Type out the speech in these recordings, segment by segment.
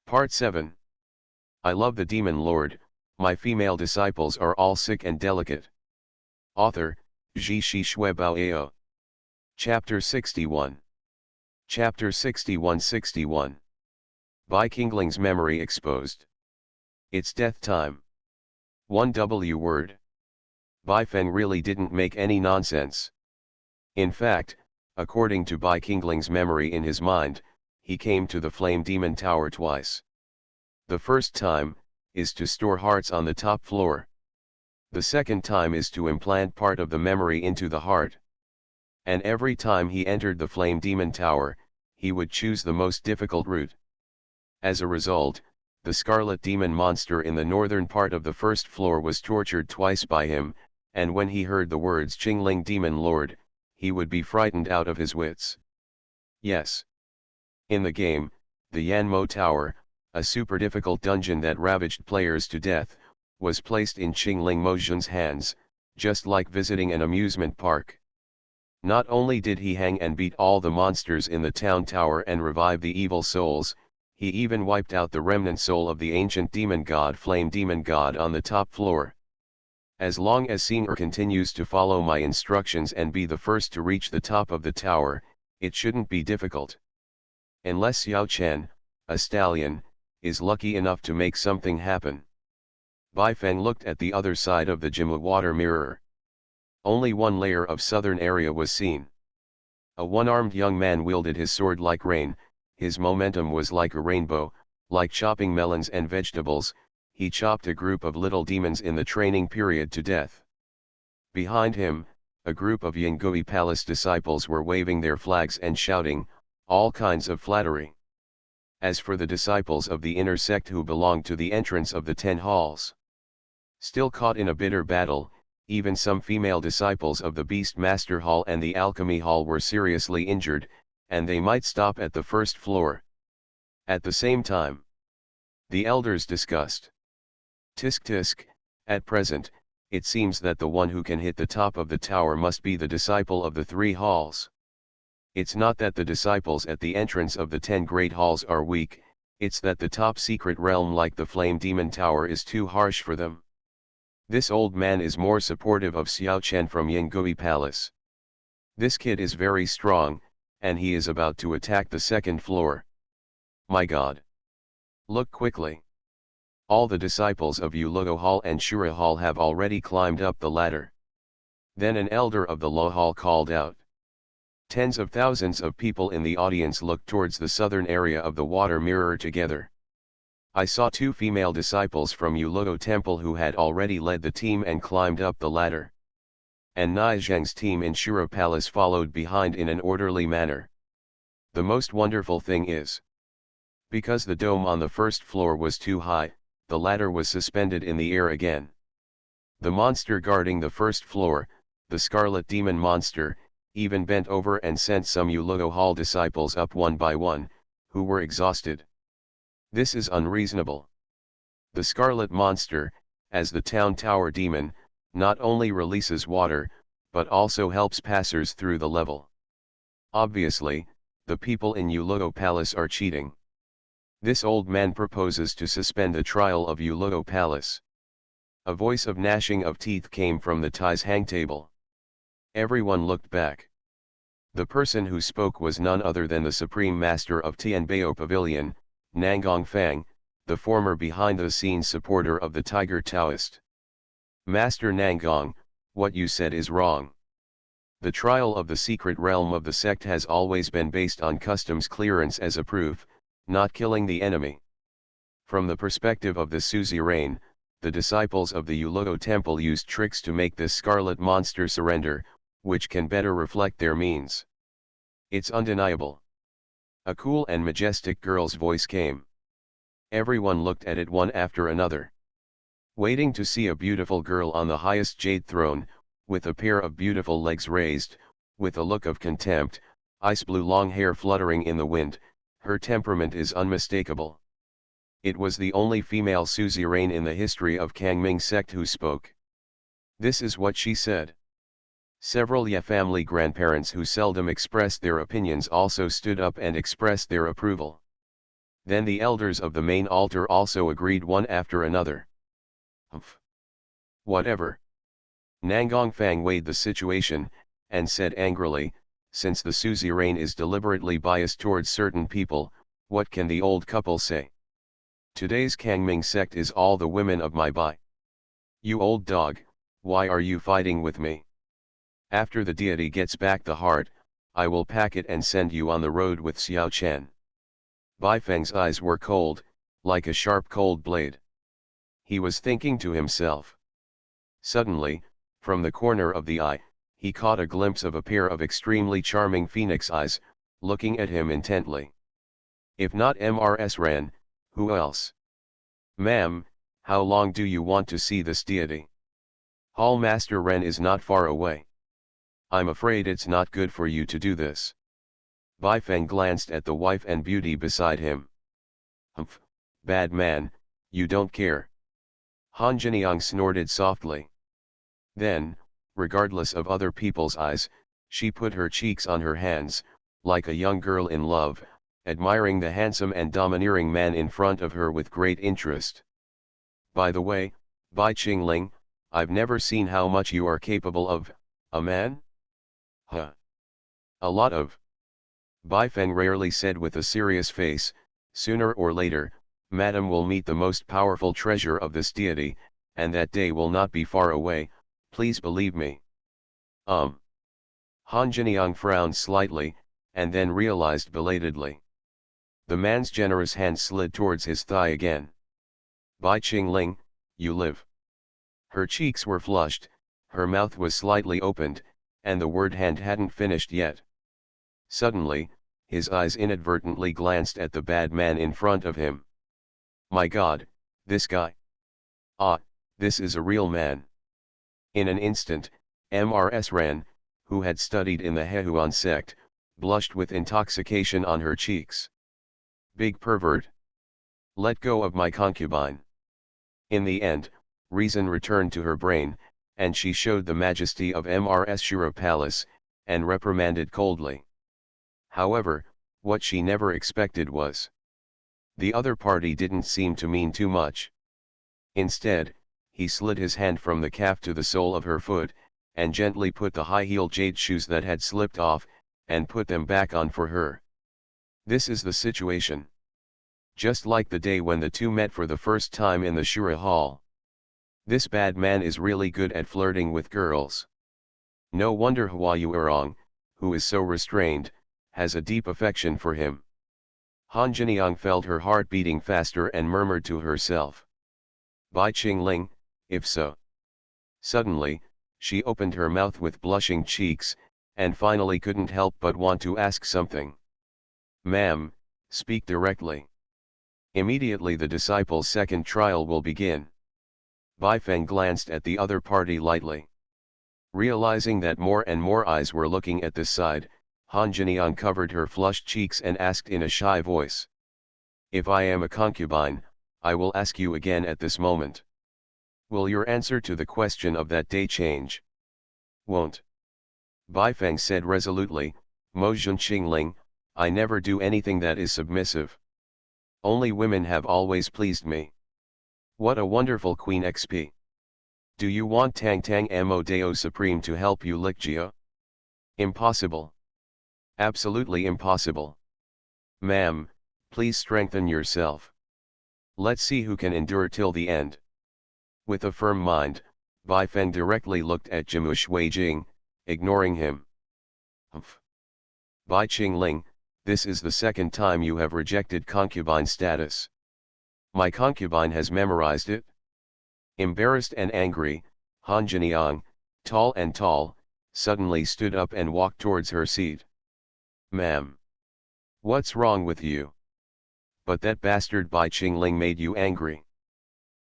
Part 7. I love the Demon Lord, my female disciples are all sick and delicate. Author, Ji Shi Shui Bao Ao. Chapter 61. Chapter 61-61. Bai Qingling's memory exposed. It's death time. 1W word. Bai Feng really didn't make any nonsense. In fact, according to Bai Qingling's memory in his mind, he came to the Flame Demon Tower twice. The first time is to store hearts on the top floor. The second time is to implant part of the memory into the heart. And every time he entered the Flame Demon Tower, he would choose the most difficult route. As a result, the Scarlet Demon monster in the northern part of the first floor was tortured twice by him, and when he heard the words Qingling Demon Lord, he would be frightened out of his wits. Yes. In the game, the Yanmo Tower, a super difficult dungeon that ravaged players to death, was placed in Qingling Mozhen's hands, just like visiting an amusement park. Not only did he hang and beat all the monsters in the town tower and revive the evil souls, he even wiped out the remnant soul of the ancient demon god Flame Demon God on the top floor. As long as Singer continues to follow my instructions and be the first to reach the top of the tower, it shouldn't be difficult. Unless Xiao Chen, a stallion, is lucky enough to make something happen. Bai Feng looked at the other side of the Jima water mirror. Only one layer of southern area was seen. A one-armed young man wielded his sword like rain, his momentum was like a rainbow, like chopping melons and vegetables, he chopped a group of little demons in the training period to death. Behind him, a group of Yingui Palace disciples were waving their flags and shouting, all kinds of flattery. As for the disciples of the inner sect who belonged to the entrance of the 10 halls, still caught in a bitter battle, even some female disciples of the Beast Master Hall and the Alchemy Hall were seriously injured, and they might stop at the first floor. At the same time, the elders discussed. Tisk tisk, at present, it seems that the one who can hit the top of the tower must be the disciple of the 3 halls. It's not that the disciples at the entrance of the 10 great halls are weak, it's that the top secret realm like the Flame Demon Tower is too harsh for them. This old man is more supportive of Xiao Chen from Yingui Palace. This kid is very strong, and he is about to attack the second floor. My God! Look quickly. All the disciples of Yuluo Hall and Shura Hall have already climbed up the ladder. Then an elder of the Lo Hall called out. Tens of thousands of people in the audience looked towards the southern area of the water mirror together. I saw 2 female disciples from Yuluo Temple who had already led the team and climbed up the ladder. And Nai Zheng's team in Shura Palace followed behind in an orderly manner. The most wonderful thing is, because the dome on the first floor was too high, the ladder was suspended in the air again. The monster guarding the first floor, the Scarlet Demon Monster, even bent over and sent some Yuluo Hall disciples up one by one, who were exhausted. This is unreasonable. The Scarlet Monster, as the town tower demon, not only releases water, but also helps passers through the level. Obviously, the people in Yuluo Palace are cheating. This old man proposes to suspend the trial of Yuluo Palace. A voice of gnashing of teeth came from the Tai's hang table. Everyone looked back. The person who spoke was none other than the Supreme Master of Tianbao Pavilion, Nangong Fang, the former behind-the-scenes supporter of the Tiger Taoist. Master Nangong, what you said is wrong. The trial of the secret realm of the sect has always been based on customs clearance as a proof, not killing the enemy. From the perspective of the suzerain, the disciples of the Yuluo Temple used tricks to make this scarlet monster surrender, which can better reflect their means. It's undeniable. A cool and majestic girl's voice came. Everyone looked at it one after another. Waiting to see a beautiful girl on the highest jade throne, with a pair of beautiful legs raised, with a look of contempt, ice blue long hair fluttering in the wind, her temperament is unmistakable. It was the only female suzerain in the history of Kangming sect who spoke. This is what she said. Several Ye family grandparents who seldom expressed their opinions also stood up and expressed their approval. Then the elders of the main altar also agreed one after another. Humph. Whatever. Nangong Fang weighed the situation, and said angrily, since the suzerain is deliberately biased towards certain people, what can the old couple say? Today's Kangming sect is all the women of my bai. You old dog, why are you fighting with me? After the deity gets back the heart, I will pack it and send you on the road with Xiao Chen. Bai Feng's eyes were cold, like a sharp cold blade. He was thinking to himself. Suddenly, from the corner of the eye, he caught a glimpse of a pair of extremely charming phoenix eyes, looking at him intently. If not Mrs. Ren, who else? Ma'am, how long do you want to see this deity? Hall Master Ren is not far away. I'm afraid it's not good for you to do this. Bai Feng glanced at the wife and beauty beside him. Humph, bad man, you don't care. Han Jiniang snorted softly. Then, regardless of other people's eyes, she put her cheeks on her hands, like a young girl in love, admiring the handsome and domineering man in front of her with great interest. By the way, Bai Qingling, I've never seen how much you are capable of, a man? Huh. A lot of. Bai Feng rarely said with a serious face, sooner or later, Madam will meet the most powerful treasure of this deity, and that day will not be far away, please believe me. Han Jiniang frowned slightly, and then realized belatedly. The man's generous hand slid towards his thigh again. Bai Qingling, you live. Her cheeks were flushed, her mouth was slightly opened, and the word hand hadn't finished yet. Suddenly, his eyes inadvertently glanced at the bad man in front of him. My God, this guy. Ah, this is a real man. In an instant, Mrs. Ren, who had studied in the Hehuan sect, blushed with intoxication on her cheeks. Big pervert. Let go of my concubine. In the end, reason returned to her brain, and she showed the majesty of Mrs. Shura Palace, and reprimanded coldly. However, what she never expected was. The other party didn't seem to mean too much. Instead, he slid his hand from the calf to the sole of her foot, and gently put the high-heeled jade shoes that had slipped off, and put them back on for her. This is the situation. Just like the day when the two met for the first time in the Shura Hall. This bad man is really good at flirting with girls. No wonder Hua Yuerong, who is so restrained, has a deep affection for him. Han Jiniang felt her heart beating faster and murmured to herself. Bai Qingling, if so. Suddenly, she opened her mouth with blushing cheeks, and finally couldn't help but want to ask something. Ma'am, speak directly. Immediately the disciple's second trial will begin. Bai Feng glanced at the other party lightly. Realizing that more and more eyes were looking at this side, Han Jiniang covered her flushed cheeks and asked in a shy voice. If I am a concubine, I will ask you again at this moment. Will your answer to the question of that day change? Won't. Bai Feng said resolutely, Mo Jun Qingling, I never do anything that is submissive. Only women have always pleased me. What a wonderful Queen XP. Do you want Tang Tang Mo Deo Supreme to help you lick Jia? Impossible. Absolutely impossible. Ma'am, please strengthen yourself. Let's see who can endure till the end. With a firm mind, Bai Feng directly looked at Jimu Shuijing, ignoring him. Humph. Bai Qingling, this is the second time you have rejected concubine status. My concubine has memorized it. Embarrassed and angry, Han Jiniang, tall and tall, suddenly stood up and walked towards her seat. Ma'am. What's wrong with you? But that bastard Bai Qingling made you angry.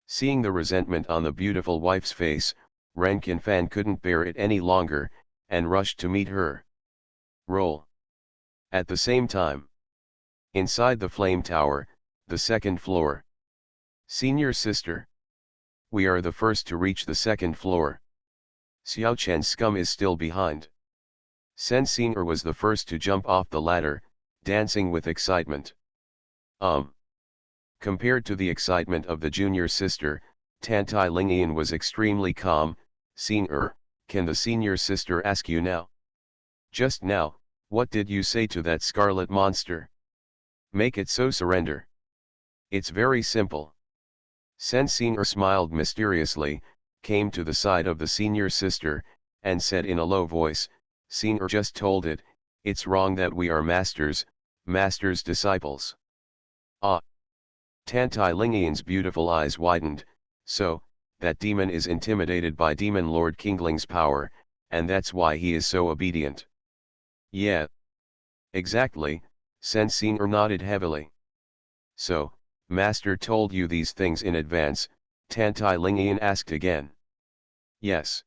Seeing the resentment on the beautiful wife's face, Ren Qinfan couldn't bear it any longer, and rushed to meet her. Roll. At the same time. Inside the flame tower, the second floor. Senior sister. We are the first to reach the second floor. Xiao Chen's scum is still behind. Sen Xinger was the first to jump off the ladder, dancing with excitement. Compared to the excitement of the junior sister, Tantai Lingian was extremely calm. Senior, can the senior sister ask you now? Just now, what did you say to that scarlet monster? Make it so surrender. It's very simple. Senior smiled mysteriously, came to the side of the senior sister, and said in a low voice, Senior just told it, it's wrong that we are masters' disciples. Ah! Tantai Lingian's beautiful eyes widened. So, that demon is intimidated by Demon Lord Kingling's power, and that's why he is so obedient. Yeah. Exactly, Senior nodded heavily. So, Master told you these things in advance, Tantai Lingian asked again. Yes.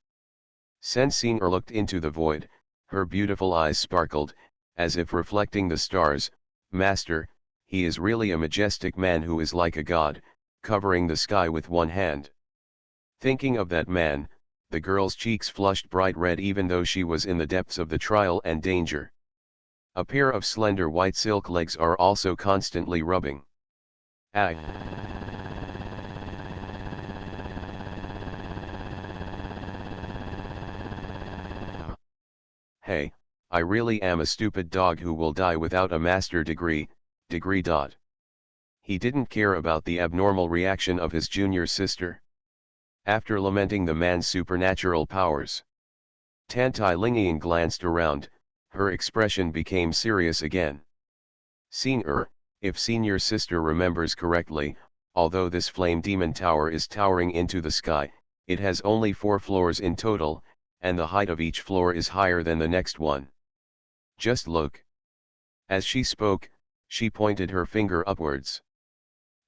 Senior looked into the void, her beautiful eyes sparkled, as if reflecting the stars. Master, he is really a majestic man who is like a god, covering the sky with one hand. Thinking of that man, the girl's cheeks flushed bright red even though she was in the depths of the trial and danger. A pair of slender white silk legs are also constantly rubbing. Ah. Hey, I really am a stupid dog who will die without a master degree. He didn't care about the abnormal reaction of his junior sister. After lamenting the man's supernatural powers, Tantai Lingian glanced around, her expression became serious again. Senior, if senior sister remembers correctly, although this flame demon tower is towering into the sky, it has only 4 floors in total, and the height of each floor is higher than the next one. Just look. As she spoke, she pointed her finger upwards.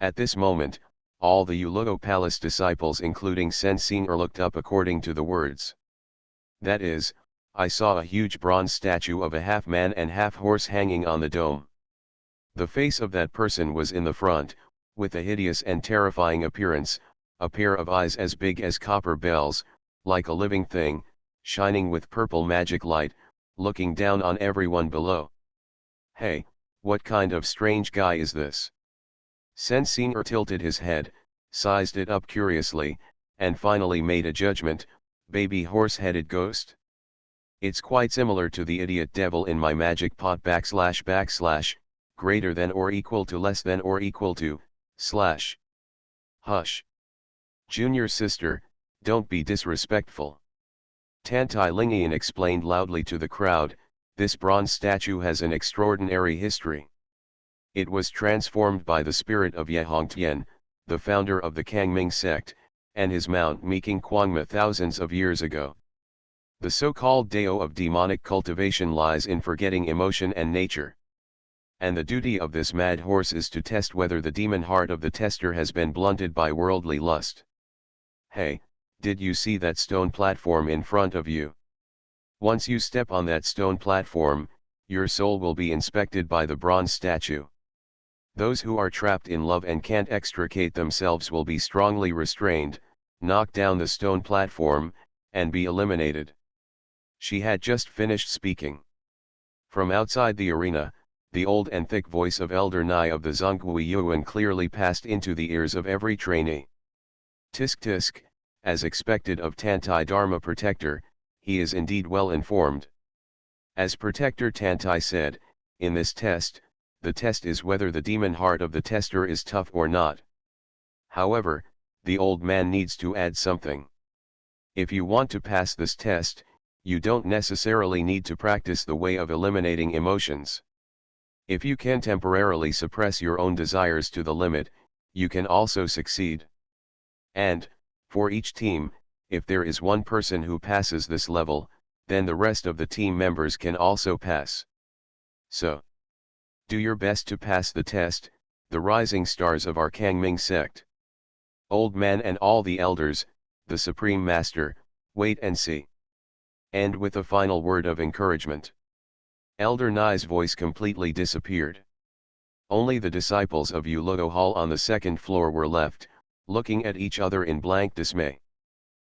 At this moment, all the Yulugo Palace disciples including Senior looked up according to the words. That is, I saw a huge bronze statue of a half-man and half-horse hanging on the dome. The face of that person was in the front, with a hideous and terrifying appearance, a pair of eyes as big as copper bells, like a living thing, shining with purple magic light, looking down on everyone below. Hey, what kind of strange guy is this? Senior tilted his head, sized it up curiously, and finally made a judgment, baby horse-headed ghost? It's quite similar to the idiot devil in my magic pot / greater than or equal to less than or equal to, / Hush. Junior sister, don't be disrespectful. Tantai Lingian explained loudly to the crowd, this bronze statue has an extraordinary history. It was transformed by the spirit of Ye Hongtian, the founder of the Kangming sect, and his mount Meking Kwangma thousands of years ago. The so-called Dao of demonic cultivation lies in forgetting emotion and nature. And the duty of this mad horse is to test whether the demon heart of the tester has been blunted by worldly lust. Hey, did you see that stone platform in front of you? Once you step on that stone platform, your soul will be inspected by the bronze statue. Those who are trapped in love and can't extricate themselves will be strongly restrained, knock down the stone platform, and be eliminated. She had just finished speaking. From outside the arena, the old and thick voice of Elder Nai of the Zonghui Yuan clearly passed into the ears of every trainee. Tisk tisk, as expected of Tantai Dharma Protector, he is indeed well informed. As Protector Tantai said, in this test, the test is whether the demon heart of the tester is tough or not. However, the old man needs to add something. If you want to pass this test, you don't necessarily need to practice the way of eliminating emotions. If you can temporarily suppress your own desires to the limit, you can also succeed. And, for each team, if there is one person who passes this level, then the rest of the team members can also pass. So, do your best to pass the test, the rising stars of our Kangming sect. Old man and all the elders, the Supreme Master, wait and see. And with a final word of encouragement, Elder Nai's voice completely disappeared. Only the disciples of Yulugo Hall on the second floor were left, looking at each other in blank dismay.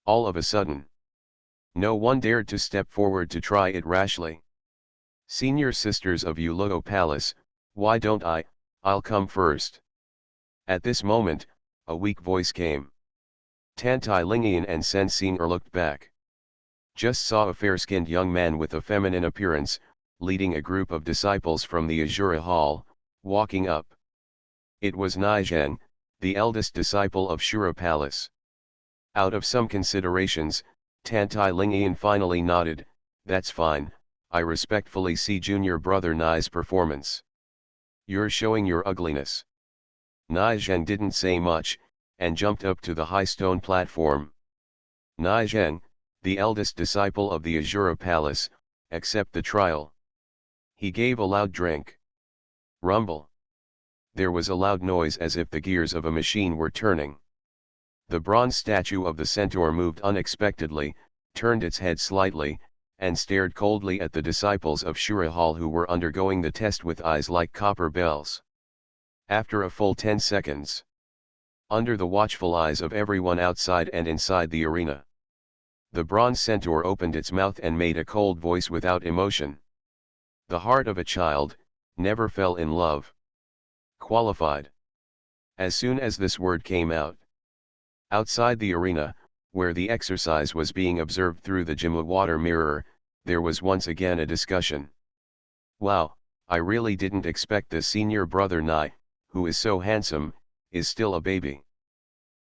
All of a sudden, no one dared to step forward to try it rashly. Senior sisters of Yulugo Palace, why don't I'll come first. At this moment, a weak voice came. Tantai Lingian and Sensinger looked back. Just saw a fair-skinned young man with a feminine appearance, leading a group of disciples from the Azura Hall, walking up. It was Nizheng, the eldest disciple of Shura Palace. Out of some considerations, Tantai Lingian finally nodded. That's fine, I respectfully see junior brother Nai's performance. You're showing your ugliness. Nizheng didn't say much, and jumped up to the high stone platform. Nizheng, the eldest disciple of the Azura Palace, accept the trial. He gave a loud drink. Rumble. There was a loud noise as if the gears of a machine were turning. The bronze statue of the centaur moved unexpectedly, turned its head slightly, and stared coldly at the disciples of Shura Hall who were undergoing the test with eyes like copper bells. After a full 10 seconds, under the watchful eyes of everyone outside and inside the arena, the bronze centaur opened its mouth and made a cold voice without emotion. The heart of a child never fell in love. Qualified. As soon as this word came out, outside the arena, where the exercise was being observed through the Jima water mirror, there was once again a discussion. Wow, I really didn't expect the senior brother Nai, who is so handsome, is still a baby.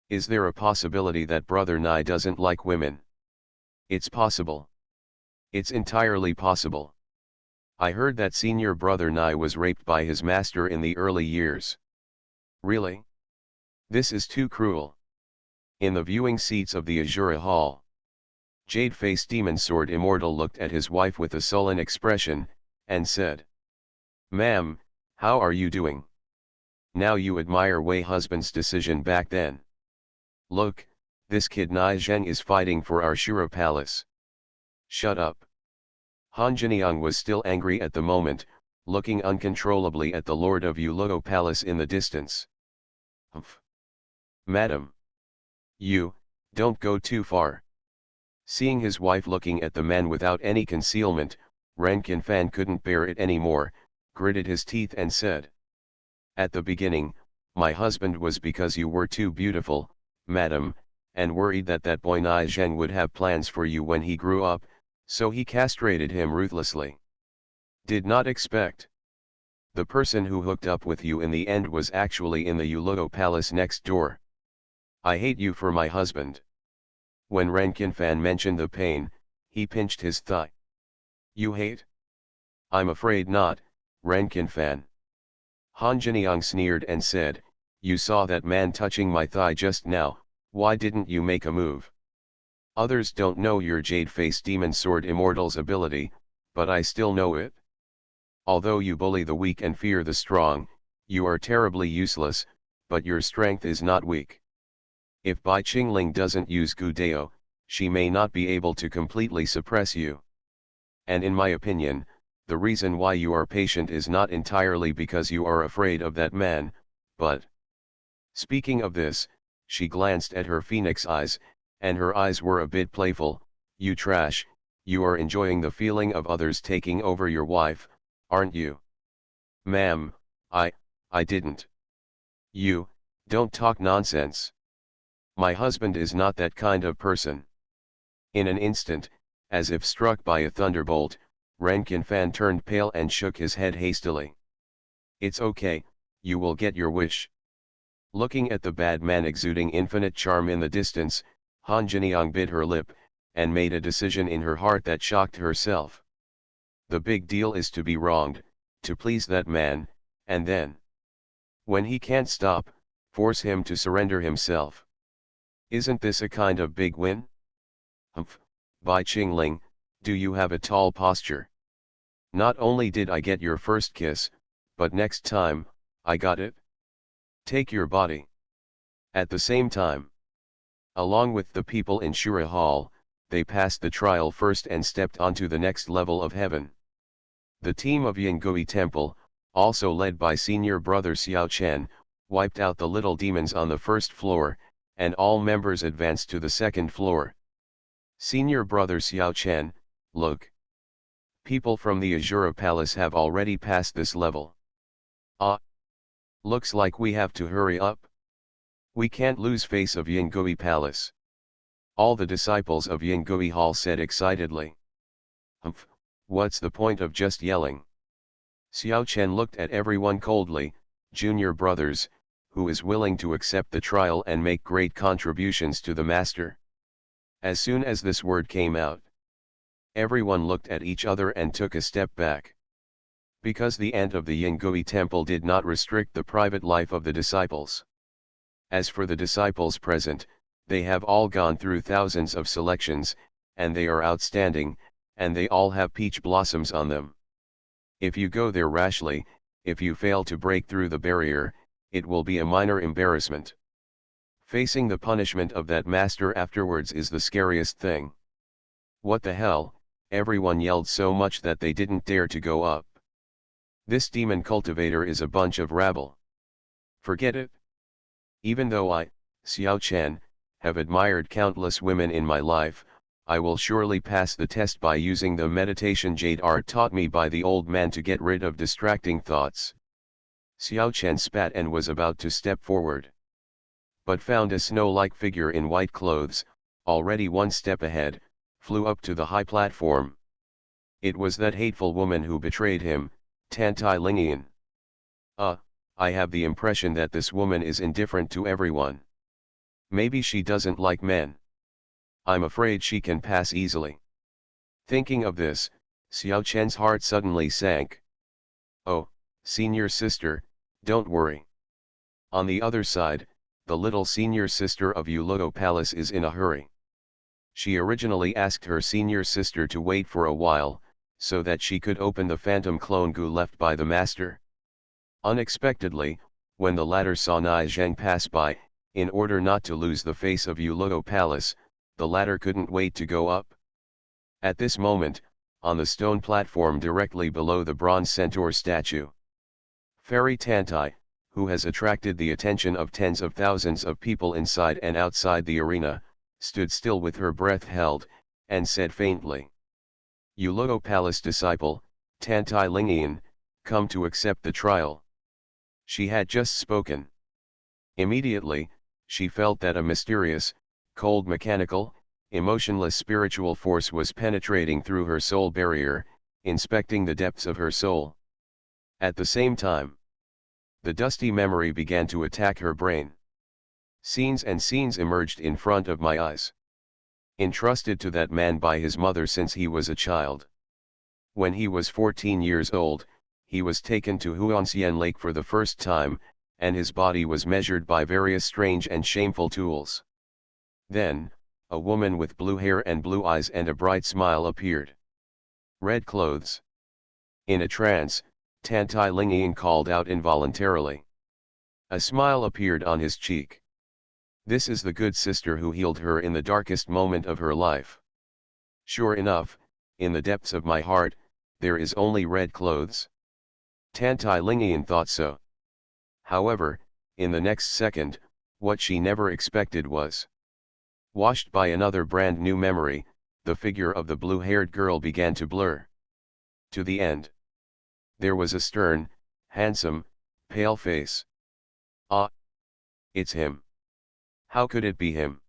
Is there a possibility that brother Nai doesn't like women? It's possible. It's entirely possible. I heard that senior brother Nai was raped by his master in the early years. Really? This is too cruel. In the viewing seats of the Azura Hall, Jade-faced Demon Sword Immortal looked at his wife with a sullen expression, and said, "Ma'am, how are you doing? Now you admire Wei husband's decision back then. Look, this kid Nai Zheng is fighting for our Shura Palace." Shut up. Han Jiniang was still angry at the moment, looking uncontrollably at the Lord of Yuluo Palace in the distance. Humph. Madam. You, don't go too far. Seeing his wife looking at the man without any concealment, Ren Qinfan couldn't bear it anymore, gritted his teeth and said, "At the beginning, my husband was because you were too beautiful, madam, and worried that that boy Nai Zheng would have plans for you when he grew up, so he castrated him ruthlessly. Did not expect. The person who hooked up with you in the end was actually in the Yuluo Palace next door. I hate you for my husband." When Ren Qinfan mentioned the pain, he pinched his thigh. "You hate? I'm afraid not, Ren Qinfan." Han Jiniang sneered and said, "You saw that man touching my thigh just now, why didn't you make a move? Others don't know your Jade-faced Demon Sword Immortal's ability, but I still know it. Although you bully the weak and fear the strong, you are terribly useless, but your strength is not weak. If Bai Qingling doesn't use Gudeo, she may not be able to completely suppress you. And in my opinion, the reason why you are patient is not entirely because you are afraid of that man, but..." Speaking of this, she glanced at her phoenix eyes, and her eyes were a bit playful. "You trash, you are enjoying the feeling of others taking over your wife, aren't you?" "Ma'am, I didn't." "You, don't talk nonsense. My husband is not that kind of person." In an instant, as if struck by a thunderbolt, Ren Qinfan turned pale and shook his head hastily. "It's okay, you will get your wish." Looking at the bad man exuding infinite charm in the distance, Han Jiniang bit her lip, and made a decision in her heart that shocked herself. The big deal is to be wronged, to please that man, and then, when he can't stop, force him to surrender himself. Isn't this a kind of big win? Humph, Bai Qingling, do you have a tall posture? Not only did I get your first kiss, but next time, I got it. Take your body. At the same time, along with the people in Shura Hall, they passed the trial first and stepped onto the next level of heaven. The team of Yingui Temple, also led by senior brother Xiao Chen, wiped out the little demons on the first floor, and all members advanced to the second floor. "Senior brother Xiao Chen, look. People from the Azura Palace have already passed this level. Ah. Looks like we have to hurry up." We can't lose face of Yingui Palace. All the disciples of Yingui Hall said excitedly. Humph, what's the point of just yelling? Xiao Chen looked at everyone coldly. Junior brothers, who is willing to accept the trial and make great contributions to the master? As soon as this word came out, everyone looked at each other and took a step back. Because the ant of the Yingui temple did not restrict the private life of the disciples. As for the disciples present, they have all gone through thousands of selections, and they are outstanding, and they all have peach blossoms on them. If you go there rashly, if you fail to break through the barrier, it will be a minor embarrassment. Facing the punishment of that master afterwards is the scariest thing. What the hell? Everyone yelled so much that they didn't dare to go up. This demon cultivator is a bunch of rabble. Forget it. Even though I, Xiao Chen, have admired countless women in my life, I will surely pass the test by using the meditation jade art taught me by the old man to get rid of distracting thoughts. Xiao Chen spat and was about to step forward, but found a snow-like figure in white clothes, already one step ahead, flew up to the high platform. It was that hateful woman who betrayed him, Tantai Lingian. I have the impression that this woman is indifferent to everyone. Maybe she doesn't like men. I'm afraid she can pass easily. Thinking of this, Xiao Chen's heart suddenly sank. Oh, senior sister, don't worry. On the other side, the little senior sister of Yulogo Palace is in a hurry. She originally asked her senior sister to wait for a while, so that she could open the phantom clone goo left by the master. Unexpectedly, when the latter saw Nai Zheng pass by, in order not to lose the face of Yulogo Palace, the latter couldn't wait to go up. At this moment, on the stone platform directly below the bronze centaur statue, Fairy Tantai, who has attracted the attention of tens of thousands of people inside and outside the arena, stood still with her breath held, and said faintly, Yulogo Palace disciple, Tantai Lingian, come to accept the trial. She had just spoken. Immediately, she felt that a mysterious, cold mechanical, emotionless spiritual force was penetrating through her soul barrier, inspecting the depths of her soul. At the same time, the dusty memory began to attack her brain. Scenes and scenes emerged in front of my eyes. Entrusted to that man by his mother since he was a child. When he was 14 years old, he was taken to Huanshan Lake for the first time, and his body was measured by various strange and shameful tools. Then, a woman with blue hair and blue eyes and a bright smile appeared. Red clothes. In a trance, Tantai Lingian called out involuntarily. A smile appeared on his cheek. This is the good sister who healed her in the darkest moment of her life. Sure enough, in the depths of my heart, there is only red clothes. Tantai Lingian thought so. However, in the next second, what she never expected was washed by another brand new memory. The figure of the blue-haired girl began to blur. To the end. There was a stern, handsome, pale face. Ah! It's him. How could it be him?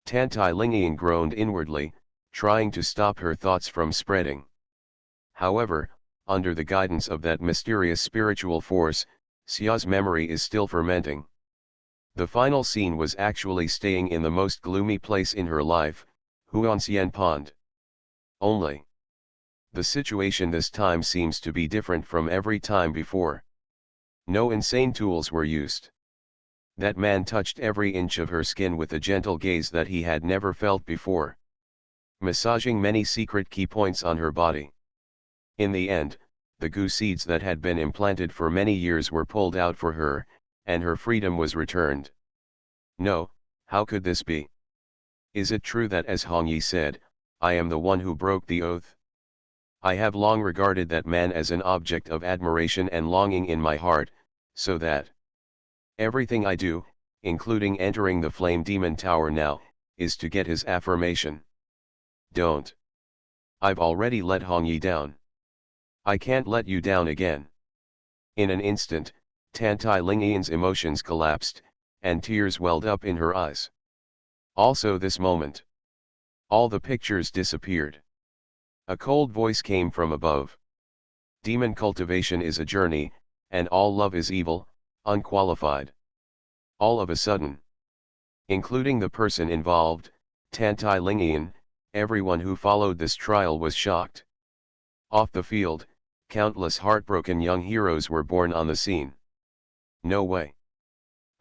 Tantai Lingian groaned inwardly, trying to stop her thoughts from spreading. However, under the guidance of that mysterious spiritual force, Xia's memory is still fermenting. The final scene was actually staying in the most gloomy place in her life, Huanshan Pond. Only, the situation this time seems to be different from every time before. No insane tools were used. That man touched every inch of her skin with a gentle gaze that he had never felt before, massaging many secret key points on her body. In the end, the goo seeds that had been implanted for many years were pulled out for her, and her freedom was returned. No, how could this be? Is it true that, as Hongyi said, I am the one who broke the oath? I have long regarded that man as an object of admiration and longing in my heart, so that everything I do, including entering the Flame Demon Tower now, is to get his affirmation. Don't. I've already let Hongyi down. I can't let you down again. In an instant, Tantai Lingian's emotions collapsed, and tears welled up in her eyes. Also this moment. All the pictures disappeared. A cold voice came from above. Demon cultivation is a journey, and all love is evil, unqualified. All of a sudden. Including the person involved, Tantai Lingian, everyone who followed this trial was shocked. Off the field, countless heartbroken young heroes were born on the scene. No way.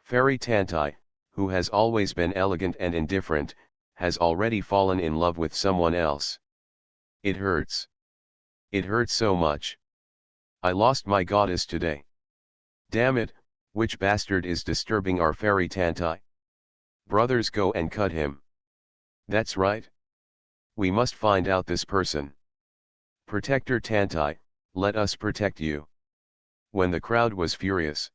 Fairy Tantai, who has always been elegant and indifferent, has already fallen in love with someone else. It hurts. It hurts so much. I lost my goddess today. Damn it, which bastard is disturbing our fairy Tantai? Brothers, go and cut him. That's right. We must find out this person. Protector Tantai, let us protect you. When the crowd was furious.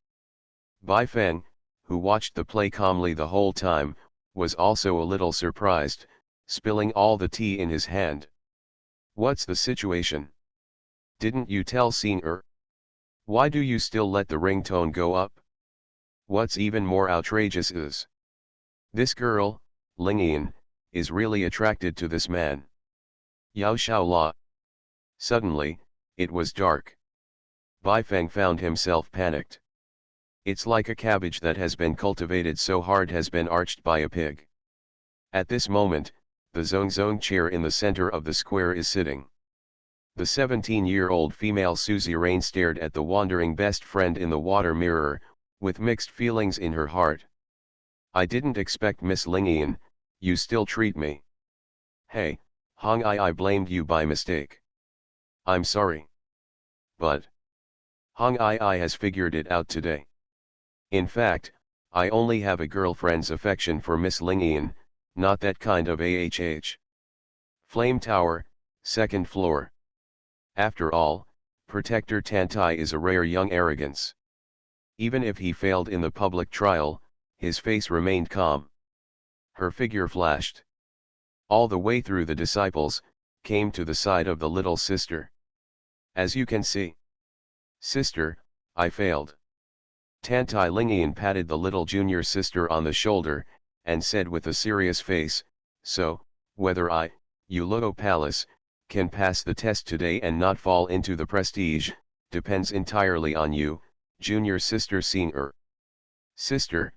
Bai Feng, who watched the play calmly the whole time, was also a little surprised, spilling all the tea in his hand. What's the situation? Didn't you tell Xing? Why do you still let the ringtone go up? What's even more outrageous is this girl, Lingian, is really attracted to this man. Yao Xiaola. Suddenly, it was dark. Bai Feng found himself panicked. It's like a cabbage that has been cultivated so hard has been arched by a pig. At this moment, the Zongzong chair in the center of the square is sitting. The 17-year-old female Suzy Rain stared at the wandering best friend in the water mirror, with mixed feelings in her heart. I didn't expect Miss Lingian, you still treat me. Hey, Hong I blamed you by mistake. I'm sorry. But Hong I has figured it out today. In fact, I only have a girlfriend's affection for Miss Lingian, not that kind of AHH. Flame Tower, 2nd floor. After all, Protector Tantai is a rare young arrogance. Even if he failed in the public trial, his face remained calm. Her figure flashed. All the way through the disciples, came to the side of the little sister. As you can see. Sister, I failed. Tantai Lingian patted the little junior sister on the shoulder, and said with a serious face, so, whether Yulo Palace, can pass the test today and not fall into the prestige, depends entirely on you, junior sister Xing. Sister,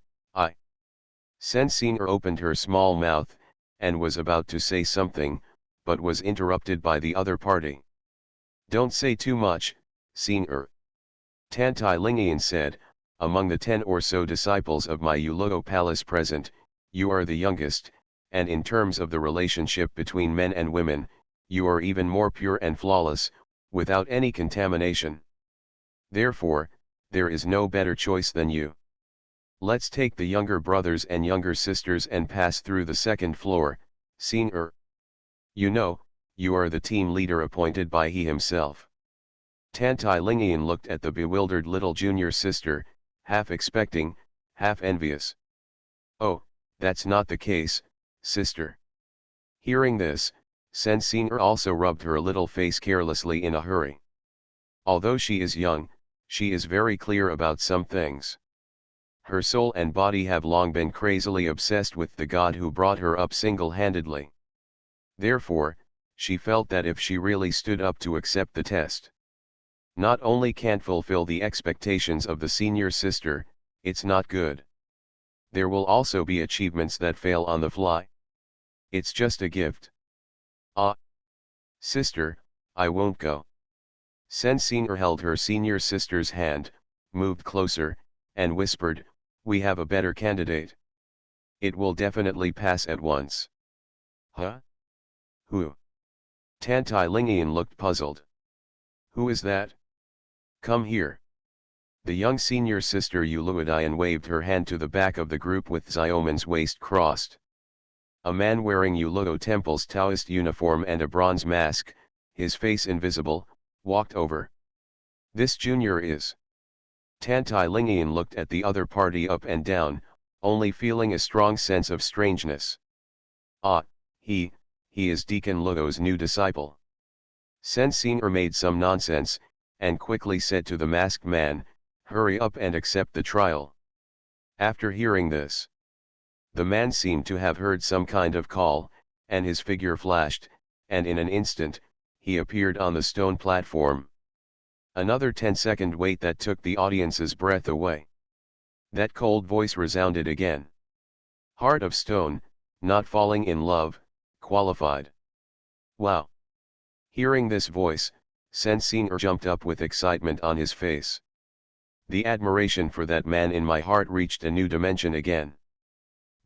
Sen Xing opened her small mouth, and was about to say something, but was interrupted by the other party. Don't say too much, Xing. Tantai Lingian said, among the 10 or so disciples of my Yulo Palace present, you are the youngest, and in terms of the relationship between men and women, you are even more pure and flawless, without any contamination. Therefore, there is no better choice than you. Let's take the younger brothers and younger sisters and pass through the 2nd floor, Xing. You know, you are the team leader appointed by he himself. Tantai Lingian looked at the bewildered little junior sister, half expecting, half envious. Oh, that's not the case, sister. Hearing this, Sen Xing also rubbed her little face carelessly in a hurry. Although she is young, she is very clear about some things. Her soul and body have long been crazily obsessed with the god who brought her up single-handedly. Therefore, she felt that if she really stood up to accept the test, not only can't fulfill the expectations of the senior sister, it's not good. There will also be achievements that fail on the fly. It's just a gift. Sister, I won't go. Sen Xing held her senior sister's hand, moved closer, and whispered, we have a better candidate. It will definitely pass at once. Huh? Who? Tantai Lingian looked puzzled. Who is that? Come here. The young senior sister Yuluidian waved her hand to the back of the group with Xioman's waist crossed. A man wearing Yuluo Temple's Taoist uniform and a bronze mask, his face invisible, walked over. This junior is. Tantai Lingian looked at the other party up and down, only feeling a strong sense of strangeness. He is Deacon Luo's new disciple. Sen Xing made some nonsense, and quickly said to the masked man, hurry up and accept the trial. After hearing this, the man seemed to have heard some kind of call, and his figure flashed, and in an instant, he appeared on the stone platform. Another 10-second wait that took the audience's breath away. That cold voice resounded again. Heart of stone, not falling in love, qualified. Wow! Hearing this voice, Sensinger jumped up with excitement on his face. The admiration for that man in my heart reached a new dimension again.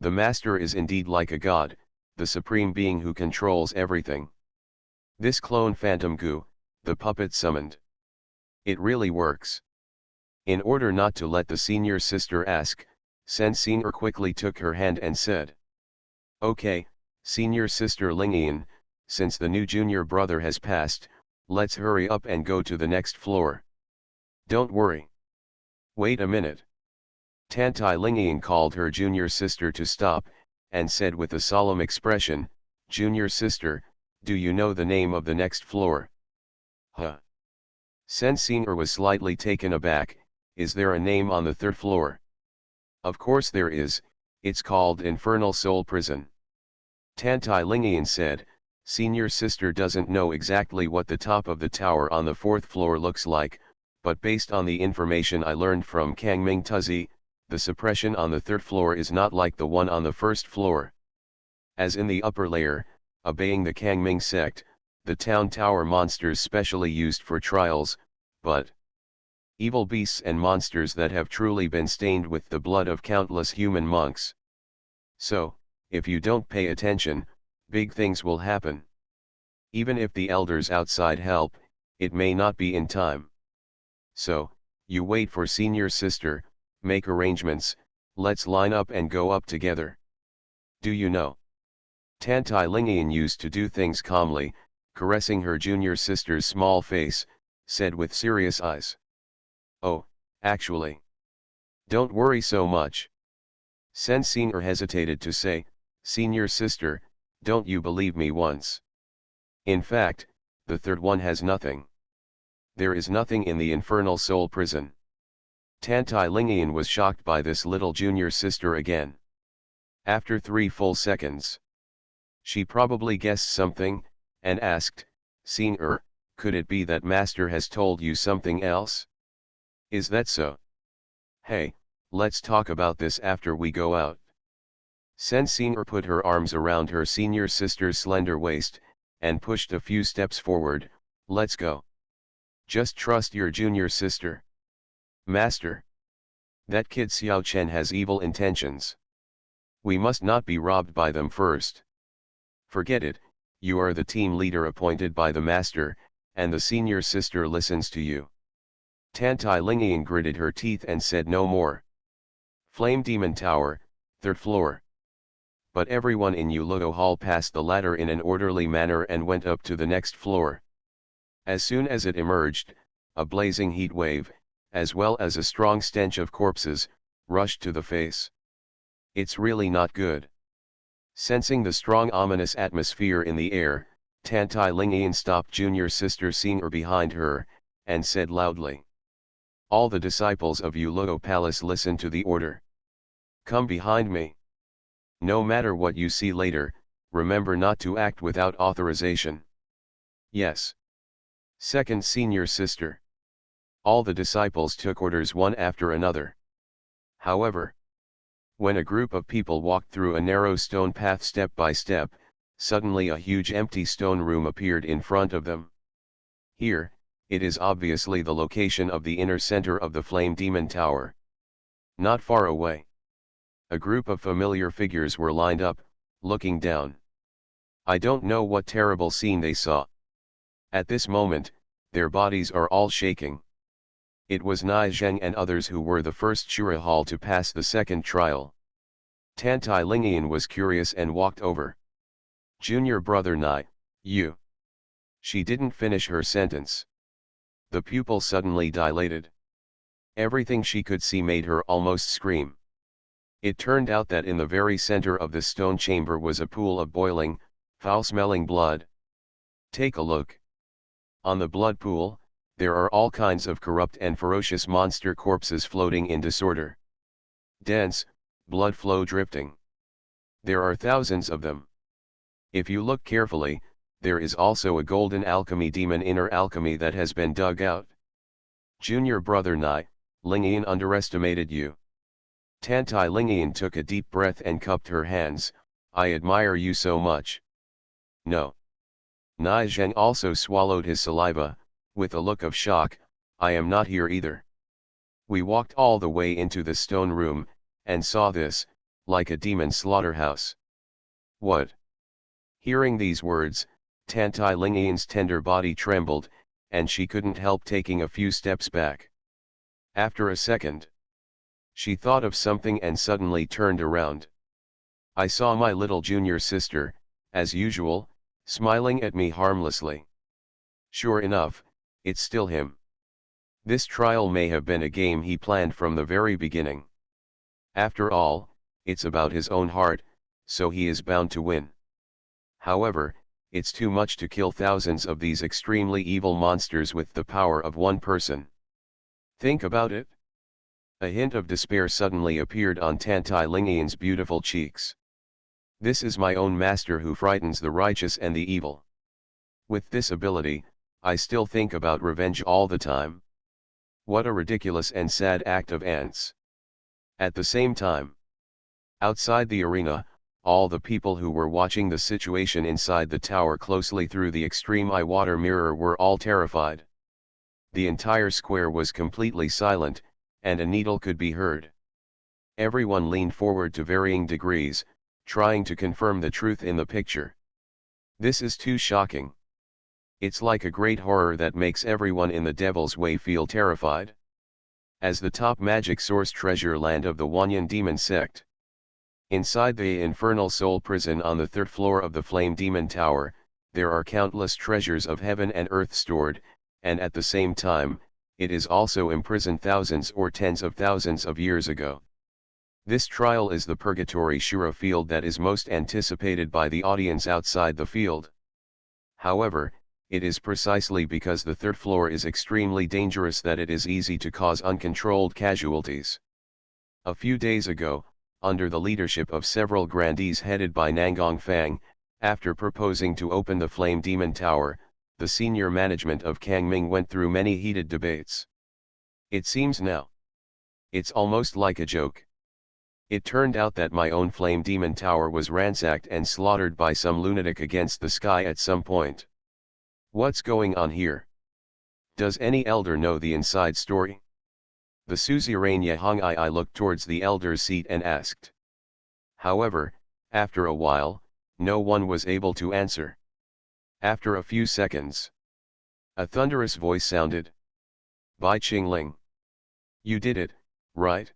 The master is indeed like a god, the supreme being who controls everything. This clone phantom goo, the puppet summoned. It really works. In order not to let the senior sister ask, Sensinger quickly took her hand and said, "Okay, senior sister Lingian, since the new junior brother has passed, let's hurry up and go to the next floor." "Don't worry. Wait a minute." Tantai Lingian called her junior sister to stop, and said with a solemn expression, "Junior sister, do you know the name of the next floor?" "Huh?" Sensinger was slightly taken aback. "Is there a name on the third floor?" "Of course there is, it's called Infernal Soul Prison." Tantai Lingian said, "Senior sister doesn't know exactly what the top of the tower on the fourth floor looks like, but based on the information I learned from Kangming Tuzi, the suppression on the third floor is not like the one on the first floor. As in the upper layer, obeying the Kangming sect, the town tower monsters specially used for trials, but evil beasts and monsters that have truly been stained with the blood of countless human monks. So, if you don't pay attention, big things will happen. Even if the elders outside help, it may not be in time. So, you wait for senior sister, make arrangements, let's line up and go up together. Do you know?" Tantai Lingian used to do things calmly, caressing her junior sister's small face, said with serious eyes. "Oh, actually. Don't worry so much." Sensinger hesitated to say, "Senior sister, don't you believe me once? In fact, the third one has nothing. There is nothing in the infernal soul prison." Tantai Lingian was shocked by this little junior sister again. After 3 full seconds, she probably guessed something, and asked, "Singer, could it be that master has told you something else? Is that so? Hey, let's talk about this after we go out." Sensinger put her arms around her senior sister's slender waist, and pushed a few steps forward. "Let's go. Just trust your junior sister." "Master, that kid Xiao Chen has evil intentions. We must not be robbed by them first." "Forget it, you are the team leader appointed by the master, and the senior sister listens to you." Tantai Lingian gritted her teeth and said no more. Flame Demon Tower, 3rd floor. But everyone in Yuluo Hall passed the ladder in an orderly manner and went up to the next floor. As soon as it emerged, a blazing heat wave, as well as a strong stench of corpses, rushed to the face. "It's really not good." Sensing the strong ominous atmosphere in the air, Tantai Lingian stopped junior sister Singer behind her, and said loudly, "All the disciples of Yuluo Palace listen to the order. Come behind me. No matter what you see later, remember not to act without authorization." "Yes." Second senior sister. All the disciples took orders one after another. However, when a group of people walked through a narrow stone path step by step, suddenly a huge empty stone room appeared in front of them. Here, it is obviously the location of the inner center of the Flame Demon Tower. Not far away, a group of familiar figures were lined up, looking down. I don't know what terrible scene they saw. At this moment, their bodies are all shaking. It was Nai Zheng and others who were the first Shura Hall to pass the second trial. Tantai Lingian was curious and walked over. "Junior brother Nai, you." She didn't finish her sentence. The pupil suddenly dilated. Everything she could see made her almost scream. It turned out that in the very center of the stone chamber was a pool of boiling, foul-smelling blood. Take a look. On the blood pool, there are all kinds of corrupt and ferocious monster corpses floating in disorder. dense, blood flow drifting. There are thousands of them. If you look carefully, there is also a golden alchemy demon inner alchemy that has been dug out. Junior brother Nai, Lingian underestimated you. Tantai Lingian took a deep breath and cupped her hands. I admire you so much. No. Nai Zheng also swallowed his saliva, with a look of shock. I am not here either. We walked all the way into the stone room, and saw this, like a demon slaughterhouse. What? Hearing these words, Tantai Lingian's tender body trembled, and she couldn't help taking a few steps back. After a second, she thought of something and suddenly turned around. I saw my little junior sister, as usual, smiling at me harmlessly. Sure enough, it's still him. This trial may have been a game he planned from the very beginning. After all, it's about his own heart, so he is bound to win. However, it's too much to kill thousands of these extremely evil monsters with the power of one person. Think about it. A hint of despair suddenly appeared on Tantai Lingian's beautiful cheeks. This is my own master who frightens the righteous and the evil. With this ability, I still think about revenge all the time. What a ridiculous and sad act of ants. At the same time, outside the arena, all the people who were watching the situation inside the tower closely through the extreme eye water mirror were all terrified. The entire square was completely silent, and a needle could be heard. Everyone leaned forward to varying degrees, trying to confirm the truth in the picture. This is too shocking. It's like a great horror that makes everyone in the Devil's Way feel terrified. As the top magic source treasure land of the Wanyan demon sect. Inside the infernal soul prison on the third floor of the Flame Demon Tower, there are countless treasures of heaven and earth stored, and at the same time, it is also imprisoned thousands or tens of thousands of years ago. This trial is the Purgatory Shura field that is most anticipated by the audience outside the field. However, it is precisely because the third floor is extremely dangerous that it is easy to cause uncontrolled casualties. A few days ago, under the leadership of several grandees headed by Nangong Fang, after proposing to open the Flame Demon Tower, the senior management of Kangming went through many heated debates. It seems now. It's almost like a joke. It turned out that my own Flame Demon Tower was ransacked and slaughtered by some lunatic against the sky at some point. What's going on here? Does any elder know the inside story? The suzerain Yehong I looked towards the elder's seat and asked. However, after a while, no one was able to answer. After a few seconds, a thunderous voice sounded. Bai Qingling. You did it, right?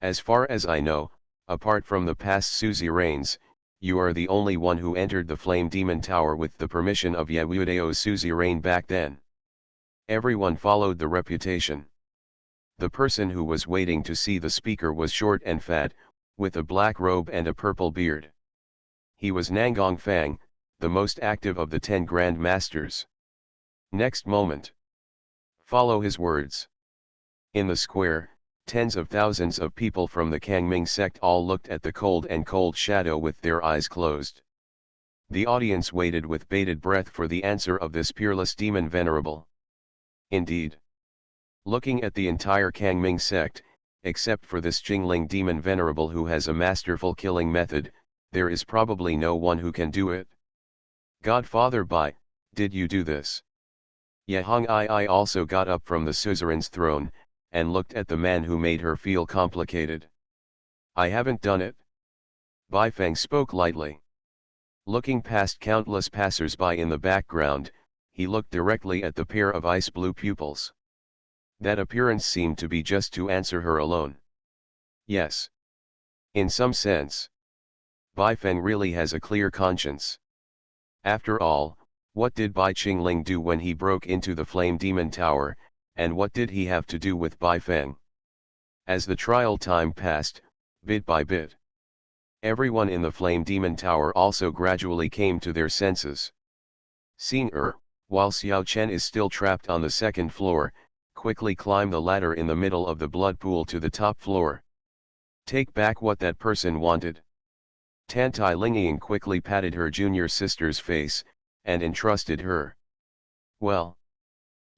As far as I know, apart from the past suzerains, you are the only one who entered the Flame Demon Tower with the permission of Yewudeo's suzerain back then. Everyone followed the reputation. The person who was waiting to see the speaker was short and fat, with a black robe and a purple beard. He was Nangong Fang, the most active of the 10 Grand Masters. Next moment. Follow his words. In the square, tens of thousands of people from the Kangming sect all looked at the cold shadow with their eyes closed. The audience waited with bated breath for the answer of this peerless demon venerable. Indeed. Looking at the entire Kangming sect, except for this Qingling demon venerable who has a masterful killing method, there is probably no one who can do it. Godfather Bai, did you do this? Yehong I also got up from the suzerain's throne, and looked at the man who made her feel complicated. I haven't done it. Bai Feng spoke lightly. Looking past countless passers-by in the background, he looked directly at the pair of ice-blue pupils. That appearance seemed to be just to answer her alone. Yes. In some sense. Bai Feng really has a clear conscience. After all, what did Bai Qingling do when he broke into the Flame Demon Tower, and what did he have to do with Bai Feng? As the trial time passed, bit by bit, everyone in the Flame Demon Tower also gradually came to their senses. Seeing while Xiao Chen is still trapped on the second floor, quickly climb the ladder in the middle of the blood pool to the top floor. Take back what that person wanted. Tantai Lingying quickly patted her junior sister's face, and entrusted her. Well,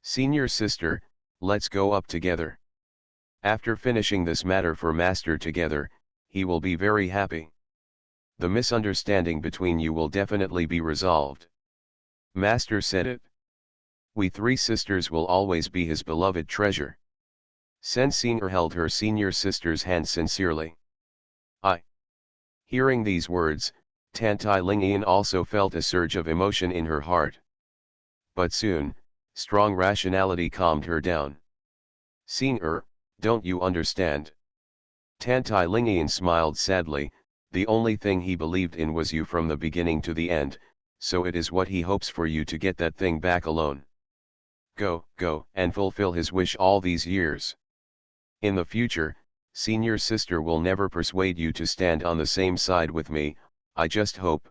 senior sister, let's go up together. After finishing this matter for master together, he will be very happy. The misunderstanding between you will definitely be resolved. Master said it. We three sisters will always be his beloved treasure. Sensing held her senior sister's hand sincerely. Hearing these words, Tantai Lingian also felt a surge of emotion in her heart. But soon, strong rationality calmed her down. Senior, don't you understand? Tantai Lingian smiled sadly. The only thing he believed in was you from the beginning to the end, so it is what he hopes for you to get that thing back alone. Go, and fulfill his wish all these years. In the future, senior sister will never persuade you to stand on the same side with me, I just hope.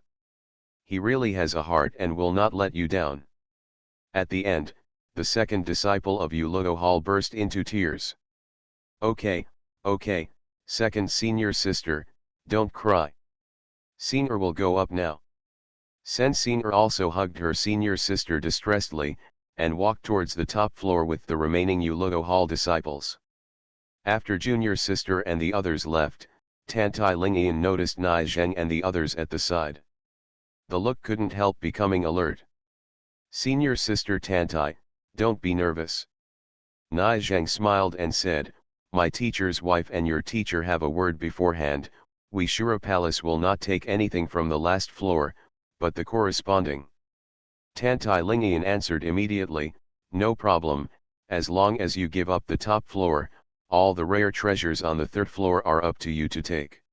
He really has a heart and will not let you down. At the end, the second disciple of Yuluo Hall burst into tears. Okay, second senior sister, don't cry. Senior will go up now. Senior also hugged her senior sister distressedly, and walked towards the top floor with the remaining Yuluo Hall disciples. After junior sister and the others left, Tantai Lingian noticed Nai Zheng and the others at the side. The look couldn't help becoming alert. Senior sister Tantai, don't be nervous. Nai Zheng smiled and said, my teacher's wife and your teacher have a word beforehand. We Shura Palace will not take anything from the last floor, but the corresponding. Tantai Lingian answered immediately, no problem, as long as you give up the top floor, all the rare treasures on the third floor are up to you to take.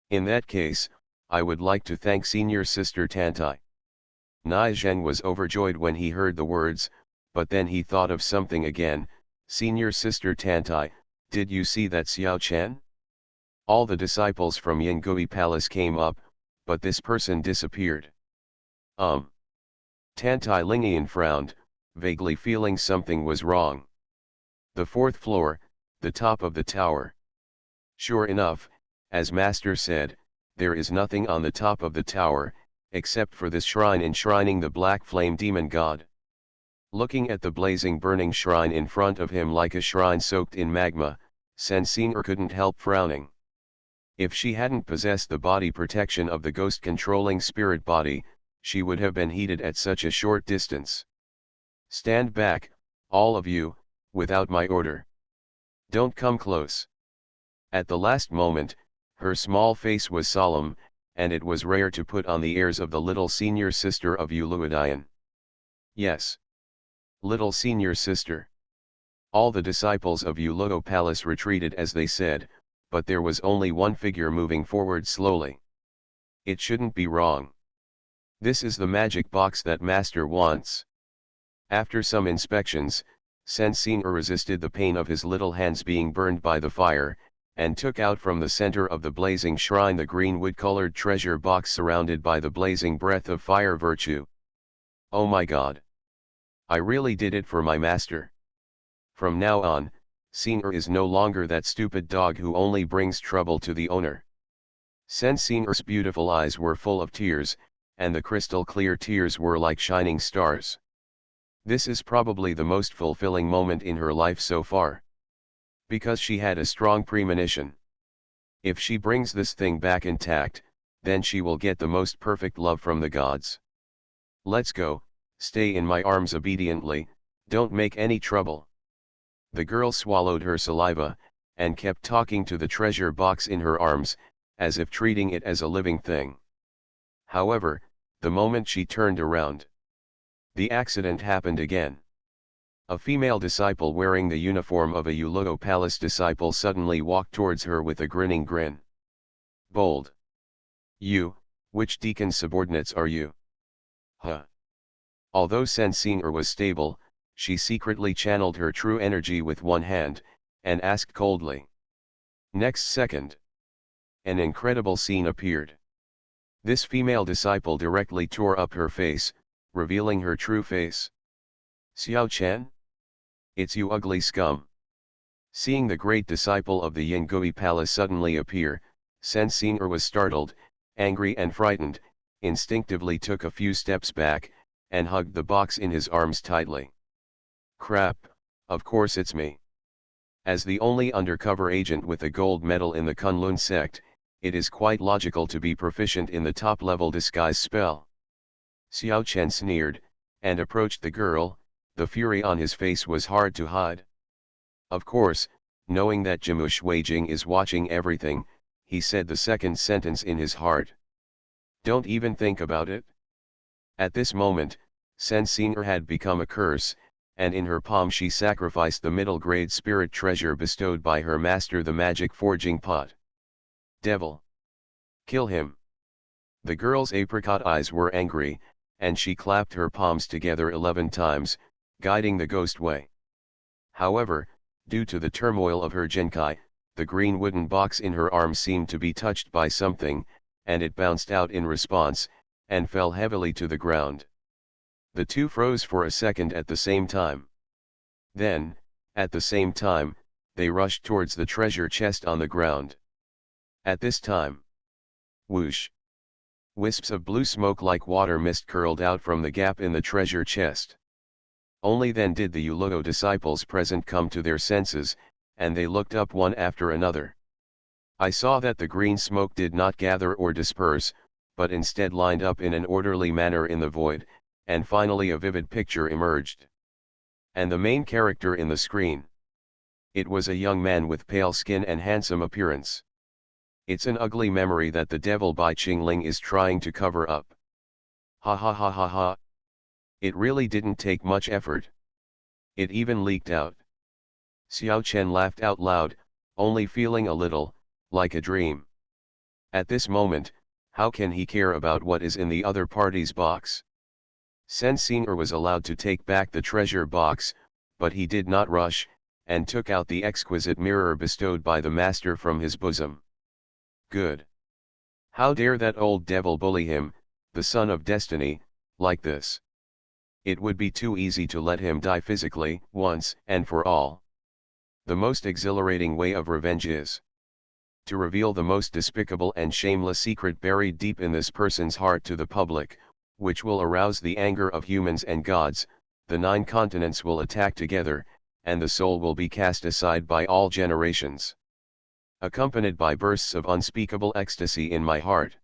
In that case, I would like to thank senior sister Tantai. Nai Zheng was overjoyed when he heard the words, but then he thought of something again. Senior sister Tantai, did you see that Xiao Chen? All the disciples from Yingui Palace came up, but this person disappeared. Tantai Lingian frowned, vaguely feeling something was wrong. The fourth floor, the top of the tower. Sure enough, as Master said, there is nothing on the top of the tower, except for this shrine enshrining the black flame demon god. Looking at the blazing burning shrine in front of him like a shrine soaked in magma, Sensing couldn't help frowning. If she hadn't possessed the body protection of the ghost-controlling spirit body, she would have been heated at such a short distance. Stand back, all of you, without my order. Don't come close. At the last moment, her small face was solemn, and it was rare to put on the airs of the little senior sister of Uluidian. Yes. Little senior sister. All the disciples of Yuluo Palace retreated as they said, but there was only one figure moving forward slowly. It shouldn't be wrong. This is the magic box that Master wants. After some inspections, Sensing resisted the pain of his little hands being burned by the fire, and took out from the center of the blazing shrine the green wood-colored treasure box surrounded by the blazing breath of fire virtue. Oh my God! I really did it for my master. From now on, Senior is no longer that stupid dog who only brings trouble to the owner. Sensinger's beautiful eyes were full of tears, and the crystal clear tears were like shining stars. This is probably the most fulfilling moment in her life so far. Because she had a strong premonition. If she brings this thing back intact, then she will get the most perfect love from the gods. Let's go, stay in my arms obediently, don't make any trouble. The girl swallowed her saliva, and kept talking to the treasure box in her arms, as if treating it as a living thing. However, the moment she turned around, the accident happened again. A female disciple wearing the uniform of a Yuluo Palace disciple suddenly walked towards her with a grinning grin. Bold. You, which deacon subordinates are you? Huh. Although Sensinger was stable, she secretly channeled her true energy with one hand, and asked coldly. Next second, an incredible scene appeared. This female disciple directly tore up her face, revealing her true face. Xiao Chen? It's you ugly scum. Seeing the great disciple of the Yingui palace suddenly appear, Senseinger was startled, angry and frightened, instinctively took a few steps back, and hugged the box in his arms tightly. Crap, of course it's me. As the only undercover agent with a gold medal in the Kunlun sect, it is quite logical to be proficient in the top-level disguise spell. Xiao Chen sneered, and approached the girl. The fury on his face was hard to hide. Of course, knowing that Jimu Shuijing is watching everything, he said the second sentence in his heart. Don't even think about it. At this moment, Senseinger had become a curse, and in her palm she sacrificed the middle-grade spirit treasure bestowed by her master, the magic forging pot. Devil! Kill him! The girl's apricot eyes were angry, and she clapped her palms together 11 times, guiding the ghost way. However, due to the turmoil of her Genkai, the green wooden box in her arm seemed to be touched by something, and it bounced out in response, and fell heavily to the ground. The two froze for a second at the same time. Then, at the same time, they rushed towards the treasure chest on the ground. At this time, whoosh! Wisps of blue smoke like water mist curled out from the gap in the treasure chest. Only then did the Yuluo disciples present come to their senses, and they looked up one after another. I saw that the green smoke did not gather or disperse, but instead lined up in an orderly manner in the void, and finally a vivid picture emerged. And the main character in the screen. It was a young man with pale skin and handsome appearance. It's an ugly memory that the devil Bai Qingling is trying to cover up. Ha ha ha ha ha. It really didn't take much effort. It even leaked out. Xiao Chen laughed out loud, only feeling a little, like a dream. At this moment, how can he care about what is in the other party's box? Senseinger was allowed to take back the treasure box, but he did not rush, and took out the exquisite mirror bestowed by the master from his bosom. Good. How dare that old devil bully him, the son of destiny, like this? It would be too easy to let him die physically, once and for all. The most exhilarating way of revenge is to reveal the most despicable and shameless secret buried deep in this person's heart to the public, which will arouse the anger of humans and gods. The 9 continents will attack together, and the soul will be cast aside by all generations. Accompanied by bursts of unspeakable ecstasy in my heart.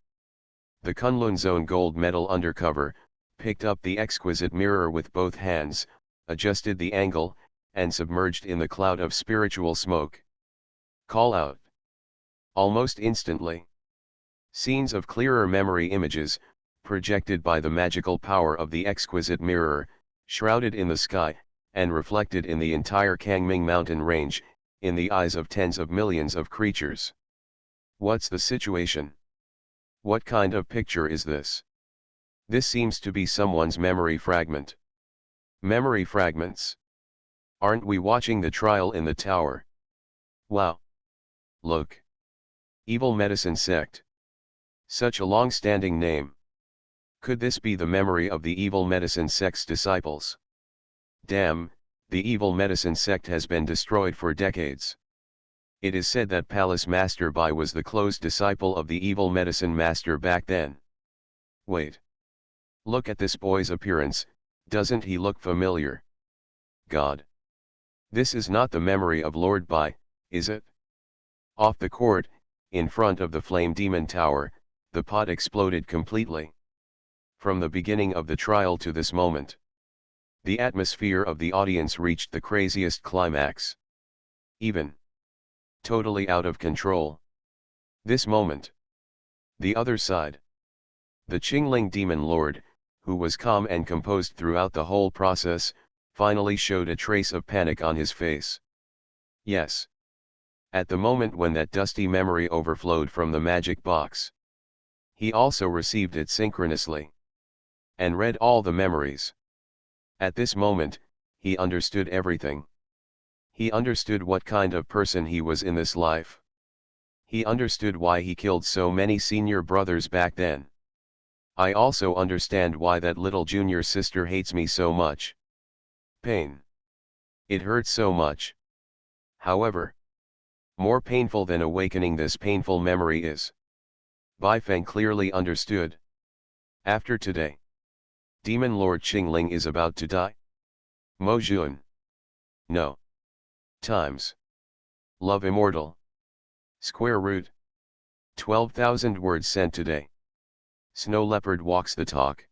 The Kunlun Zone gold medal undercover picked up the exquisite mirror with both hands, adjusted the angle, and submerged in the cloud of spiritual smoke. Call out. Almost instantly. Scenes of clearer memory images, projected by the magical power of the exquisite mirror, shrouded in the sky, and reflected in the entire Kangming mountain range, in the eyes of tens of millions of creatures. What's the situation? What kind of picture is this? This seems to be someone's memory fragment. Memory fragments. Aren't we watching the trial in the tower? Wow. Look. Evil Medicine Sect. Such a long-standing name. Could this be the memory of the Evil Medicine Sect's disciples? Damn, the Evil Medicine Sect has been destroyed for decades. It is said that Palace Master Bai was the close disciple of the Evil Medicine Master back then. Wait. Look at this boy's appearance, doesn't he look familiar? God. This is not the memory of Lord Bai, is it? Off the court, in front of the Flame Demon Tower, the pot exploded completely. From the beginning of the trial to this moment, the atmosphere of the audience reached the craziest climax. Even totally out of control. This moment. The other side. The Qingling Demon Lord, who was calm and composed throughout the whole process, finally showed a trace of panic on his face. Yes. At the moment when that dusty memory overflowed from the magic box, he also received it synchronously. And read all the memories. At this moment, he understood everything. He understood what kind of person he was in this life. He understood why he killed so many senior brothers back then. I also understand why that little junior sister hates me so much. Pain. It hurts so much. However, more painful than awakening this painful memory is. Bai Feng clearly understood. After today, Demon Lord Qingling is about to die. Mo Jun. No. Times. Love immortal. Square root. 12,000 words sent today. Snow Leopard walks the talk.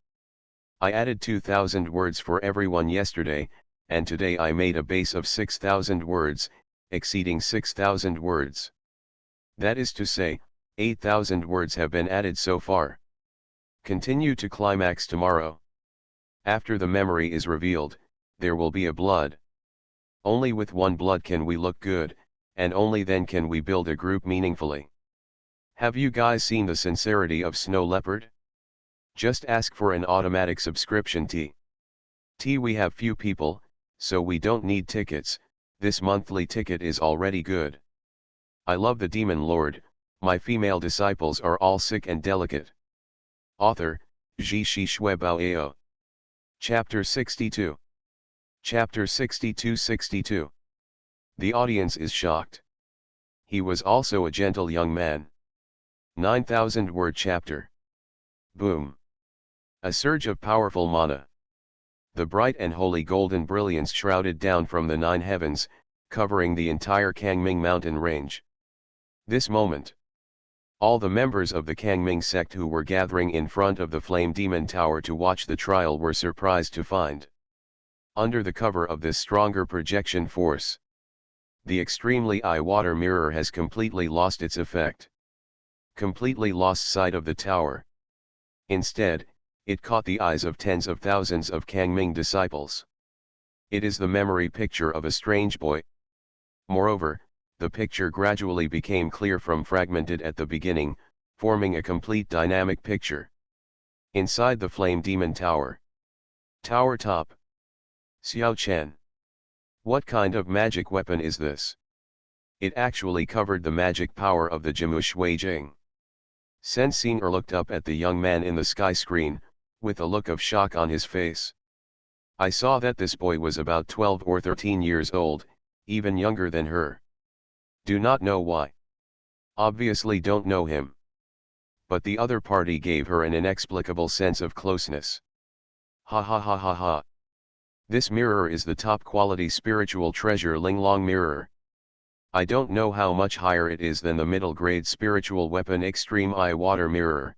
I added 2,000 words for everyone yesterday, and today I made a base of 6,000 words, exceeding 6,000 words. That is to say, 8,000 words have been added so far. Continue to climax tomorrow. After the memory is revealed, there will be a blood. Only with one blood can we look good, and only then can we build a group meaningfully. Have you guys seen the sincerity of Snow Leopard? Just ask for an automatic subscription T. We have few people, so we don't need tickets, this monthly ticket is already good. I love the Demon Lord, my female disciples are all sick and delicate. Author, Ji Shi Shui Bao Ao. Chapter 62. Chapter 62-62. The audience is shocked. He was also a gentle young man. 9,000 word chapter. Boom. A surge of powerful mana. The bright and holy golden brilliance shrouded down from the 9 heavens, covering the entire Kangming mountain range. This moment, all the members of the Kangming sect who were gathering in front of the Flame Demon Tower to watch the trial were surprised to find, under the cover of this stronger projection force, the extremely eye-water mirror has completely lost its effect. Completely lost sight of the tower. Instead, it caught the eyes of tens of thousands of Kangming disciples. It is the memory picture of a strange boy. Moreover, the picture gradually became clear from fragmented at the beginning, forming a complete dynamic picture. Inside the Flame Demon Tower. Tower top. Xiao Chen. What kind of magic weapon is this? It actually covered the magic power of the Jimu Shui Jing. Sen Xinger looked up at the young man in the sky screen, with a look of shock on his face. I saw that this boy was about 12 or 13 years old, even younger than her. Do not know why. Obviously don't know him. But the other party gave her an inexplicable sense of closeness. Ha ha ha ha ha. This mirror is the top quality spiritual treasure Linglong mirror. I don't know how much higher it is than the middle grade spiritual weapon Extreme Eye Water mirror.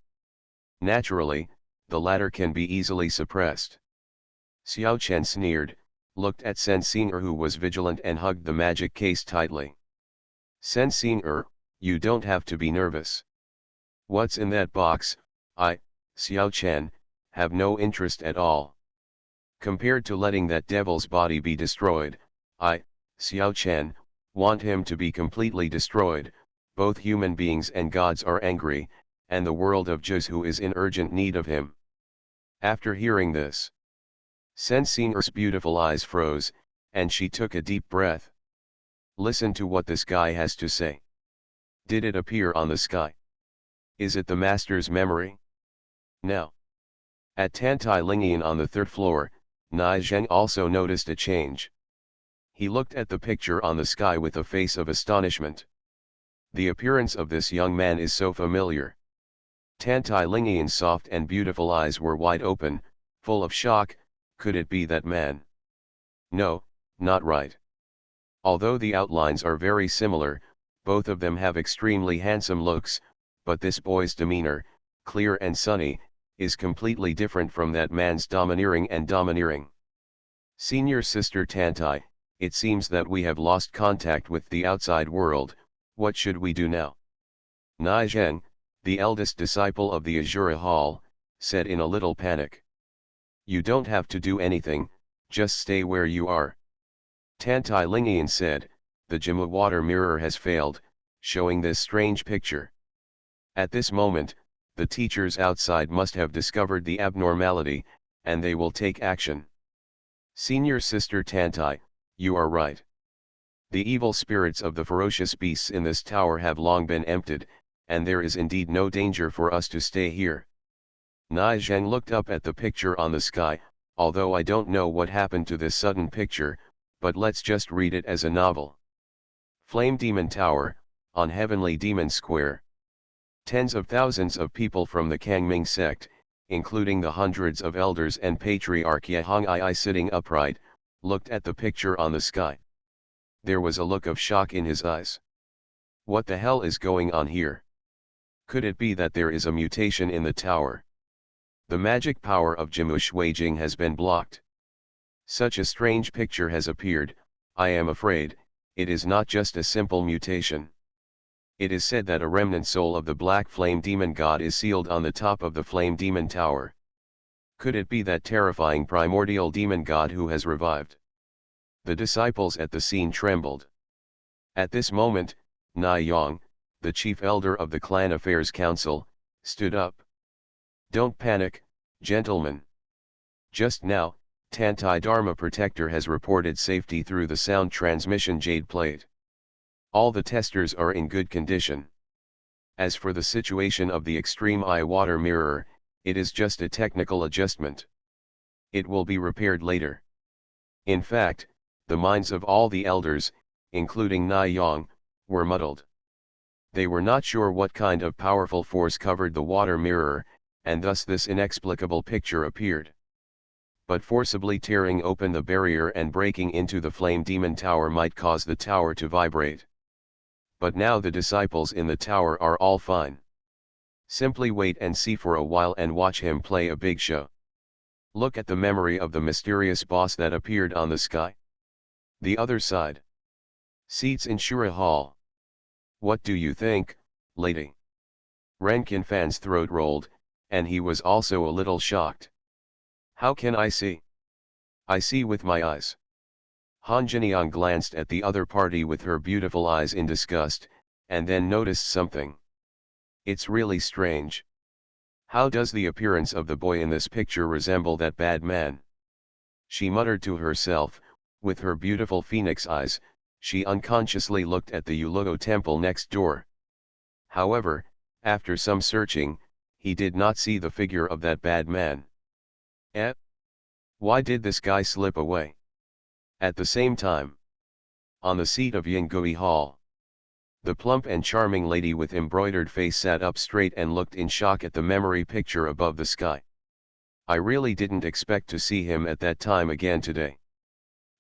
Naturally, the latter can be easily suppressed. Xiao Chen sneered, looked at Sen Xinger who was vigilant and hugged the magic case tightly. Sen Xinger, you don't have to be nervous. What's in that box? I, Xiao Chen, have no interest at all. Compared to letting that devil's body be destroyed, I, Xiao Chen, want him to be completely destroyed. Both human beings and gods are angry, and the world of Jizu is in urgent need of him. After hearing this, Sen Xinger's beautiful eyes froze, and she took a deep breath. Listen to what this guy has to say. Did it appear on the sky? Is it the master's memory? Now. At Tantai Lingian on the 3rd floor, Nai Zheng also noticed a change. He looked at the picture on the sky with a face of astonishment. The appearance of this young man is so familiar. Tantai Lingian's soft and beautiful eyes were wide open, full of shock. Could it be that man? No, not right. Although the outlines are very similar, both of them have extremely handsome looks, but this boy's demeanor, clear and sunny, is completely different from that man's domineering. Senior Sister Tantai, it seems that we have lost contact with the outside world. What should we do now? Nai Zheng, the eldest disciple of the Azura Hall, said in a little panic. You don't have to do anything, just stay where you are. Tantai Lingian said, the Jimu water mirror has failed, showing this strange picture. At this moment, the teachers outside must have discovered the abnormality, and they will take action. Senior Sister Tantai, you are right. The evil spirits of the ferocious beasts in this tower have long been emptied, and there is indeed no danger for us to stay here. Nai Zheng looked up at the picture on the sky, although I don't know what happened to this sudden picture, but let's just read it as a novel. Flame Demon Tower, on Heavenly Demon Square. Tens of thousands of people from the Kangming sect, including the hundreds of elders and patriarch Yehong Ai sitting upright, looked at the picture on the sky. There was a look of shock in his eyes. What the hell is going on here? Could it be that there is a mutation in the tower? The magic power of Jimu Shuijing has been blocked. Such a strange picture has appeared. I am afraid, it is not just a simple mutation. It is said that a remnant soul of the Black Flame Demon God is sealed on the top of the Flame Demon Tower. Could it be that terrifying primordial demon god who has revived? The disciples at the scene trembled. At this moment, Na Yang, the chief elder of the Clan Affairs Council, stood up. Don't panic, gentlemen. Just now, Tantai Dharma Protector has reported safety through the sound transmission jade plate. All the testers are in good condition. As for the situation of the extreme eye water mirror, it is just a technical adjustment. It will be repaired later. In fact, the minds of all the elders, including Na Yang, were muddled. They were not sure what kind of powerful force covered the water mirror, and thus this inexplicable picture appeared. But forcibly tearing open the barrier and breaking into the Flame Demon Tower might cause the tower to vibrate. But now the disciples in the tower are all fine. Simply wait and see for a while and watch him play a big show. Look at the memory of the mysterious boss that appeared on the sky. The other side. Seats in Shura Hall. What do you think, lady? Renkin Fan's throat rolled, and he was also a little shocked. How can I see? I see with my eyes. Han Jiniang glanced at the other party with her beautiful eyes in disgust, and then noticed something. It's really strange. How does the appearance of the boy in this picture resemble that bad man? She muttered to herself. With her beautiful phoenix eyes, she unconsciously looked at the Yuluo temple next door. However, after some searching, he did not see the figure of that bad man. Why did this guy slip away? At the same time, on the seat of Yingui Hall, the plump and charming lady with embroidered face sat up straight and looked in shock at the memory picture above the sky. I really didn't expect to see him at that time again today.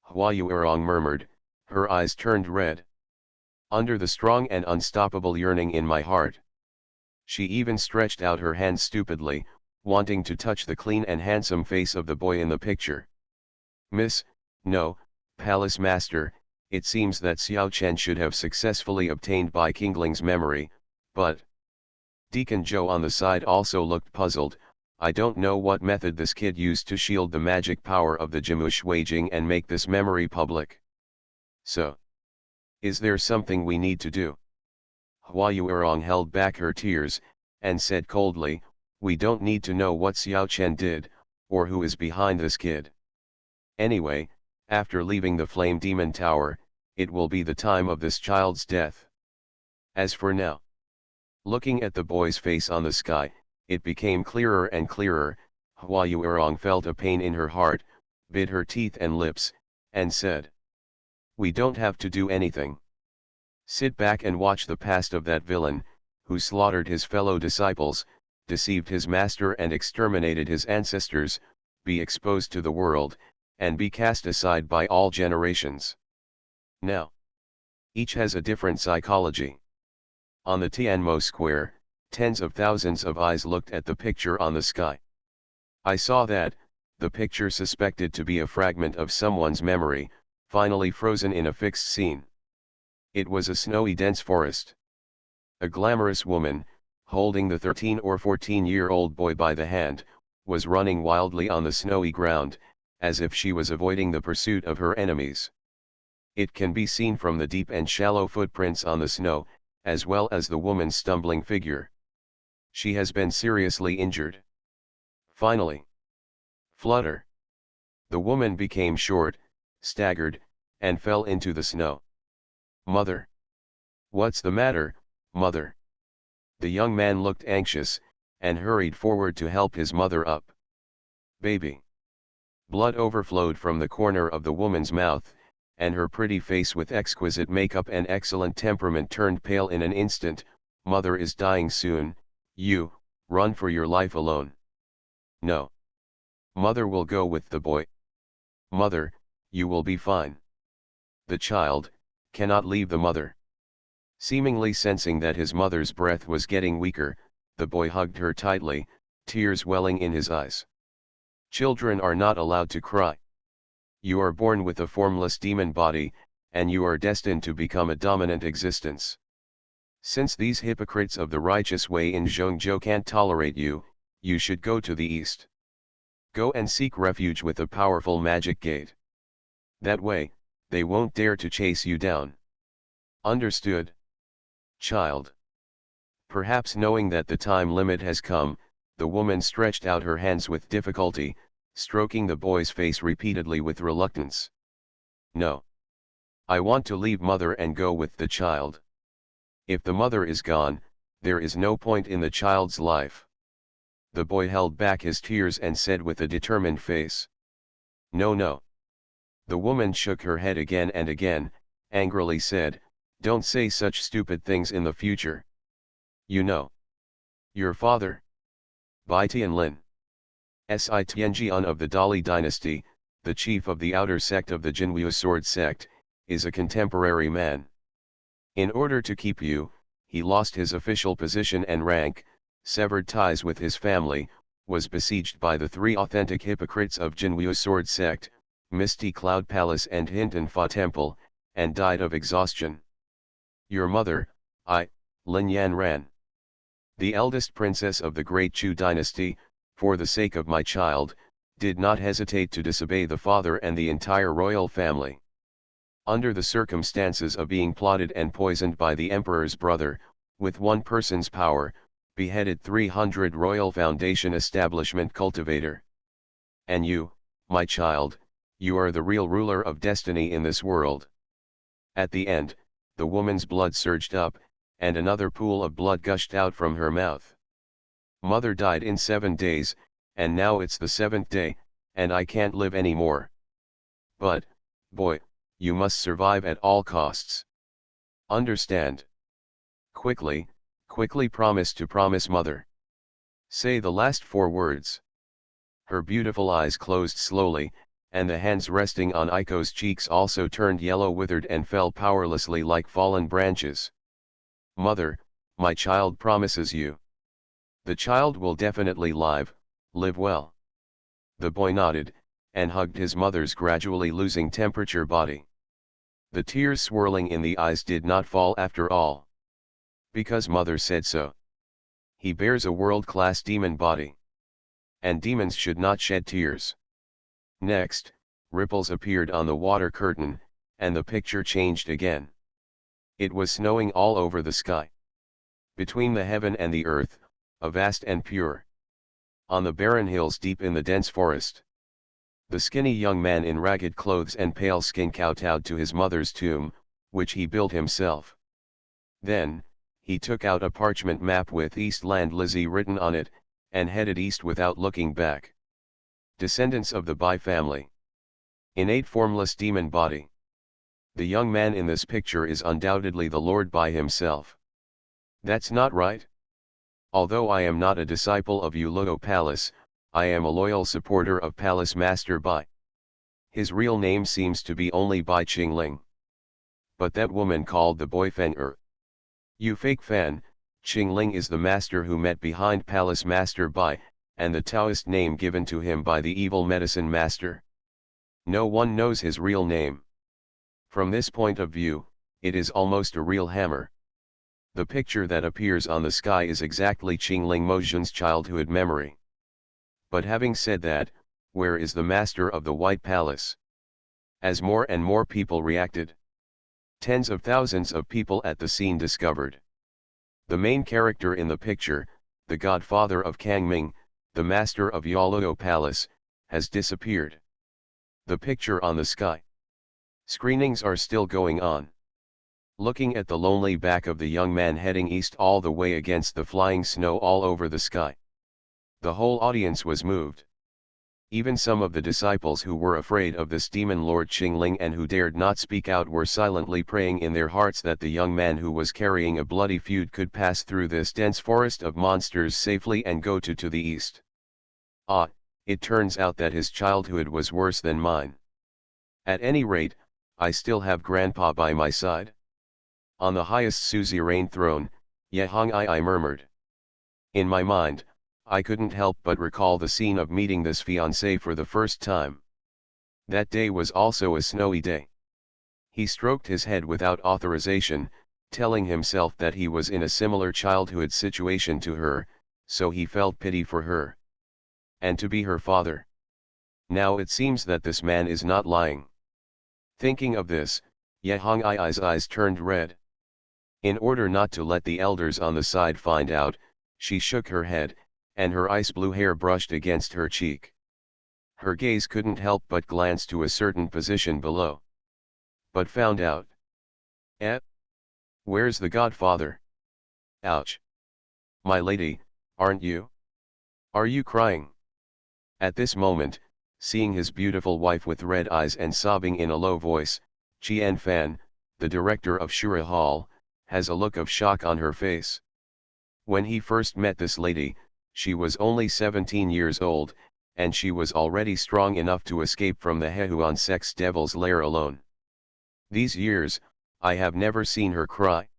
Hua Yuerong murmured, her eyes turned red. Under the strong and unstoppable yearning in my heart. She even stretched out her hand stupidly, wanting to touch the clean and handsome face of the boy in the picture. Miss, no, Palace Master, it seems that Xiao Chen should have successfully obtained Bai Qingling's memory, but... Deacon Zhou on the side also looked puzzled. I don't know what method this kid used to shield the magic power of the Jimu Shuijing and make this memory public. So, is there something we need to do? Hua Yuerong held back her tears, and said coldly, we don't need to know what Xiao Chen did, or who is behind this kid. Anyway, after leaving the Flame Demon Tower, it will be the time of this child's death. As for now, looking at the boy's face on the sky, it became clearer and clearer. Hua Yuerong felt a pain in her heart, bit her teeth and lips, and said, we don't have to do anything. Sit back and watch the past of that villain, who slaughtered his fellow disciples, deceived his master and exterminated his ancestors, be exposed to the world, and be cast aside by all generations. Now, each has a different psychology. On the Tianmo Square, tens of thousands of eyes looked at the picture on the sky. I saw that, the picture suspected to be a fragment of someone's memory, finally frozen in a fixed scene. It was a snowy dense forest. A glamorous woman, holding the 13 or 14-year-old boy by the hand, was running wildly on the snowy ground, as if she was avoiding the pursuit of her enemies. It can be seen from the deep and shallow footprints on the snow, as well as the woman's stumbling figure. She has been seriously injured. Finally. Flutter. The woman became short, staggered, and fell into the snow. Mother. What's the matter, mother? The young man looked anxious, and hurried forward to help his mother up. Baby. Blood overflowed from the corner of the woman's mouth, and her pretty face with exquisite makeup and excellent temperament turned pale in an instant. Mother is dying soon, you, run for your life alone. No. Mother will go with the boy. Mother, you will be fine. The child, cannot leave the mother. Seemingly sensing that his mother's breath was getting weaker, the boy hugged her tightly, tears welling in his eyes. Children are not allowed to cry. You are born with a formless demon body, and you are destined to become a dominant existence. Since these hypocrites of the righteous way in Zhongzhou can't tolerate you, you should go to the east. Go and seek refuge with a powerful magic gate. That way, they won't dare to chase you down. Understood? Child. Perhaps knowing that the time limit has come, the woman stretched out her hands with difficulty, stroking the boy's face repeatedly with reluctance. No. I want to leave mother and go with the child. If the mother is gone, there is no point in the child's life. The boy held back his tears and said with a determined face. No, no. The woman shook her head again and again, angrily said, don't say such stupid things in the future. You know. Your father? Bai Tianlin. Si Tianjian of the Dali dynasty, the chief of the outer sect of the Jinwu sword sect, is a contemporary man. In order to keep you, he lost his official position and rank, severed ties with his family, was besieged by the three authentic hypocrites of Jinwu sword sect, Misty Cloud Palace and Hinton Fa Temple, and died of exhaustion. Your mother, Lin Yan Ran, the eldest princess of the Great Chu dynasty, for the sake of my child, did not hesitate to disobey the father and the entire royal family. Under the circumstances of being plotted and poisoned by the emperor's brother, with one person's power, beheaded 300 royal foundation establishment cultivator. And you, my child, you are the real ruler of destiny in this world. At the end, the woman's blood surged up, and another pool of blood gushed out from her mouth. Mother died in 7 days, and now it's the 7th day, and I can't live anymore. But, boy, you must survive at all costs. Understand? Quickly promise to promise mother. Say the last 4 words. Her beautiful eyes closed slowly, and the hands resting on Aiko's cheeks also turned yellow, withered and fell powerlessly like fallen branches. Mother, my child promises you. The child will definitely live well. The boy nodded, and hugged his mother's gradually losing temperature body. The tears swirling in the eyes did not fall after all. Because mother said so. He bears a world-class demon body. And demons should not shed tears. Next, ripples appeared on the water curtain, and the picture changed again. It was snowing all over the sky. Between the heaven and the earth, a vast and pure. On the barren hills deep in the dense forest. The skinny young man in ragged clothes and pale skin kowtowed to his mother's tomb, which he built himself. Then, he took out a parchment map with Eastland Lizzie written on it, and headed east without looking back. Descendants of the Bai family. Innate formless demon body. The young man in this picture is undoubtedly the Lord Bai himself. That's not right? Although I am not a disciple of Yuluo Palace, I am a loyal supporter of Palace Master Bai. His real name seems to be only Bai Qingling. But that woman called the boy Feng Er. You fake fan, Qingling is the master who met behind Palace Master Bai, and the Taoist name given to him by the evil medicine master. No one knows his real name. From this point of view, it is almost a real hammer. The picture that appears on the sky is exactly Qingling Mozhen's childhood memory. But having said that, where is the master of the White Palace? As more and more people reacted, tens of thousands of people at the scene discovered. The main character in the picture, the godfather of Kangming, the master of Yuluo Palace, has disappeared. The picture on the sky. Screenings are still going on. Looking at the lonely back of the young man heading east all the way against the flying snow all over the sky. The whole audience was moved. Even some of the disciples who were afraid of this demon lord Qingling and who dared not speak out were silently praying in their hearts that the young man who was carrying a bloody feud could pass through this dense forest of monsters safely and go to the east. Ah, it turns out that his childhood was worse than mine. At any rate, I still have grandpa by my side. On the highest suzerain throne, Yehong I murmured. In my mind, I couldn't help but recall the scene of meeting this fiancé for the first time. That day was also a snowy day. He stroked his head without authorization, telling himself that he was in a similar childhood situation to her, so he felt pity for her. And to be her father. Now it seems that this man is not lying. Thinking of this, Yehong I's eyes turned red. In order not to let the elders on the side find out, she shook her head, and her ice blue hair brushed against her cheek. Her gaze couldn't help but glance to a certain position below. But found out. Eh? Where's the godfather? Ouch. My lady, aren't you? Are you crying? At this moment, seeing his beautiful wife with red eyes and sobbing in a low voice, Qian Fan, the director of Shura Hall, has a look of shock on her face. When he first met this lady, she was only 17 years old, and she was already strong enough to escape from the Hehuan sex devil's lair alone. These years, I have never seen her cry.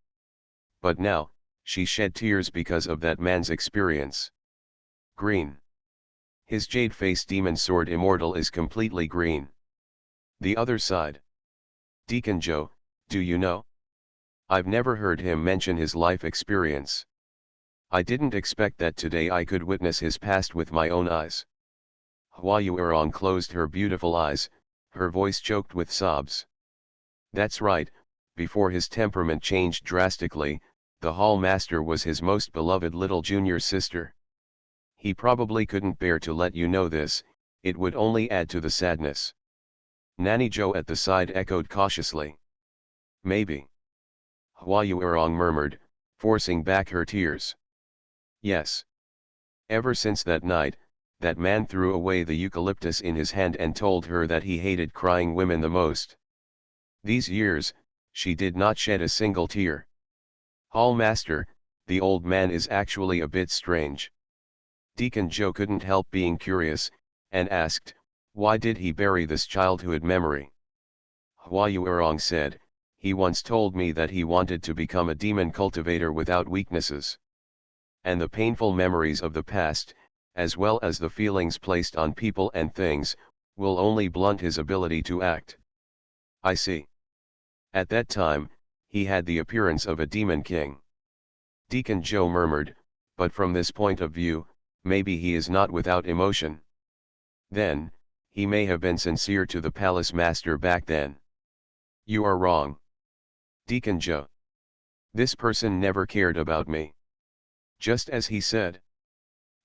But now, she shed tears because of that man's experience. Green. His jade-faced demon sword immortal is completely green. The other side. Deacon Joe, do you know? I've never heard him mention his life experience. I didn't expect that today I could witness his past with my own eyes. Hua Yuerong closed her beautiful eyes, her voice choked with sobs. That's right, before his temperament changed drastically, the hall master was his most beloved little junior sister. He probably couldn't bear to let you know this, it would only add to the sadness. Nanny Joe at the side echoed cautiously. Maybe. Hua Yuerong murmured, forcing back her tears. Yes. Ever since that night, that man threw away the eucalyptus in his hand and told her that he hated crying women the most. These years, she did not shed a single tear. Hall master, the old man is actually a bit strange. Deacon Joe couldn't help being curious, and asked, why did he bury this childhood memory? Hua Yuerong said, he once told me that he wanted to become a demon cultivator without weaknesses. And the painful memories of the past, as well as the feelings placed on people and things, will only blunt his ability to act. I see. At that time, he had the appearance of a demon king. Deacon Joe murmured, but from this point of view, maybe he is not without emotion. Then, he may have been sincere to the palace master back then. You are wrong. Deacon Joe. This person never cared about me. Just as he said.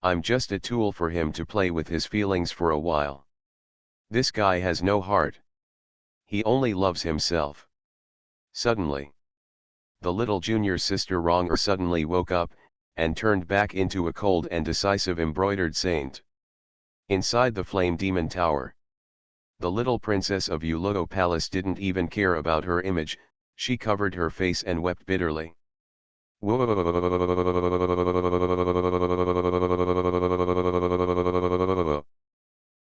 I'm just a tool for him to play with his feelings for a while. This guy has no heart. He only loves himself. Suddenly. The little junior sister Ronger suddenly woke up, and turned back into a cold and decisive embroidered saint. Inside the flame demon tower. The little princess of Yuluo Palace didn't even care about her image, she covered her face and wept bitterly.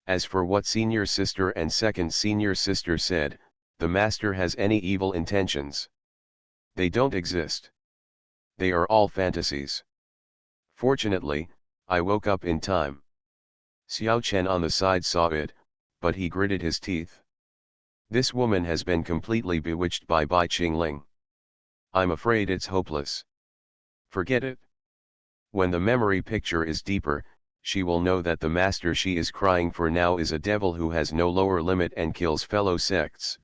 As for what senior sister and second senior sister said, the master has any evil intentions. They don't exist. They are all fantasies. Fortunately, I woke up in time. Xiao Chen on the side saw it, but he gritted his teeth. This woman has been completely bewitched by Bai Qingling. I'm afraid it's hopeless. Forget it. When the memory picture is deeper, she will know that the master she is crying for now is a devil who has no lower limit and kills fellow sects.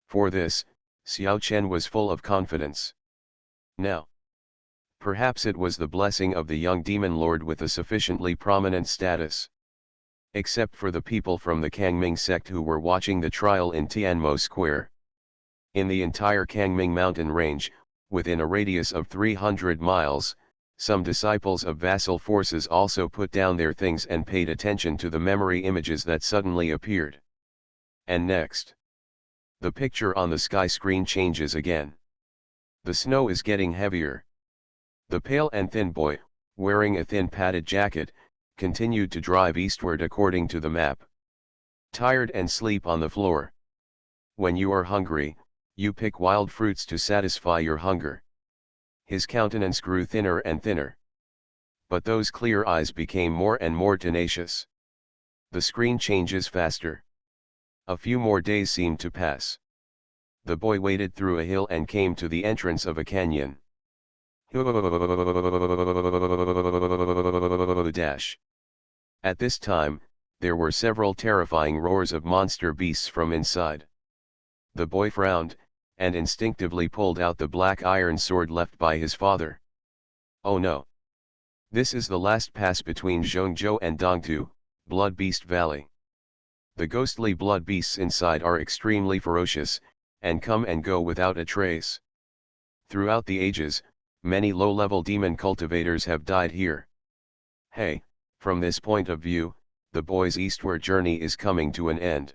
For this, Xiao Chen was full of confidence. Now, perhaps it was the blessing of the young demon lord with a sufficiently prominent status. Except for the people from the Kangming sect who were watching the trial in Tianmo Square. In the entire Kangming mountain range, within a radius of 300 miles, Some disciples of vassal forces also put down their things and paid attention to the memory images that suddenly appeared. And next, the picture on the sky screen changes again. The snow is getting heavier. The pale and thin boy, wearing a thin padded jacket, continued to drive eastward according to the map. Tired and sleep on the floor. When you are hungry, you pick wild fruits to satisfy your hunger. His countenance grew thinner and thinner. But those clear eyes became more and more tenacious. The screen changes faster. A few more days seemed to pass. The boy waded through a hill and came to the entrance of a canyon. Dash. At this time, there were several terrifying roars of monster beasts from inside. The boy frowned, and instinctively pulled out the black iron sword left by his father. Oh no! This is the last pass between Zhongzhou and Dongtu, Blood Beast Valley. The ghostly blood beasts inside are extremely ferocious, and come and go without a trace. Throughout the ages, many low-level demon cultivators have died here. Hey, from this point of view, the boy's eastward journey is coming to an end.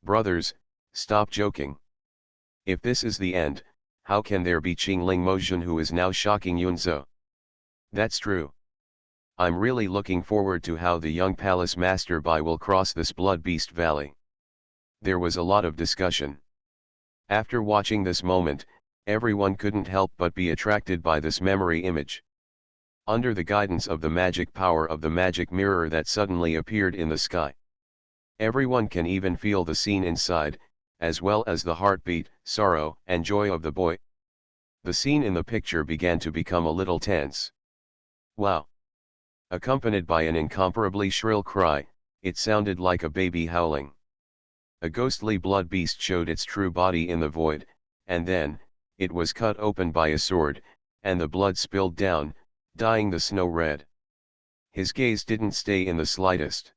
Brothers, stop joking. If this is the end, how can there be Qingling Mozhen who is now shocking Yunzhou? That's true. I'm really looking forward to how the young palace master Bai will cross this blood beast valley. There was a lot of discussion. After watching this moment, everyone couldn't help but be attracted by this memory image. Under the guidance of the magic power of the magic mirror that suddenly appeared in the sky, everyone can even feel the scene inside, as well as the heartbeat, sorrow, and joy of the boy. The scene in the picture began to become a little tense. Wow! Accompanied by an incomparably shrill cry, it sounded like a baby howling. A ghostly blood beast showed its true body in the void, and then, it was cut open by a sword, and the blood spilled down, dyeing the snow red. His gaze didn't stay in the slightest.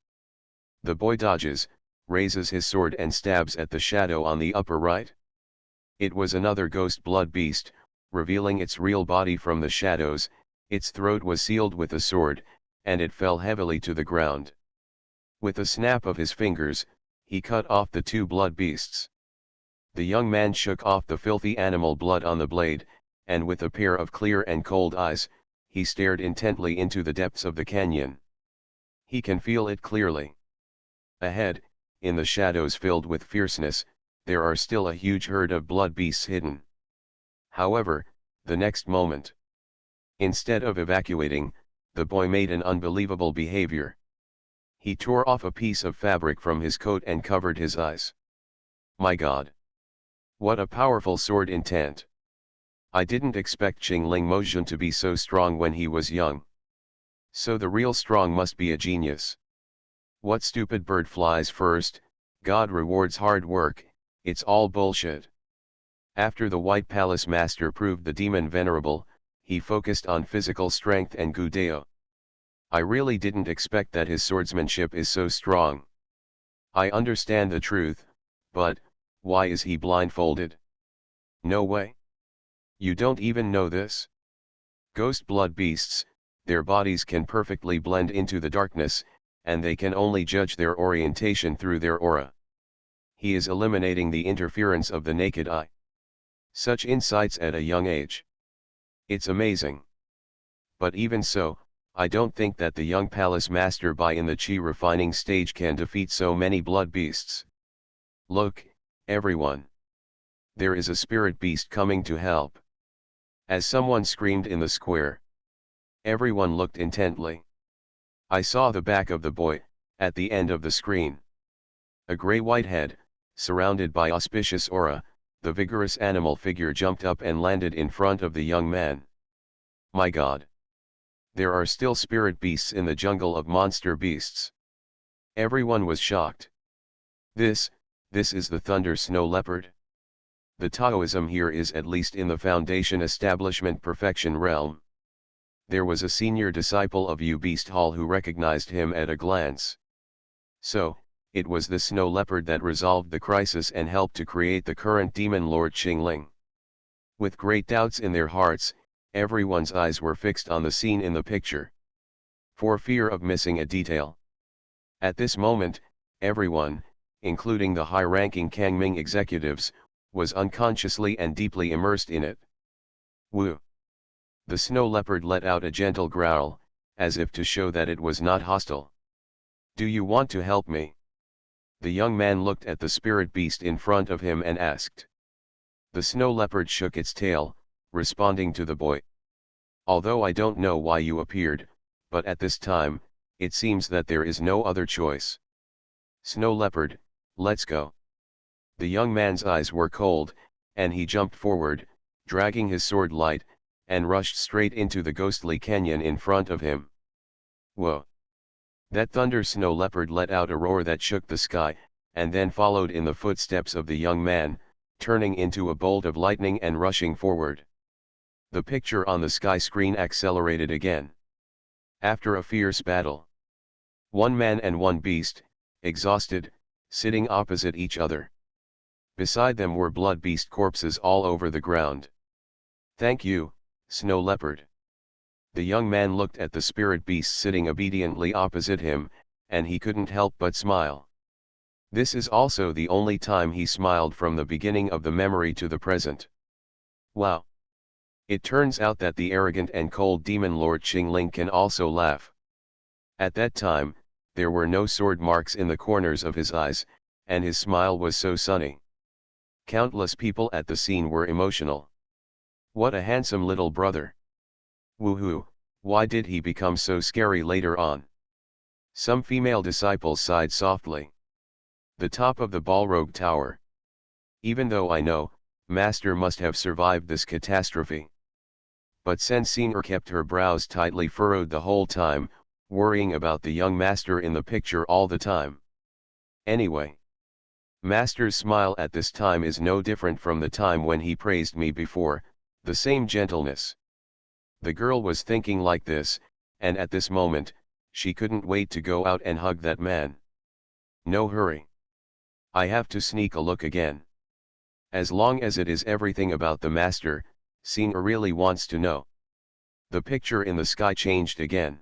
The boy dodges, raises his sword and stabs at the shadow on the upper right. It was another ghost blood beast, revealing its real body from the shadows. Its throat was sealed with a sword, and it fell heavily to the ground. With a snap of his fingers, he cut off the two blood beasts. The young man shook off the filthy animal blood on the blade, and with a pair of clear and cold eyes, he stared intently into the depths of the canyon. He can feel it clearly. Ahead, in the shadows filled with fierceness, there are still a huge herd of blood beasts hidden. However, the next moment, instead of evacuating, the boy made an unbelievable behavior. He tore off a piece of fabric from his coat and covered his eyes. My God! What a powerful sword intent! I didn't expect Qingling Mozhen to be so strong when he was young. So the real strong must be a genius. What stupid bird flies first? God rewards hard work, it's all bullshit. After the White Palace Master proved the demon venerable, he focused on physical strength and Gudeo. I really didn't expect that his swordsmanship is so strong. I understand the truth, but, why is he blindfolded? No way. You don't even know this? Ghost blood beasts, their bodies can perfectly blend into the darkness, and they can only judge their orientation through their aura. He is eliminating the interference of the naked eye. Such insights at a young age. It's amazing. But even so, I don't think that the young palace master Bai in the chi refining stage can defeat so many blood beasts. Look, everyone. There is a spirit beast coming to help. As someone screamed in the square. Everyone looked intently. I saw the back of the boy, at the end of the screen. A gray-white head, surrounded by auspicious aura, the vigorous animal figure jumped up and landed in front of the young man. My God! There are still spirit beasts in the jungle of monster beasts. Everyone was shocked. This is the Thunder Snow Leopard. The Taoism here is at least in the foundation establishment perfection realm. There was a senior disciple of Yu Beast Hall who recognized him at a glance. So, it was the Snow Leopard that resolved the crisis and helped to create the current demon lord Qingling. With great doubts in their hearts, everyone's eyes were fixed on the scene in the picture, for fear of missing a detail. At this moment, everyone, including the high-ranking Kangming executives, was unconsciously and deeply immersed in it. Woo! The snow leopard let out a gentle growl, as if to show that it was not hostile. Do you want to help me? The young man looked at the spirit beast in front of him and asked. The snow leopard shook its tail, responding to the boy. Although I don't know why you appeared, but at this time, it seems that there is no other choice. Snow leopard, let's go. The young man's eyes were cold, and he jumped forward, dragging his sword light, and rushed straight into the ghostly canyon in front of him. Whoa! That thunder! Snow leopard let out a roar that shook the sky, and then followed in the footsteps of the young man, turning into a bolt of lightning and rushing forward. The picture on the sky screen accelerated again. After a fierce battle, one man and one beast, exhausted, sitting opposite each other. Beside them were blood beast corpses all over the ground. Thank you, Snow Leopard. The young man looked at the spirit beast sitting obediently opposite him, and he couldn't help but smile. This is also the only time he smiled from the beginning of the memory to the present. Wow! It turns out that the arrogant and cold demon Lord Qingling can also laugh. At that time, there were no sword marks in the corners of his eyes, and his smile was so sunny. Countless people at the scene were emotional. What a handsome little brother! Woohoo, why did he become so scary later on? Some female disciples sighed softly. The top of the Balrog Tower. Even though I know, Master must have survived this catastrophe. But Sensiner kept her brows tightly furrowed the whole time, worrying about the young master in the picture all the time. Anyway, Master's smile at this time is no different from the time when he praised me before, the same gentleness. The girl was thinking like this, and at this moment, she couldn't wait to go out and hug that man. No hurry. I have to sneak a look again. As long as it is everything about the master, Sina really wants to know. The picture in the sky changed again.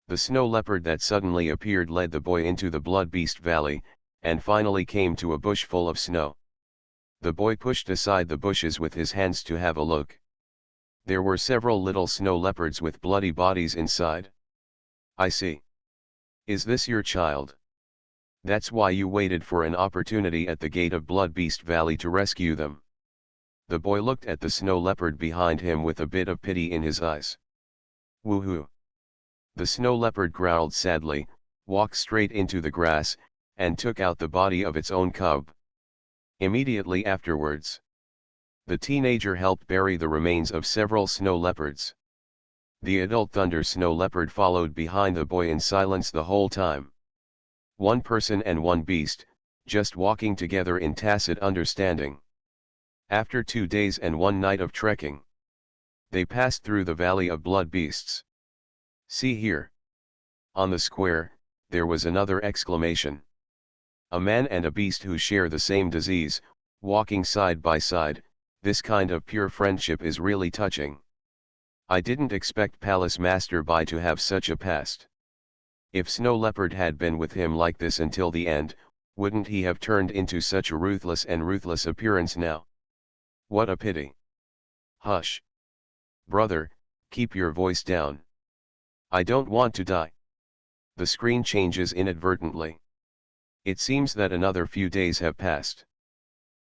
The snow leopard that suddenly appeared led the boy into the Blood Beast Valley, and finally came to a bush full of snow. The boy pushed aside the bushes with his hands to have a look. There were several little snow leopards with bloody bodies inside. I see. Is this your child? That's why you waited for an opportunity at the gate of Blood Beast Valley to rescue them. The boy looked at the snow leopard behind him with a bit of pity in his eyes. Woohoo! The snow leopard growled sadly, walked straight into the grass, and took out the body of its own cub. Immediately afterwards, the teenager helped bury the remains of several snow leopards. The adult thunder snow leopard followed behind the boy in silence the whole time. One person and one beast, just walking together in tacit understanding. After 2 days and 1 night of trekking, they passed through the Valley of Blood Beasts. See here. On the square, there was another exclamation. A man and a beast who share the same disease, walking side by side. This kind of pure friendship is really touching. I didn't expect Palace Master Bai to have such a past. If Snow Leopard had been with him like this until the end, wouldn't he have turned into such a ruthless appearance now? What a pity. Hush. Brother, keep your voice down. I don't want to die. The screen changes inadvertently. It seems that another few days have passed.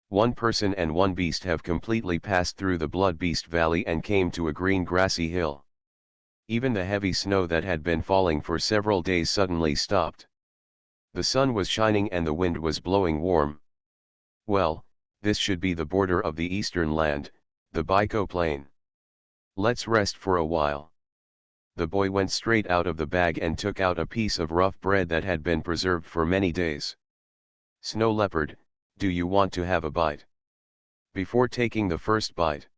One person and one beast have completely passed through the Blood Beast Valley and came to a green grassy hill. Even the heavy snow that had been falling for several days suddenly stopped. The sun was shining and the wind was blowing warm. Well, this should be the border of the eastern land, the Baiko Plain. Let's rest for a while. The boy went straight out of the bag and took out a piece of rough bread that had been preserved for many days. Snow Leopard, do you want to have a bite? Before taking the first bite,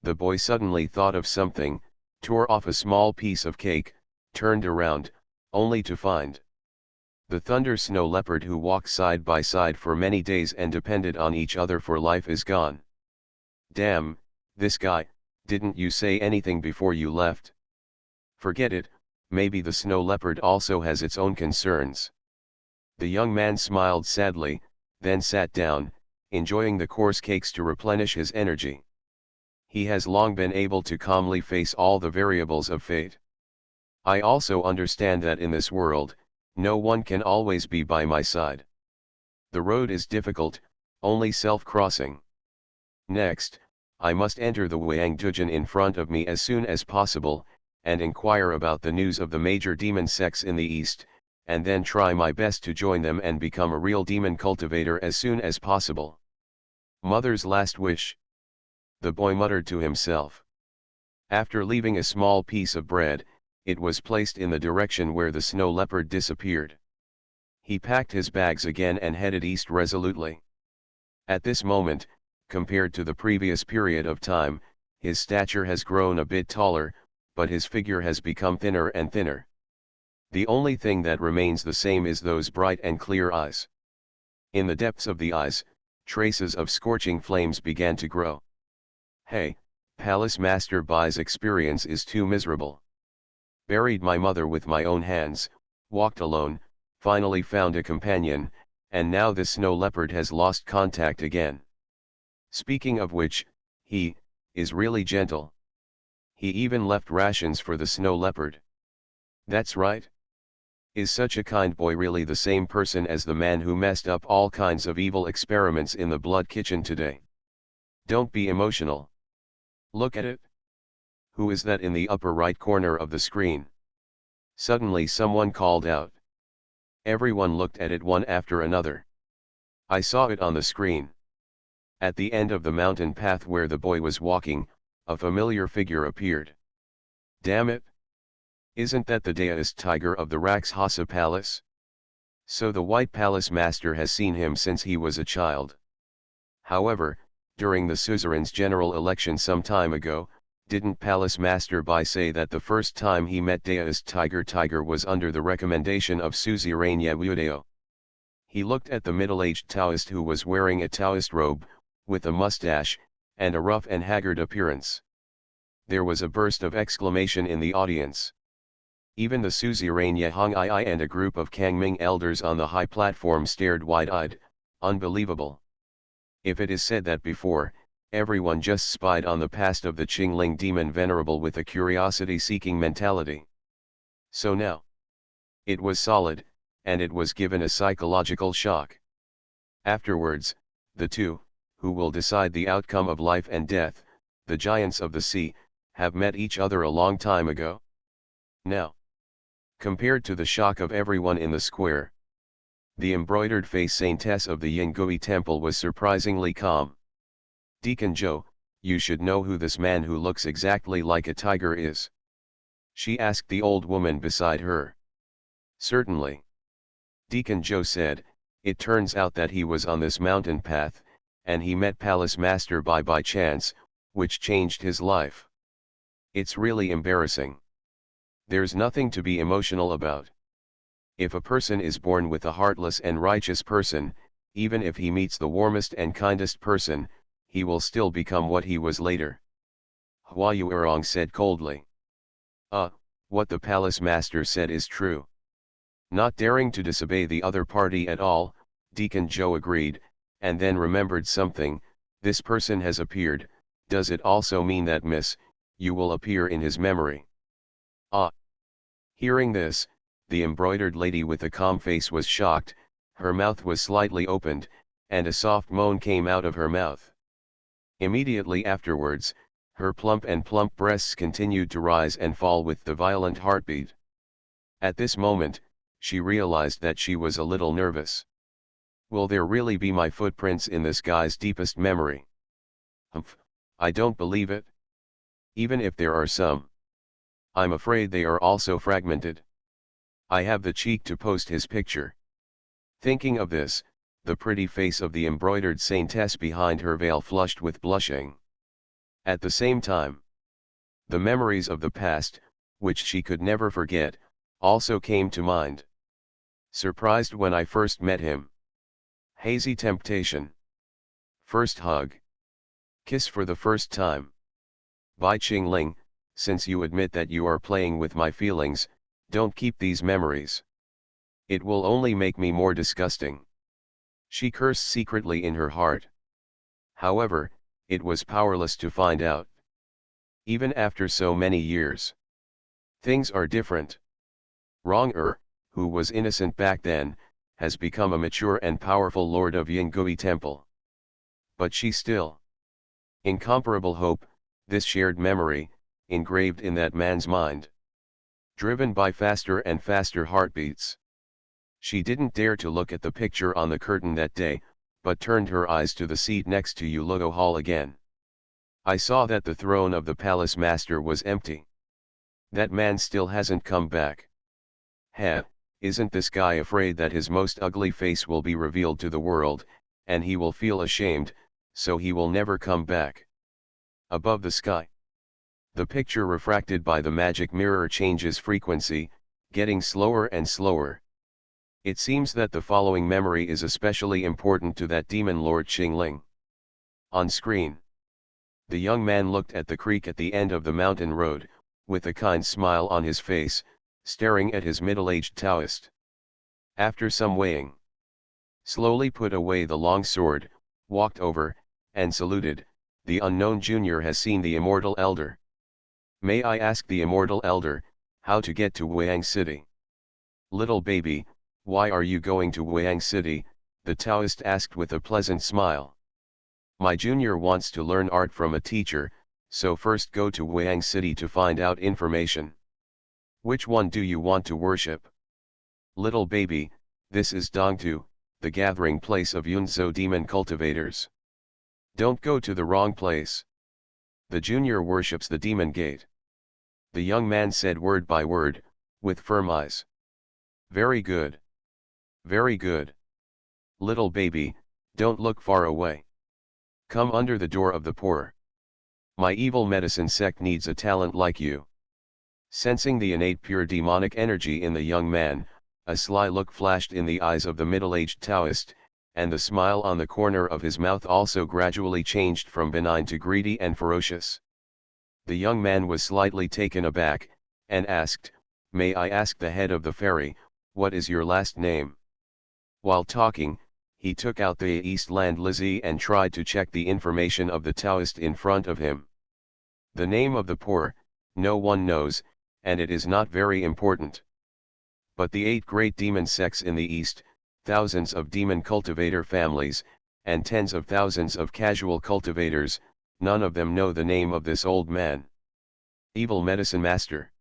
the boy suddenly thought of something, tore off a small piece of cake, turned around, only to find the Thunder Snow Leopard who walked side by side for many days and depended on each other for life is gone. Damn, this guy, Didn't you say anything before you left? Forget it, maybe the snow leopard also has its own concerns. The young man smiled sadly, then sat down, enjoying the coarse cakes to replenish his energy. He has long been able to calmly face all the variables of fate. I also understand that in this world, no one can always be by my side. The road is difficult, only self-crossing. Next, I must enter the Wangdujan in front of me as soon as possible, and inquire about the news of the major demon sects in the east, and then try my best to join them and become a real demon cultivator as soon as possible. Mother's last wish, the boy muttered to himself. After leaving a small piece of bread, it was placed in the direction where the snow leopard disappeared. He packed his bags again and headed east resolutely. At this moment, compared to the previous period of time, his stature has grown a bit taller, but his figure has become thinner and thinner. The only thing that remains the same is those bright and clear eyes. In the depths of the eyes, traces of scorching flames began to grow. Hey, Palace Master Bai's experience is too miserable. Buried my mother with my own hands, walked alone, finally found a companion, and now this snow leopard has lost contact again. Speaking of which, he is really gentle. He even left rations for the snow leopard. That's right. Is such a kind boy really the same person as the man who messed up all kinds of evil experiments in the blood kitchen today? Don't be emotional. Look at it. Who is that in the upper right corner of the screen? Suddenly someone called out. Everyone looked at it one after another. I saw it on the screen. At the end of the mountain path where the boy was walking, a familiar figure appeared. Damn it! Isn't that the Daoist tiger of the Rakshasa Palace? So the White Palace Master has seen him since he was a child. However, during the suzerain's general election some time ago, didn't Palace Master Bai say that the first time he met Daoist Tiger was under the recommendation of Suzerain Yewudeo? He looked at the middle-aged Taoist who was wearing a Taoist robe, with a mustache, and a rough and haggard appearance. There was a burst of exclamation in the audience. Even the suzerain Yehong Ai and a group of Kangming elders on the high platform stared wide-eyed. Unbelievable. If it is said that before, everyone just spied on the past of the Qingling demon venerable with a curiosity-seeking mentality. So now, it was solid, and it was given a psychological shock. Afterwards, the two, who will decide the outcome of life and death, the giants of the sea, have met each other a long time ago. Now, compared to the shock of everyone in the square, the embroidered face saintess of the Yingui temple was surprisingly calm. Deacon Joe, you should know who this man who looks exactly like a tiger is. She asked the old woman beside her. Certainly. Deacon Joe said, it turns out that he was on this mountain path, and he met Palace Master Bai by chance, which changed his life. It's really embarrassing. There's nothing to be emotional about. If a person is born with a heartless and righteous person, even if he meets the warmest and kindest person, he will still become what he was later. Hua Yuerong said coldly. What the palace master said is true. Not daring to disobey the other party at all, Deacon Joe agreed, and then remembered something. This person has appeared. Does it also mean that you will appear in his memory? Hearing this, the embroidered lady with a calm face was shocked. Her mouth was slightly opened, and a soft moan came out of her mouth. Immediately afterwards, her plump breasts continued to rise and fall with the violent heartbeat. At this moment, she realized that she was a little nervous. Will there really be my footprints in this guy's deepest memory? Humph, I don't believe it. Even if there are some, I'm afraid they are also fragmented. I have the cheek to post his picture. Thinking of this, the pretty face of the embroidered saintess behind her veil flushed with blushing. At the same time, the memories of the past, which she could never forget, also came to mind. Surprised when I first met him. Hazy temptation. First hug. Kiss for the first time. By Qingling, since you admit that you are playing with my feelings, don't keep these memories. It will only make me more disgusting. She cursed secretly in her heart. However, it was powerless to find out. Even after so many years. Things are different. Rong-er, who was innocent back then, has become a mature and powerful lord of Yingui Temple. But she still. Incomparable hope, this shared memory, engraved in that man's mind. Driven by faster and faster heartbeats. She didn't dare to look at the picture on the curtain that day, but turned her eyes to the seat next to Yuluo Hall again. I saw that the throne of the palace master was empty. That man still hasn't come back. Heh, isn't this guy afraid that his most ugly face will be revealed to the world, and he will feel ashamed, so he will never come back. Above the sky. The picture refracted by the magic mirror changes frequency, getting slower and slower. It seems that the following memory is especially important to that demon lord Qingling. On screen. The young man looked at the creek at the end of the mountain road, with a kind smile on his face, staring at his middle-aged Taoist. After some weighing, slowly put away the long sword, walked over, and saluted. The unknown junior has seen the immortal elder. May I ask the immortal elder, how to get to Wuyang City? Little baby, why are you going to Wuyang City? The Taoist asked with a pleasant smile. My junior wants to learn art from a teacher, so first go to Wuyang City to find out information. Which one do you want to worship? Little baby, this is Dongtu, the gathering place of Yunzhou demon cultivators. Don't go to the wrong place. The junior worships the demon gate. The young man said word by word, with firm eyes. Very good. Very good. Little baby, don't look far away. Come under the door of the poor. My evil medicine sect needs a talent like you. Sensing the innate pure demonic energy in the young man, a sly look flashed in the eyes of the middle-aged Taoist, and the smile on the corner of his mouth also gradually changed from benign to greedy and ferocious. The young man was slightly taken aback, and asked, May I ask the head of the ferry, what is your last name? While talking, he took out the Eastland Lizzie and tried to check the information of the Taoist in front of him. The name of the poor, no one knows, and it is not very important. But the 8 great demon sects in the East, thousands of demon cultivator families, and tens of thousands of casual cultivators, none of them know the name of this old man. Evil medicine master.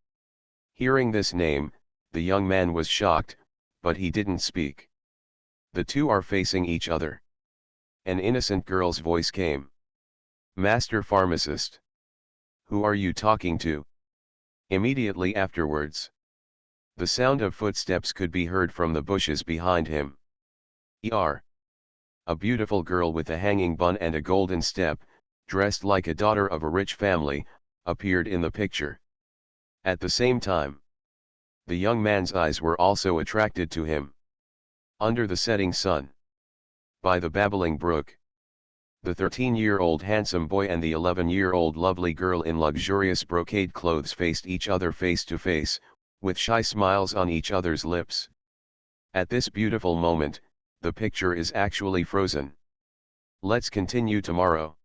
Hearing this name, the young man was shocked, but he didn't speak. The two are facing each other. An innocent girl's voice came. Master pharmacist. Who are you talking to? Immediately afterwards, the sound of footsteps could be heard from the bushes behind him. A beautiful girl with a hanging bun and a golden step, dressed like a daughter of a rich family, appeared in the picture. At the same time, the young man's eyes were also attracted to him. Under the setting sun. By the babbling brook. The 13-year-old handsome boy and the 11-year-old lovely girl in luxurious brocade clothes faced each other face to face, with shy smiles on each other's lips. At this beautiful moment, the picture is actually frozen. Let's continue tomorrow.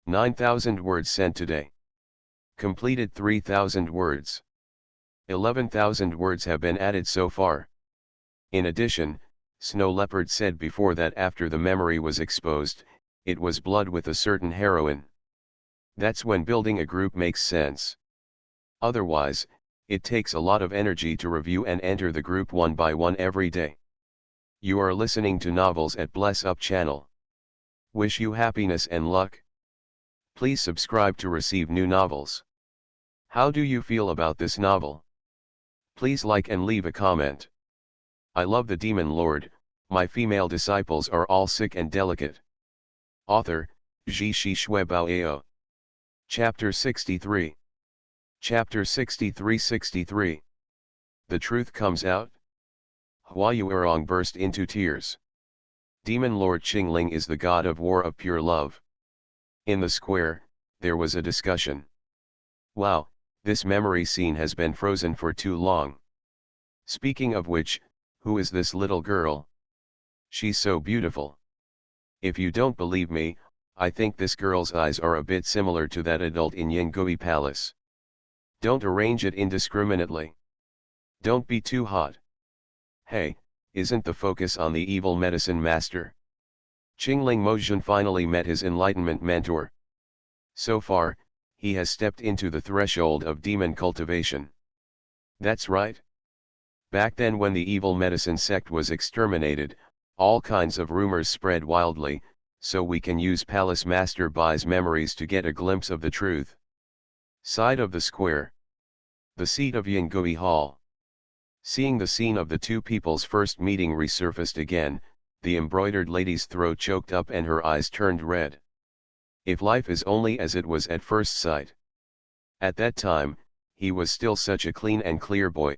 9,000 words sent today. Completed 3,000 words. 11,000 words have been added so far. In addition, Snow Leopard said before that after the memory was exposed, it was blood with a certain heroine. That's when building a group makes sense. Otherwise, it takes a lot of energy to review and enter the group one by one every day. You are listening to Novels at Bless Up channel. Wish you happiness and luck. Please subscribe to receive new novels. How do you feel about this novel? Please like and leave a comment. I love the Demon Lord, my female disciples are all sick and delicate. Author, Ji Shi Shui Bao Ao. Chapter 63. Chapter 63-63. The truth comes out. Hua Yuerong burst into tears. Demon Lord Qingling is the god of war of pure love. In the square, there was a discussion. Wow, this memory scene has been frozen for too long. Speaking of which, who is this little girl? She's so beautiful. If you don't believe me, I think this girl's eyes are a bit similar to that adult in Yingui Palace. Don't arrange it indiscriminately. Don't be too hot. Hey, isn't the focus on the evil medicine master? Qingling Mojun finally met his enlightenment mentor. So far, he has stepped into the threshold of demon cultivation. That's right. Back then when the evil medicine sect was exterminated, all kinds of rumors spread wildly, so we can use Palace Master Bai's memories to get a glimpse of the truth. Side of the square. The seat of Yingui Hall. Seeing the scene of the two people's first meeting resurfaced again, the embroidered lady's throat choked up and her eyes turned red. If life is only as it was at first sight. At that time, he was still such a clean and clear boy.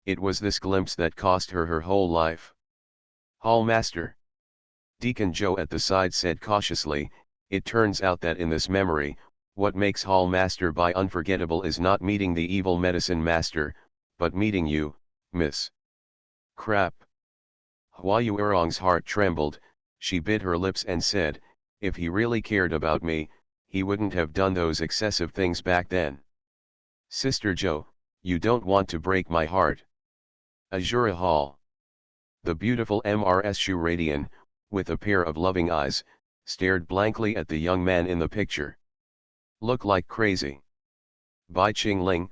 It was this glimpse that cost her her whole life. Hall Master. Deacon Joe at the side said cautiously, it turns out that in this memory, what makes Hall Master Bai unforgettable is not meeting the evil medicine master, but meeting you, miss. Crap. Hua Yuerong's heart trembled, she bit her lips and said, if he really cared about me, he wouldn't have done those excessive things back then. Sister Joe, you don't want to break my heart. Azura Hall. The beautiful Mrs. Shuradian, with a pair of loving eyes, stared blankly at the young man in the picture. Look like crazy. Bai Qingling,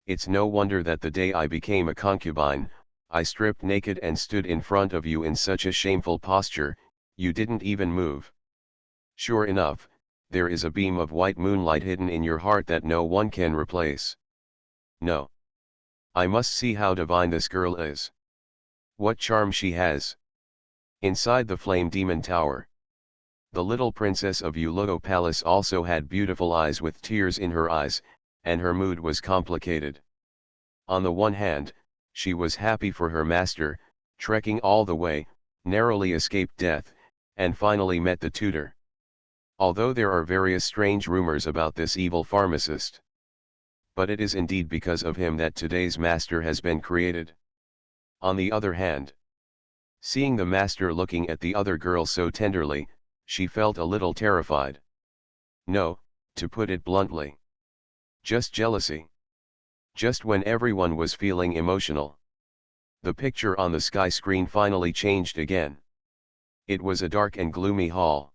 it's no wonder that the day I became a concubine, I stripped naked and stood in front of you in such a shameful posture, you didn't even move. Sure enough, there is a beam of white moonlight hidden in your heart that no one can replace. No. I must see how divine this girl is. What charm she has. Inside the Flame Demon Tower. The little princess of Yuluo Palace also had beautiful eyes with tears in her eyes, and her mood was complicated. On the one hand, she was happy for her master, trekking all the way, narrowly escaped death, and finally met the tutor. Although there are various strange rumors about this evil pharmacist. But it is indeed because of him that today's master has been created. On the other hand, seeing the master looking at the other girl so tenderly, she felt a little terrified. No, to put it bluntly. Just jealousy. Just when everyone was feeling emotional. The picture on the sky screen finally changed again. It was a dark and gloomy hall.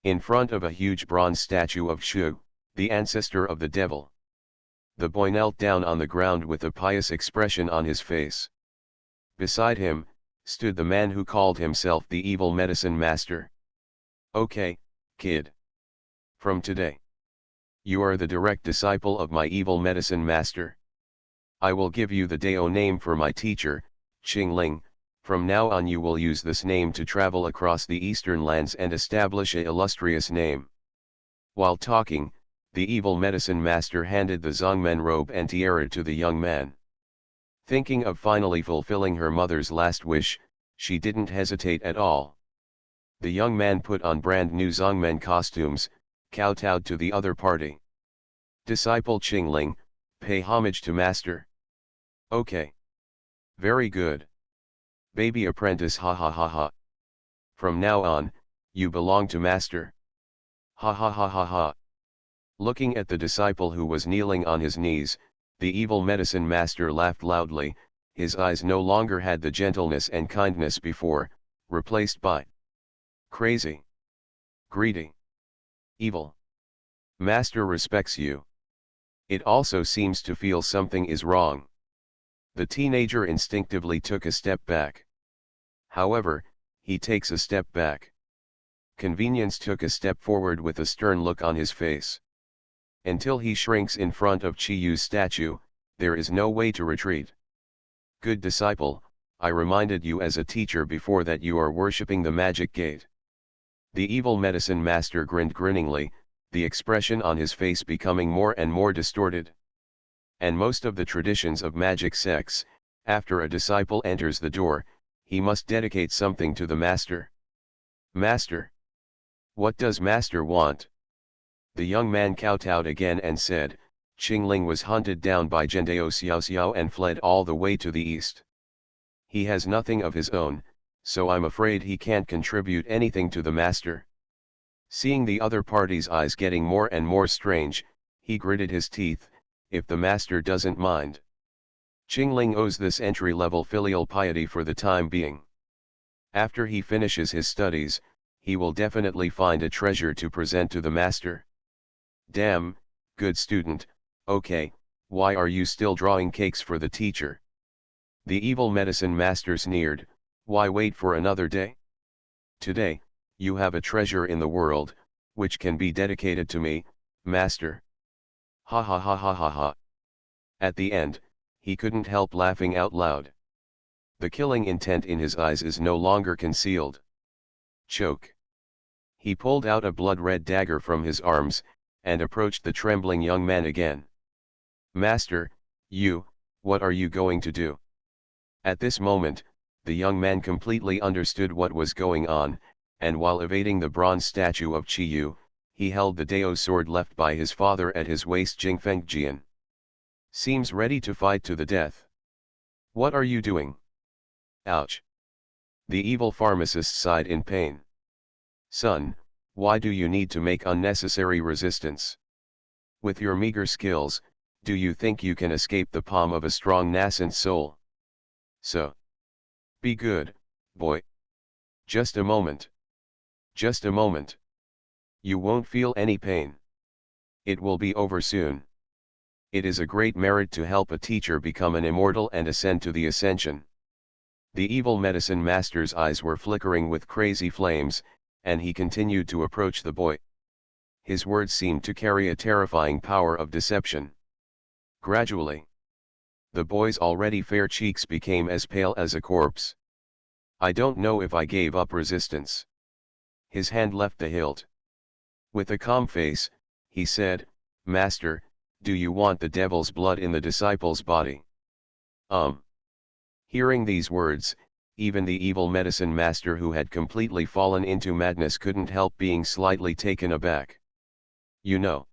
In front of a huge bronze statue of Shu, the ancestor of the devil. The boy knelt down on the ground with a pious expression on his face. Beside him, stood the man who called himself the evil medicine master. Okay, kid. From today, you are the direct disciple of my evil medicine master. I will give you the Dao name for my teacher, Qingling. From now on you will use this name to travel across the eastern lands and establish a illustrious name. While talking, the evil medicine master handed the Zongmen robe and tiara to the young man. Thinking of finally fulfilling her mother's last wish, she didn't hesitate at all. The young man put on brand new Zongmen costumes, kowtowed to the other party. Disciple Qingling, pay homage to master. Okay. Very good. Baby apprentice, ha ha ha ha. From now on, you belong to master. Ha ha ha ha ha. Looking at the disciple who was kneeling on his knees, the evil medicine master laughed loudly, his eyes no longer had the gentleness and kindness before, replaced by crazy, greedy, evil. Master respects you. It also seems to feel something is wrong. The teenager instinctively took a step back. However, he takes a step back. Convenience took a step forward with a stern look on his face. Until he shrinks in front of Chi Yu's statue, there is no way to retreat. Good disciple, I reminded you as a teacher before that you are worshipping the magic gate. The evil medicine master grinned grinningly, the expression on his face becoming more and more distorted. And most of the traditions of magic sects, after a disciple enters the door, he must dedicate something to the master. Master. What does master want? The young man kowtowed again and said, Qingling was hunted down by Jendao Xiao and fled all the way to the east. He has nothing of his own, so I'm afraid he can't contribute anything to the master. Seeing the other party's eyes getting more and more strange, he gritted his teeth, if the master doesn't mind. Qingling owes this entry-level filial piety for the time being. After he finishes his studies, he will definitely find a treasure to present to the master. Damn, good student, okay, why are you still drawing cakes for the teacher? The evil medicine master sneered, why wait for another day? Today, you have a treasure in the world, which can be dedicated to me, master. Ha ha ha ha ha ha. At the end, he couldn't help laughing out loud. The killing intent in his eyes is no longer concealed. Choke. He pulled out a blood-red dagger from his arms, and approached the trembling young man again. Master, what are you going to do? At this moment, the young man completely understood what was going on, and while evading the bronze statue of Qiyu, he held the Dao sword left by his father at his waist. Jingfengjian seems ready to fight to the death. What are you doing? Ouch! The evil pharmacist sighed in pain. Son, why do you need to make unnecessary resistance? With your meager skills, do you think you can escape the palm of a strong nascent soul? So, be good, boy. Just a moment. Just a moment. You won't feel any pain. It will be over soon. It is a great merit to help a teacher become an immortal and ascend to the ascension. The evil medicine master's eyes were flickering with crazy flames, and he continued to approach the boy. His words seemed to carry a terrifying power of deception. Gradually, the boy's already fair cheeks became as pale as a corpse. I don't know if I gave up resistance. His hand left the hilt. With a calm face, he said, Master, do you want the devil's blood in the disciple's body? Hearing these words, even the evil medicine master who had completely fallen into madness couldn't help being slightly taken aback. You know.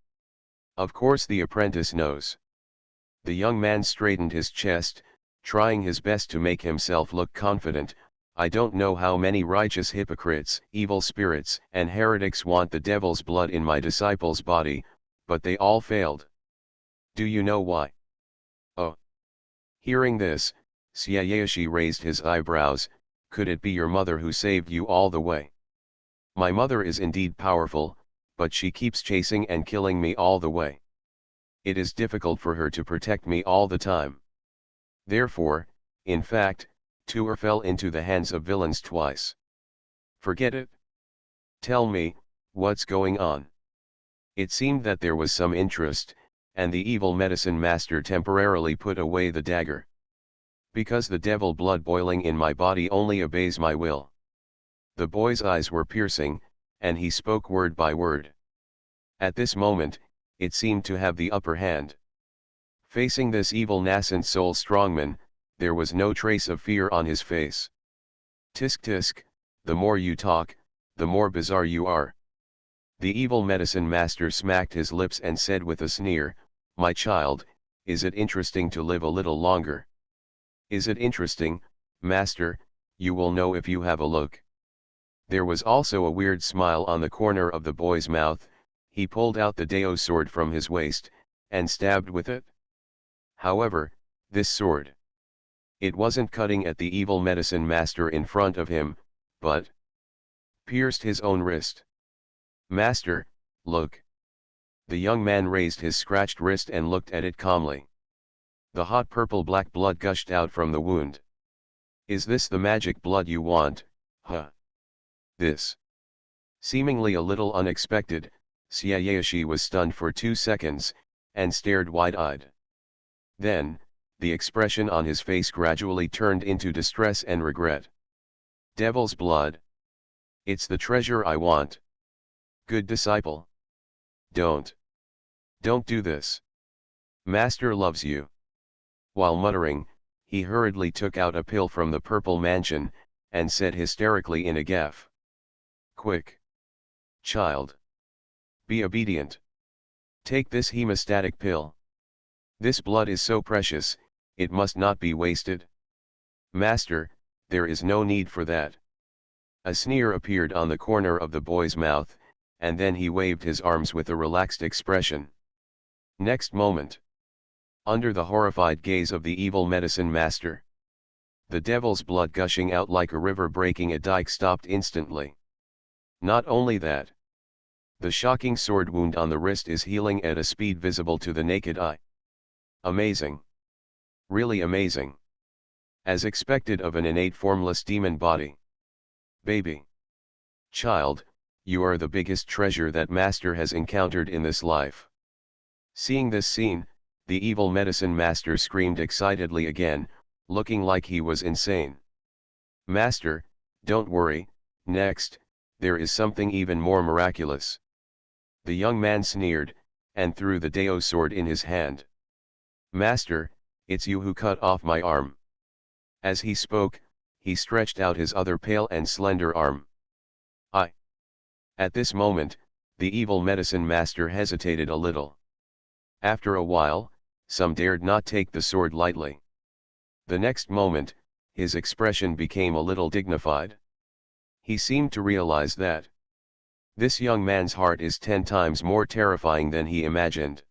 Of course the apprentice knows. The young man straightened his chest, trying his best to make himself look confident. I don't know how many righteous hypocrites, evil spirits, and heretics want the devil's blood in my disciple's body, but they all failed. Do you know why? Oh. Hearing this, Xiaoyashi raised his eyebrows. Could it be your mother who saved you all the way? My mother is indeed powerful, but she keeps chasing and killing me all the way. It is difficult for her to protect me all the time. Therefore, in fact, Tuer fell into the hands of villains twice. Forget it. Tell me, what's going on? It seemed that there was some interest, and the evil medicine master temporarily put away the dagger. Because the devil blood boiling in my body only obeys my will. The boy's eyes were piercing, and he spoke word by word. At this moment, it seemed to have the upper hand. Facing this evil nascent soul strongman, there was no trace of fear on his face. Tisk tisk, the more you talk, the more bizarre you are. The evil medicine master smacked his lips and said with a sneer, My child, is it interesting to live a little longer? Is it interesting, master? You will know if you have a look. There was also a weird smile on the corner of the boy's mouth. He pulled out the Dao sword from his waist, and stabbed with it. However, this sword. It wasn't cutting at the evil medicine master in front of him, but pierced his own wrist. Master, look. The young man raised his scratched wrist and looked at it calmly. The hot purple-black blood gushed out from the wound. Is this the magic blood you want, huh? This. Seemingly a little unexpected, Xiaoyashi was stunned for 2 seconds, and stared wide-eyed. Then, the expression on his face gradually turned into distress and regret. Devil's blood. It's the treasure I want. Good disciple. Don't do this. Master loves you. While muttering, he hurriedly took out a pill from the purple mansion, and said hysterically in a gaff. Quick. Child. Be obedient. Take this hemostatic pill. This blood is so precious, it must not be wasted. Master, there is no need for that. A sneer appeared on the corner of the boy's mouth, and then he waved his arms with a relaxed expression. Next moment, under the horrified gaze of the evil medicine master, the devil's blood gushing out like a river breaking a dike stopped instantly. Not only that, the shocking sword wound on the wrist is healing at a speed visible to the naked eye. Amazing. Really amazing. As expected of an innate formless demon body. Baby. Child, you are the biggest treasure that master has encountered in this life. Seeing this scene, the evil medicine master screamed excitedly again, looking like he was insane. Master, don't worry, next, there is something even more miraculous. The young man sneered, and threw the Deo sword in his hand. Master, it's you who cut off my arm. As he spoke, he stretched out his other pale and slender arm. At this moment, the evil medicine master hesitated a little. After a while, some dared not take the sword lightly. The next moment, his expression became a little dignified. He seemed to realize that this young man's heart is 10 times more terrifying than he imagined.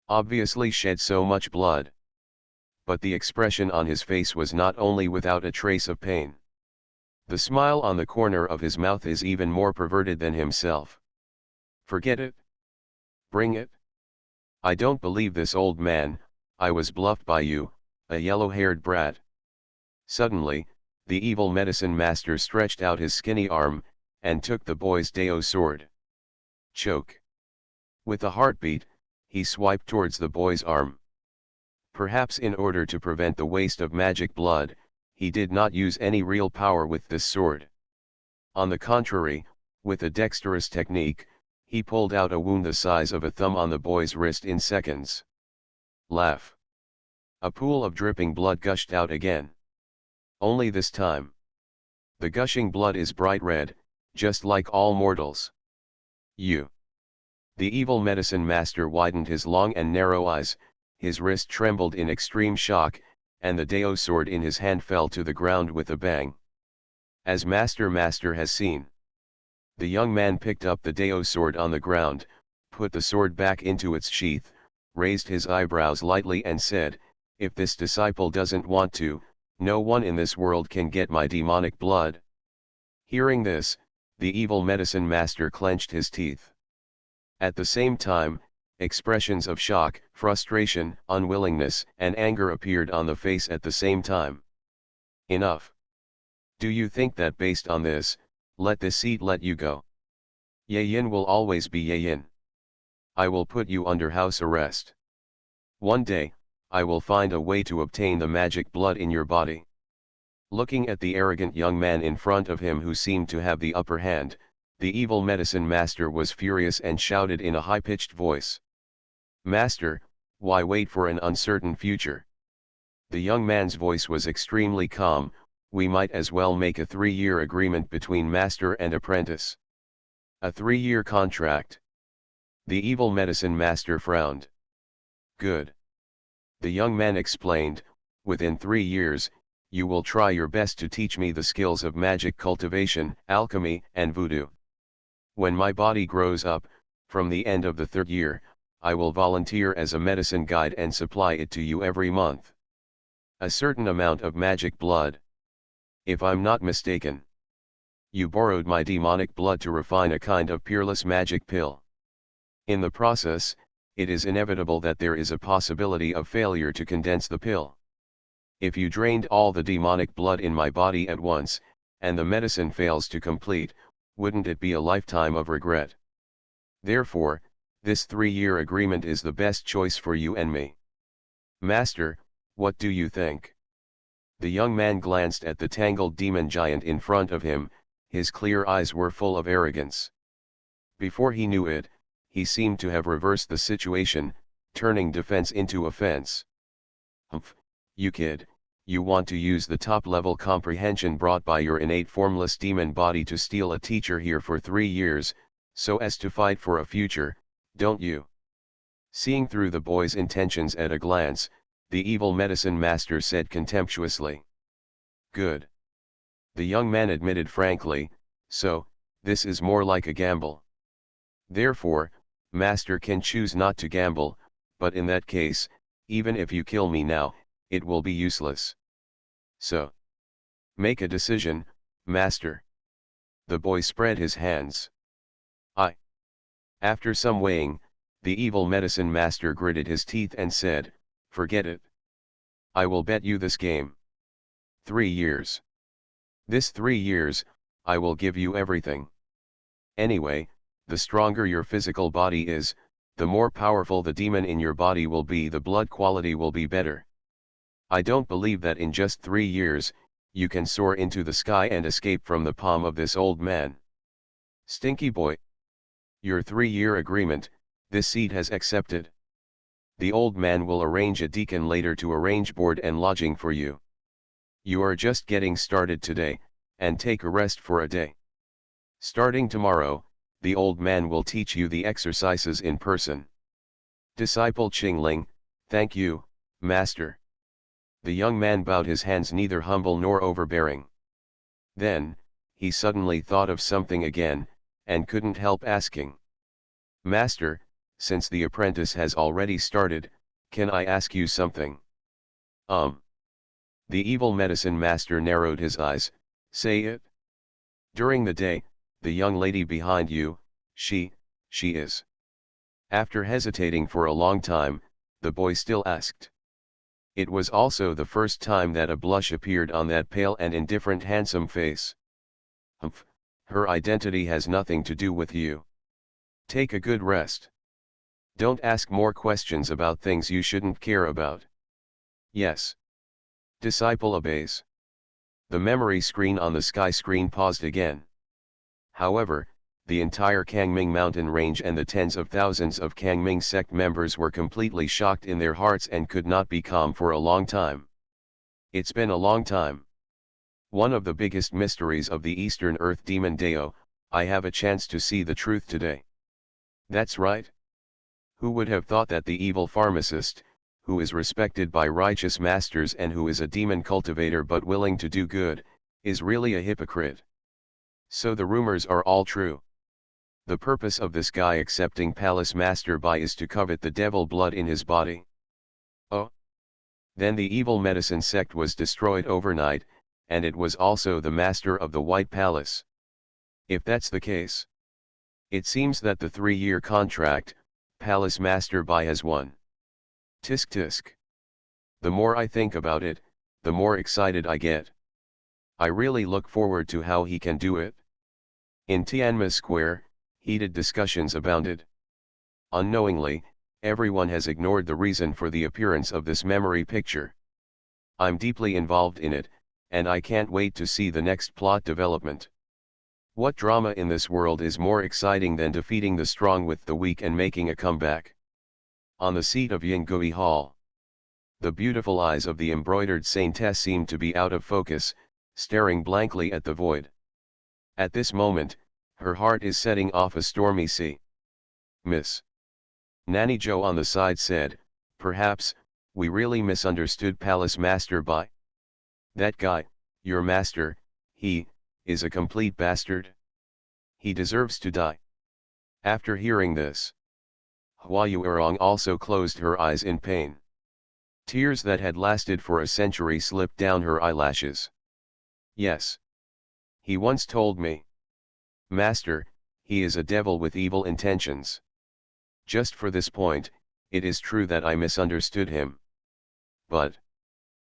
Obviously shed so much blood. But the expression on his face was not only without a trace of pain. The smile on the corner of his mouth is even more perverted than himself. Forget it. Bring it. I don't believe this, old man, I was bluffed by you, a yellow-haired brat. Suddenly, the evil medicine master stretched out his skinny arm, and took the boy's Deo sword. Choke. With a heartbeat, he swiped towards the boy's arm. Perhaps in order to prevent the waste of magic blood, he did not use any real power with this sword. On the contrary, with a dexterous technique, he pulled out a wound the size of a thumb on the boy's wrist in seconds. Laugh. A pool of dripping blood gushed out again. Only this time, the gushing blood is bright red, just like all mortals. You. The evil medicine master widened his long and narrow eyes, his wrist trembled in extreme shock, and the Deo sword in his hand fell to the ground with a bang. As Master has seen. The young man picked up the Deo sword on the ground, put the sword back into its sheath, raised his eyebrows lightly and said, if this disciple doesn't want to, no one in this world can get my demonic blood. Hearing this, the evil medicine master clenched his teeth. At the same time, expressions of shock, frustration, unwillingness, and anger appeared on the face at the same time. Enough. Do you think that based on this, let this seat let you go? Yayin will always be Yayin. I will put you under house arrest. One day, I will find a way to obtain the magic blood in your body. Looking at the arrogant young man in front of him who seemed to have the upper hand, the evil medicine master was furious and shouted in a high-pitched voice. Master, why wait for an uncertain future? The young man's voice was extremely calm. We might as well make a 3-year agreement between master and apprentice. A 3-year contract. The evil medicine master frowned. Good. The young man explained, within 3 years, you will try your best to teach me the skills of magic cultivation, alchemy, and voodoo. When my body grows up, from the end of the 3rd year, I will volunteer as a medicine guide and supply it to you every month. A certain amount of magic blood. If I'm not mistaken, you borrowed my demonic blood to refine a kind of peerless magic pill. In the process, it is inevitable that there is a possibility of failure to condense the pill. If you drained all the demonic blood in my body at once, and the medicine fails to complete, wouldn't it be a lifetime of regret? Therefore, this 3-year agreement is the best choice for you and me. Master, what do you think? The young man glanced at the tangled demon giant in front of him, his clear eyes were full of arrogance. Before he knew it, he seemed to have reversed the situation, turning defense into offense. Humph, you kid, you want to use the top-level comprehension brought by your innate formless demon body to steal a teacher here for 3 years, so as to fight for a future, don't you? Seeing through the boy's intentions at a glance, the evil medicine master said contemptuously. Good. The young man admitted frankly, so, this is more like a gamble. Therefore, master can choose not to gamble, but in that case, even if you kill me now, it will be useless. So, make a decision, master. The boy spread his hands. I. After some weighing, the evil medicine master gritted his teeth and said, forget it. I will bet you this game. 3 years. This 3 years, I will give you everything. Anyway, the stronger your physical body is, the more powerful the demon in your body will be, the blood quality will be better. I don't believe that in just 3 years, you can soar into the sky and escape from the palm of this old man. Stinky boy. Your 3-year agreement, this seed has accepted. The old man will arrange a deacon later to arrange board and lodging for you. You are just getting started today, and take a rest for a day. Starting tomorrow, the old man will teach you the exercises in person. Disciple Qingling, thank you, master. The young man bowed his hands, neither humble nor overbearing. Then, he suddenly thought of something again, and couldn't help asking. Master, since the apprentice has already started, can I ask you something? The evil medicine master narrowed his eyes. Say it. During the day, the young lady behind you, she is. After hesitating for a long time, the boy still asked. It was also the first time that a blush appeared on that pale and indifferent handsome face. Humph, her identity has nothing to do with you. Take a good rest. Don't ask more questions about things you shouldn't care about. Yes. Disciple obeys. The memory screen on the sky screen paused again. However, the entire Kangming mountain range and the tens of thousands of Kangming sect members were completely shocked in their hearts and could not be calm for a long time. It's been a long time. One of the biggest mysteries of the Eastern Earth Demon Deo, I have a chance to see the truth today. That's right. Who would have thought that the evil pharmacist, who is respected by righteous masters and who is a demon cultivator but willing to do good, is really a hypocrite? So the rumors are all true. The purpose of this guy accepting Palace Master Bai is to covet the devil blood in his body. Oh. Then the evil medicine sect was destroyed overnight, and it was also the master of the White Palace. If that's the case, it seems that the 3-year contract, Palace Master Bai has won. Tisk tisk. The more I think about it, the more excited I get. I really look forward to how he can do it. In Tianma Square, heated discussions abounded. Unknowingly, everyone has ignored the reason for the appearance of this memory picture. I'm deeply involved in it, and I can't wait to see the next plot development. What drama in this world is more exciting than defeating the strong with the weak and making a comeback? On the seat of Yingui Hall, the beautiful eyes of the embroidered saintess seemed to be out of focus, staring blankly at the void. At this moment, her heart is setting off a stormy sea. Miss Nanny Joe on the side said, perhaps, we really misunderstood Palace Master Bai. That guy, your master, he is a complete bastard. He deserves to die. After hearing this, Hua Yuerong also closed her eyes in pain. Tears that had lasted for a century slipped down her eyelashes. Yes. He once told me. Master, he is a devil with evil intentions. Just for this point, it is true that I misunderstood him. But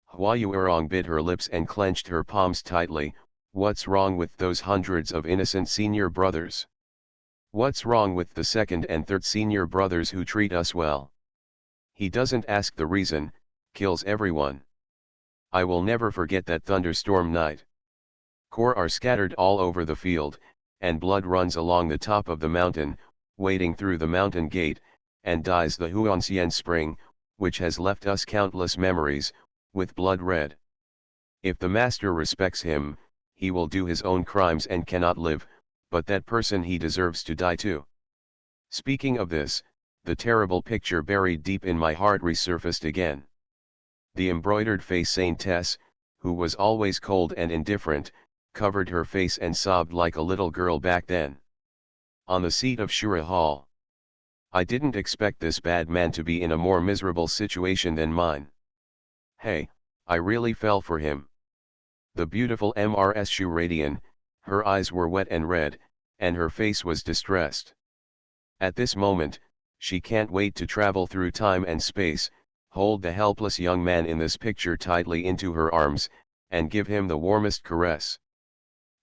Hua Yuerong bit her lips and clenched her palms tightly. What's wrong with those hundreds of innocent senior brothers? What's wrong with the second and third senior brothers who treat us well? He doesn't ask the reason, kills everyone. I will never forget that thunderstorm night. Core are scattered all over the field, and blood runs along the top of the mountain, wading through the mountain gate, and dyes the Huanxian spring, which has left us countless memories, with blood red. If the master respects him, he will do his own crimes and cannot live, but that person he deserves to die too. Speaking of this, The terrible picture buried deep in my heart resurfaced again. The embroidered face Saintess, who was always cold and indifferent, covered her face and sobbed like a little girl back then. On the seat of Shura Hall. I didn't expect this bad man to be in a more miserable situation than mine. Hey, I really fell for him. The beautiful Mrs. Shuradian, her eyes were wet and red, and her face was distressed. At this moment, she can't wait to travel through time and space, hold the helpless young man in this picture tightly into her arms, and give him the warmest caress.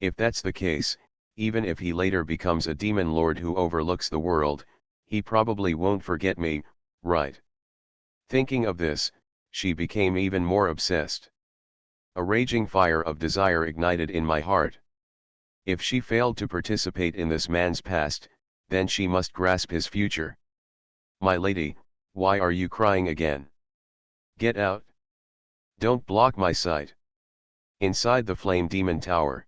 If that's the case, even if he later becomes a demon lord who overlooks the world, he probably won't forget me, right? Thinking of this, she became even more obsessed. A raging fire of desire ignited in my heart. If she failed to participate in this man's past, then she must grasp his future. My lady, why are you crying again? Get out. Don't block my sight. Inside the Flame Demon Tower.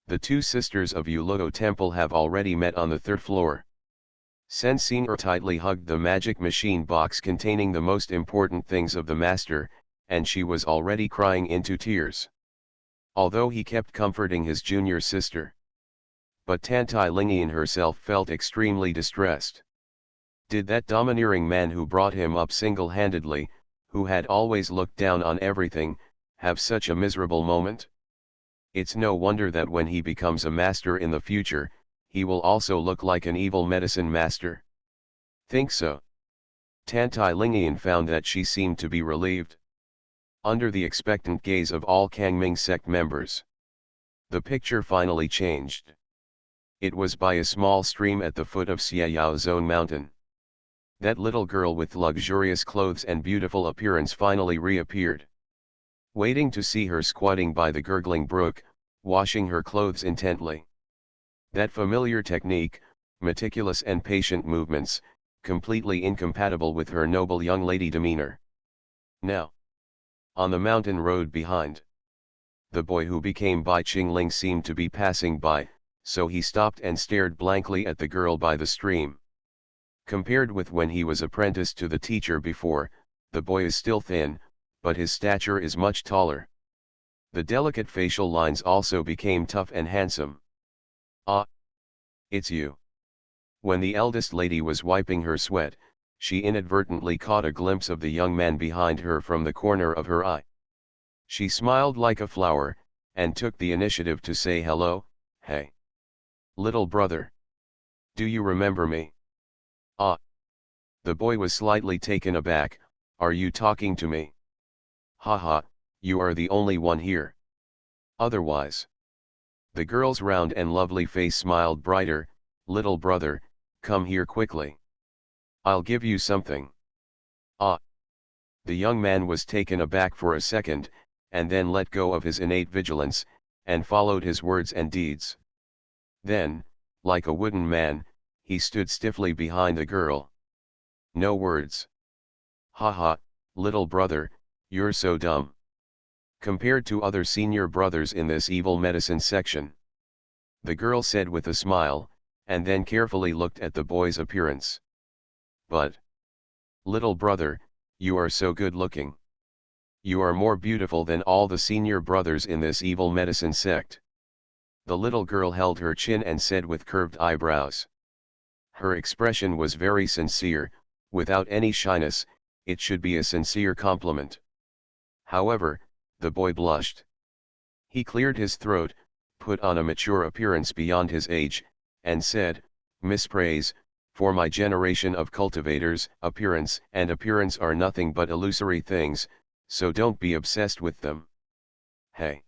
The two sisters of Uloto Temple have already met on the third floor. Sensing tightly hugged the magic machine box containing the most important things of the master, and she was already crying into tears. Although he kept comforting his junior sister. But Tantai Lingian herself felt extremely distressed. Did that domineering man who brought him up single-handedly, who had always looked down on everything, have such a miserable moment? It's no wonder that when he becomes a master in the future, he will also look like an evil medicine master. Think so? Tantai Lingian found that she seemed to be relieved. Under the expectant gaze of all Kangming sect members. The picture finally changed. It was by a small stream at the foot of Xiayao Zone Mountain. That little girl with luxurious clothes and beautiful appearance finally reappeared. Waiting to see her squatting by the gurgling brook, washing her clothes intently. That familiar technique, meticulous and patient movements, completely incompatible with her noble young lady demeanor. Now, on the mountain road behind, the boy who became Bai Qingling seemed to be passing by, so he stopped and stared blankly at the girl by the stream. Compared with when he was apprenticed to the teacher before, the boy is still thin, but his stature is much taller. The delicate facial lines also became tough and handsome. Ah! It's you. When the eldest lady was wiping her sweat, she inadvertently caught a glimpse of the young man behind her from the corner of her eye. She smiled like a flower, and took the initiative to say hello. Hey! Little brother. Do you remember me? Ah! The boy was slightly taken aback. Are you talking to me? Haha, you are the only one here. Otherwise. The girl's round and lovely face smiled brighter. Little brother, come here quickly. I'll give you something. Ah! The young man was taken aback for a second, and then let go of his innate vigilance, and followed his words and deeds. Then, like a wooden man, he stood stiffly behind the girl. No words. Haha, little brother, you're so dumb. Compared to other senior brothers in this evil medicine section. The girl said with a smile, and then carefully looked at the boy's appearance. But, little brother, you are so good looking. You are more beautiful than all the senior brothers in this evil medicine sect. The little girl held her chin and said with curved eyebrows. Her expression was very sincere, without any shyness. It should be a sincere compliment. However, the boy blushed. He cleared his throat, put on a mature appearance beyond his age, and said, Miss Praise, for my generation of cultivators, appearance and appearance are nothing but illusory things, so don't be obsessed with them. Hey!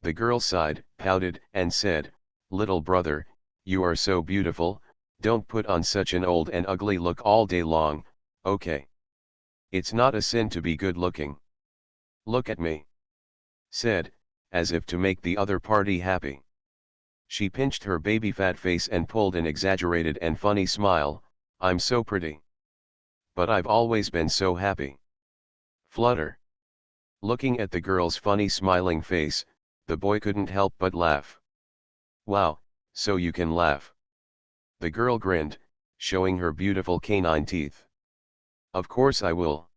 The girl sighed, pouted, and said, Little brother, you are so beautiful, don't put on such an old and ugly look all day long, okay? It's not a sin to be good looking. Look at me. Said, as if to make the other party happy. She pinched her baby fat face and pulled an exaggerated and funny smile. I'm so pretty. But I've always been so happy. Flutter. Looking at the girl's funny smiling face, the boy couldn't help but laugh. Wow, so you can laugh. The girl grinned, showing her beautiful canine teeth. Of course I will.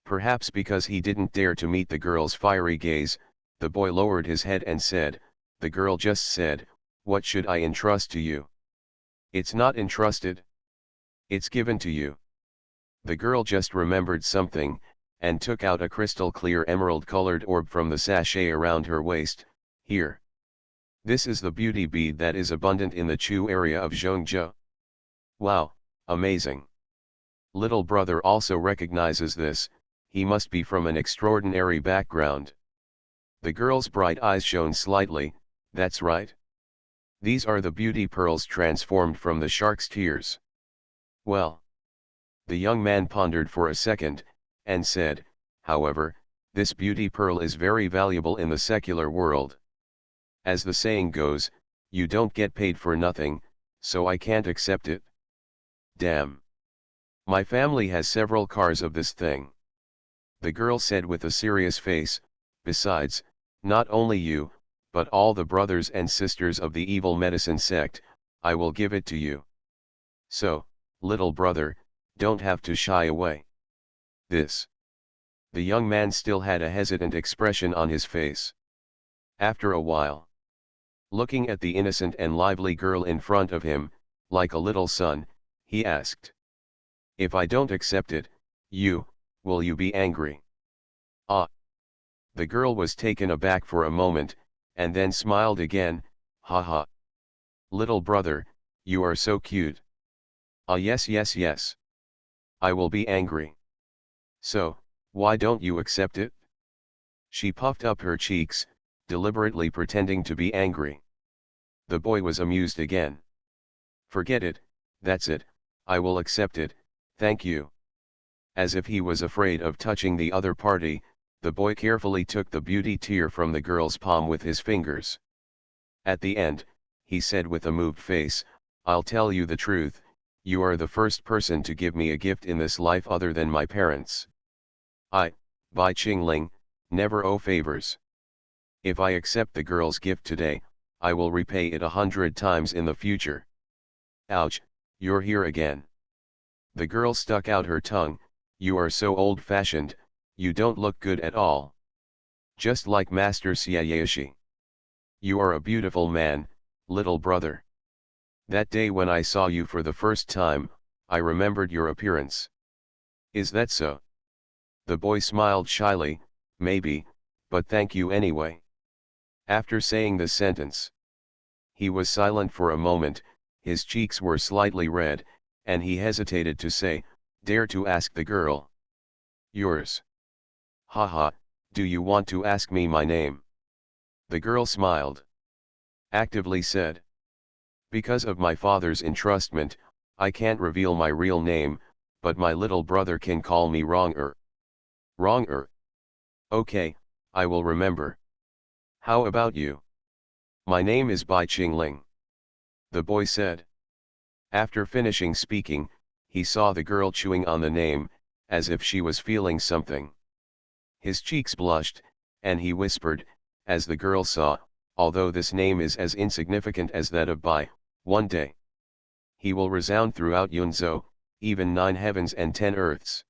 Perhaps because he didn't dare to meet the girl's fiery gaze, the boy lowered his head and said, "The girl just said, what should I entrust to you?" "It's not entrusted. It's given to you." The girl just remembered something, and took out a crystal-clear emerald-colored orb from the sachet around her waist. "Here. This is the beauty bead that is abundant in the Chu area of Zhongzhou." "Wow, amazing." Little brother also recognizes this, he must be from an extraordinary background. The girl's bright eyes shone slightly. "That's right. These are the beauty pearls transformed from the shark's tears." "Well." The young man pondered for a second, and said, "However, this beauty pearl is very valuable in the secular world. As the saying goes, you don't get paid for nothing, so I can't accept it." "Damn. My family has several cars of this thing." The girl said with a serious face, "Besides, not only you, but all the brothers and sisters of the evil medicine sect, I will give it to you. So, little brother, don't have to shy away." "This." The young man still had a hesitant expression on his face. After a while, looking at the innocent and lively girl in front of him, like a little son, he asked, "If I don't accept it, will you be angry?" "Ah." The girl was taken aback for a moment, and then smiled again. "Ha ha. Little brother, you are so cute." "Ah yes yes yes. I will be angry." "So, why don't you accept it?" She puffed up her cheeks, deliberately pretending to be angry. The boy was amused again. "Forget it, that's it, I will accept it, thank you." As if he was afraid of touching the other party, the boy carefully took the beauty tear from the girl's palm with his fingers. At the end, he said with a moved face, "I'll tell you the truth, you are the first person to give me a gift in this life other than my parents. I, Bai Qingling, never owe favors. If I accept the girl's gift today, I will repay it 100 times in the future." "Ouch, you're here again." The girl stuck out her tongue. "You are so old-fashioned, you don't look good at all. Just like Master Xiaoyashi. You are a beautiful man, little brother. That day when I saw you for the first time, I remembered your appearance." "Is that so?" The boy smiled shyly. "Maybe, but thank you anyway." After saying this sentence, he was silent for a moment, his cheeks were slightly red, and he hesitated to say, "Dare to ask the girl." "Yours." "Haha, do you want to ask me my name?" The girl smiled. Actively said, "Because of my father's entrustment, I can't reveal my real name, but my little brother can call me Wronger." "Wronger? Okay, I will remember. How about you?" "My name is Bai Qingling," the boy said. After finishing speaking, he saw the girl chewing on the name, as if she was feeling something. His cheeks blushed, and he whispered, as the girl saw, "Although this name is as insignificant as that of Bai, one day he will resound throughout Yunzhou, even 9 heavens and 10 earths.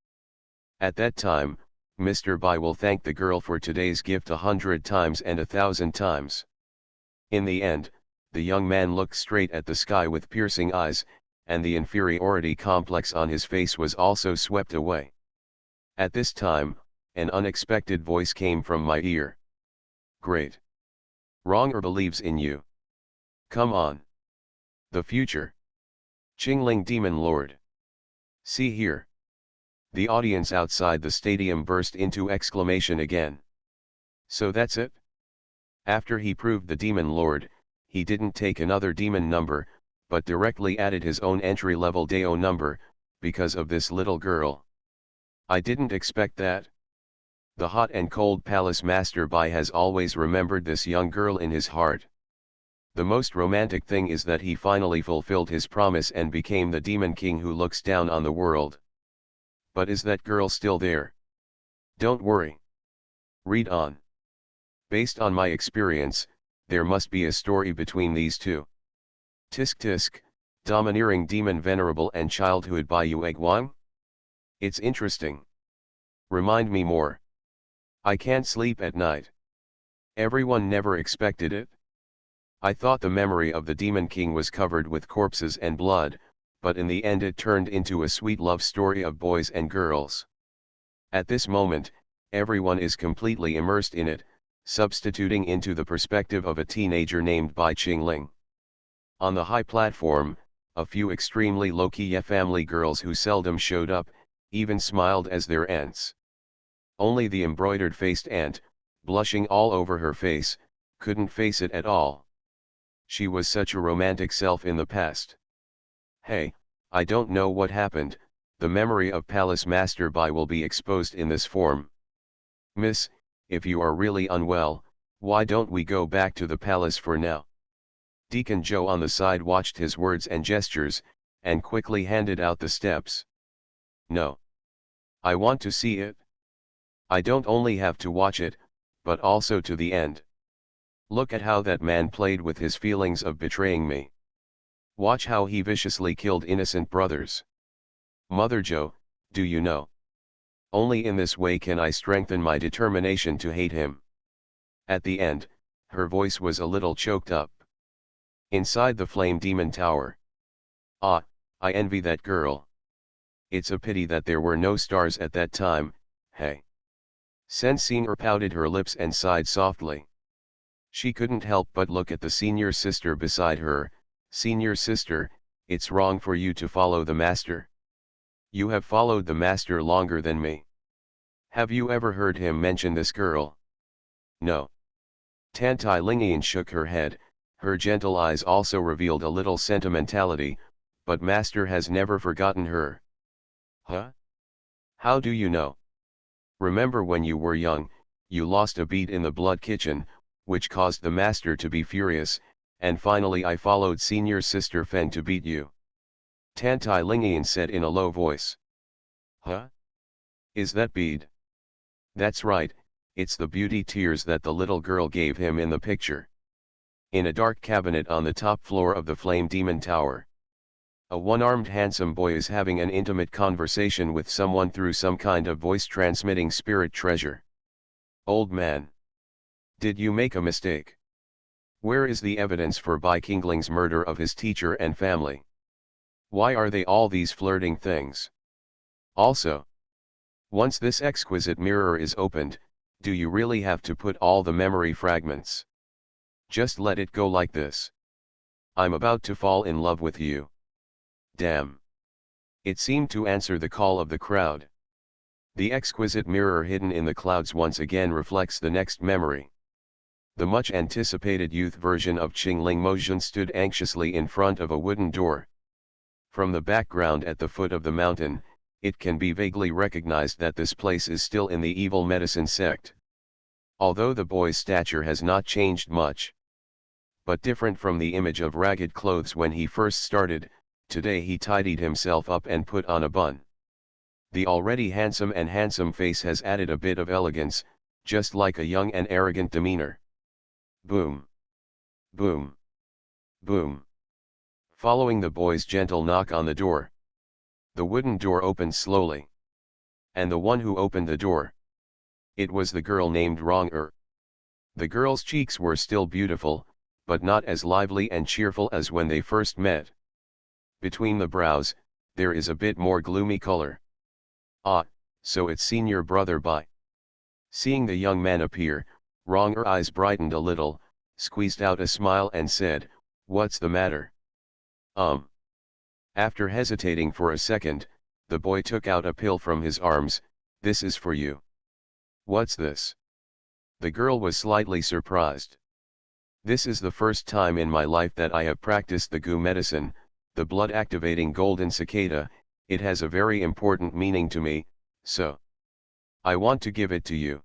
At that time, Mr. Bai will thank the girl for today's gift 100 times and 1,000 times." In the end, the young man looked straight at the sky with piercing eyes, and the inferiority complex on his face was also swept away. At this time, an unexpected voice came from my ear. "Great. Wronger believes in you. Come on. The future. Qingling Demon Lord. See here." The audience outside the stadium burst into exclamation again. "So that's it?" After he proved the Demon Lord, he didn't take another demon number, but directly added his own entry-level Dao number, because of this little girl. I didn't expect that. The hot and cold palace master Bai has always remembered this young girl in his heart. The most romantic thing is that he finally fulfilled his promise and became the demon king who looks down on the world. But is that girl still there? Don't worry. Read on. Based on my experience, there must be a story between these two. Tisk tisk, Domineering demon venerable and childhood by Yu Guang? It's interesting. Remind me more. I can't sleep at night. Everyone never expected it. I thought the memory of the Demon King was covered with corpses and blood, but in the end it turned into a sweet love story of boys and girls. At this moment, everyone is completely immersed in it, substituting into the perspective of a teenager named Bai Qingling. On the high platform, a few extremely low-key family girls who seldom showed up, even smiled as their aunts. Only the embroidered-faced aunt, blushing all over her face, couldn't face it at all. She was such a romantic self in the past. Hey, I don't know what happened, the memory of Palace Master Bai will be exposed in this form. Miss, if you are really unwell, why don't we go back to the palace for now? Deacon Joe on the side watched his words and gestures, and quickly handed out the steps. No. I want to see it. I don't only have to watch it, but also to the end. Look at how that man played with his feelings of betraying me. Watch how he viciously killed innocent brothers. Mother Joe, do you know? Only in this way can I strengthen my determination to hate him. At the end, her voice was a little choked up. Inside the Flame Demon Tower. Ah, I envy that girl. It's a pity that there were no stars at that time, hey. Sensing pouted her lips and sighed softly. She couldn't help but look at the senior sister beside her. Senior sister, it's wrong for you to follow the master. You have followed the master longer than me. Have you ever heard him mention this girl? No. Tantai Lingian shook her head, her gentle eyes also revealed a little sentimentality, but master has never forgotten her. Huh? How do you know? Remember when you were young, you lost a beat in the blood kitchen, which caused the master to be furious, and finally I followed senior sister Feng to beat you. Tantai Lingian said in a low voice. Huh? Is that bead? That's right, it's the beauty tears that the little girl gave him in the picture. In a dark cabinet on the top floor of the Flame Demon Tower. A one-armed handsome boy is having an intimate conversation with someone through some kind of voice-transmitting spirit treasure. Old man. Did you make a mistake? Where is the evidence for Bai Qingling's murder of his teacher and family? Why are they all these flirting things? Also, once this exquisite mirror is opened, do you really have to put all the memory fragments? Just let it go like this. I'm about to fall in love with you. Damn. It seemed to answer the call of the crowd. The exquisite mirror hidden in the clouds once again reflects the next memory. The much anticipated youth version of Qingling Mojun stood anxiously in front of a wooden door. From the background at the foot of the mountain, it can be vaguely recognized that this place is still in the evil medicine sect. Although the boy's stature has not changed much. But different from the image of ragged clothes when he first started, today he tidied himself up and put on a bun. The already handsome face has added a bit of elegance, just like a young and arrogant demeanor. Boom. Boom. Boom. Following the boy's gentle knock on the door. The wooden door opened slowly. And the one who opened the door. It was the girl named Rong. The girl's cheeks were still beautiful, but not as lively and cheerful as when they first met. Between the brows, there is a bit more gloomy color. Ah, so it's senior brother Bai. Seeing the young man appear, Rong's eyes brightened a little, squeezed out a smile and said, "What's the matter?" After hesitating for a second, the boy took out a pill from his arms. "This is for you." "What's this?" The girl was slightly surprised. "This is the first time in my life that I have practiced the goo medicine, the blood-activating golden cicada. It has a very important meaning to me, so I want to give it to you.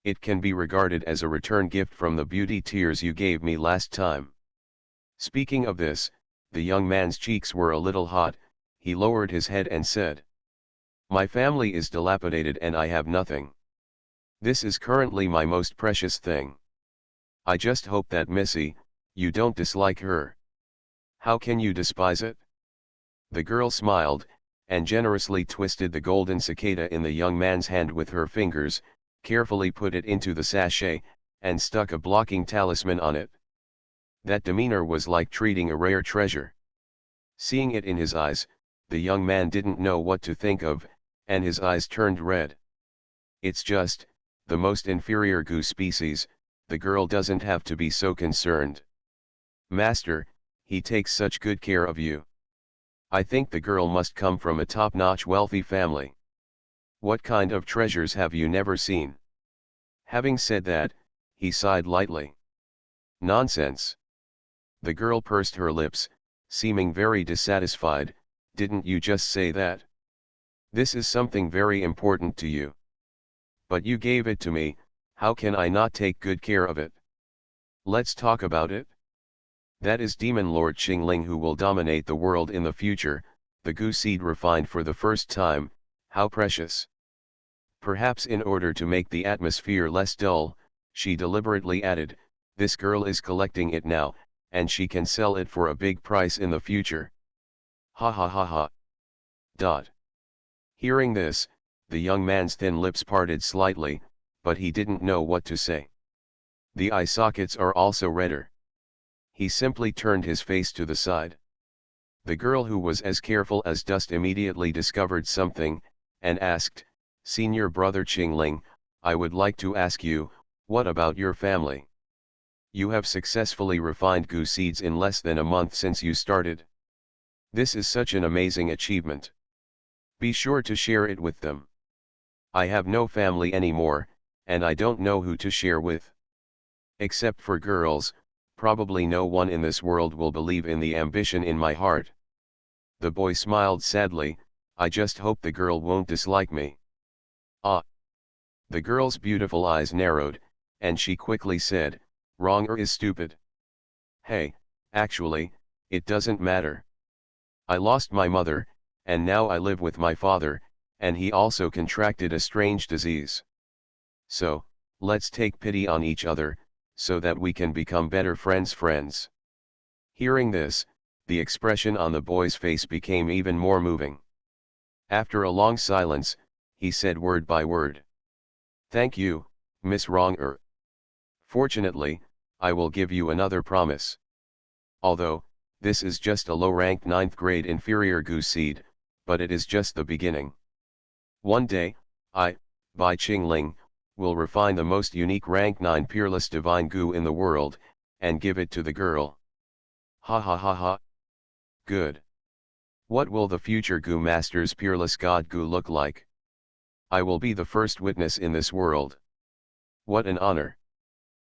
It can be regarded as a return gift from the beauty tears you gave me last time." Speaking of this, the young man's cheeks were a little hot. He lowered his head and said, "My family is dilapidated and I have nothing. This is currently my most precious thing. I just hope that Missy, you don't dislike her." How can you despise it? The girl smiled, and generously twisted the golden cicada in the young man's hand with her fingers, carefully put it into the sachet, and stuck a blocking talisman on it. That demeanor was like treating a rare treasure. Seeing it in his eyes, the young man didn't know what to think of, and his eyes turned red. It's just, the most inferior goose species, the girl doesn't have to be so concerned. Master, he takes such good care of you. I think the girl must come from a top-notch wealthy family. What kind of treasures have you never seen? Having said that, he sighed lightly. Nonsense. The girl pursed her lips, seeming very dissatisfied. Didn't you just say that? This is something very important to you. But you gave it to me, how can I not take good care of it? Let's talk about it. That is Demon Lord Qingling, who will dominate the world in the future. The goose seed refined for the first time, how precious. Perhaps in order to make the atmosphere less dull, she deliberately added, this girl is collecting it now, and she can sell it for a big price in the future. Ha ha ha ha. Dot. Hearing this, the young man's thin lips parted slightly, but he didn't know what to say. The eye sockets are also redder. He simply turned his face to the side. The girl, who was as careful as dust, immediately discovered something, and asked, Senior Brother Qingling, I would like to ask you, what about your family? You have successfully refined goose seeds in less than a month since you started. This is such an amazing achievement. Be sure to share it with them. I have no family anymore, and I don't know who to share with. Except for girls, probably no one in this world will believe in the ambition in my heart. The boy smiled sadly, I just hope the girl won't dislike me. Ah! The girl's beautiful eyes narrowed, and she quickly said, wrong is stupid. Hey, actually, it doesn't matter. I lost my mother, and now I live with my father, and he also contracted a strange disease. So, let's take pity on each other, so that we can become better friends. Hearing this, the expression on the boy's face became even more moving. After a long silence, he said word by word. Thank you, Miss Wrong-er. Fortunately, I will give you another promise. Although, this is just a low-ranked 9th grade inferior goose seed, but it is just the beginning. One day, I, by Qingling, will refine the most unique rank 9 peerless divine goo in the world, and give it to the girl. Ha ha ha ha. Good. What will the future goo master's peerless god goo look like? I will be the first witness in this world. What an honor.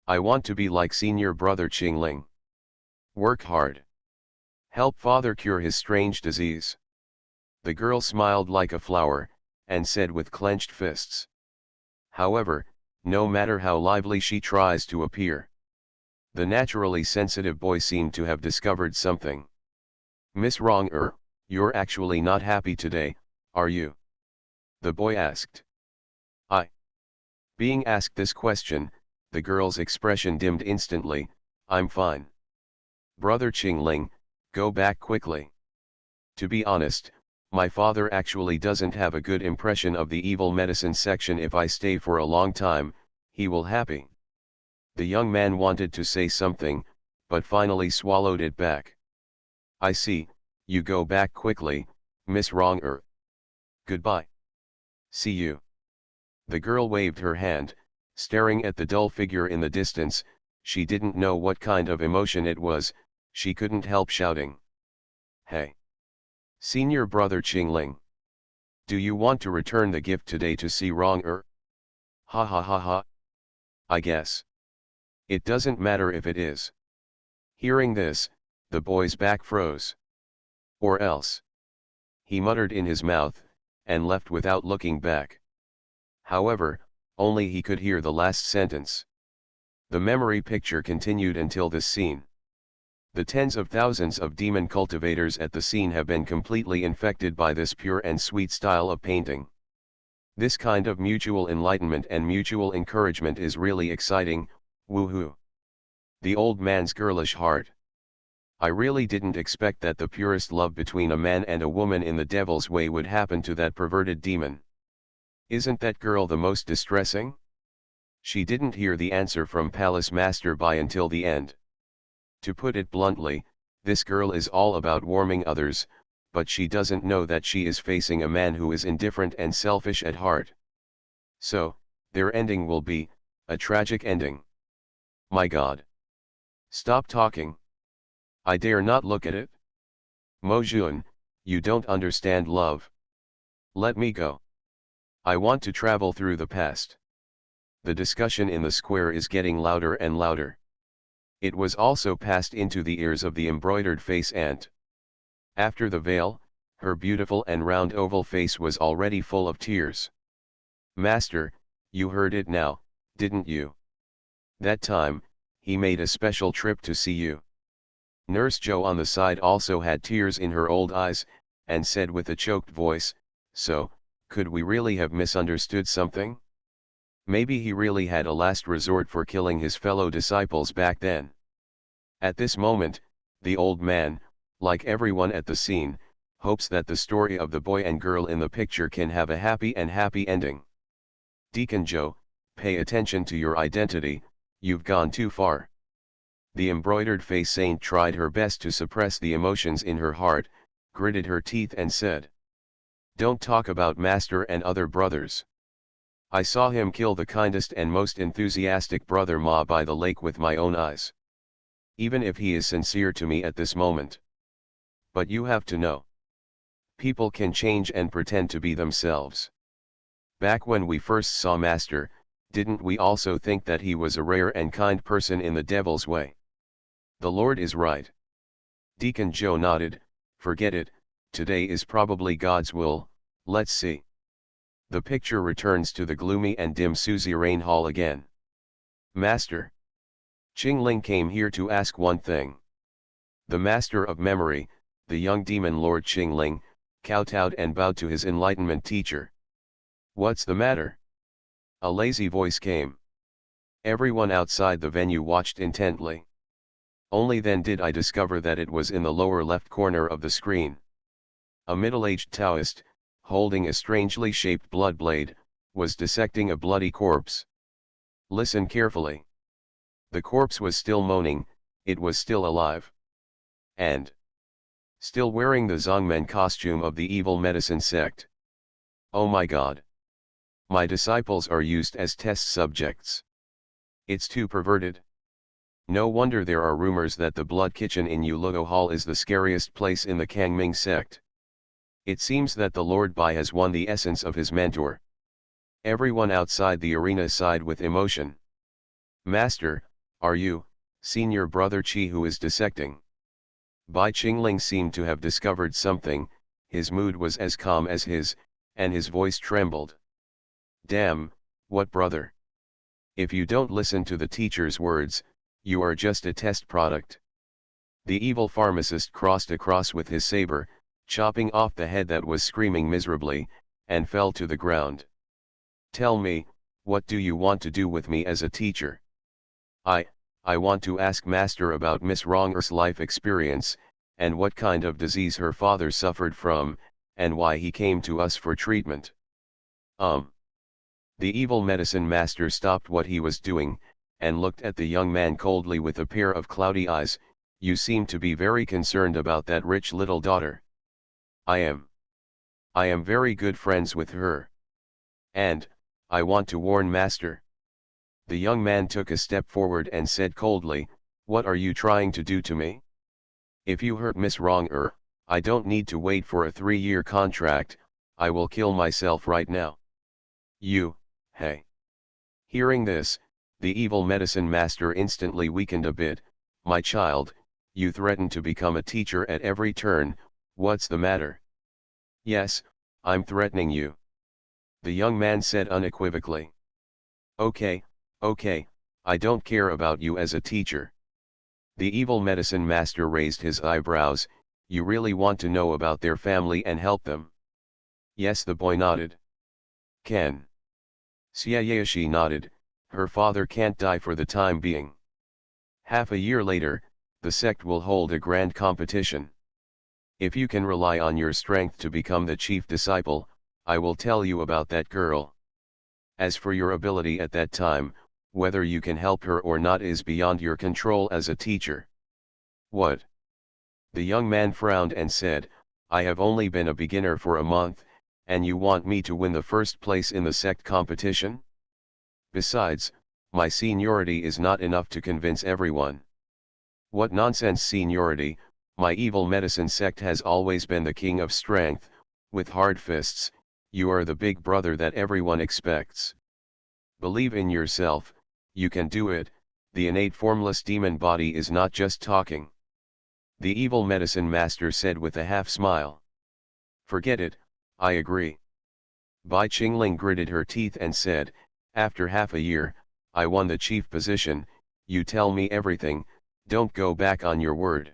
I want to be like Senior Brother Qingling. Work hard. Help father cure his strange disease. The girl smiled like a flower, and said with clenched fists. However, no matter how lively she tries to appear, the naturally sensitive boy seemed to have discovered something. Miss Wrong-er, you're actually not happy today, are you? The boy asked. Being asked this question, the girl's expression dimmed instantly. I'm fine. Brother Qingling, go back quickly. To be honest, my father actually doesn't have a good impression of the evil medicine section. If I stay for a long time, he will happy. The young man wanted to say something, but finally swallowed it back. I see, you go back quickly, Miss Wrong-er. Goodbye. See you. The girl waved her hand, staring at the dull figure in the distance. She didn't know what kind of emotion it was. She couldn't help shouting. Hey! Senior Brother Qingling! Do you want to return the gift today to see Wrong-er? Ha ha ha ha! I guess. It doesn't matter if it is. Hearing this, the boy's back froze. Or else. He muttered in his mouth, and left without looking back. However, only he could hear the last sentence. The memory picture continued until this scene. The tens of thousands of demon cultivators at the scene have been completely infected by this pure and sweet style of painting. This kind of mutual enlightenment and mutual encouragement is really exciting. Woohoo! The old man's girlish heart. I really didn't expect that the purest love between a man and a woman in the devil's way would happen to that perverted demon. Isn't that girl the most distressing? She didn't hear the answer from Palace Master Bai until the end. To put it bluntly, this girl is all about warming others, but she doesn't know that she is facing a man who is indifferent and selfish at heart. So, their ending will be a tragic ending. My God. Stop talking. I dare not look at it. Mo Jun, you don't understand love. Let me go. I want to travel through the past. The discussion in the square is getting louder and louder. It was also passed into the ears of the embroidered face aunt. After the veil, her beautiful and round oval face was already full of tears. Master, you heard it now, didn't you? That time, he made a special trip to see you. Nurse Joe on the side also had tears in her old eyes, and said with a choked voice, so, could we really have misunderstood something? Maybe he really had a last resort for killing his fellow disciples back then. At this moment, the old man, like everyone at the scene, hopes that the story of the boy and girl in the picture can have a happy ending. Deacon Joe, pay attention to your identity, you've gone too far. The embroidered face saint tried her best to suppress the emotions in her heart, gritted her teeth and said, "Don't talk about Master and other brothers. I saw him kill the kindest and most enthusiastic brother Ma by the lake with my own eyes. Even if he is sincere to me at this moment. But you have to know. People can change and pretend to be themselves. Back when we first saw Master, didn't we also think that he was a rare and kind person in the devil's way? The Lord is right." Deacon Joe nodded, "Forget it, today is probably God's will, let's see." The picture returns to the gloomy and dim suzerain hall again. "Master. Qingling came here to ask one thing." The master of memory, the young demon lord Qingling, kowtowed and bowed to his enlightenment teacher. "What's the matter?" A lazy voice came. Everyone outside the venue watched intently. Only then did I discover that it was in the lower left corner of the screen. A middle-aged Taoist, holding a strangely shaped blood blade, was dissecting a bloody corpse. Listen carefully. The corpse was still moaning, it was still alive. And still wearing the Zongmen costume of the evil medicine sect. Oh my God. My disciples are used as test subjects. It's too perverted. No wonder there are rumors that the blood kitchen in Yuluo Hall is the scariest place in the Kangming sect. It seems that the Lord Bai has won the essence of his mentor. Everyone outside the arena sighed with emotion. "Master, are you, senior brother Chi who is dissecting?" Bai Qingling seemed to have discovered something, his mood was as calm as his, and his voice trembled. "Damn, what brother? If you don't listen to the teacher's words, you are just a test product." The evil pharmacist crossed across with his saber, chopping off the head that was screaming miserably, and fell to the ground. "Tell me, what do you want to do with me as a teacher?" I want to ask Master about Miss Wronger's life experience, and what kind of disease her father suffered from, and why he came to us for treatment." The evil medicine master stopped what he was doing, and looked at the young man coldly with a pair of cloudy eyes. "You seem to be very concerned about that rich little daughter." I am very good friends with her. And, I want to warn Master." The young man took a step forward and said coldly, "What are you trying to do to me? If you hurt Miss Wronger, I don't need to wait for a 3-year contract, I will kill myself right now." Hey. Hearing this, the evil medicine master instantly weakened a bit. "My child, you threaten to become a teacher at every turn, what's the matter?" "Yes, I'm threatening you," the young man said unequivocally. Okay, I don't care about you as a teacher." The evil medicine master raised his eyebrows. "You really want to know about their family and help them?" "Yes," the boy nodded. "Can?" Xiaoyashi nodded. "Her father can't die for the time being." Half a year later, the sect will hold a grand competition. If you can rely on your strength to become the chief disciple, I will tell you about that girl. As for your ability at that time, whether you can help her or not is beyond your control as a teacher." "What?" The young man frowned and said, "I have only been a beginner for a month, and you want me to win the first place in the sect competition? Besides, my seniority is not enough to convince everyone." "What nonsense seniority, my evil medicine sect has always been the king of strength, with hard fists. You are the big brother that everyone expects. Believe in yourself, you can do it, the innate formless demon body is not just talking." The evil medicine master said with a half smile. "Forget it, I agree." Bai Qingling gritted her teeth and said, "After half a year, I won the chief position, you tell me everything, don't go back on your word.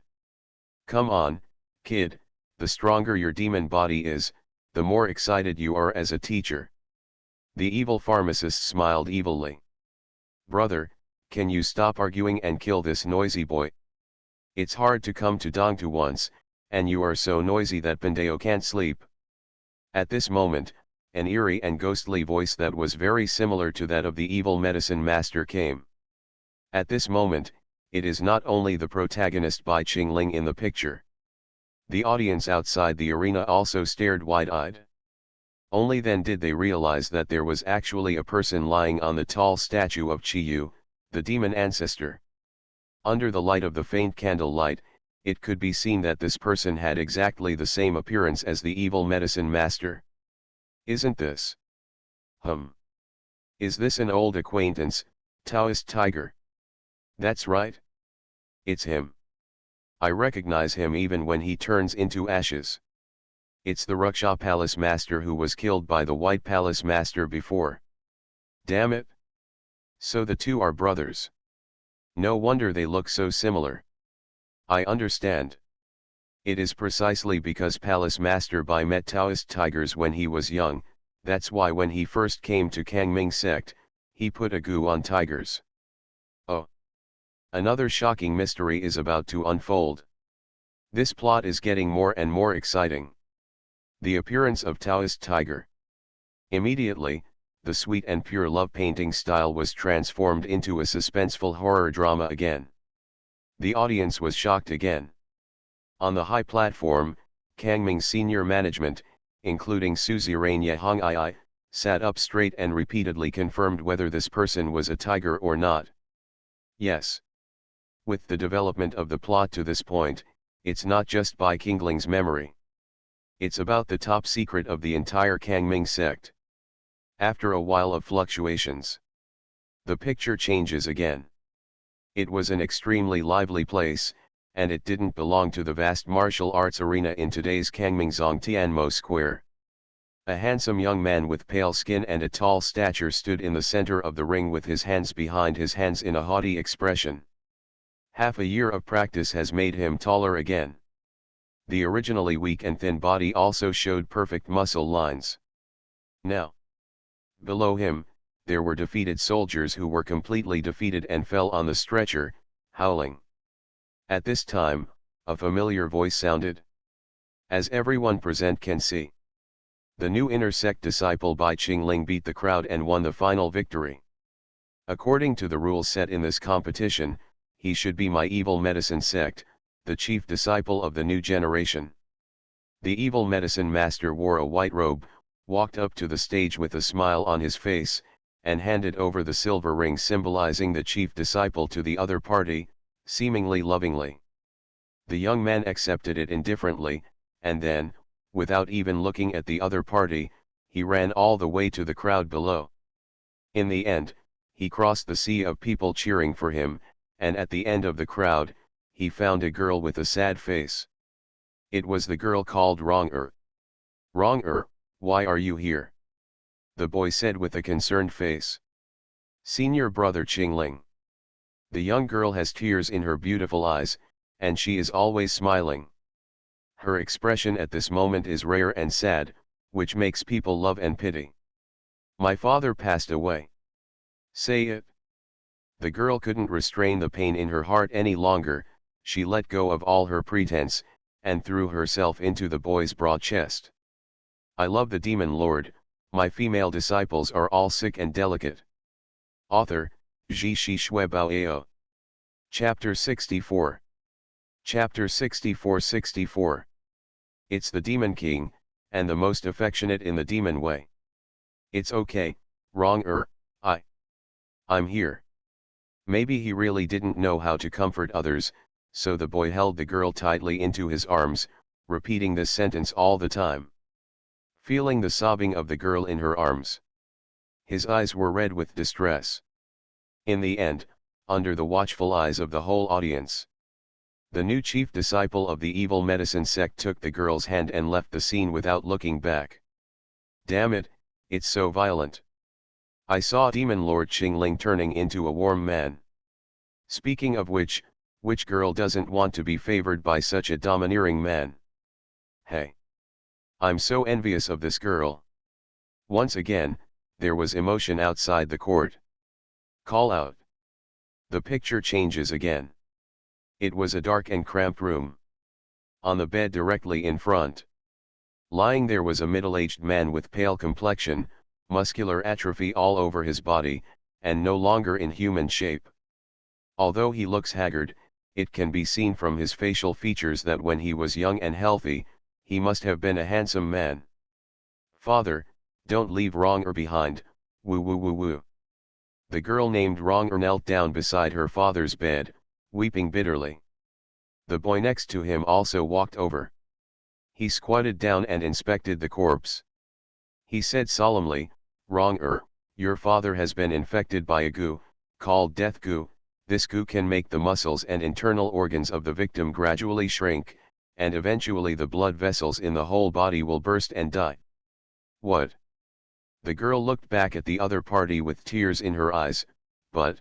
Come on, kid, the stronger your demon body is, the more excited you are as a teacher." The evil pharmacist smiled evilly. "Brother, can you stop arguing and kill this noisy boy? It's hard to come to Dongtu once, and you are so noisy that Pandeo can't sleep." At this moment, an eerie and ghostly voice that was very similar to that of the evil medicine master came. At this moment, it is not only the protagonist Bai Qingling in the picture. The audience outside the arena also stared wide-eyed. Only then did they realize that there was actually a person lying on the tall statue of Chiyu, the demon ancestor. Under the light of the faint candlelight, it could be seen that this person had exactly the same appearance as the evil medicine master. "Isn't this? Is this an old acquaintance, Taoist Tiger?" "That's right. It's him. I recognize him even when he turns into ashes. It's the Ruksha Palace Master who was killed by the White Palace Master before. Damn it! So the two are brothers. No wonder they look so similar. I understand. It is precisely because Palace Master Bai met Taoist tigers when he was young, that's why when he first came to Kangming sect, he put a gu on tigers. Oh! Another shocking mystery is about to unfold. This plot is getting more and more exciting. The appearance of Taoist tiger. Immediately, the sweet and pure love painting style was transformed into a suspenseful horror drama again. The audience was shocked again. On the high platform, Kangming's senior management, including Suzerain Hong Ai, sat up straight and repeatedly confirmed whether this person was a tiger or not. Yes. With the development of the plot to this point, it's not just Bai Qingling's memory. It's about the top secret of the entire Kangming sect. After a while of fluctuations, the picture changes again. It was an extremely lively place, and it didn't belong to the vast martial arts arena in today's Kangming Zongtianmo Square. A handsome young man with pale skin and a tall stature stood in the center of the ring with his hands behind his hands in a haughty expression. Half a year of practice has made him taller again. The originally weak and thin body also showed perfect muscle lines. Now, below him, there were defeated soldiers who were completely defeated and fell on the stretcher, howling. At this time, a familiar voice sounded. As everyone present can see, the new inner sect disciple Bai Qingling beat the crowd and won the final victory. According to the rules set in this competition, he should be my evil medicine sect, the chief disciple of the new generation. The evil medicine master wore a white robe, walked up to the stage with a smile on his face, and handed over the silver ring symbolizing the chief disciple to the other party, seemingly lovingly. The young man accepted it indifferently, and then, without even looking at the other party, he ran all the way to the crowd below. In the end, he crossed the sea of people cheering for him, and at the end of the crowd, he found a girl with a sad face. It was the girl called Wrong-er. "Wrong-er, why are you here?" the boy said with a concerned face. "Senior brother Qingling." The young girl has tears in her beautiful eyes, and she is always smiling. Her expression at this moment is rare and sad, which makes people love and pity. "My father passed away." "Say it." The girl couldn't restrain the pain in her heart any longer, She let go of all her pretense, and threw herself into the boy's broad chest. I love the demon lord, my female disciples are all sick and delicate. Author, Ji Shi Shui Bao Ao. Chapter 64. Chapter 64. It's the Demon King, and the most affectionate in the demon way. It's okay, wrong I'm here. Maybe he really didn't know how to comfort others, so the boy held the girl tightly into his arms, repeating this sentence all the time. Feeling the sobbing of the girl in her arms. His eyes were red with distress. In the end, under the watchful eyes of the whole audience, the new chief disciple of the evil medicine sect took the girl's hand and left the scene without looking back. Damn it, it's so violent. I saw Demon Lord Qingling turning into a warm man. Speaking of which girl doesn't want to be favored by such a domineering man? Hey! I'm so envious of this girl. Once again, there was emotion outside the court. Call out. The picture changes again. It was a dark and cramped room. On the bed directly in front, lying there was a middle-aged man with pale complexion, muscular atrophy all over his body, and no longer in human shape. Although he looks haggard, it can be seen from his facial features that when he was young and healthy, he must have been a handsome man. Father, don't leave Wrong-er behind, woo woo woo woo. The girl named Wrong-er knelt down beside her father's bed, weeping bitterly. The boy next to him also walked over. He squatted down and inspected the corpse. He said solemnly, Wrong-er, your father has been infected by a goo, called death goo. This goo can make the muscles and internal organs of the victim gradually shrink, and eventually the blood vessels in the whole body will burst and die. What? The girl looked back at the other party with tears in her eyes, but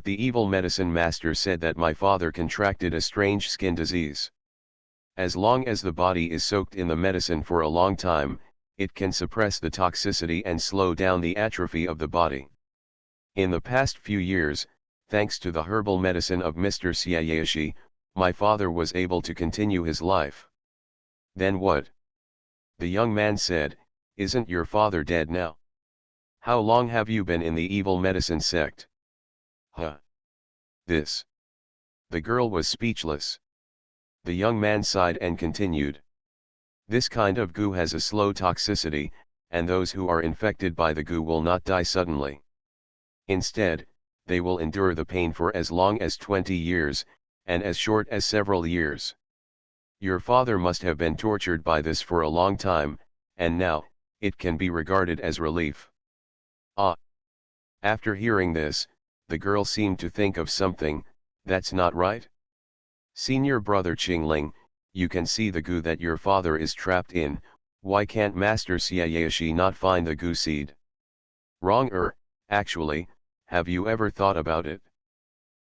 the evil medicine master said that my father contracted a strange skin disease. As long as the body is soaked in the medicine for a long time, it can suppress the toxicity and slow down the atrophy of the body. In the past few years, thanks to the herbal medicine of Mr. Xiaoyashi, my father was able to continue his life. Then what? The young man said, isn't your father dead now? How long have you been in the evil medicine sect? Huh? This. The girl was speechless. The young man sighed and continued. This kind of goo has a slow toxicity, and those who are infected by the goo will not die suddenly. Instead, they will endure the pain for as long as 20 years, and as short as several years. Your father must have been tortured by this for a long time, and now, it can be regarded as relief. Ah! After hearing this, the girl seemed to think of something. That's not right. Senior brother Qingling, you can see the goo that your father is trapped in. Why can't Master Xiaoyashi not find the goo seed? Wrong-er, actually, have you ever thought about it?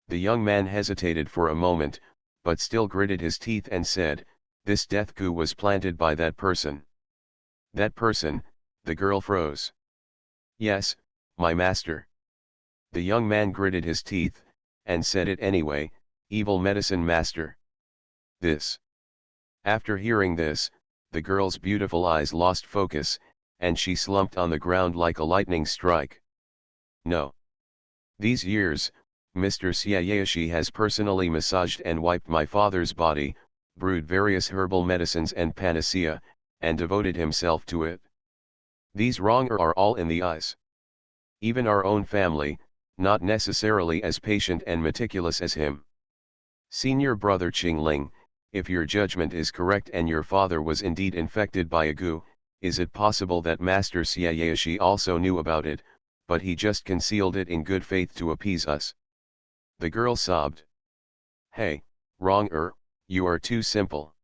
The young man hesitated for a moment, but still gritted his teeth and said, this death goo was planted by that person. That person? The girl froze. Yes, my master. The young man gritted his teeth, and said it anyway, evil medicine master. This. After hearing this, the girl's beautiful eyes lost focus, and she slumped on the ground like a lightning strike. No. These years, Mr. Xiaoyashi has personally massaged and wiped my father's body, brewed various herbal medicines and panacea, and devoted himself to it. These wrong-er are all in the eyes. Even our own family, not necessarily as patient and meticulous as him. Senior brother Qingling, if your judgment is correct and your father was indeed infected by a goo, is it possible that Master Xiaoyashi also knew about it, but he just concealed it in good faith to appease us? The girl sobbed. Hey, wrong-er, you are too simple.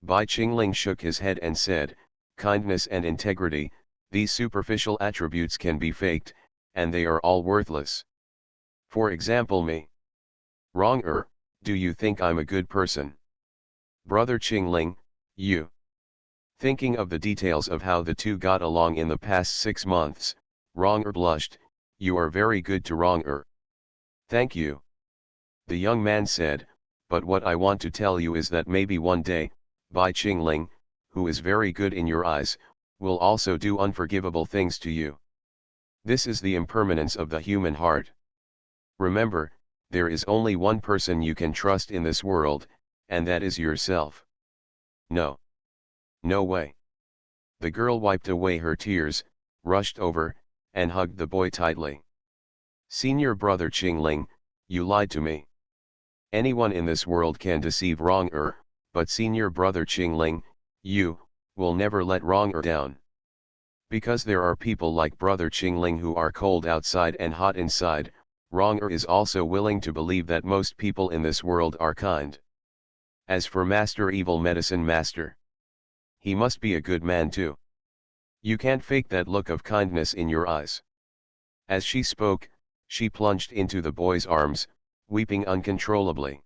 Bai Qingling shook his head and said, kindness and integrity, these superficial attributes can be faked, and they are all worthless. For example me. Wrong-er, do you think I'm a good person? Brother Qingling, you. Thinking of the details of how the two got along in the past 6 months, Wrong-er blushed, you are very good to Wrong-er. Thank you. The young man said, but what I want to tell you is that maybe one day, Bai Qingling, who is very good in your eyes, will also do unforgivable things to you. This is the impermanence of the human heart. Remember, there is only one person you can trust in this world, and that is yourself. No. No way. The girl wiped away her tears, rushed over, and hugged the boy tightly. Senior brother Qingling, you lied to me. Anyone in this world can deceive wronger, but senior brother Qingling, you, will never let wronger down. Because there are people like brother Qingling who are cold outside and hot inside, wronger is also willing to believe that most people in this world are kind. As for Master Evil Medicine Master, he must be a good man too. You can't fake that look of kindness in your eyes. As she spoke, she plunged into the boy's arms, weeping uncontrollably.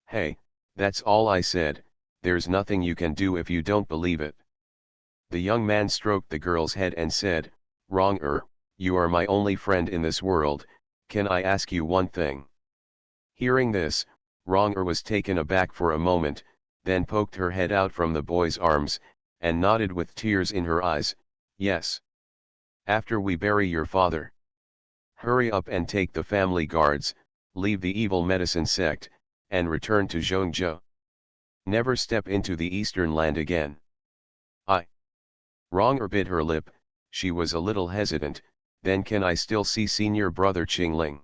Hey, that's all I said, there's nothing you can do if you don't believe it. The young man stroked the girl's head and said, Wronger, you are my only friend in this world, can I ask you one thing? Hearing this, Wronger was taken aback for a moment, then poked her head out from the boy's arms, and nodded with tears in her eyes, yes. After we bury your father. Hurry up and take the family guards, leave the evil medicine sect, and return to Zhongzhou. Never step into the eastern land again. Wronger bit her lip, she was a little hesitant, then can I still see senior brother Qingling?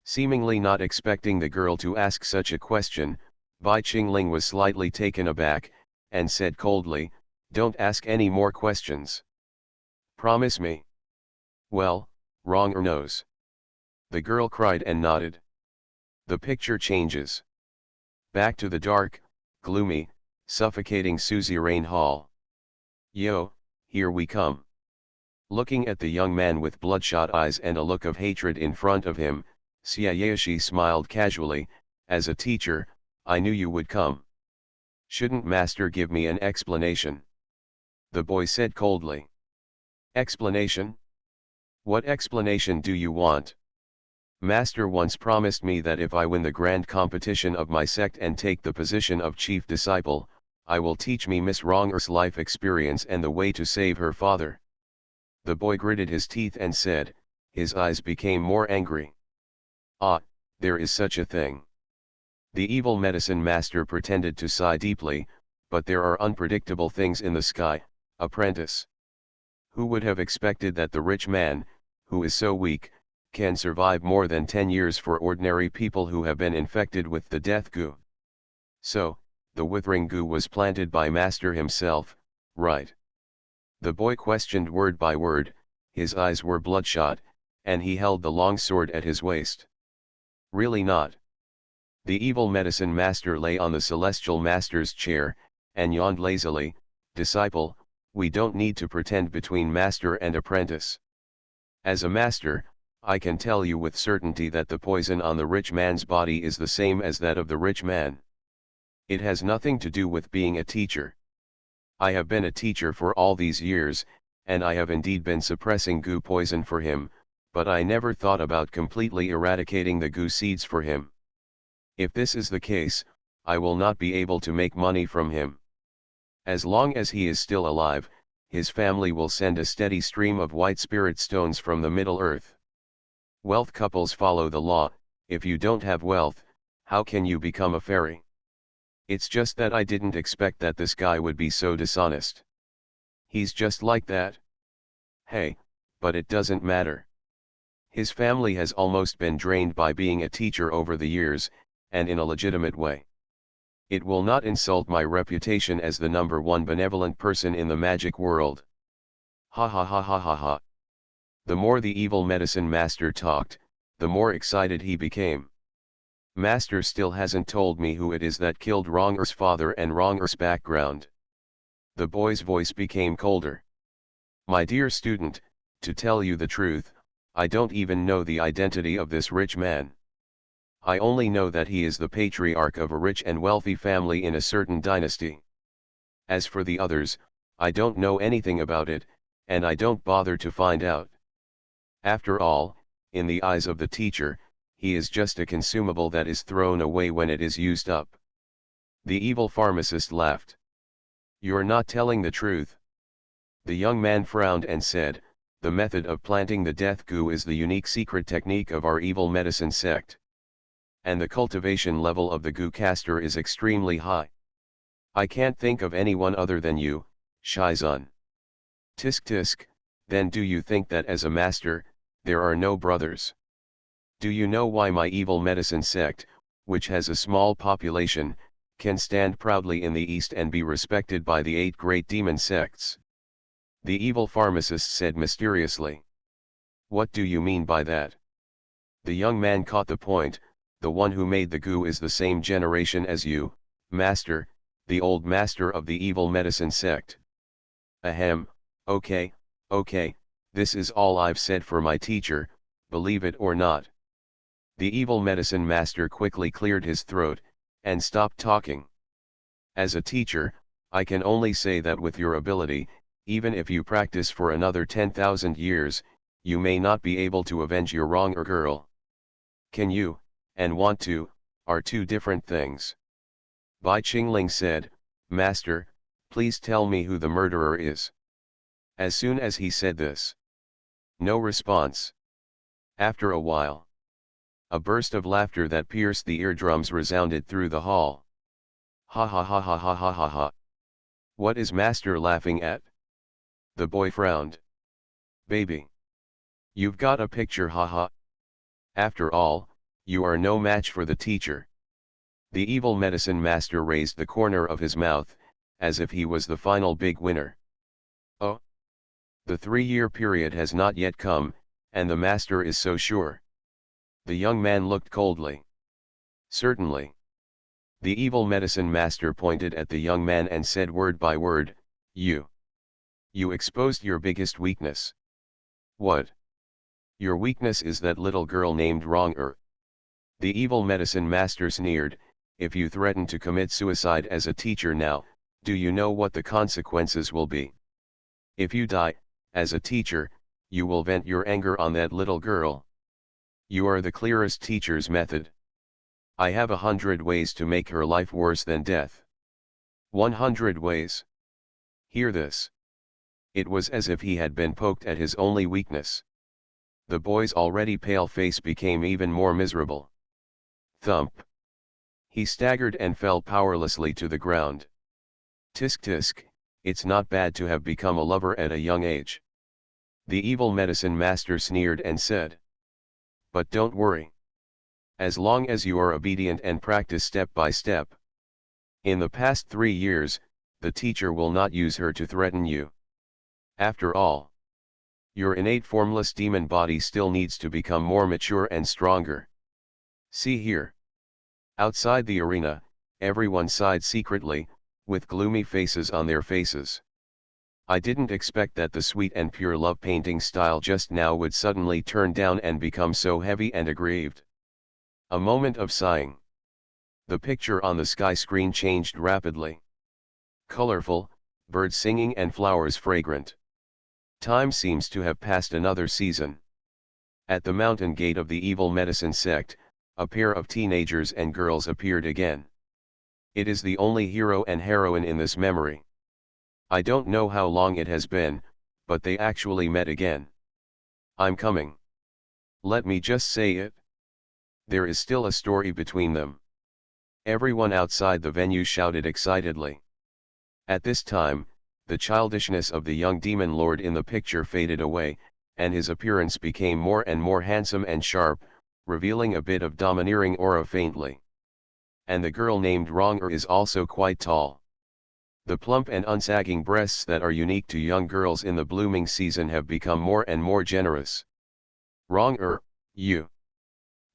Seemingly not expecting the girl to ask such a question, Bai Qingling was slightly taken aback, and said coldly, don't ask any more questions. Promise me. Well, Wronger knows. The girl cried and nodded. The picture changes. Back to the dark, gloomy, suffocating suzerain hall. Yo, here we come. Looking at the young man with bloodshot eyes and a look of hatred in front of him, Xiaoyashi smiled casually, as a teacher, I knew you would come. Shouldn't master give me an explanation? The boy said coldly. Explanation? What explanation do you want? Master once promised me that if I win the grand competition of my sect and take the position of chief disciple, I will teach me Miss Wronger's life experience and the way to save her father. The boy gritted his teeth and said, his eyes became more angry. Ah, there is such a thing. The evil medicine master pretended to sigh deeply, but there are unpredictable things in the sky, apprentice. Who would have expected that the rich man, who is so weak, can survive more than 10 years for ordinary people who have been infected with the death goo? So, the withering goo was planted by master himself, right? The boy questioned word by word, his eyes were bloodshot, and he held the long sword at his waist. Really not. The evil medicine master lay on the celestial master's chair, and yawned lazily, disciple, we don't need to pretend between master and apprentice. As a master, I can tell you with certainty that the poison on the rich man's body is the same as that of the rich man. It has nothing to do with being a teacher. I have been a teacher for all these years, and I have indeed been suppressing goo poison for him, but I never thought about completely eradicating the goo seeds for him. If this is the case, I will not be able to make money from him. As long as he is still alive, his family will send a steady stream of white spirit stones from the Middle Earth. Wealth couples follow the law, if you don't have wealth, how can you become a fairy? It's just that I didn't expect that this guy would be so dishonest. He's just like that. Hey, but it doesn't matter. His family has almost been drained by being a teacher over the years, and in a legitimate way. It will not insult my reputation as the #1 benevolent person in the magic world. Ha ha ha ha ha ha. The more the evil medicine master talked, the more excited he became. Master still hasn't told me who it is that killed Wronger's father and Wronger's background. The boy's voice became colder. My dear student, to tell you the truth, I don't even know the identity of this rich man. I only know that he is the patriarch of a rich and wealthy family in a certain dynasty. As for the others, I don't know anything about it, and I don't bother to find out. After all, in the eyes of the teacher, he is just a consumable that is thrown away when it is used up. The evil pharmacist laughed. You're not telling the truth. The young man frowned and said, the method of planting the death goo is the unique secret technique of our evil medicine sect. And the cultivation level of the goo caster is extremely high. I can't think of anyone other than you, Shizun. Tisk tisk, then do you think that as a master, there are no brothers? Do you know why my evil medicine sect, which has a small population, can stand proudly in the east and be respected by the 8 great demon sects? The evil pharmacist said mysteriously. What do you mean by that? The young man caught the point. The one who made the goo is the same generation as you, master, the old master of the evil medicine sect. Ahem, okay, this is all I've said for my teacher, believe it or not. The evil medicine master quickly cleared his throat, and stopped talking. As a teacher, I can only say that with your ability, even if you practice for another 10,000 years, you may not be able to avenge your wronger girl. Can you, and want to, are two different things. Bai Qingling said, Master, please tell me who the murderer is. As soon as he said this. No response. After a while. A burst of laughter that pierced the eardrums resounded through the hall. Ha ha ha ha ha ha ha ha. What is Master laughing at? The boy frowned. Baby. You've got a picture, haha. After all, you are no match for the teacher. The evil medicine master raised the corner of his mouth, as if he was the final big winner. Oh. The 3-year period has not yet come, and the master is so sure. The young man looked coldly. Certainly. The evil medicine master pointed at the young man and said word by word, You exposed your biggest weakness. What? Your weakness is that little girl named Wronger. The evil medicine master sneered, if you threaten to commit suicide as a teacher now, do you know what the consequences will be? If you die, as a teacher, you will vent your anger on that little girl. You are the clearest teacher's method. I have 100 ways to make her life worse than death. 100 ways. Hear this. It was as if he had been poked at his only weakness. The boy's already pale face became even more miserable. Thump. He staggered and fell powerlessly to the ground. Tisk tisk, it's not bad to have become a lover at a young age. The evil medicine master sneered and said. But don't worry. As long as you are obedient and practice step by step. In the past 3 years, the teacher will not use her to threaten you. After all, your innate formless demon body still needs to become more mature and stronger. See here. Outside the arena, everyone sighed secretly, with gloomy faces on their faces. I didn't expect that the sweet and pure love painting style just now would suddenly turn down and become so heavy and aggrieved. A moment of sighing. The picture on the sky screen changed rapidly. Colorful, birds singing and flowers fragrant. Time seems to have passed another season. At the mountain gate of the evil medicine sect, a pair of teenagers and girls appeared again. It is the only hero and heroine in this memory. I don't know how long it has been, but they actually met again. I'm coming. Let me just say it. There is still a story between them. Everyone outside the venue shouted excitedly. At this time, the childishness of the young demon lord in the picture faded away, and his appearance became more and more handsome and sharp, revealing a bit of domineering aura faintly. And the girl named Wronger is also quite tall. The plump and unsagging breasts that are unique to young girls in the blooming season have become more and more generous. Wronger, you.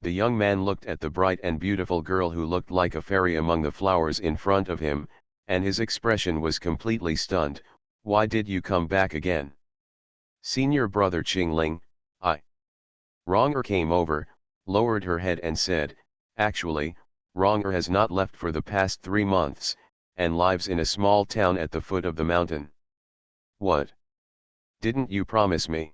The young man looked at the bright and beautiful girl who looked like a fairy among the flowers in front of him, and his expression was completely stunned. Why did you come back again? Senior brother Qingling, I. Wronger came over, lowered her head and said, actually, Wronger has not left for the past 3 months, and lives in a small town at the foot of the mountain. What? Didn't you promise me?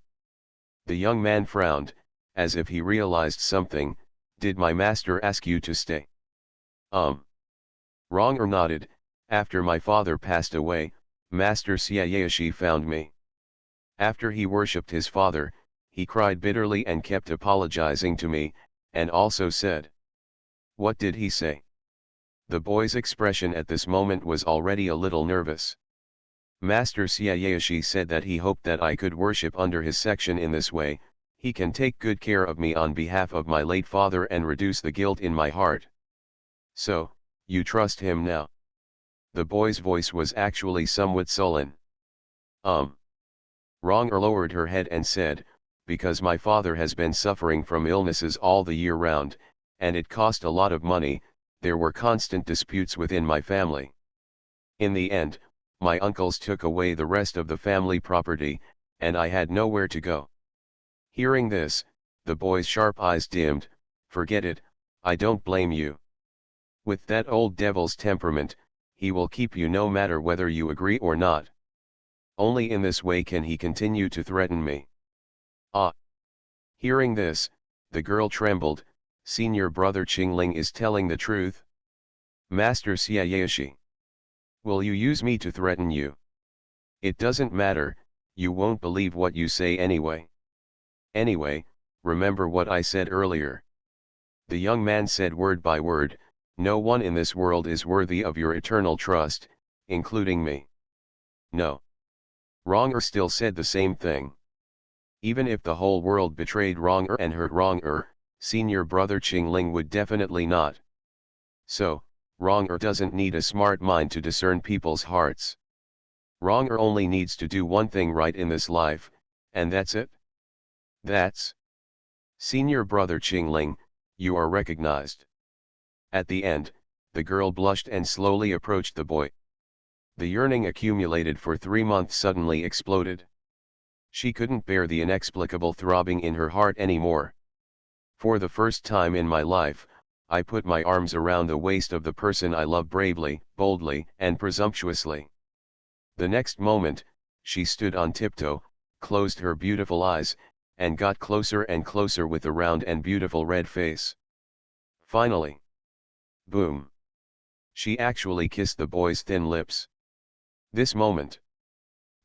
The young man frowned, as if he realized something. Did my master ask you to stay? Wrong nodded. After my father passed away, Master Syayashi found me. After he worshipped his father, he cried bitterly and kept apologizing to me, and also said. What did he say? The boy's expression at this moment was already a little nervous. Master Syayashi said that he hoped that I could worship under his section in this way. He can take good care of me on behalf of my late father and reduce the guilt in my heart. So, you trust him now? The boy's voice was actually somewhat sullen. Wrong lowered her head and said, because my father has been suffering from illnesses all the year round, and it cost a lot of money. There were constant disputes within my family. In the end, my uncles took away the rest of the family property, and I had nowhere to go. Hearing this, the boy's sharp eyes dimmed. Forget it, I don't blame you. With that old devil's temperament, he will keep you no matter whether you agree or not. Only in this way can he continue to threaten me. Ah! Hearing this, the girl trembled. Senior brother Qingling is telling the truth? Master Syayashi. Will you use me to threaten you? It doesn't matter, you won't believe what you say anyway. Anyway, remember what I said earlier. The young man said word by word, no one in this world is worthy of your eternal trust, including me. No. Wronger still said the same thing. Even if the whole world betrayed Wronger and hurt Wronger, senior brother Qingling would definitely not. So, Wronger doesn't need a smart mind to discern people's hearts. Wronger only needs to do one thing right in this life, and that's it. That's. Senior brother Qingling, you are recognized. At the end, the girl blushed and slowly approached the boy. The yearning accumulated for 3 months suddenly exploded. She couldn't bear the inexplicable throbbing in her heart anymore. For the first time in my life, I put my arms around the waist of the person I love bravely, boldly, and presumptuously. The next moment, she stood on tiptoe, closed her beautiful eyes, and got closer and closer with the round and beautiful red face. Finally. Boom. She actually kissed the boy's thin lips. This moment.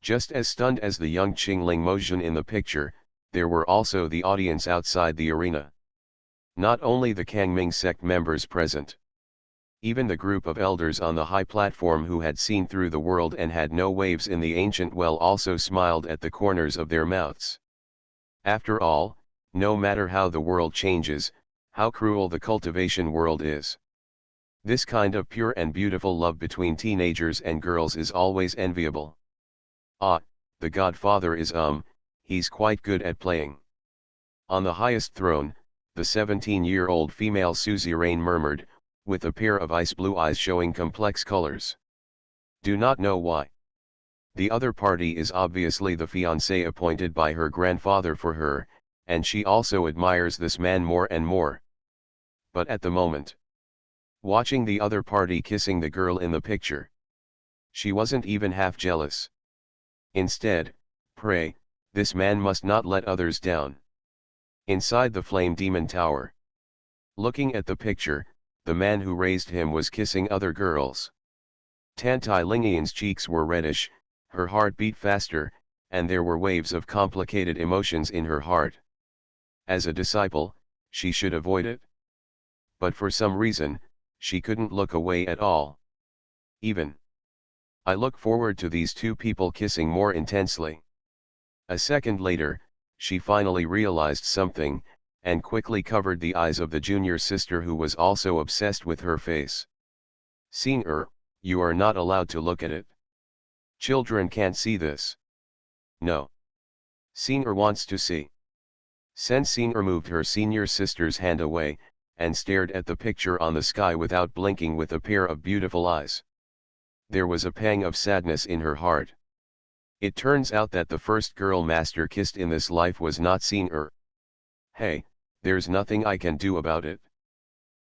Just as stunned as the young Qingling Mojun in the picture, there were also the audience outside the arena. Not only the Kangming sect members present. Even the group of elders on the high platform who had seen through the world and had no waves in the ancient well also smiled at the corners of their mouths. After all, no matter how the world changes, how cruel the cultivation world is. This kind of pure and beautiful love between teenagers and girls is always enviable. Ah, the Godfather is he's quite good at playing. On the highest throne, the 17-year-old female suzerain murmured, with a pair of ice blue eyes showing complex colors. Do not know why. The other party is obviously the fiancé appointed by her grandfather for her, and she also admires this man more and more. But at the moment, watching the other party kissing the girl in the picture, she wasn't even half jealous. Instead, pray, this man must not let others down. Inside the Flame Demon Tower. Looking at the picture, the man who raised him was kissing other girls. Tantai Lingian's cheeks were reddish, her heart beat faster, and there were waves of complicated emotions in her heart. As a disciple, she should avoid it. But for some reason, she couldn't look away at all. Even. I look forward to these two people kissing more intensely. A second later, she finally realized something, and quickly covered the eyes of the junior sister who was also obsessed with her face. Singer, you are not allowed to look at it. Children can't see this. No. Singer wants to see. Sen Singer moved her senior sister's hand away, and stared at the picture on the sky without blinking with a pair of beautiful eyes. There was a pang of sadness in her heart. It turns out that the first girl master kissed in this life was not Singer. Hey, there's nothing I can do about it.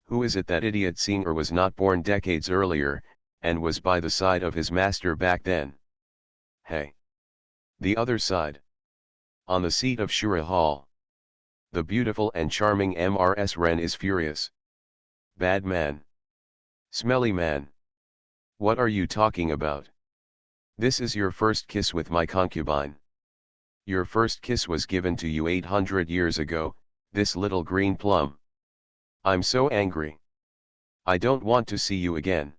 Who is it that idiot Singer was not born decades earlier, and was by the side of his master back then? Hey. The other side. On the seat of Shura Hall. The beautiful and charming Mrs. Wren is furious. Bad man. Smelly man. What are you talking about? This is your first kiss with my concubine. Your first kiss was given to you 800 years ago, this little green plum. I'm so angry. I don't want to see you again.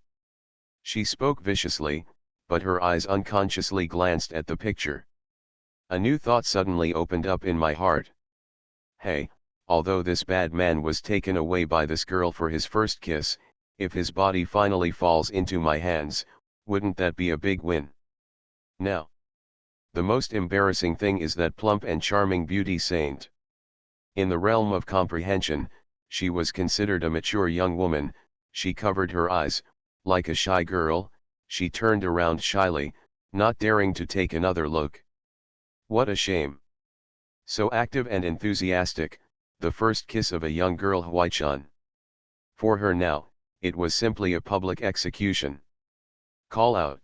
She spoke viciously, but her eyes unconsciously glanced at the picture. A new thought suddenly opened up in my heart. Hey, although this bad man was taken away by this girl for his first kiss, if his body finally falls into my hands, wouldn't that be a big win? Now, the most embarrassing thing is that plump and charming beauty saint. In the realm of comprehension, she was considered a mature young woman. She covered her eyes, like a shy girl. She turned around shyly, not daring to take another look. What a shame. So active and enthusiastic, the first kiss of a young girl Huaichan. For her now, it was simply a public execution. Call out.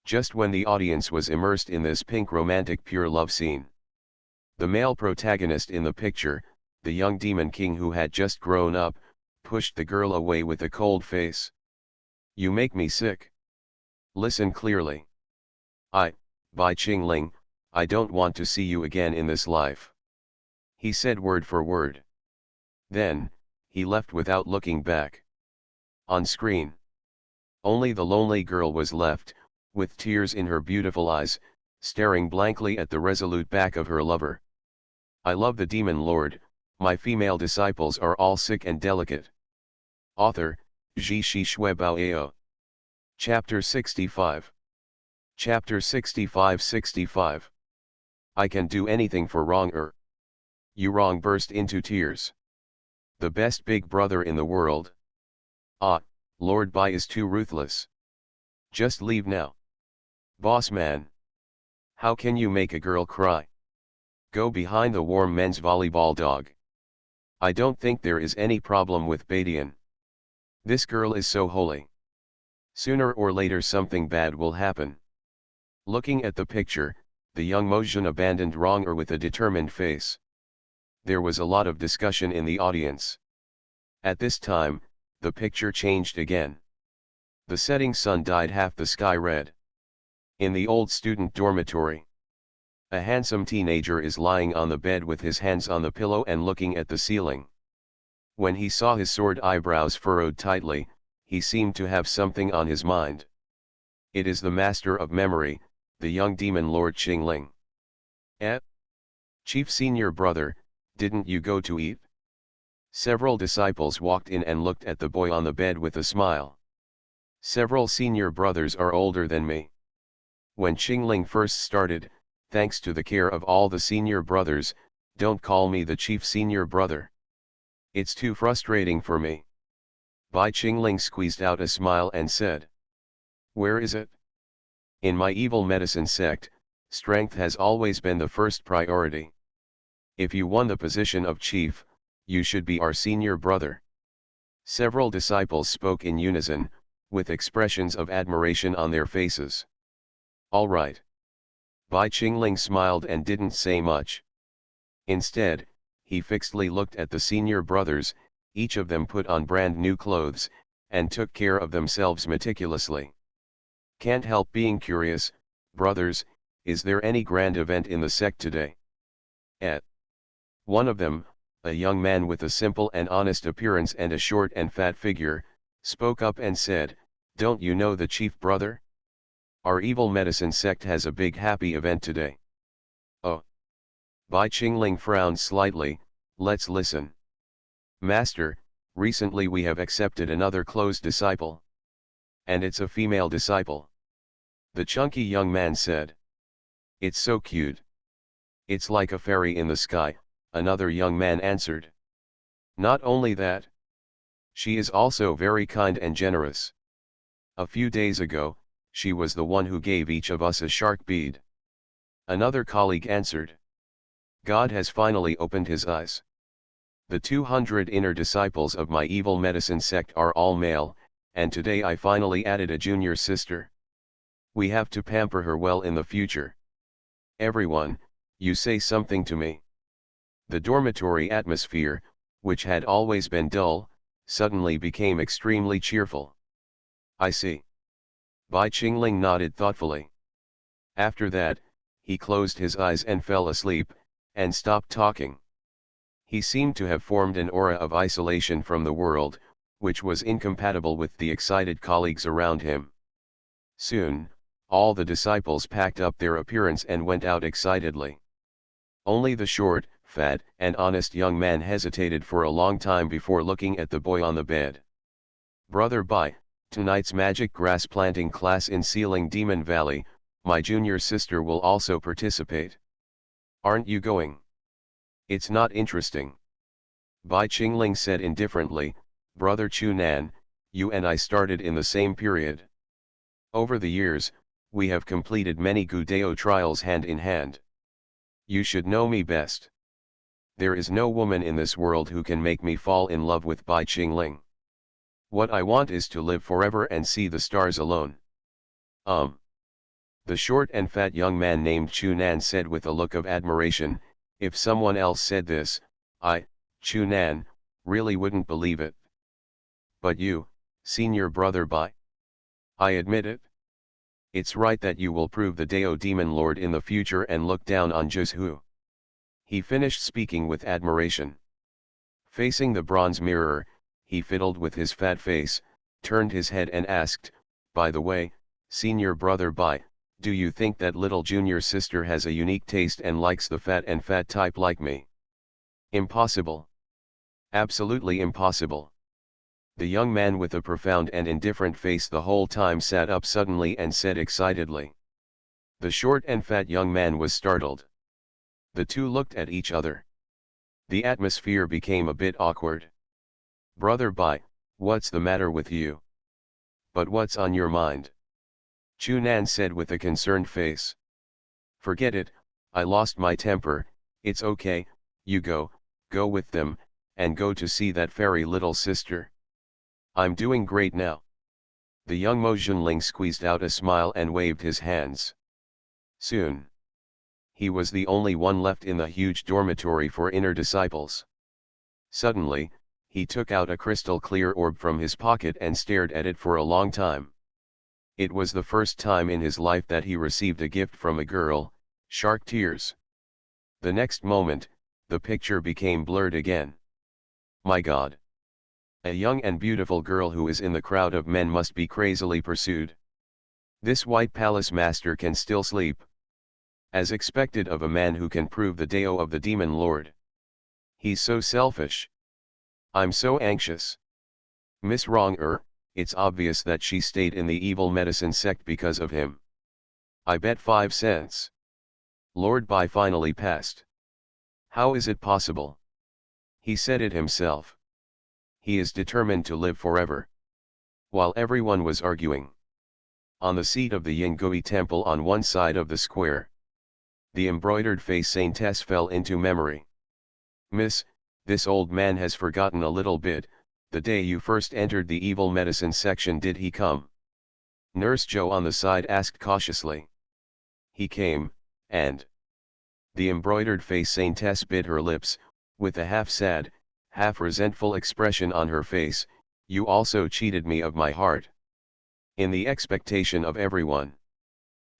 Just when the audience was immersed in this pink romantic pure love scene. The male protagonist in the picture, the young demon king who had just grown up, pushed the girl away with a cold face. You make me sick. Listen clearly. Bai Qingling, I don't want to see you again in this life. He said word for word. Then, he left without looking back. On screen, only the lonely girl was left, with tears in her beautiful eyes, staring blankly at the resolute back of her lover. I love the demon lord, my female disciples are all sick and delicate. Author, Zhi Shi Shui Bao Ao. Chapter 65. Chapter 65. I can do anything for wrong. Yu Rong burst into tears. The best big brother in the world. Ah, Lord Bai is too ruthless. Just leave now. Boss man. How can you make a girl cry? Go behind the warm men's volleyball dog. I don't think there is any problem with Badian. This girl is so holy. Sooner or later something bad will happen. Looking at the picture, the young Mojun abandoned Wronger with a determined face. There was a lot of discussion in the audience. At this time, the picture changed again. The setting sun dyed half the sky red. In the old student dormitory, a handsome teenager is lying on the bed with his hands on the pillow and looking at the ceiling. When he saw his sword eyebrows furrowed tightly, he seemed to have something on his mind. It is the master of memory, the young demon lord Qingling. Chief senior brother, didn't you go to eat? Several disciples walked in and looked at the boy on the bed with a smile. Several senior brothers are older than me. When Qingling first started, thanks to the care of all the senior brothers, don't call me the chief senior brother. It's too frustrating for me. Bai Qingling squeezed out a smile and said. Where is it? In my evil medicine sect, strength has always been the first priority. If you won the position of chief, you should be our senior brother. Several disciples spoke in unison, with expressions of admiration on their faces. All right. Bai Qingling smiled and didn't say much. Instead, he fixedly looked at the senior brothers, each of them put on brand new clothes, and took care of themselves meticulously. Can't help being curious, brothers, is there any grand event in the sect today? One of them, a young man with a simple and honest appearance and a short and fat figure, spoke up and said, don't you know the chief brother? Our evil medicine sect has a big happy event today. Oh. Bai Qingling frowned slightly, let's listen. Master, recently we have accepted another closed disciple. And it's a female disciple. The chunky young man said. It's so cute. It's like a fairy in the sky, another young man answered. Not only that. She is also very kind and generous. A few days ago, she was the one who gave each of us a shark bead. Another colleague answered. God has finally opened his eyes. The 200 inner disciples of my evil medicine sect are all male, and today I finally added a junior sister. We have to pamper her well in the future. Everyone, you say something to me. The dormitory atmosphere, which had always been dull, suddenly became extremely cheerful. I see. Bai Qingling nodded thoughtfully. After that, he closed his eyes and fell asleep, and stopped talking. He seemed to have formed an aura of isolation from the world, which was incompatible with the excited colleagues around him. Soon, all the disciples packed up their appearance and went out excitedly. Only the short, fat, and honest young man hesitated for a long time before looking at the boy on the bed. Brother Bai, tonight's magic grass planting class in Sealing Demon Valley, my junior sister will also participate. Aren't you going? It's not interesting. Bai Qingling said indifferently, Brother Chunan, you and I started in the same period. Over the years, we have completed many Gudeo trials hand in hand. You should know me best. There is no woman in this world who can make me fall in love with Bai Qingling. What I want is to live forever and see the stars alone. The short and fat young man named Chunan said with a look of admiration, if someone else said this, I, Chunan, really wouldn't believe it. But you, senior brother Bai? I admit it. It's right that you will prove the Dao Demon Lord in the future and look down on Juzhu. He finished speaking with admiration. Facing the bronze mirror, he fiddled with his fat face, turned his head and asked, by the way, senior brother Bai, do you think that little junior sister has a unique taste and likes the fat type like me? Impossible. Absolutely impossible. The young man with a profound and indifferent face the whole time sat up suddenly and said excitedly. The short and fat young man was startled. The two looked at each other. The atmosphere became a bit awkward. Brother Bai, what's the matter with you? But what's on your mind? Chunan said with a concerned face. Forget it, I lost my temper, it's okay, you go with them, and go to see that fairy little sister. I'm doing great now. The young Mo Junling squeezed out a smile and waved his hands. Soon. He was the only one left in the huge dormitory for inner disciples. Suddenly, he took out a crystal clear orb from his pocket and stared at it for a long time. It was the first time in his life that he received a gift from a girl, shark tears. The next moment, the picture became blurred again. My God! A young and beautiful girl who is in the crowd of men must be crazily pursued. This White Palace Master can still sleep. As expected of a man who can prove the Dao of the Demon Lord. He's so selfish. I'm so anxious. Miss Wrong it's obvious that she stayed in the evil medicine sect because of him. I bet 5 cents. Lord Bai finally passed. How is it possible? He said it himself. He is determined to live forever. While everyone was arguing. On the seat of the Yingui temple on one side of the square. The embroidered face saintess fell into memory. Miss, this old man has forgotten a little bit. The day you first entered the evil medicine section, did he come? Nurse Joe on the side asked cautiously. He came, and the embroidered face saintess bit her lips, with a half-sad, half-resentful expression on her face. You also cheated me of my heart. In the expectation of everyone.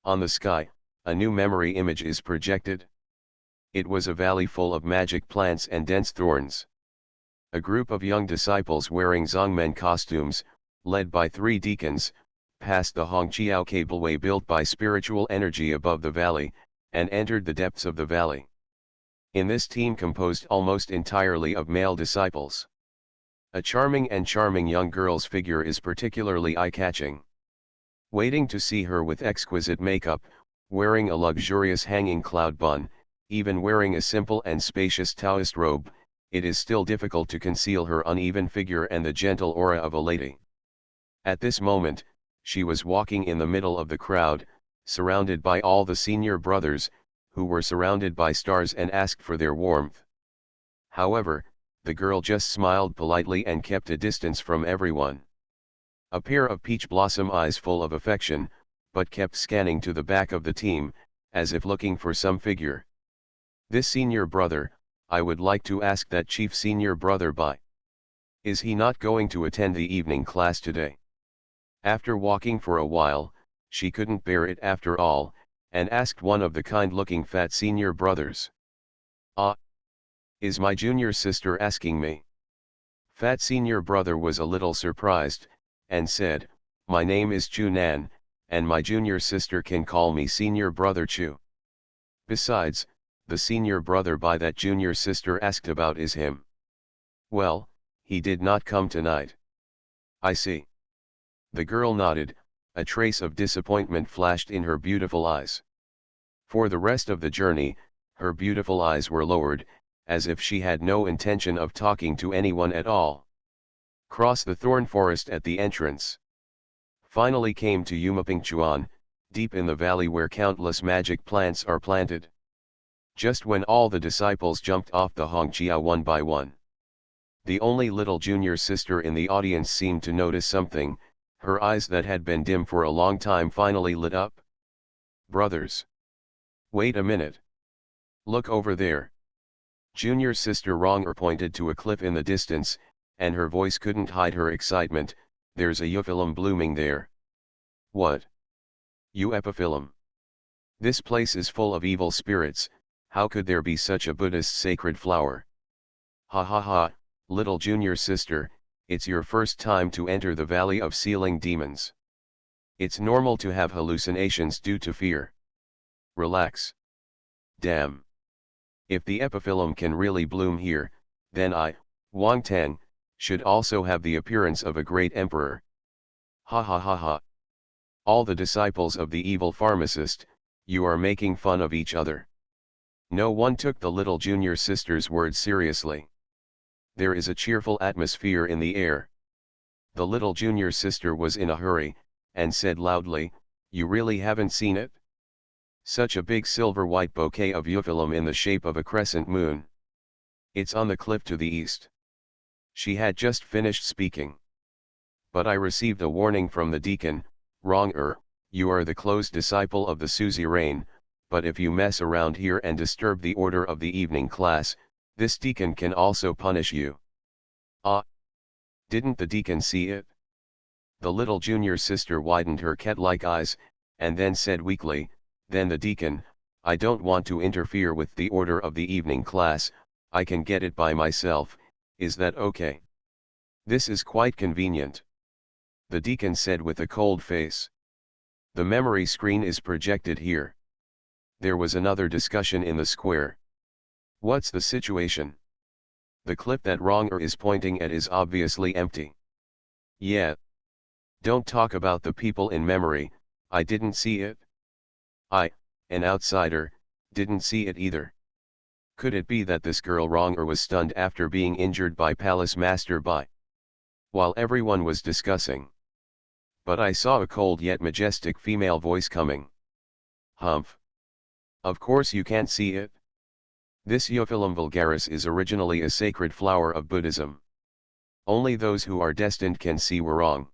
On the sky, a new memory image is projected. It was a valley full of magic plants and dense thorns. A group of young disciples wearing Zongmen costumes, led by 3 deacons, passed the Hongqiao cableway built by spiritual energy above the valley, and entered the depths of the valley. In this team composed almost entirely of male disciples. A charming young girl's figure is particularly eye-catching. Waiting to see her with exquisite makeup, wearing a luxurious hanging cloud bun, even wearing a simple and spacious Taoist robe, it is still difficult to conceal her uneven figure and the gentle aura of a lady. At this moment, she was walking in the middle of the crowd, surrounded by all the senior brothers, who were surrounded by stars and asked for their warmth. However, the girl just smiled politely and kept a distance from everyone. A pair of peach blossom eyes full of affection, but kept scanning to the back of the team, as if looking for some figure. This senior brother, I would like to ask that chief senior brother by. Is he not going to attend the evening class today? After walking for a while, she couldn't bear it after all, and asked one of the kind-looking fat senior brothers. Ah, is my junior sister asking me? Fat senior brother was a little surprised, and said, my name is Chu Nan, and my junior sister can call me senior brother Chu. Besides, the senior brother by that junior sister asked about is him. Well, he did not come tonight. I see. The girl nodded, a trace of disappointment flashed in her beautiful eyes. For the rest of the journey, her beautiful eyes were lowered, as if she had no intention of talking to anyone at all. Cross the thorn forest at the entrance. Finally came to Yumapingchuan, deep in the valley where countless magic plants are planted. Just when all the disciples jumped off the Hongqia one by one. The only little junior sister in the audience seemed to notice something, her eyes that had been dim for a long time finally lit up. Brothers! Wait a minute. Look over there. Junior sister Ronger pointed to a cliff in the distance, and her voice couldn't hide her excitement. There's a euphyllum blooming there. What? Epiphyllum. This place is full of evil spirits, how could there be such a Buddhist sacred flower? Ha ha ha, little junior sister, it's your first time to enter the valley of ceiling demons. It's normal to have hallucinations due to fear. Relax. Damn. If the epiphyllum can really bloom here, then I, Wang Tang, should also have the appearance of a great emperor. Ha ha ha ha. All the disciples of the evil pharmacist, you are making fun of each other. No one took the little junior sister's words seriously. There is a cheerful atmosphere in the air. The little junior sister was in a hurry, and said loudly, you really haven't seen it? Such a big silver-white bouquet of euphyllum in the shape of a crescent moon. It's on the cliff to the east. She had just finished speaking. But I received a warning from the deacon, Wronger, you are the close disciple of the suzerain, but if you mess around here and disturb the order of the evening class, this deacon can also punish you. Ah! Didn't the deacon see it? The little junior sister widened her cat-like eyes, and then said weakly, then the deacon, I don't want to interfere with the order of the evening class, I can get it by myself, is that okay? This is quite convenient. The deacon said with a cold face. The memory screen is projected here. There was another discussion in the square. What's the situation? The clip that Wronger is pointing at is obviously empty. Yeah. Don't talk about the people in memory, I didn't see it. I, an outsider, didn't see it either. Could it be that this girl Wronger was stunned after being injured by Palace Master Bai? While everyone was discussing. But I saw a cold yet majestic female voice coming. Humph. Of course you can't see it. This Euphyllum vulgaris is originally a sacred flower of Buddhism. Only those who are destined can see Wrong.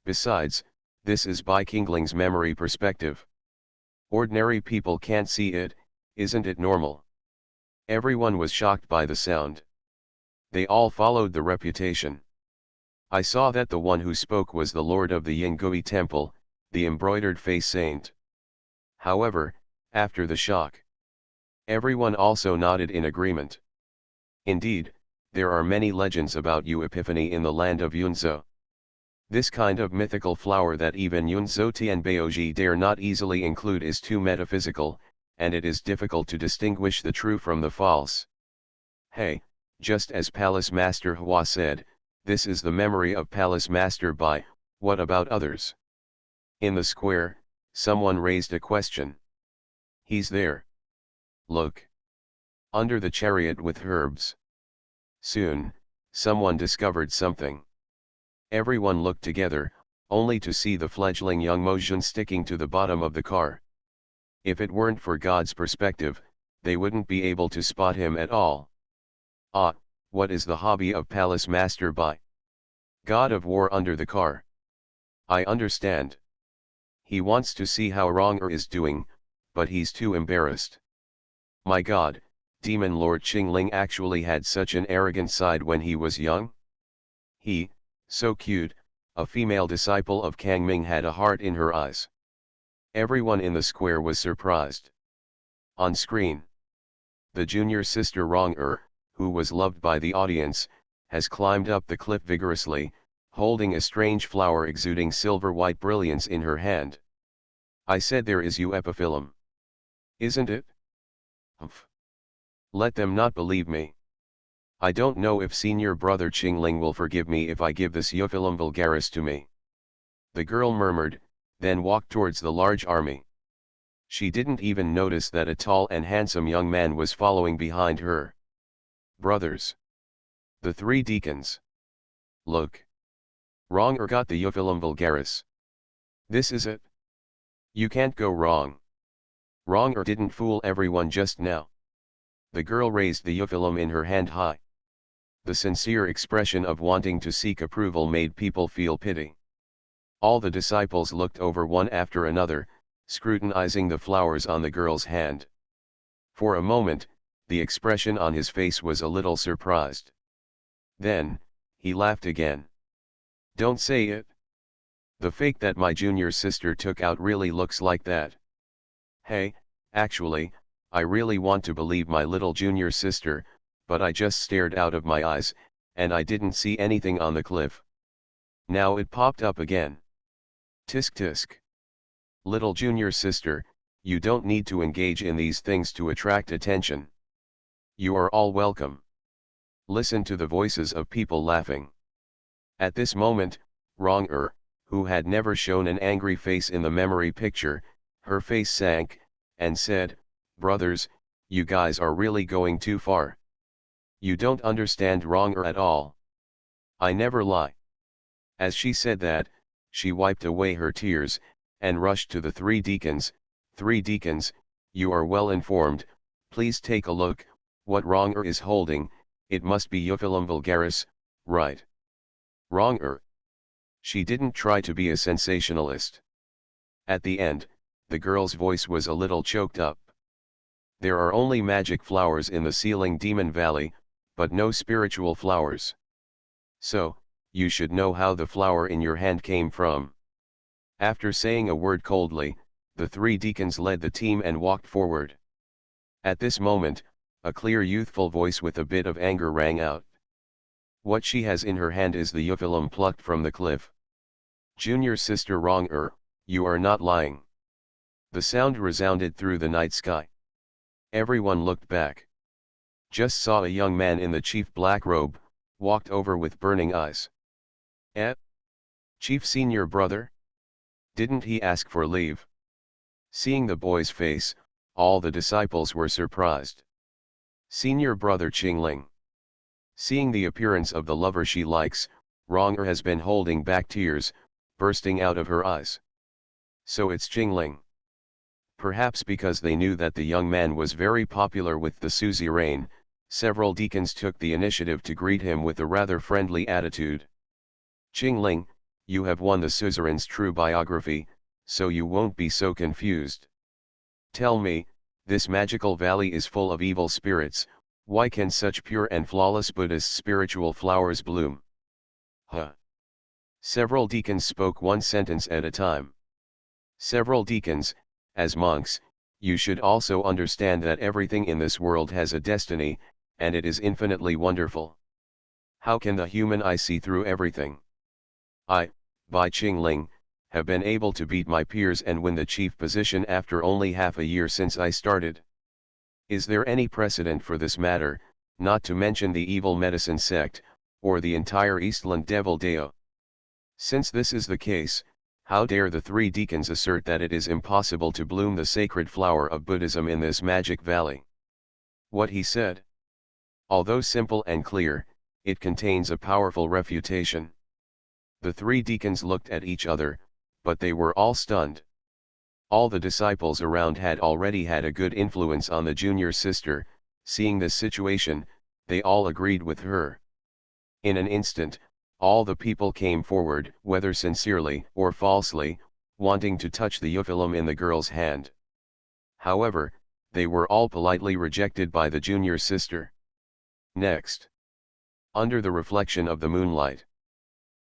Besides, this is Bai Qingling's memory perspective. Ordinary people can't see it, isn't it normal? Everyone was shocked by the sound. They all followed the reputation. I saw that the one who spoke was the lord of the Yingui temple, the embroidered face saint. However, after the shock, everyone also nodded in agreement. Indeed, there are many legends about Yu Epiphany in the land of Yunzhou. This kind of mythical flower that even Yunzhou Tianbaoji dare not easily include is too metaphysical, and it is difficult to distinguish the true from the false. Hey, just as Palace Master Hua said, this is the memory of Palace Master Bai, what about others? In the square, someone raised a question. He's there. Look. Under the chariot with herbs. Soon, someone discovered something. Everyone looked together, only to see the fledgling young Mojun sticking to the bottom of the car. If it weren't for God's perspective, they wouldn't be able to spot him at all. Ah, what is the hobby of Palace Master Bai? God of War under the car. I understand. He wants to see how Wronger is doing, but he's too embarrassed. My God, Demon Lord Qingling actually had such an arrogant side when he was young? He, so cute, a female disciple of Kang Ming had a heart in her eyes. Everyone in the square was surprised. On screen, the junior sister Rong who was loved by the audience, has climbed up the cliff vigorously, holding a strange flower exuding silver-white brilliance in her hand. I said there is you epiphyllum. Isn't it? Humph. Let them not believe me. I don't know if senior brother Qingling will forgive me if I give this Euphyllum vulgaris to me. The girl murmured, then walked towards the large army. She didn't even notice that a tall and handsome young man was following behind her. Brothers. The three deacons. Look. Wrong got the Euphyllum vulgaris. This is it. You can't go wrong. Wrong didn't fool everyone just now. The girl raised the Euphyllum in her hand high. The sincere expression of wanting to seek approval made people feel pity. All the disciples looked over one after another, scrutinizing the flowers on the girl's hand. For a moment, the expression on his face was a little surprised. Then, he laughed again. Don't say it. The fake that my junior sister took out really looks like that. Hey, actually, I really want to believe my little junior sister, but I just stared out of my eyes, and I didn't see anything on the cliff. Now it popped up again. Tisk tisk. Little junior sister, you don't need to engage in these things to attract attention. You are all welcome. Listen to the voices of people laughing. At this moment, Wrong who had never shown an angry face in the memory picture, her face sank, and said, Brothers, you guys are really going too far. You don't understand Wrong at all. I never lie. As she said that, she wiped away her tears, and rushed to the three deacons. Three deacons, you are well informed, please take a look, what Wrong is holding, it must be Euphyllum vulgaris, right? Wrong She didn't try to be a sensationalist. At the end, the girl's voice was a little choked up. There are only magic flowers in the ceiling Demon Valley, but no spiritual flowers. So, you should know how the flower in your hand came from. After saying a word coldly, the three deacons led the team and walked forward. At this moment, a clear youthful voice with a bit of anger rang out. What she has in her hand is the Euphyllum plucked from the cliff. Junior sister Wrong you are not lying. The sound resounded through the night sky. Everyone looked back. Just saw a young man in the chief black robe, walked over with burning eyes. Chief senior brother? Didn't he ask for leave? Seeing the boy's face, all the disciples were surprised. Senior brother Qingling. Seeing the appearance of the lover she likes, Wrong has been holding back tears, bursting out of her eyes. So it's Qingling. Perhaps because they knew that the young man was very popular with the suzerain, several deacons took the initiative to greet him with a rather friendly attitude. Qingling, you have won the suzerain's true biography, so you won't be so confused. Tell me, this magical valley is full of evil spirits, why can such pure and flawless Buddhist spiritual flowers bloom? Several deacons spoke one sentence at a time. Several deacons, as monks, you should also understand that everything in this world has a destiny, and it is infinitely wonderful. How can the human eye see through everything? I, by Qingling, have been able to beat my peers and win the chief position after only half a year since I started. Is there any precedent for this matter, not to mention the evil medicine sect, or the entire Eastland Devil Deo? Since this is the case, how dare the three deacons assert that it is impossible to bloom the sacred flower of Buddhism in this magic valley? What he said, although simple and clear, it contains a powerful refutation. The three deacons looked at each other, but they were all stunned. All the disciples around had already had a good influence on the junior sister. Seeing this situation, they all agreed with her. In an instant, all the people came forward, whether sincerely or falsely, wanting to touch the Euphyllum in the girl's hand. However, They were all politely rejected by the junior sister. Next. Under the reflection of the moonlight,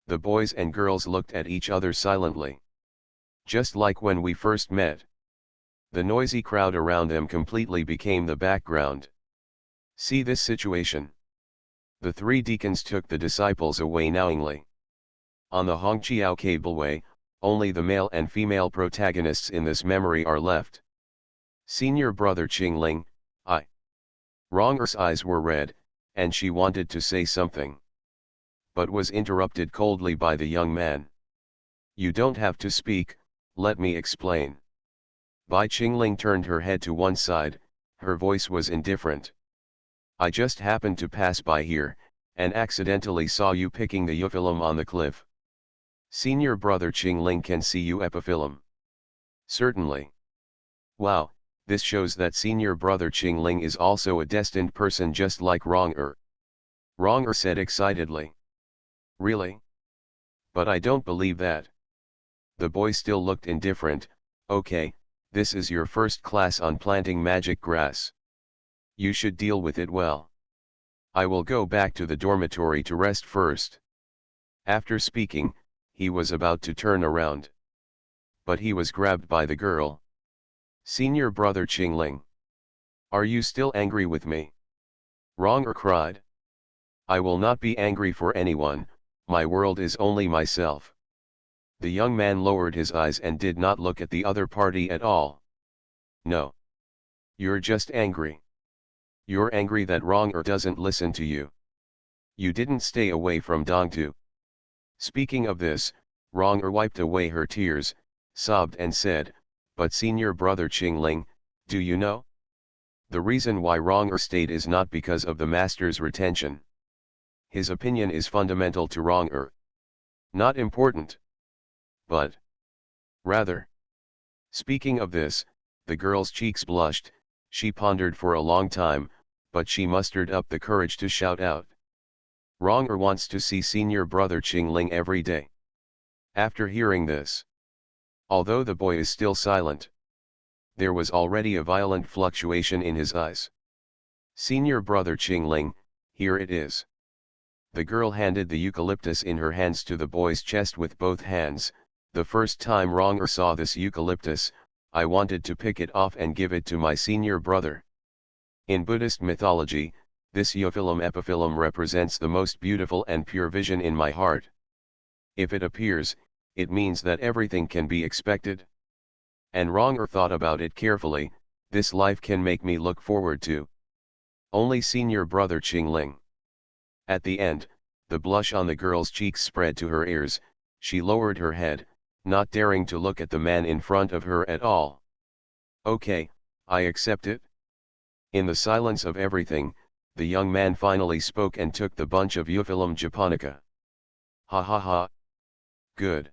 the boys and girls looked at each other silently. Just like when we first met. The noisy crowd around them completely became the background. See this situation. The three deacons took the disciples away knowingly. On the Hongqiao cableway, only the male and female protagonists in this memory are left. Senior brother Qingling, I. Ronger's eyes were red, and she wanted to say something. But was interrupted coldly by the young man. You don't have to speak, let me explain. Bai Qingling turned her head to one side, her voice was indifferent. I just happened to pass by here, and accidentally saw you picking the euphyllum on the cliff. Senior brother Qingling can see you epiphyllum. Certainly. Wow, this shows that senior brother Qingling is also a destined person just like Ronger. Ronger said excitedly. Really? But I don't believe that. The boy still looked indifferent. Okay, this is your first class on planting magic grass. You should deal with it well. I will go back to the dormitory to rest first. After speaking, he was about to turn around. But he was grabbed by the girl. Senior brother Qingling. Are you still angry with me? Ronger cried. I will not be angry for anyone, my world is only myself. The young man lowered his eyes and did not look at the other party at all. No. You're just angry. You're angry that Ronger doesn't listen to you. You didn't stay away from Dongtu. Speaking of this, Ronger wiped away her tears, sobbed and said, but senior brother Qingling, do you know? The reason why Ronger stayed is not because of the master's retention. His opinion is fundamental to Ronger. Not important. But. Rather. Speaking of this, the girl's cheeks blushed, she pondered for a long time, but she mustered up the courage to shout out. Ronger wants to see senior brother Qingling every day. After hearing this. Although the boy is still silent. There was already a violent fluctuation in his eyes. Senior brother Qingling, here it is. The girl handed the eucalyptus in her hands to the boy's chest with both hands. The first time Ronger saw this eucalyptus, I wanted to pick it off and give it to my senior brother. In Buddhist mythology, this euphyllum epiphyllum represents the most beautiful and pure vision in my heart. If it appears, it means that everything can be expected. And Ronger thought about it carefully, this life can make me look forward to. Only senior brother Qingling. At the end, the blush on the girl's cheeks spread to her ears, she lowered her head, not daring to look at the man in front of her at all. Okay, I accept it. In the silence of everything, the young man finally spoke and took the bunch of Euphyllum japonica. Ha ha ha. Good.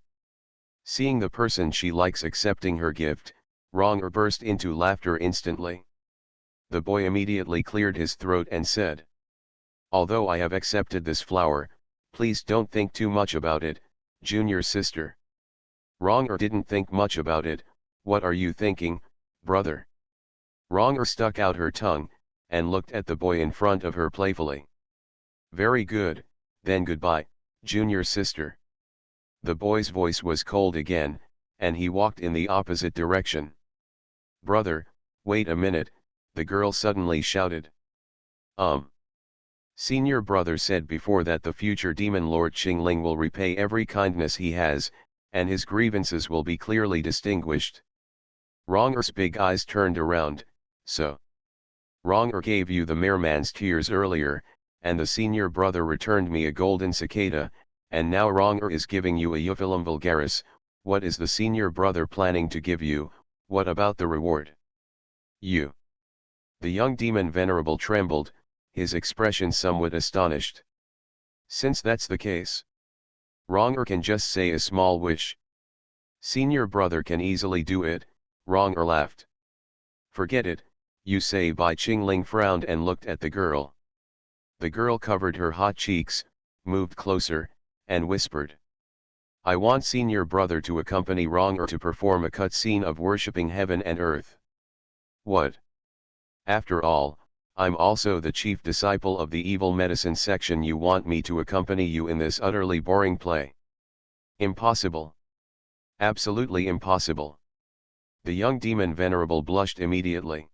Seeing the person she likes accepting her gift, Ronger burst into laughter instantly. The boy immediately cleared his throat and said. Although I have accepted this flower, please don't think too much about it, junior sister. Ronger didn't think much about it. What are you thinking, brother? Ronger stuck out her tongue, and looked at the boy in front of her playfully. Very good, then goodbye, junior sister. The boy's voice was cold again, and he walked in the opposite direction. Brother, wait a minute, the girl suddenly shouted. Senior brother said before that the future demon lord Qingling will repay every kindness he has, and his grievances will be clearly distinguished. Ronger's big eyes turned around, so. Ronger gave you the merman's tears earlier, and the senior brother returned me a golden cicada, and now Ronger is giving you a Euphyllum vulgaris. What is the senior brother planning to give you? What about the reward? You. The young demon venerable trembled, his expression somewhat astonished. Since that's the case, Ronger can just say a small wish. Senior brother can easily do it, Ronger laughed. Forget it, you say. Bai Qingling frowned and looked at the girl. The girl covered her hot cheeks, moved closer, and whispered. I want senior brother to accompany Ronger to perform a cut scene of worshipping heaven and earth. What? After all, I'm also the chief disciple of the evil medicine section. You want me to accompany you in this utterly boring play? Impossible. Absolutely impossible. The young demon venerable blushed immediately.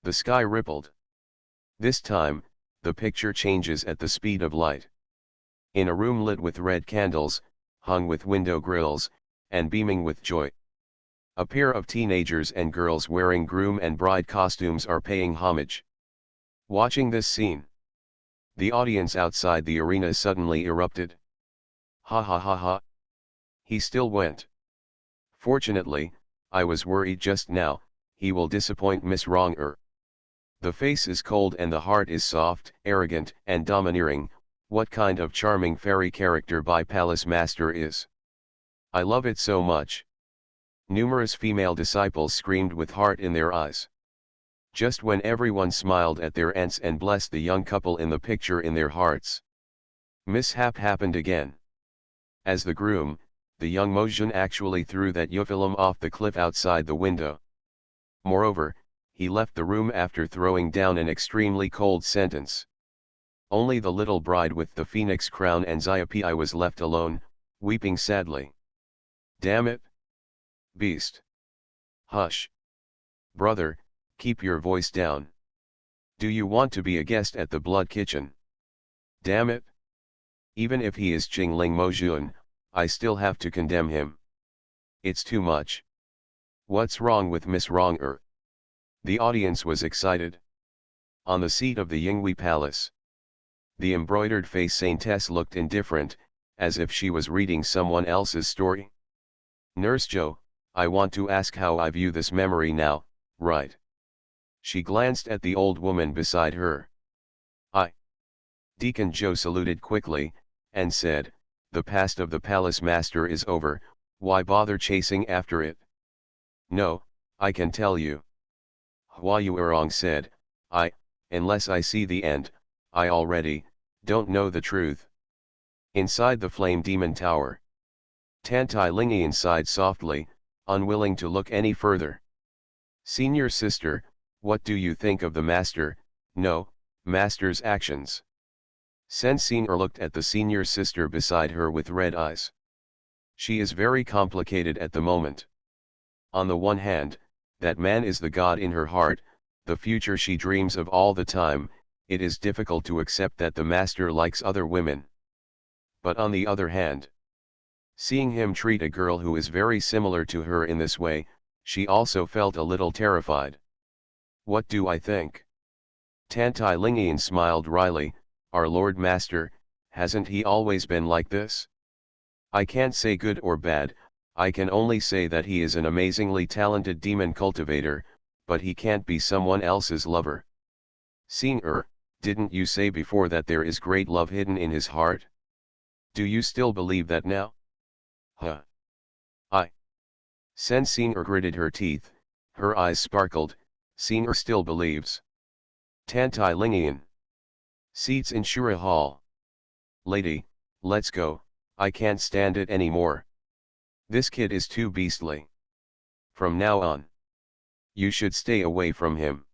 The sky rippled. This time, the picture changes at the speed of light. In a room lit with red candles, hung with window grills, and beaming with joy, a pair of teenagers and girls wearing groom and bride costumes are paying homage. Watching this scene, the audience outside the arena suddenly erupted. Ha ha ha ha. He still went. Fortunately, I was worried just now, he will disappoint Miss Wronger. The face is cold and the heart is soft, arrogant, and domineering. What kind of charming fairy character by Palace Master is. I love it so much. Numerous female disciples screamed with heart in their eyes. Just when everyone smiled at their aunts and blessed the young couple in the picture in their hearts, mishap happened again. As the groom, the young Mojun actually threw that euphilim off the cliff outside the window. Moreover, he left the room after throwing down an extremely cold sentence. Only the little bride with the phoenix crown and Xiapi was left alone, weeping sadly. Damn it! Beast! Hush! Brother, keep your voice down. Do you want to be a guest at the blood kitchen? Damn it! Even if he is Qingling Mojun, I still have to condemn him. It's too much. What's wrong with Miss Wronger? The audience was excited. On the seat of the Yinghui Palace, the embroidered face saintess looked indifferent, as if she was reading someone else's story. Nurse Joe, I want to ask how I view this memory now, right? She glanced at the old woman beside her. Deacon Joe saluted quickly, and said, the past of the Palace Master is over, why bother chasing after it? No, I can tell you. Hua Yuerong said, unless I see the end, I already don't know the truth. Inside the Flame Demon Tower, Tantai Lingian sighed softly, unwilling to look any further. Senior sister, what do you think of the master, master's actions? Sen Senior looked at the senior sister beside her with red eyes. She is very complicated at the moment. On the one hand, that man is the god in her heart, the future she dreams of all the time. It is difficult to accept that the master likes other women. But on the other hand, seeing him treat a girl who is very similar to her in this way, she also felt a little terrified. What do I think? Tantai Lingian smiled wryly. Our Lord Master, hasn't he always been like this? I can't say good or bad, I can only say that he is an amazingly talented demon cultivator, but he can't be someone else's lover. Senior, didn't you say before that there is great love hidden in his heart? Do you still believe that now? Huh. Sen Senior gritted her teeth, her eyes sparkled. Senior still believes. Tantai Lingian. Seats in Shura Hall. Lady, let's go, I can't stand it anymore. This kid is too beastly. From now on, you should stay away from him.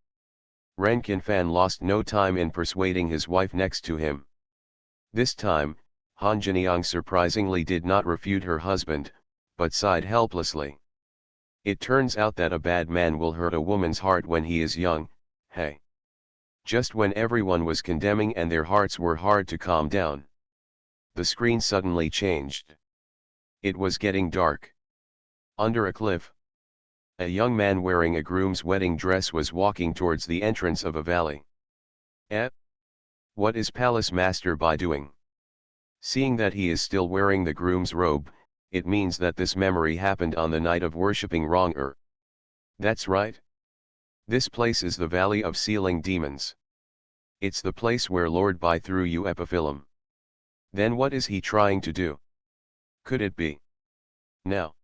Ren Qinfan lost no time in persuading his wife next to him. This time, Han Jiniang surprisingly did not refute her husband, but sighed helplessly. It turns out that a bad man will hurt a woman's heart when he is young, hey. Just when everyone was condemning and their hearts were hard to calm down, the screen suddenly changed. It was getting dark. Under a cliff, a young man wearing a groom's wedding dress was walking towards the entrance of a valley. What is Palace Master Bai doing? Seeing that he is still wearing the groom's robe, it means that this memory happened on the night of worshipping Wronger. That's right. This place is the Valley of Sealing Demons. It's the place where Lord Bai threw you epiphyllum. Then what is he trying to do? Could it be? Now.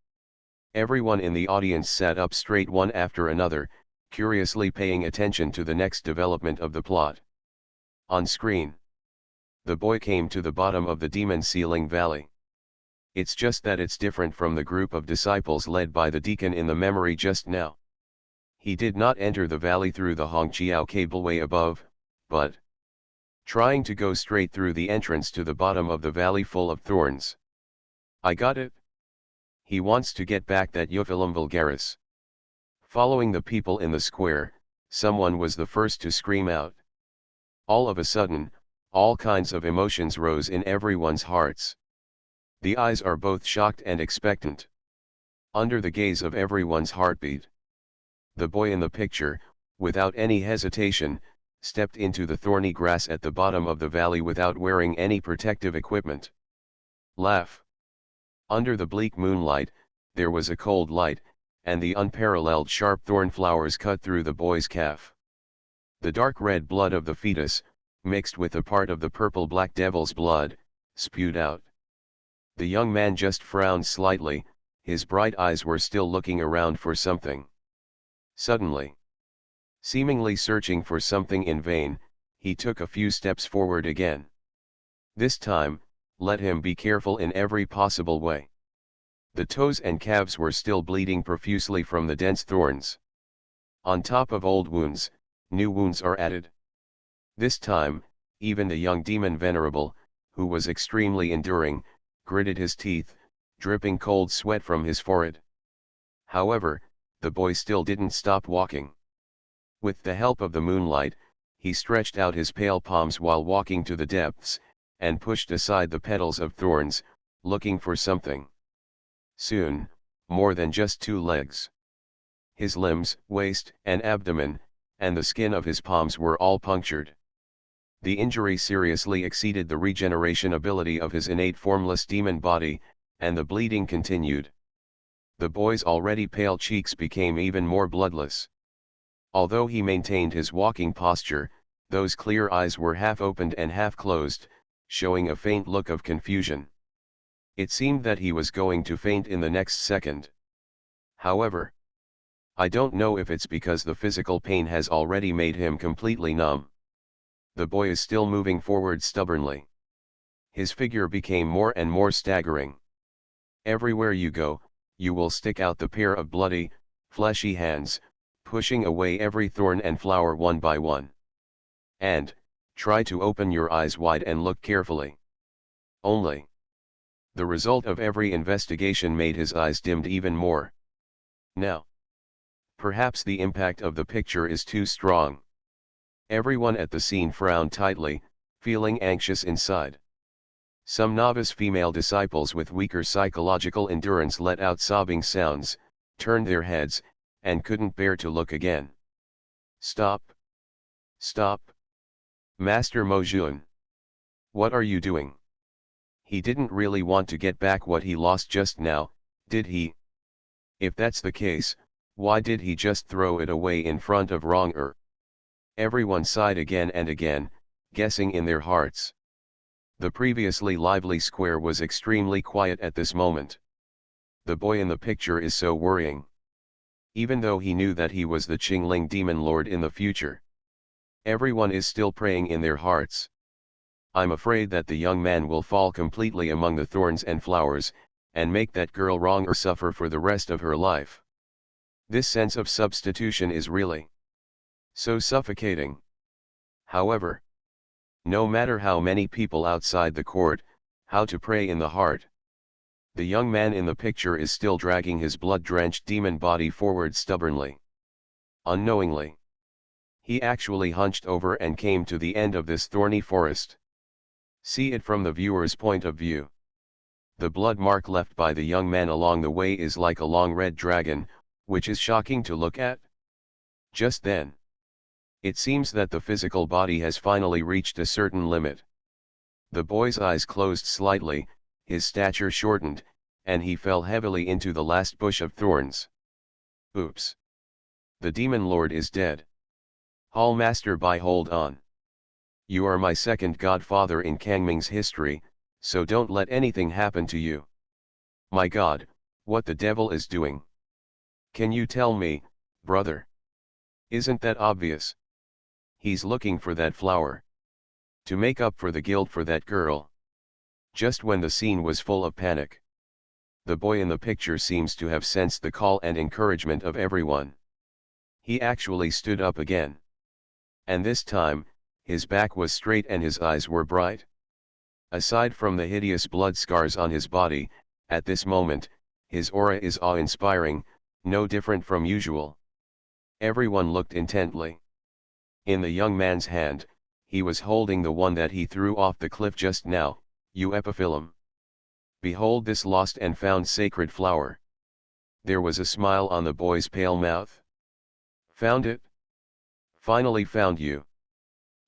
Everyone in the audience sat up straight one after another, curiously paying attention to the next development of the plot. On screen, the boy came to the bottom of the demon sealing valley. It's just that it's different from the group of disciples led by the deacon in the memory just now. He did not enter the valley through the Hongqiao cableway above, but trying to go straight through the entrance to the bottom of the valley full of thorns. I got it. He wants to get back that Euphyllum vulgaris. Following the people in the square, someone was the first to scream out. All of a sudden, all kinds of emotions rose in everyone's hearts. The eyes are both shocked and expectant. Under the gaze of everyone's heartbeat, the boy in the picture, without any hesitation, stepped into the thorny grass at the bottom of the valley without wearing any protective equipment. Laugh. Under the bleak moonlight, there was a cold light, and the unparalleled sharp thorn flowers cut through the boy's calf. The dark red blood of the fetus, mixed with a part of the purple black devil's blood, spewed out. The young man just frowned slightly, his bright eyes were still looking around for something. Suddenly, seemingly searching for something in vain, he took a few steps forward again. This time, let him be careful in every possible way. The toes and calves were still bleeding profusely from the dense thorns. On top of old wounds, new wounds are added. This time, even the young demon venerable, who was extremely enduring, gritted his teeth, dripping cold sweat from his forehead. However, the boy still didn't stop walking. With the help of the moonlight, he stretched out his pale palms while walking to the depths, and pushed aside the petals of thorns, looking for something. Soon, more than just 2 legs. His limbs, waist, and abdomen, and the skin of his palms were all punctured. The injury seriously exceeded the regeneration ability of his innate formless demon body, and the bleeding continued. The boy's already pale cheeks became even more bloodless. Although he maintained his walking posture, those clear eyes were half opened and half closed, showing a faint look of confusion. It seemed that he was going to faint in the next second. However, I don't know if it's because the physical pain has already made him completely numb. The boy is still moving forward stubbornly. His figure became more and more staggering. Everywhere you go, you will stick out the pair of bloody, fleshy hands, pushing away every thorn and flower one by one. And, try to open your eyes wide and look carefully. Only. The result of every investigation made his eyes dimmed even more. Now, perhaps the impact of the picture is too strong. Everyone at the scene frowned tightly, feeling anxious inside. Some novice female disciples with weaker psychological endurance let out sobbing sounds, turned their heads, and couldn't bear to look again. Stop! Stop! Master Mo Jun! What are you doing? He didn't really want to get back what he lost just now, did he? If that's the case, why did he just throw it away in front of Wrong-er? Everyone sighed again and again, guessing in their hearts. The previously lively square was extremely quiet at this moment. The boy in the picture is so worrying. Even though he knew that he was the Qingling demon lord in the future. Everyone is still praying in their hearts. I'm afraid that the young man will fall completely among the thorns and flowers, and make that girl Wrong-er suffer for the rest of her life. This sense of substitution is really so suffocating. However, no matter how many people outside the court, how to pray in the heart. The young man in the picture is still dragging his blood-drenched demon body forward stubbornly. Unknowingly, he actually hunched over and came to the end of this thorny forest. See it from the viewer's point of view. The blood mark left by the young man along the way is like a long red dragon, which is shocking to look at. Just then, it seems that the physical body has finally reached a certain limit. The boy's eyes closed slightly, his stature shortened, and he fell heavily into the last bush of thorns. Oops! The demon lord is dead. Hall Master Bai, hold on. You are my second godfather in Kangming's history, so don't let anything happen to you. My God, what the devil is doing? Can you tell me, brother? Isn't that obvious? He's looking for that flower. To make up for the guilt for that girl. Just when the scene was full of panic. The boy in the picture seems to have sensed the call and encouragement of everyone. He actually stood up again. And this time, his back was straight and his eyes were bright. Aside from the hideous blood scars on his body, at this moment, his aura is awe-inspiring, no different from usual. Everyone looked intently. In the young man's hand, he was holding the one that he threw off the cliff just now, Epiphyllum. Behold this lost and found sacred flower. There was a smile on the boy's pale mouth. Found it? Finally found you.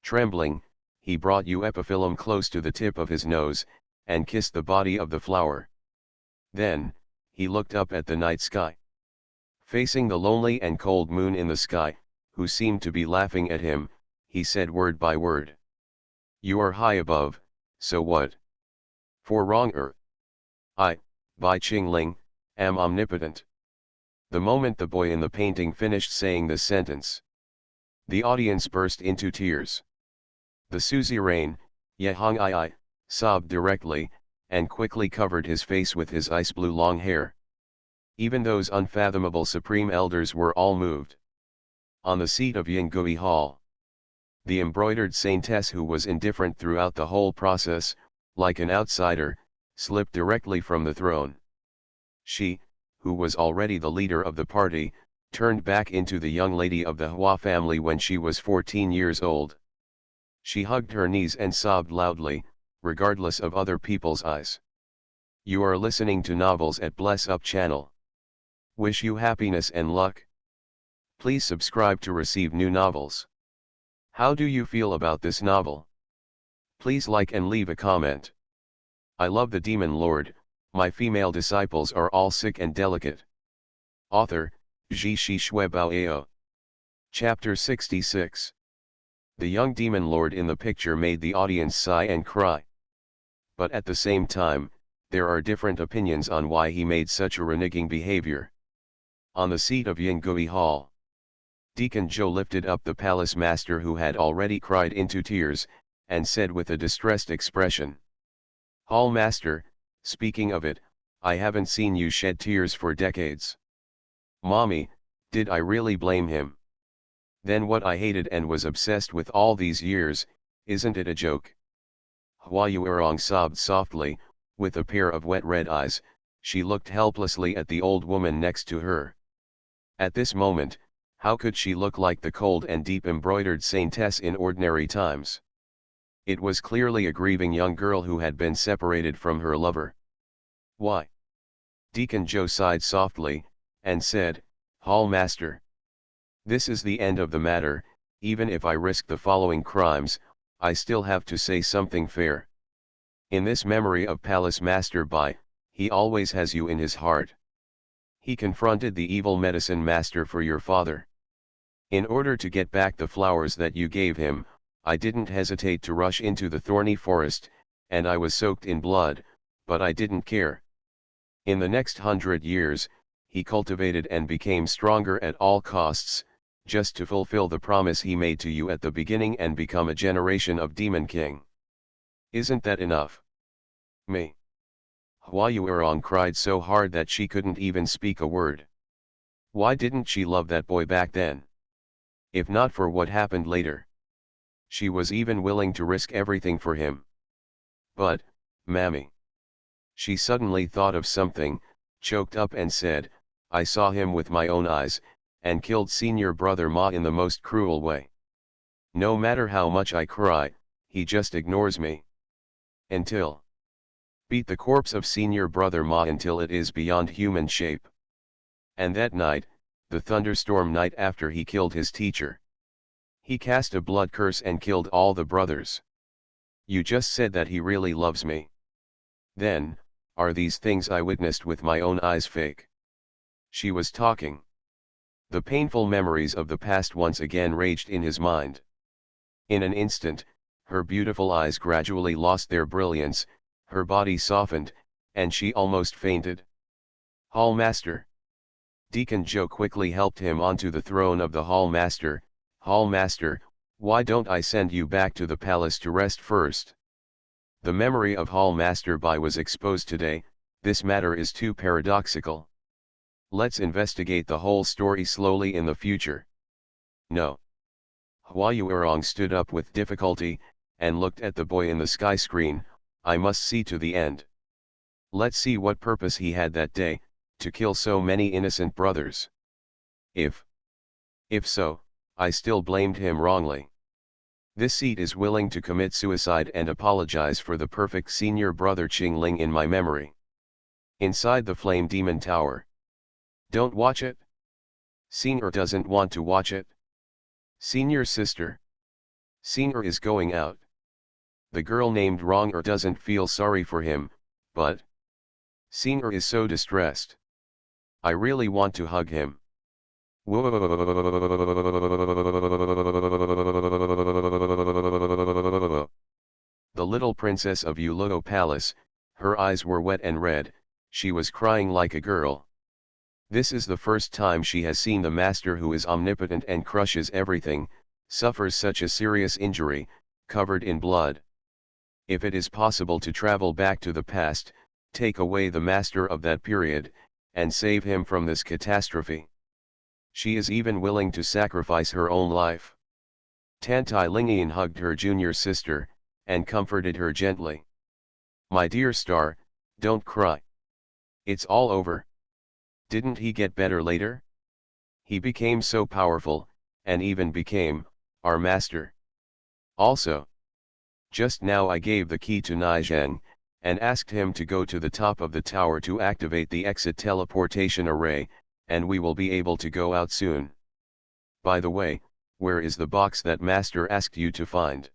Trembling, he brought Epiphyllum close to the tip of his nose, and kissed the body of the flower. Then, he looked up at the night sky. Facing the lonely and cold moon in the sky, who seemed to be laughing at him, he said word by word. You are high above, so what? For wrong earth. I, Bai Qingling, am omnipotent. The moment the boy in the painting finished saying this sentence, the audience burst into tears. The suzerain, Yehong I, sobbed directly, and quickly covered his face with his ice blue long hair. Even those unfathomable supreme elders were all moved. On the seat of Yingui Hall, the embroidered saintess, who was indifferent throughout the whole process, like an outsider, slipped directly from the throne. She, who was already the leader of the party, turned back into the young lady of the Hua family when she was 14 years old. She hugged her knees and sobbed loudly, regardless of other people's eyes. You are listening to Novels at Bless Up channel. Wish you happiness and luck. Please subscribe to receive new novels. How do you feel about this novel? Please like and leave a comment. I love the Demon Lord, my female disciples are all sick and delicate. Author, Ji Shi Shui Bao. Chapter 66. The young demon lord in the picture made the audience sigh and cry. But at the same time, there are different opinions on why he made such a reneging behavior. On the seat of Yingui Hall, Deacon Zhou lifted up the palace master, who had already cried into tears, and said with a distressed expression, Hall master, speaking of it, I haven't seen you shed tears for decades. Mommy, did I really blame him? Then what I hated and was obsessed with all these years, isn't it a joke? Hua Yuerong sobbed softly, with a pair of wet red eyes. She looked helplessly at the old woman next to her. At this moment, how could she look like the cold and deep embroidered saintess in ordinary times? It was clearly a grieving young girl who had been separated from her lover. Why? Deacon Zhou sighed softly, and said, Hall master, this is the end of the matter. Even if I risk the following crimes, I still have to say something fair. In this memory of Palace Master Bai, he always has you in his heart. He confronted the evil medicine master for your father. In order to get back the flowers that you gave him, I didn't hesitate to rush into the thorny forest, and I was soaked in blood, but I didn't care. In the next 100 years, he cultivated and became stronger at all costs, just to fulfill the promise he made to you at the beginning and become a generation of Demon King. Isn't that enough? Me. Hua Yuerong cried so hard that she couldn't even speak a word. Why didn't she love that boy back then? If not for what happened later. She was even willing to risk everything for him. But, Mammy. She suddenly thought of something, choked up and said, I saw him with my own eyes, and killed senior brother Ma in the most cruel way. No matter how much I cry, he just ignores me. Until. Beat the corpse of senior brother Ma until it is beyond human shape. And that night, the thunderstorm night after he killed his teacher, he cast a blood curse and killed all the brothers. You just said that he really loves me. Then, are these things I witnessed with my own eyes fake? She was talking. The painful memories of the past once again raged in his mind. In an instant, her beautiful eyes gradually lost their brilliance, her body softened, and she almost fainted. Hall Master. Deacon Zhou quickly helped him onto the throne of the Hall Master. Hall Master, why don't I send you back to the palace to rest first? The memory of Hall Master Bai was exposed today. This matter is too paradoxical. Let's investigate the whole story slowly in the future. No. Hua Yuerong stood up with difficulty, and looked at the boy in the sky screen. I must see to the end. Let's see what purpose he had that day, to kill so many innocent brothers. If so, I still blamed him wrongly. This seat is willing to commit suicide and apologize for the perfect senior brother Qingling in my memory. Inside the Flame Demon Tower. Don't watch it? Senior doesn't want to watch it. Senior sister. Senior is going out. The girl named Wronger doesn't feel sorry for him, but Senior is so distressed. I really want to hug him. The little princess of Yuluo Palace, her eyes were wet and red, she was crying like a girl. This is the first time she has seen the master who is omnipotent and crushes everything, suffers such a serious injury, covered in blood. If it is possible to travel back to the past, take away the master of that period, and save him from this catastrophe. She is even willing to sacrifice her own life. Tantai Lingian hugged her junior sister, and comforted her gently. My dear star, don't cry. It's all over. Didn't he get better later? He became so powerful, and even became our master. Also, just now I gave the key to Naizheng, and asked him to go to the top of the tower to activate the exit teleportation array, and we will be able to go out soon. By the way, where is the box that master asked you to find?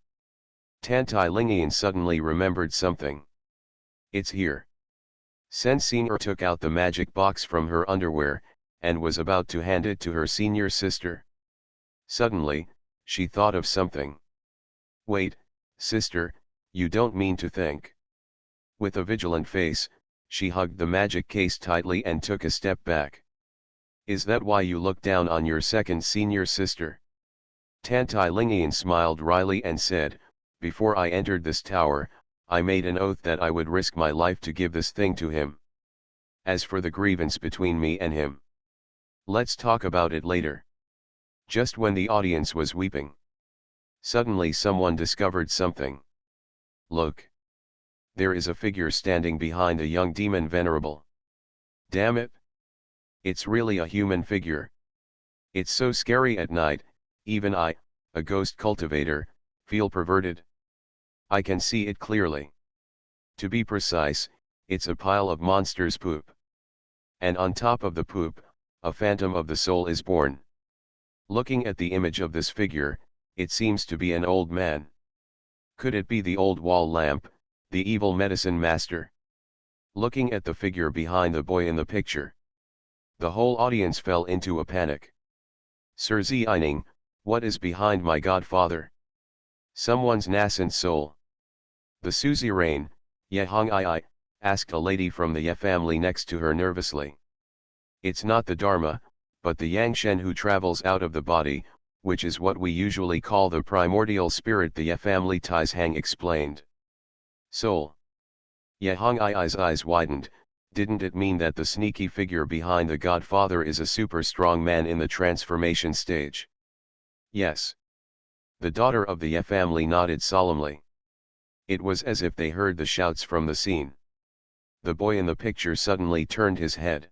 Tantai Lingian suddenly remembered something. It's here. Senior took out the magic box from her underwear, and was about to hand it to her senior sister. Suddenly, she thought of something. Wait, sister, you don't mean to think. With a vigilant face, she hugged the magic case tightly and took a step back. Is that why you look down on your second senior sister? Tantai Lingian smiled wryly and said, before I entered this tower, I made an oath that I would risk my life to give this thing to him. As for the grievance between me and him, let's talk about it later. Just when the audience was weeping, suddenly someone discovered something. Look. There is a figure standing behind a young demon venerable. Damn it. It's really a human figure. It's so scary at night, even I, a ghost cultivator, feel perverted. I can see it clearly. To be precise, it's a pile of monsters' poop. And on top of the poop, a phantom of the soul is born. Looking at the image of this figure, it seems to be an old man. Could it be the old wall lamp, the evil medicine master? Looking at the figure behind the boy in the picture, the whole audience fell into a panic. Sir Ziyining, what is behind my godfather? Someone's nascent soul. The suzerain, Ye Hong I, asked a lady from the Ye family next to her nervously. It's not the Dharma, but the Yangshen who travels out of the body, which is what we usually call the primordial spirit, the Ye family Tais Hang explained. Soul. Ye Hong I's eyes widened. Didn't it mean that the sneaky figure behind the godfather is a super strong man in the transformation stage? Yes. The daughter of the Ye family nodded solemnly. It was as if they heard the shouts from the scene. The boy in the picture suddenly turned his head.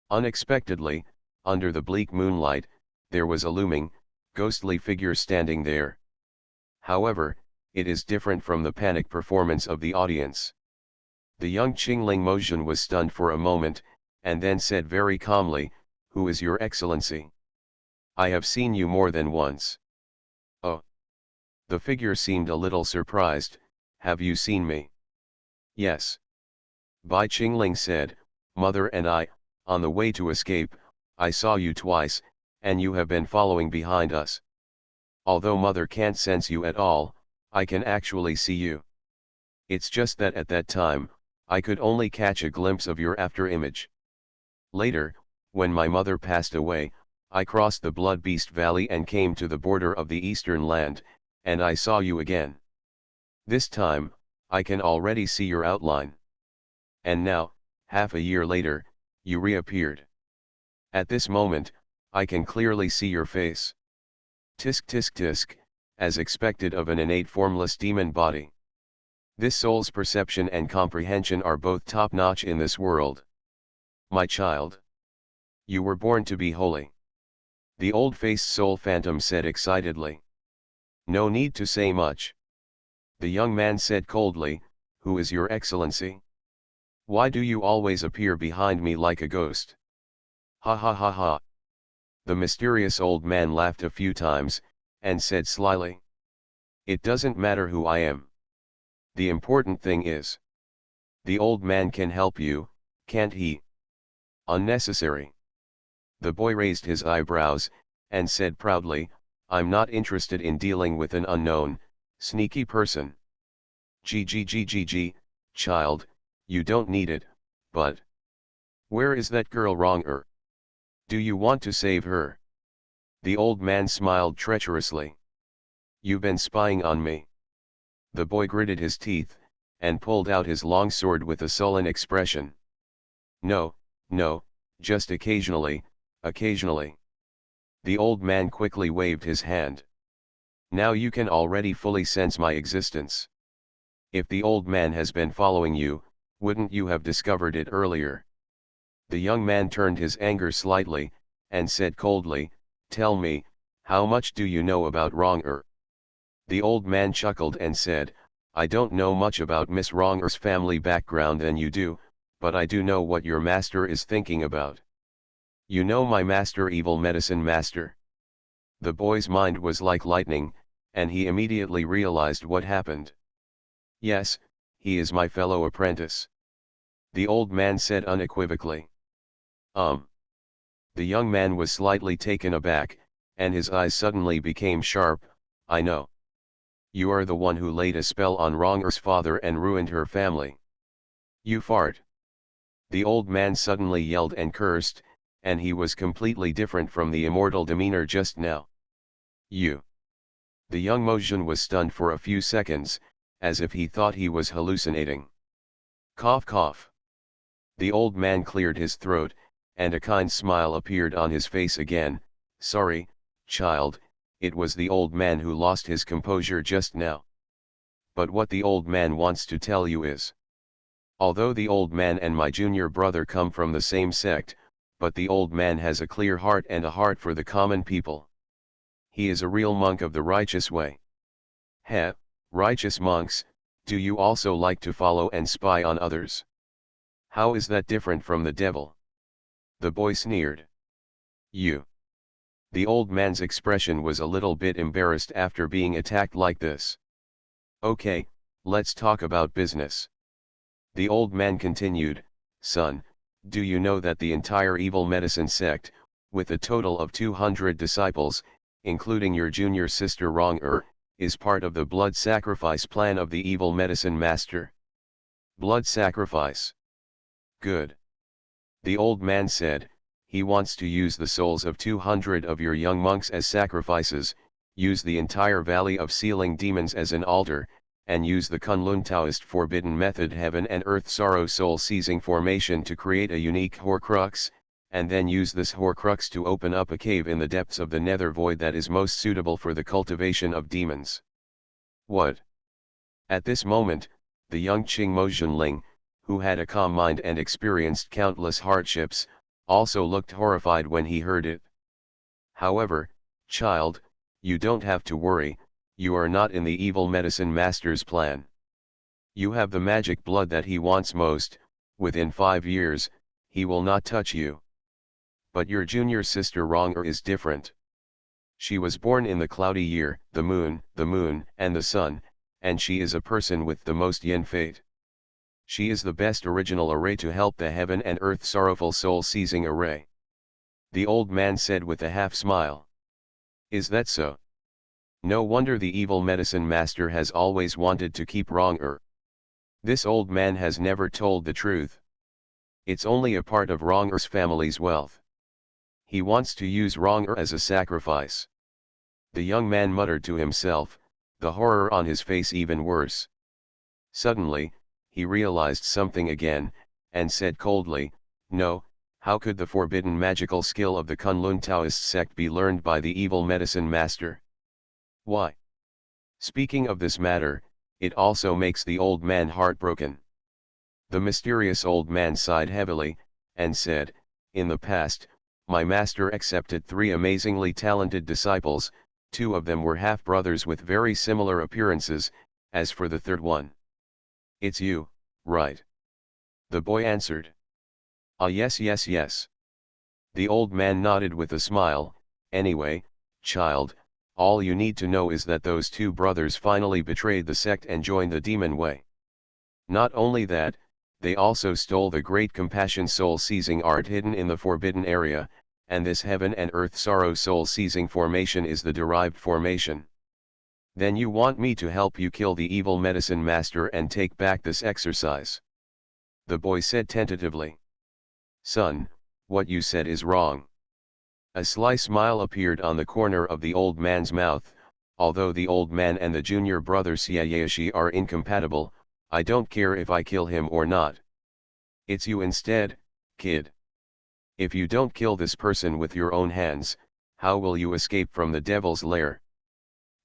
Unexpectedly, under the bleak moonlight, there was a looming, ghostly figure standing there. However, it is different from the panic performance of the audience. The young Qingling Mozhen was stunned for a moment, and then said very calmly, "Who is your excellency? I have seen you more than once." "Oh." The figure seemed a little surprised. "Have you seen me?" "Yes." Bai Qingling said, "Mother and I, on the way to escape, I saw you twice, and you have been following behind us. Although Mother can't sense you at all, I can actually see you. It's just that at that time, I could only catch a glimpse of your after-image. Later, when my mother passed away, I crossed the Blood Beast Valley and came to the border of the Eastern Land, and I saw you again. This time, I can already see your outline. And now, half a year later, you reappeared. At this moment, I can clearly see your face. Tisk tisk tisk, as expected of an innate formless demon body. This soul's perception and comprehension are both top-notch in this world. My child. You were born to be holy. The old-faced soul phantom said excitedly. No need to say much. The young man said coldly, Who is your excellency? Why do you always appear behind me like a ghost? Ha ha ha ha. The mysterious old man laughed a few times, and said slyly. It doesn't matter who I am. The important thing is. The old man can help you, can't he? Unnecessary. The boy raised his eyebrows, and said proudly, I'm not interested in dealing with an unknown, sneaky person. Gg, child, you don't need it, but. Where is that girl wronger? Do you want to save her? The old man smiled treacherously. You've been spying on me. The boy gritted his teeth, and pulled out his long sword with a sullen expression. No, no, just occasionally, occasionally. The old man quickly waved his hand. Now you can already fully sense my existence. If the old man has been following you, wouldn't you have discovered it earlier? The young man turned his anger slightly, and said coldly, Tell me, how much do you know about Wronger? The old man chuckled and said, I don't know much about Miss Wronger's family background than you do, but I do know what your master is thinking about. You know my master, evil medicine master? The boy's mind was like lightning, and he immediately realized what happened. Yes, he is my fellow apprentice. The old man said unequivocally. The young man was slightly taken aback, and his eyes suddenly became sharp. I know. You are the one who laid a spell on Wronger's father and ruined her family. You fart. The old man suddenly yelled and cursed, and he was completely different from the immortal demeanor just now. You. The young Mojun was stunned for a few seconds, as if he thought he was hallucinating. Cough cough. The old man cleared his throat, and a kind smile appeared on his face again. Sorry, child, it was the old man who lost his composure just now. But what the old man wants to tell you is. Although the old man and my junior brother come from the same sect, but the old man has a clear heart and a heart for the common people. He is a real monk of the righteous way. Heh, righteous monks, do you also like to follow and spy on others? How is that different from the devil? The boy sneered. You. The old man's expression was a little bit embarrassed after being attacked like this. Okay, let's talk about business. The old man continued, Son, do you know that the entire evil medicine sect, with a total of 200 disciples, including your junior sister Wronger, is part of the blood sacrifice plan of the evil medicine master? Blood sacrifice. Good. The old man said, he wants to use the souls of 200 of your young monks as sacrifices, use the entire valley of sealing demons as an altar, and use the Kunlun Taoist forbidden method heaven and earth sorrow soul seizing formation to create a unique Horcrux, and then use this Horcrux to open up a cave in the depths of the nether void that is most suitable for the cultivation of demons. What? At this moment, the young Qing Mozhenling, who had a calm mind and experienced countless hardships, also looked horrified when he heard it. However, child, you don't have to worry, you are not in the evil medicine master's plan. You have the magic blood that he wants most. Within 5 years, he will not touch you. But your junior sister Wronger is different. She was born in the cloudy year, the moon, and the sun, and she is a person with the most yin fate. She is the best original array to help the heaven and earth sorrowful soul seizing array. The old man said with a half smile. Is that so? No wonder the evil medicine master has always wanted to keep Wronger. This old man has never told the truth. It's only a part of Wronger's family's wealth. He wants to use Wronger as a sacrifice. The young man muttered to himself, the horror on his face even worse. Suddenly, he realized something again, and said coldly, No, how could the forbidden magical skill of the Kunlun Taoist sect be learned by the evil medicine master? Why? Speaking of this matter, it also makes the old man heartbroken. The mysterious old man sighed heavily, and said, "In the past, my master accepted 3 amazingly talented disciples, 2 of them were half-brothers with very similar appearances. As for the third one, it's you, right?" The boy answered. "Ah, yes, yes, yes." The old man nodded with a smile. "Anyway, child, all you need to know is that those 2 brothers finally betrayed the sect and joined the demon way. Not only that, they also stole the great compassion soul-seizing art hidden in the forbidden area, and this heaven and earth sorrow soul-seizing formation is the derived formation. Then you want me to help you kill the evil medicine master and take back this exercise?" The boy said tentatively. "Son, what you said is wrong." A sly smile appeared on the corner of the old man's mouth. "Although the old man and the junior brother Siayashi are incompatible, I don't care if I kill him or not. It's you instead, kid. If you don't kill this person with your own hands, how will you escape from the devil's lair?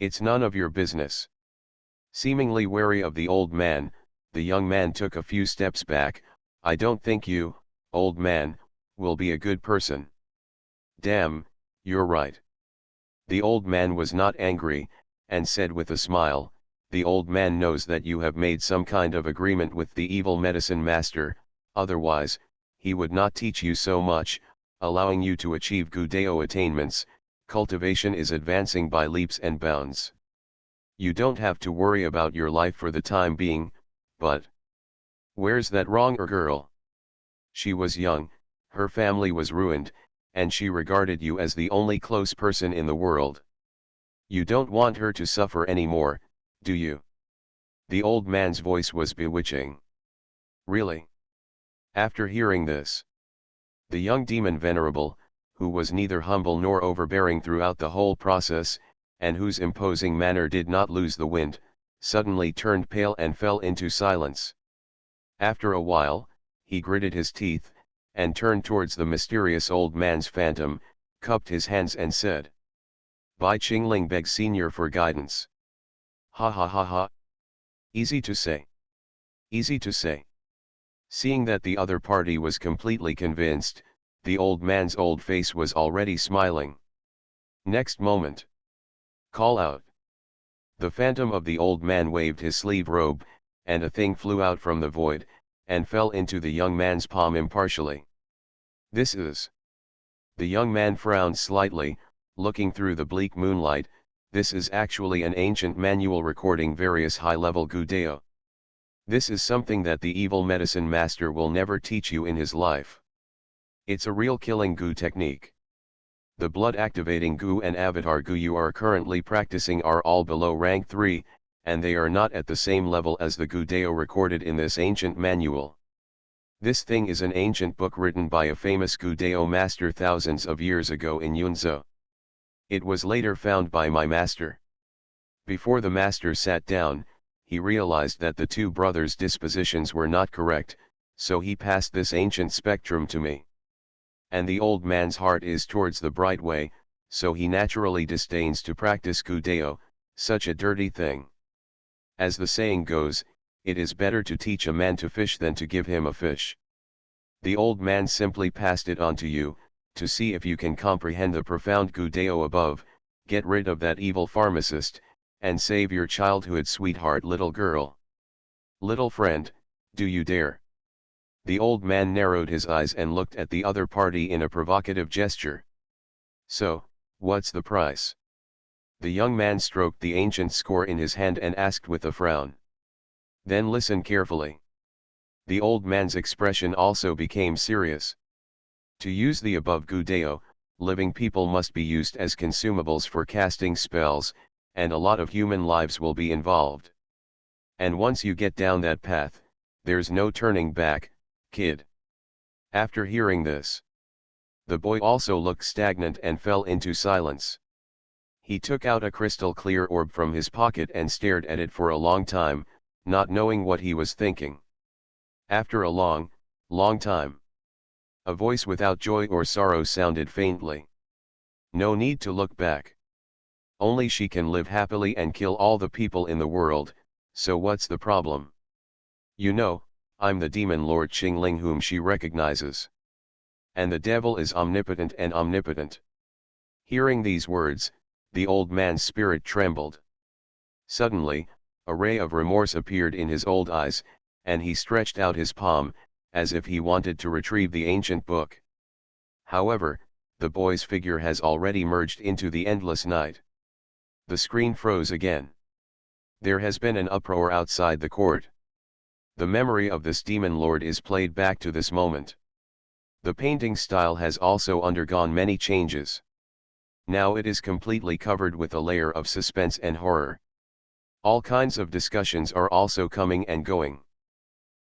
It's none of your business." Seemingly wary of the old man, the young man took a few steps back. "I don't think you, old man, will be a good person." "Damn, you're right." The old man was not angry, and said with a smile, "The old man knows that you have made some kind of agreement with the evil medicine master, otherwise, he would not teach you so much, allowing you to achieve Gudeo attainments. Cultivation is advancing by leaps and bounds. You don't have to worry about your life for the time being, but where's that wronger girl? She was young, her family was ruined, and she regarded you as the only close person in the world. You don't want her to suffer anymore, do you?" The old man's voice was bewitching. "Really?" After hearing this, the young demon venerable, who was neither humble nor overbearing throughout the whole process, and whose imposing manner did not lose the wind, suddenly turned pale and fell into silence. After a while, he gritted his teeth, and turned towards the mysterious old man's phantom, cupped his hands and said, "Bai Qingling begs Senior for guidance." Ha ha ha ha. Easy to say. Easy to say. Seeing that the other party was completely convinced, the old man's old face was already smiling. Next moment. "Call out." The phantom of the old man waved his sleeve robe, and a thing flew out from the void, and fell into the young man's palm impartially. "This is..." The young man frowned slightly, looking through the bleak moonlight. "This is actually an ancient manual recording various high-level Gudeo. This is something that the evil medicine master will never teach you in his life. It's a real killing Gu technique. The blood-activating Gu and Avatar Gu you are currently practicing are all below rank 3, and they are not at the same level as the Gudeo recorded in this ancient manual. This thing is an ancient book written by a famous Gudeo master thousands of years ago in Yunzhou. It was later found by my master. Before the master sat down, he realized that the 2 brothers' dispositions were not correct, so he passed this ancient spectrum to me. And the old man's heart is towards the bright way, so he naturally disdains to practice Gudeo, such a dirty thing. As the saying goes, it is better to teach a man to fish than to give him a fish. The old man simply passed it on to you, to see if you can comprehend the profound Gudeo above, get rid of that evil pharmacist, and save your childhood sweetheart little girl. Little friend, do you dare? The old man narrowed his eyes and looked at the other party in a provocative gesture. "So, what's the price?" The young man stroked the ancient score in his hand and asked with a frown. "Then listen carefully." The old man's expression also became serious. "To use the above Gudeo, living people must be used as consumables for casting spells, and a lot of human lives will be involved. And once you get down that path, there's no turning back, kid." After hearing this, the boy also looked stagnant and fell into silence. He took out a crystal clear orb from his pocket and stared at it for a long time, not knowing what he was thinking. After a long, long time, a voice without joy or sorrow sounded faintly. "No need to look back. Only she can live happily and kill all the people in the world, so what's the problem? You know, I'm the demon lord Qingling whom she recognizes. And the devil is omnipotent and omnipotent. Hearing these words, the old man's spirit trembled. Suddenly, a ray of remorse appeared in his old eyes, and he stretched out his palm, as if he wanted to retrieve the ancient book. However, the boy's figure has already merged into the endless night. The screen froze again. There has been an uproar outside the court. The memory of this demon lord is played back to this moment. The painting style has also undergone many changes. Now it is completely covered with a layer of suspense and horror. All kinds of discussions are also coming and going.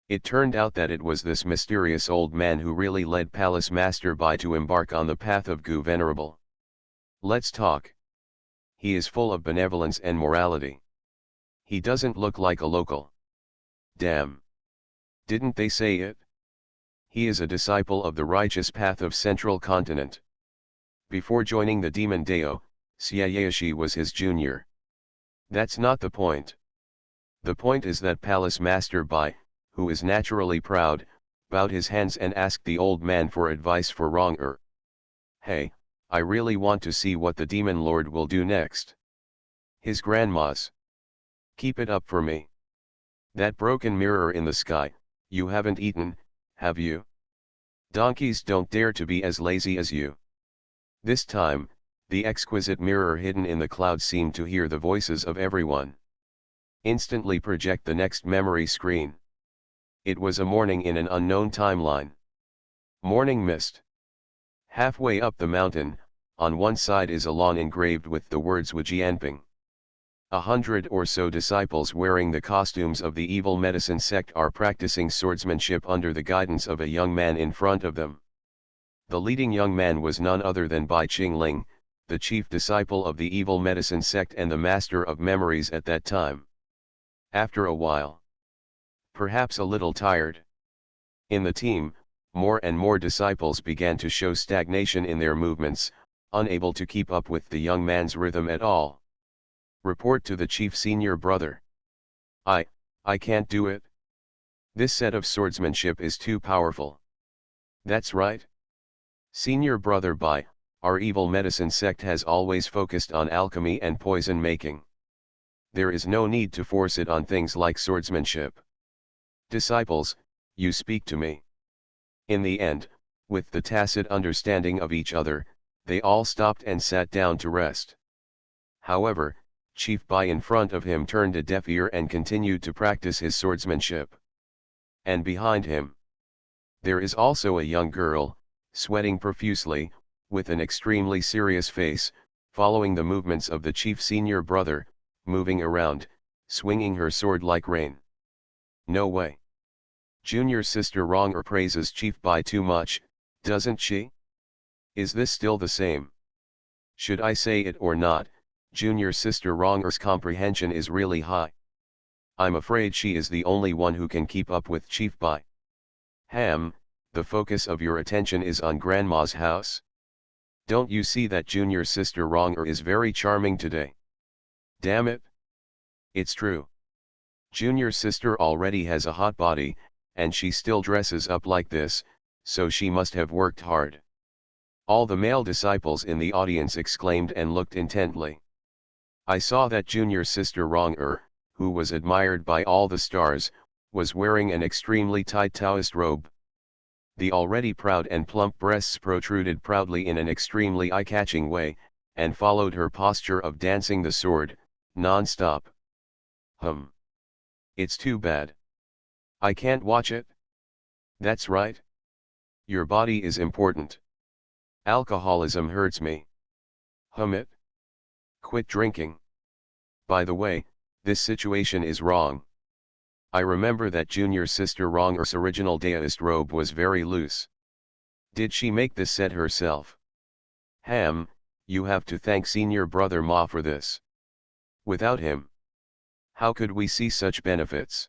It turned out that it was this mysterious old man who really led Palace Master Bai to embark on the path of Gu Venerable. Let's talk. He is full of benevolence and morality. He doesn't look like a local. Damn. Didn't they say it? He is a disciple of the righteous path of Central Continent. Before joining the Demon Dao, Xiaoyashi was his junior. That's not the point. The point is that Palace Master Bai, who is naturally proud, bowed his hands and asked the old man for advice for wronger. Hey, I really want to see what the Demon Lord will do next. His grandma's. Keep it up for me. That broken mirror in the sky, you haven't eaten, have you? Donkeys don't dare to be as lazy as you. This time, the exquisite mirror hidden in the clouds seemed to hear the voices of everyone. Instantly project the next memory screen. It was a morning in an unknown timeline. Morning mist. Halfway up the mountain, on one side is a lawn engraved with the words Wujianping. 100 or so disciples wearing the costumes of the evil medicine sect are practicing swordsmanship under the guidance of a young man in front of them. The leading young man was none other than Bai Qingling, the chief disciple of the evil medicine sect and the master of memories at that time. After a while, perhaps a little tired, in the team, more and more disciples began to show stagnation in their movements, unable to keep up with the young man's rhythm at all. Report to the chief senior brother. I can't do it. This set of swordsmanship is too powerful. That's right. Senior brother Bai, our evil medicine sect has always focused on alchemy and poison making. There is no need to force it on things like swordsmanship. Disciples, you speak to me. In the end, with the tacit understanding of each other, they all stopped and sat down to rest. However, Chief Bai in front of him turned a deaf ear and continued to practice his swordsmanship. And behind him, there is also a young girl, sweating profusely, with an extremely serious face, following the movements of the chief senior brother, moving around, swinging her sword like rain. No way. Junior sister Wronger praises Chief Bai too much, doesn't she? Is this still the same? Should I say it or not? Junior sister Wronger's comprehension is really high. I'm afraid she is the only one who can keep up with Chief Bai. The focus of your attention is on Grandma's house. Don't you see that junior sister Wronger is very charming today? Damn it. It's true. Junior sister already has a hot body, and she still dresses up like this, so she must have worked hard. All the male disciples in the audience exclaimed and looked intently. I saw that junior sister Wronger, who was admired by all the stars, was wearing an extremely tight Taoist robe. The already proud and plump breasts protruded proudly in an extremely eye-catching way, and followed her posture of dancing the sword, non-stop. It's too bad. I can't watch it. That's right. Your body is important. Alcoholism hurts me. It. Quit drinking. By the way, this situation is wrong. I remember that junior sister Wronger's original Daoist robe was very loose. Did she make this set herself? You have to thank senior brother Ma for this. Without him, how could we see such benefits?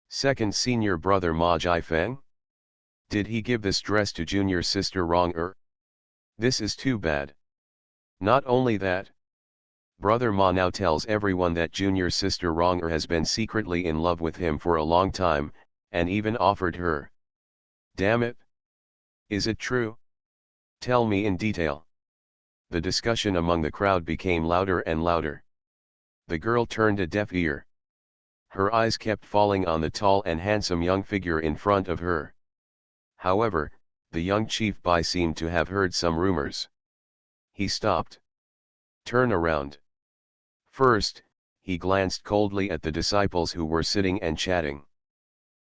Second senior brother Ma Jiafeng? Did he give this dress to junior sister Wronger? This is too bad. Not only that, Brother Ma now tells everyone that junior sister Wronger has been secretly in love with him for a long time, and even offered her. Damn it! Is it true? Tell me in detail. The discussion among the crowd became louder and louder. The girl turned a deaf ear. Her eyes kept falling on the tall and handsome young figure in front of her. However, the young chief Bai seemed to have heard some rumors. He stopped. Turn around. First, he glanced coldly at the disciples who were sitting and chatting.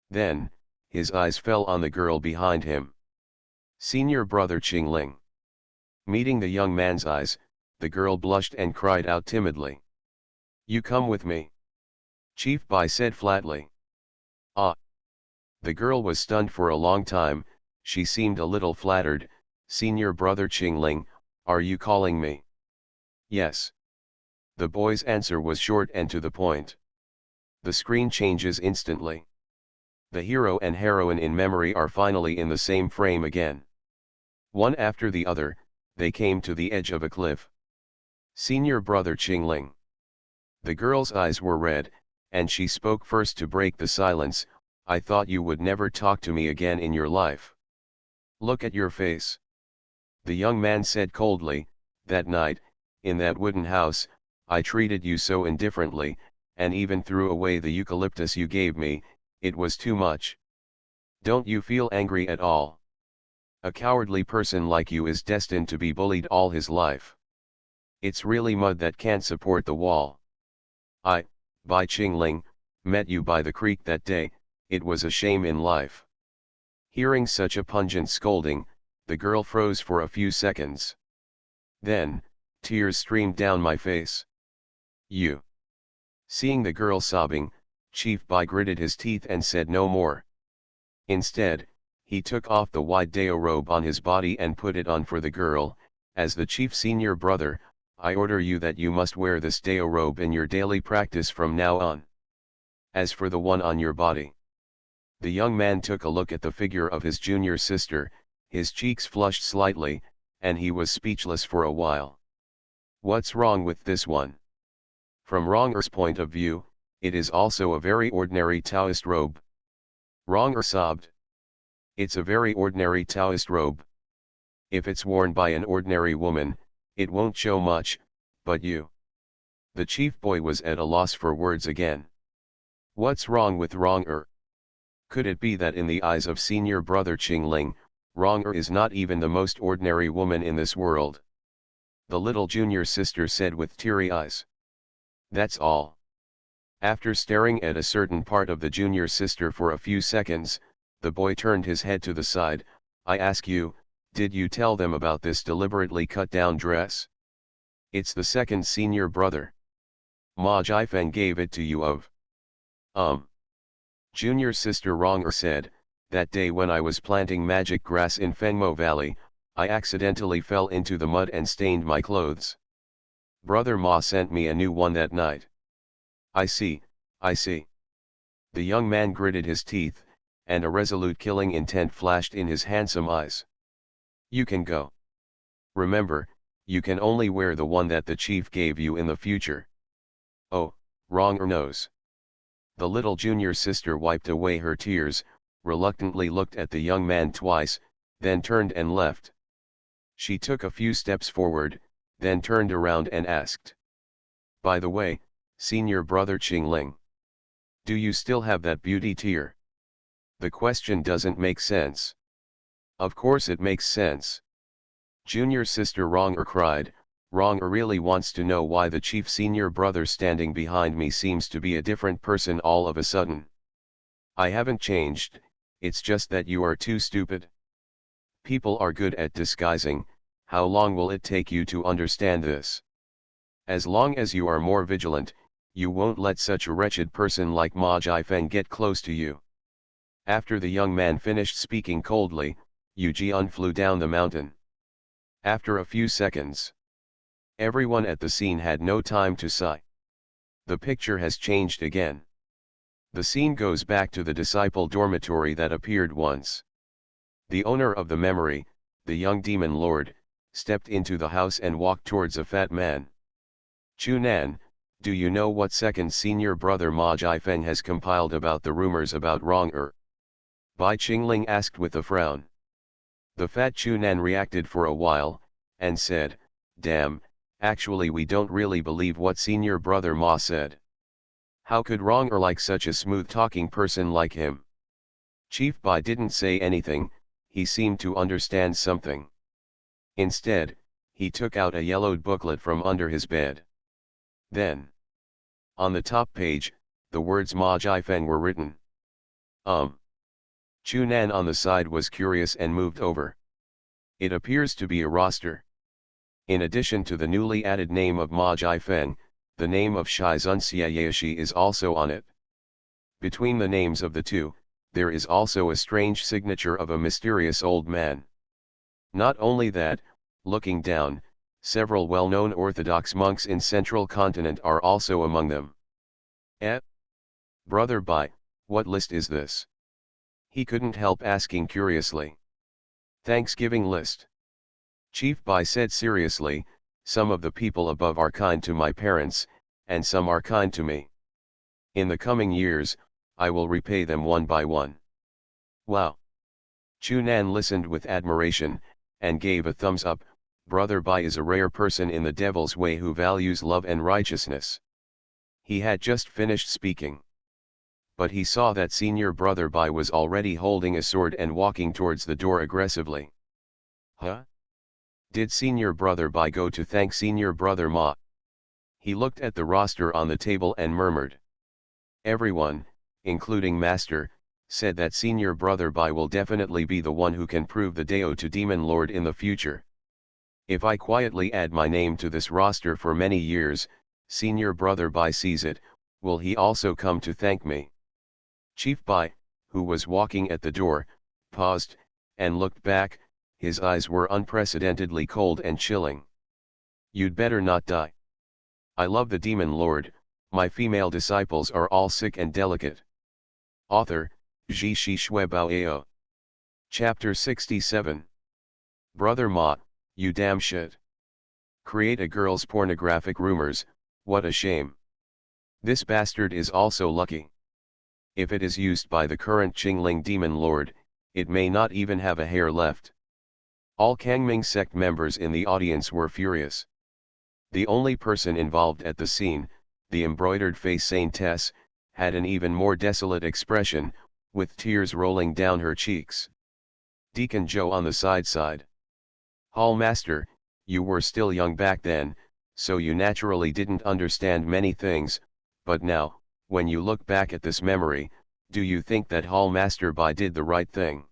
Then, his eyes fell on the girl behind him. Senior brother Qingling. Meeting the young man's eyes, the girl blushed and cried out timidly. You come with me. Chief Bai said flatly. Ah. The girl was stunned for a long time. She seemed a little flattered. Senior brother Qingling, are you calling me? Yes. The boy's answer was short and to the point. The screen changes instantly. The hero and heroine in memory are finally in the same frame again. One after the other, they came to the edge of a cliff. Senior brother Qingling. The girl's eyes were red, and she spoke first to break the silence. I thought you would never talk to me again in your life. Look at your face. The young man said coldly, that night, in that wooden house, I treated you so indifferently, and even threw away the eucalyptus you gave me. It was too much. Don't you feel angry at all? A cowardly person like you is destined to be bullied all his life. It's really mud that can't support the wall. I, Bai Qingling, met you by the creek that day. It was a shame in life. Hearing such a pungent scolding, the girl froze for a few seconds. Then, tears streamed down my face. You. Seeing the girl sobbing, Chief Bai gritted his teeth and said no more. Instead, he took off the wide Dao robe on his body and put it on for the girl. As the chief senior brother, I order you that you must wear this Dao robe in your daily practice from now on. As for the one on your body. The young man took a look at the figure of his junior sister, his cheeks flushed slightly, and he was speechless for a while. What's wrong with this one? From Wronger's point of view, it is also a very ordinary Taoist robe. Wronger sobbed. It's a very ordinary Taoist robe. If it's worn by an ordinary woman, it won't show much, but you. The chief boy was at a loss for words again. What's wrong with Wronger? Could it be that in the eyes of senior brother Qingling, Wronger is not even the most ordinary woman in this world? The little junior sister said with teary eyes. That's all. After staring at a certain part of the junior sister for a few seconds, the boy turned his head to the side. I ask you, did you tell them about this deliberately cut down dress? It's the second senior brother. Ma Jiafeng gave it to you of. Junior sister Wronger said, that day when I was planting magic grass in Fengmo Valley, I accidentally fell into the mud and stained my clothes. Brother Ma sent me a new one that night. I see, I see. The young man gritted his teeth, and a resolute killing intent flashed in his handsome eyes. You can go. Remember, you can only wear the one that the chief gave you in the future. Oh, Wronger knows. The little junior sister wiped away her tears, reluctantly looked at the young man twice, then turned and left. She took a few steps forward, then turned around and asked. By the way, senior brother Qingling. Do you still have that beauty tear? The question doesn't make sense. Of course it makes sense. Junior sister Wronger cried. Wronger really wants to know why the chief senior brother standing behind me seems to be a different person all of a sudden. I haven't changed, it's just that you are too stupid. People are good at disguising. How long will it take you to understand this? As long as you are more vigilant, you won't let such a wretched person like Ma Jiafeng get close to you. After the young man finished speaking coldly, Yu Jian flew down the mountain. After a few seconds, everyone at the scene had no time to sigh. The picture has changed again. The scene goes back to the disciple dormitory that appeared once. The owner of the memory, the young demon lord, stepped into the house and walked towards a fat man. Chunan, do you know what second senior brother Ma Jiafeng has compiled about the rumors about Wrong-er? Bai Qingling asked with a frown. The fat Chunan reacted for a while, and said, damn, actually we don't really believe what senior brother Ma said. How could Wrong-er like such a smooth-talking person like him? Chief Bai didn't say anything, he seemed to understand something. Instead, he took out a yellowed booklet from under his bed. Then, on the top page, the words Ma Jiafeng were written. Chunan on the side was curious and moved over. It appears to be a roster. In addition to the newly added name of Ma Jiafeng, the name of Shizun Xiaoyashi is also on it. Between the names of the two, there is also a strange signature of a mysterious old man. Not only that, looking down, several well-known Orthodox monks in Central Continent are also among them. Brother Bai, what list is this? He couldn't help asking curiously. Thanksgiving list. Chief Bai said seriously, some of the people above are kind to my parents, and some are kind to me. In the coming years, I will repay them one by one. Wow! Chunan listened with admiration, and gave a thumbs up. Brother Bai is a rare person in the devil's way who values love and righteousness. He had just finished speaking. But he saw that senior brother Bai was already holding a sword and walking towards the door aggressively. Huh? Did senior brother Bai go to thank senior brother Ma? He looked at the roster on the table and murmured. Everyone, including Master, said that senior brother Bai will definitely be the one who can prove the Dao to Demon Lord in the future. If I quietly add my name to this roster for many years, senior brother Bai sees it, will he also come to thank me? Chief Bai, who was walking at the door, paused, and looked back, his eyes were unprecedentedly cold and chilling. You'd better not die. I love the Demon Lord, my female disciples are all sick and delicate. Author, Ji Shi Shui Bao Ao. Chapter 67. Brother Ma, you damn shit. Create a girl's pornographic rumors, what a shame. This bastard is also lucky. If it is used by the current Qingling Demon Lord, it may not even have a hair left. All Kangming sect members in the audience were furious. The only person involved at the scene, the embroidered face Saintess, had an even more desolate expression, with tears rolling down her cheeks. Deacon Joe on the side. Hall Master, you were still young back then, so you naturally didn't understand many things, but now, when you look back at this memory, do you think that Hall Master Bai did the right thing?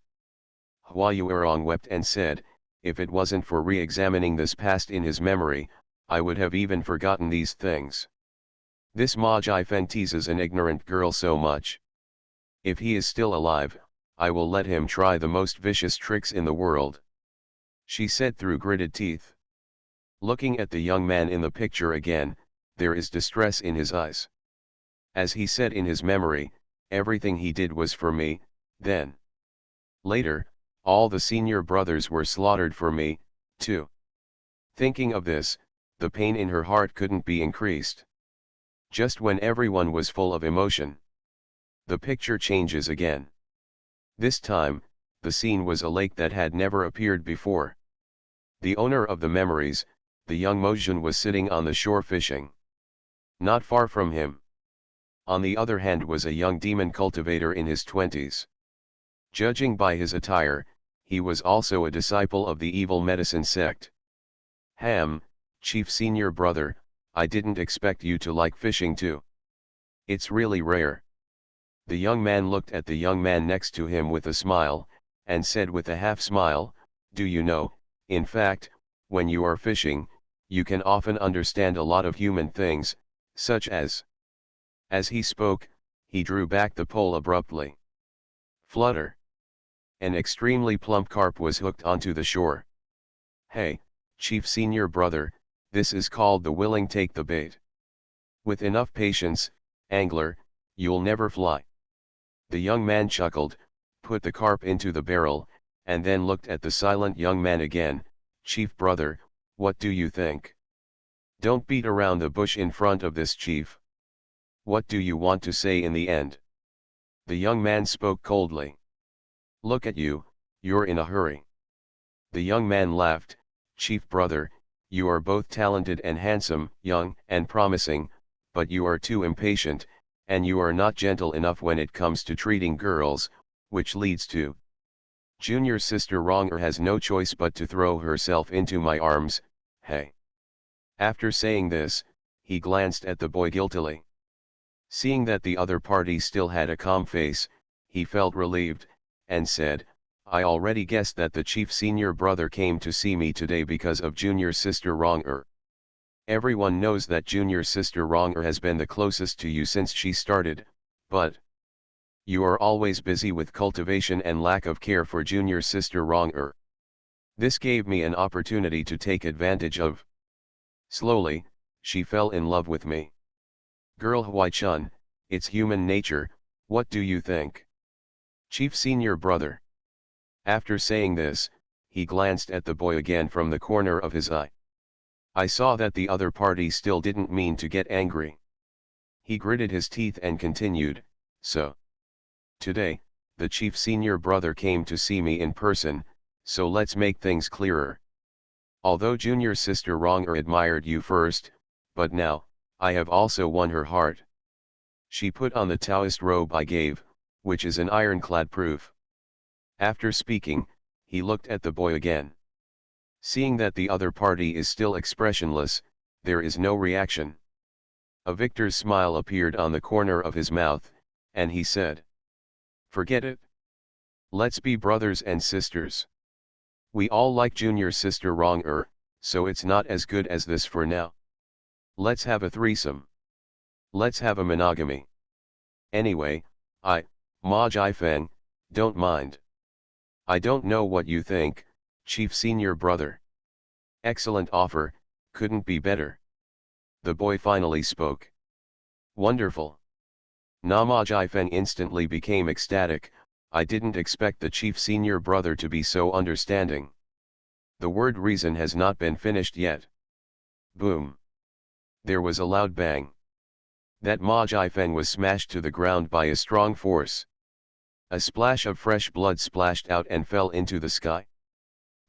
Hua Yuerong wept and said, if it wasn't for re-examining this past in his memory, I would have even forgotten these things. This Ma Jiafeng teases an ignorant girl so much. If he is still alive, I will let him try the most vicious tricks in the world. She said through gritted teeth. Looking at the young man in the picture again, there is distress in his eyes. As he said in his memory, everything he did was for me, then. Later, all the senior brothers were slaughtered for me, too. Thinking of this, the pain in her heart couldn't be increased. Just when everyone was full of emotion, the picture changes again. This time, the scene was a lake that had never appeared before. The owner of the memories, the young Mojun, was sitting on the shore fishing. Not far from him, on the other hand, was a young demon cultivator in his 20s. Judging by his attire, he was also a disciple of the evil medicine sect. Chief senior brother, I didn't expect you to like fishing too. It's really rare. The young man looked at the young man next to him with a smile, and said with a half smile, do you know, in fact, when you are fishing, you can often understand a lot of human things, such as. As he spoke, he drew back the pole abruptly. Flutter. An extremely plump carp was hooked onto the shore. Hey, chief senior brother, this is called the willing take the bait. With enough patience, angler, you'll never fly. The young man chuckled, put the carp into the barrel, and then looked at the silent young man again. Chief brother, what do you think? Don't beat around the bush in front of this chief. What do you want to say in the end? The young man spoke coldly. Look at you, you're in a hurry. The young man laughed. Chief brother, you are both talented and handsome, young and promising, but you are too impatient, and you are not gentle enough when it comes to treating girls, which leads to Junior sister Wronger has no choice but to throw herself into my arms. Hey. After saying this, he glanced at the boy guiltily. Seeing that the other party still had a calm face, he felt relieved, and said, I already guessed that the chief's senior brother came to see me today because of junior sister Wronger. Everyone knows that junior sister Wronger has been the closest to you since she started, but you are always busy with cultivation and lack of care for junior sister Wronger. This gave me an opportunity to take advantage of. Slowly, she fell in love with me. Girl Huai-chun, it's human nature, what do you think? Chief senior brother. After saying this, he glanced at the boy again from the corner of his eye. I saw that the other party still didn't mean to get angry. He gritted his teeth and continued, so today, the chief senior brother came to see me in person, so let's make things clearer. Although junior sister Wronger admired you first, but now, I have also won her heart. She put on the Taoist robe I gave, which is an ironclad proof. After speaking, he looked at the boy again. Seeing that the other party is still expressionless, there is no reaction. A victor's smile appeared on the corner of his mouth, and he said, forget it. Let's be brothers and sisters. We all like junior sister Wronger, so it's not as good as this for now. Let's have a threesome. Let's have a monogamy. Anyway, Ma Jiafeng, don't mind. I don't know what you think, chief senior brother. Excellent offer, couldn't be better. The boy finally spoke. Wonderful. Na Ma Jiafeng instantly became ecstatic. I didn't expect the chief senior brother to be so understanding. The word reason has not been finished yet. Boom. There was a loud bang. That Ma Jiafeng was smashed to the ground by a strong force. A splash of fresh blood splashed out and fell into the sky.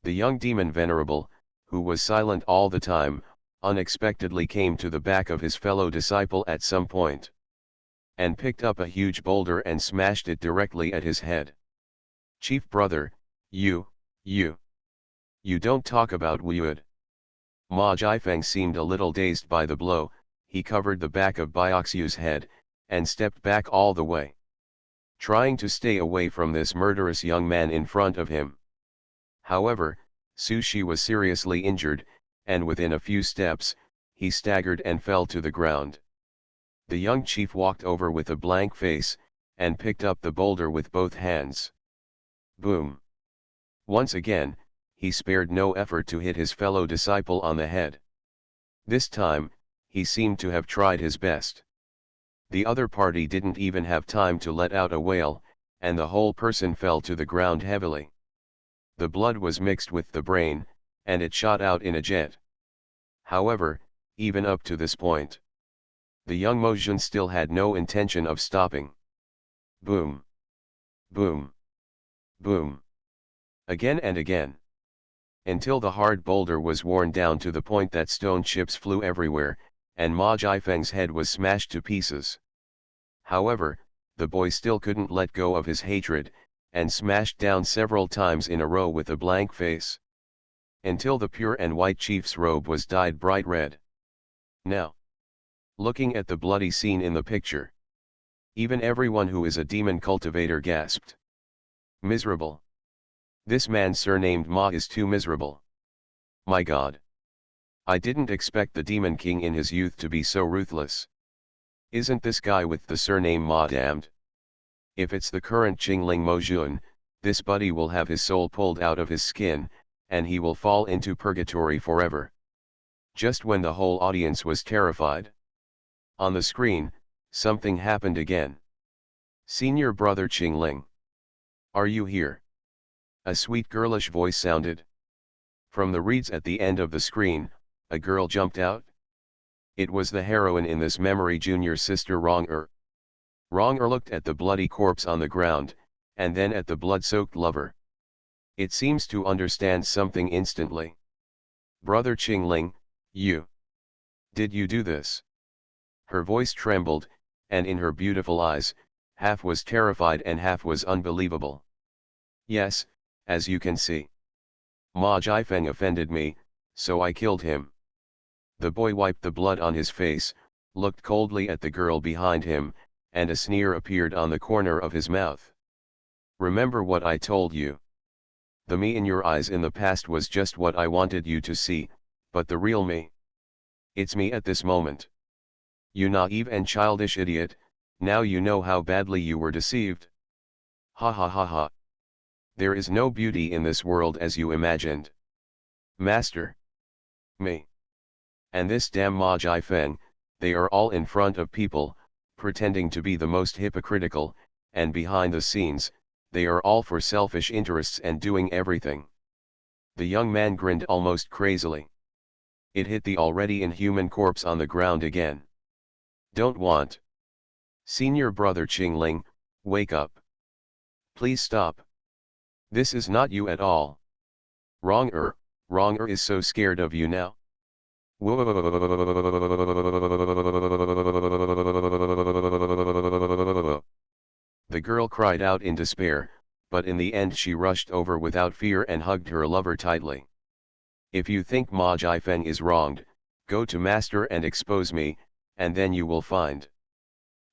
The young demon venerable, who was silent all the time, unexpectedly came to the back of his fellow disciple at some point, and picked up a huge boulder and smashed it directly at his head. Chief brother, you don't talk about Wood. Ma Jiafeng seemed a little dazed by the blow. He covered the back of Bioxu's head, and stepped back all the way, trying to stay away from this murderous young man in front of him. However, Su Shi was seriously injured, and within a few steps, he staggered and fell to the ground. The young chief walked over with a blank face, and picked up the boulder with both hands. Boom! Once again, he spared no effort to hit his fellow disciple on the head. This time, he seemed to have tried his best. The other party didn't even have time to let out a wail, and the whole person fell to the ground heavily. The blood was mixed with the brain, and it shot out in a jet. However, even up to this point, the young Mojun still had no intention of stopping. Boom! Boom! Boom! Again and again. Until the hard boulder was worn down to the point that stone chips flew everywhere, and Ma Jiafeng's head was smashed to pieces. However, the boy still couldn't let go of his hatred, and smashed down several times in a row with a blank face, until the pure and white chief's robe was dyed bright red. Now, looking at the bloody scene in the picture, even everyone who is a demon cultivator gasped. Miserable. This man surnamed Ma is too miserable. My God. I didn't expect the Demon King in his youth to be so ruthless. Isn't this guy with the surname Ma damned? If it's the current Qingling Mojun, this buddy will have his soul pulled out of his skin, and he will fall into purgatory forever. Just when the whole audience was terrified, on the screen, something happened again. Senior brother Qingling. Are you here? A sweet girlish voice sounded. From the reeds at the end of the screen, a girl jumped out. It was the heroine in this memory, junior sister Wrong-er. Wrong-er looked at the bloody corpse on the ground, and then at the blood-soaked lover. It seems to understand something instantly. Brother Qingling, you. Did you do this? Her voice trembled, and in her beautiful eyes, half was terrified and half was unbelievable. Yes, as you can see. Ma Jifeng offended me, so I killed him. The boy wiped the blood on his face, looked coldly at the girl behind him, and a sneer appeared on the corner of his mouth. Remember what I told you. The me in your eyes in the past was just what I wanted you to see, but the real me. It's me at this moment. You naive and childish idiot, now you know how badly you were deceived. Ha ha ha ha. There is no beauty in this world as you imagined. Master. Me. And this damn Ma Jifeng, they are all in front of people, pretending to be the most hypocritical, and behind the scenes, they are all for selfish interests and doing everything. The young man grinned almost crazily. It hit the already inhuman corpse on the ground again. Don't want. Senior brother Qingling, wake up. Please stop. This is not you at all. Wrong-er is so scared of you now. The girl cried out in despair, but in the end she rushed over without fear and hugged her lover tightly. If you think Ma Jifeng is wronged, go to master and expose me, and then you will find.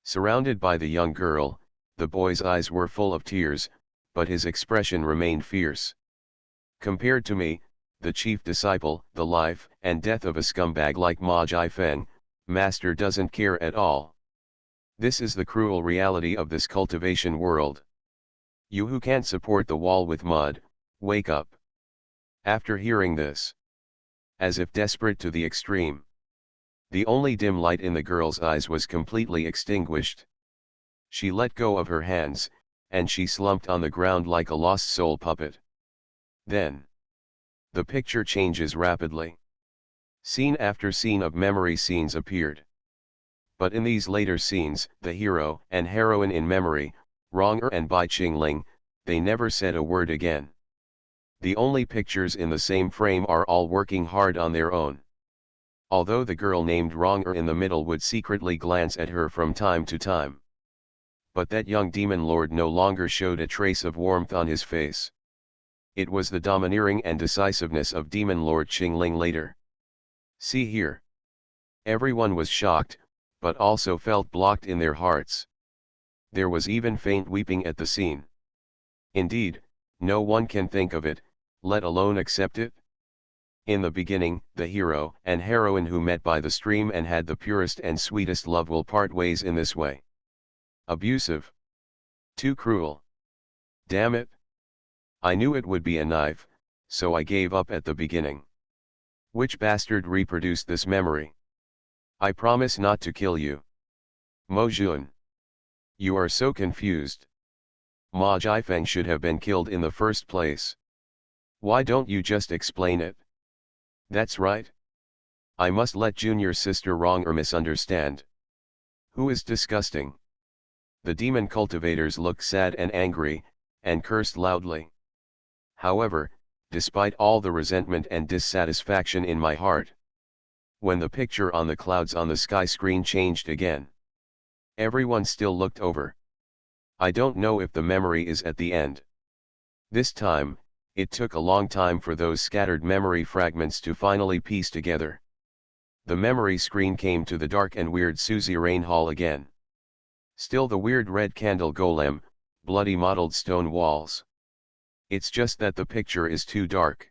Surrounded by the young girl, the boy's eyes were full of tears, but his expression remained fierce. Compared to me, the chief disciple, the life and death of a scumbag like Ma Jifeng, master doesn't care at all. This is the cruel reality of this cultivation world. You who can't support the wall with mud, wake up. After hearing this, as if desperate to the extreme, the only dim light in the girl's eyes was completely extinguished. She let go of her hands, and she slumped on the ground like a lost soul puppet. Then, the picture changes rapidly. Scene after scene of memory scenes appeared. But in these later scenes, the hero and heroine in memory, Wrong-er and Bai Qingling, they never said a word again. The only pictures in the same frame are all working hard on their own. Although the girl named Wrong-er in the middle would secretly glance at her from time to time. But that young demon lord no longer showed a trace of warmth on his face. It was the domineering and decisiveness of demon lord Qingling later. See here. Everyone was shocked, but also felt blocked in their hearts. There was even faint weeping at the scene. Indeed, no one can think of it, let alone accept it. In the beginning, the hero and heroine who met by the stream and had the purest and sweetest love will part ways in this way. Abusive. Too cruel. Damn it. I knew it would be a knife, so I gave up at the beginning. Which bastard reproduced this memory? I promise not to kill you. Mo Jun. You are so confused. Ma Jifeng should have been killed in the first place. Why don't you just explain it? That's right. I must let junior sister Wrong-er misunderstand. Who is disgusting? The demon cultivators looked sad and angry, and cursed loudly. However, despite all the resentment and dissatisfaction in my heart, when the picture on the clouds on the sky screen changed again, everyone still looked over. I don't know if the memory is at the end. This time, it took a long time for those scattered memory fragments to finally piece together. The memory screen came to the dark and weird suzerain hall again. Still the weird red candle golem, bloody mottled stone walls. It's just that the picture is too dark.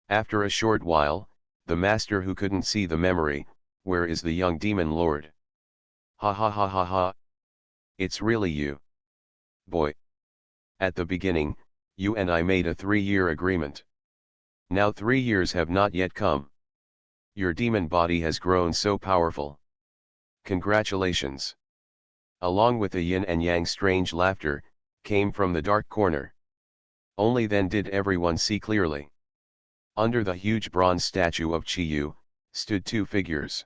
After a short while, the master who couldn't see the memory, where is the young demon lord? Ha ha ha ha ha. It's really you. Boy. At the beginning, you and I made a 3-year agreement. Now 3 years have not yet come. Your demon body has grown so powerful. Congratulations. Along with a yin and yang strange laughter, came from the dark corner. Only then did everyone see clearly. Under the huge bronze statue of Chi Yu, stood 2 figures.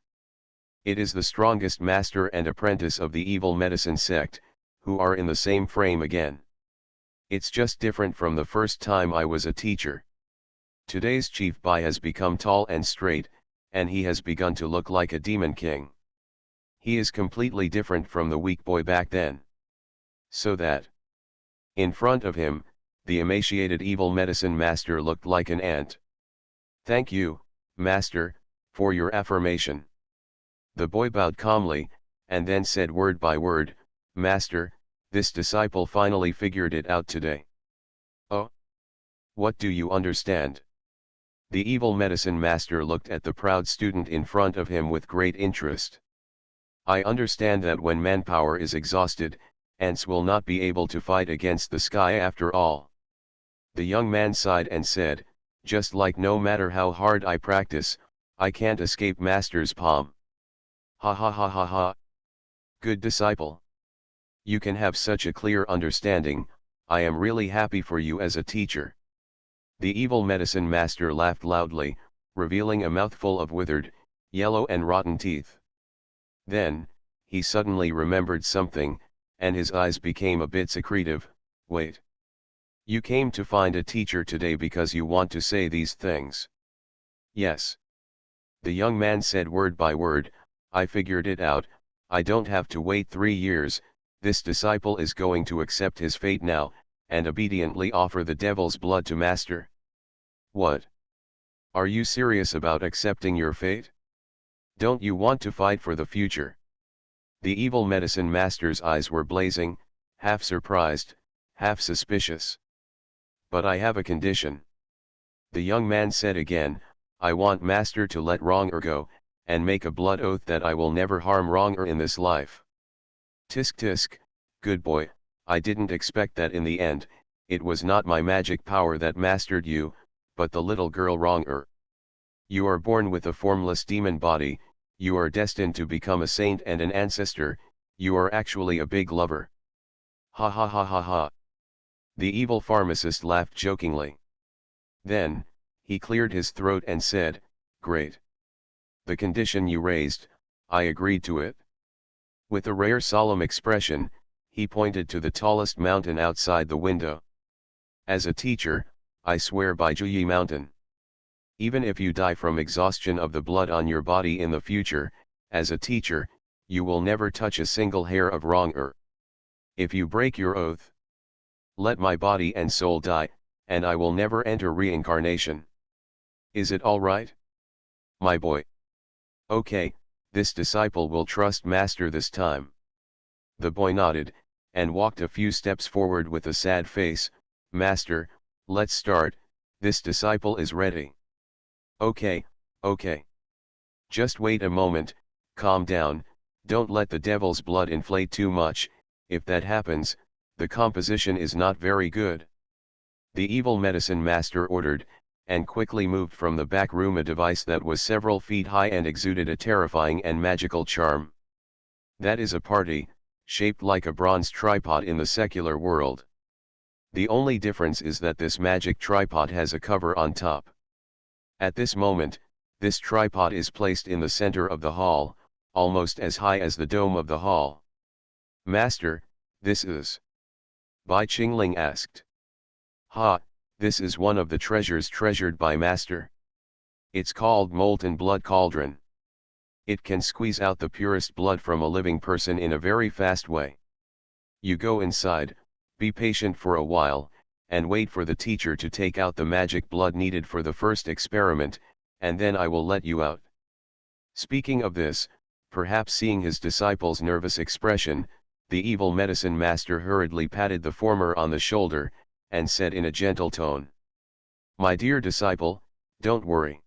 It is the strongest master and apprentice of the evil medicine sect, who are in the same frame again. It's just different from the first time I was a teacher. Today's chief Bai has become tall and straight, and he has begun to look like a demon king. He is completely different from the weak boy back then. So that, in front of him, the emaciated evil medicine master looked like an ant. "Thank you, master, for your affirmation." The boy bowed calmly, and then said word by word, "Master, this disciple finally figured it out today." "Oh? What do you understand?" The evil medicine master looked at the proud student in front of him with great interest. "I understand that when manpower is exhausted, ants will not be able to fight against the sky after all." The young man sighed and said, "Just like no matter how hard I practice, I can't escape master's palm." Ha ha ha ha ha. Good disciple. You can have such a clear understanding. I am really happy for you as a teacher. The evil medicine master laughed loudly, revealing a mouthful of withered, yellow and rotten teeth. Then, he suddenly remembered something, and his eyes became a bit secretive. "Wait. You came to find a teacher today because you want to say these things?" "Yes." The young man said word by word, "I figured it out. I don't have to wait 3 years, this disciple is going to accept his fate now, and obediently offer the devil's blood to master." "What? Are you serious about accepting your fate? Don't you want to fight for the future?" The evil medicine master's eyes were blazing, half surprised, half suspicious. "But I have a condition." The young man said again, "I want master to let Wronger go, and make a blood oath that I will never harm Wronger in this life." "Tisk tisk, good boy, I didn't expect that in the end. It was not my magic power that mastered you, but the little girl Wronger. You are born with a formless demon body, you are destined to become a saint and an ancestor, you are actually a big lover." Ha ha ha ha ha. The evil pharmacist laughed jokingly. Then, he cleared his throat and said, "Great. The condition you raised, I agreed to it." With a rare solemn expression, he pointed to the tallest mountain outside the window. "As a teacher, I swear by Juyi Mountain. Even if you die from exhaustion of the blood on your body in the future, as a teacher, you will never touch a single hair of Wronger. If you break your oath, let my body and soul die, and I will never enter reincarnation. Is it all right, my boy?" "Okay, this disciple will trust master this time." The boy nodded, and walked a few steps forward with a sad face. "Master, let's start, this disciple is ready." "Okay, okay. Just wait a moment, calm down, don't let the devil's blood inflate too much, if that happens, the composition is not very good." The evil medicine master ordered, and quickly moved from the back room a device that was several feet high and exuded a terrifying and magical charm. That is a party, shaped like a bronze tripod in the secular world. The only difference is that this magic tripod has a cover on top. At this moment, this tripod is placed in the center of the hall, almost as high as the dome of the hall. "Master, this is?" Bai Qingling asked. "Ha, this is one of the treasures treasured by master. It's called Molten Blood Cauldron. It can squeeze out the purest blood from a living person in a very fast way. You go inside, be patient for a while, and wait for the teacher to take out the magic blood needed for the first experiment, and then I will let you out." Speaking of this, perhaps seeing his disciple's nervous expression, the evil medicine master hurriedly patted the former on the shoulder, and said in a gentle tone, "My dear disciple, don't worry.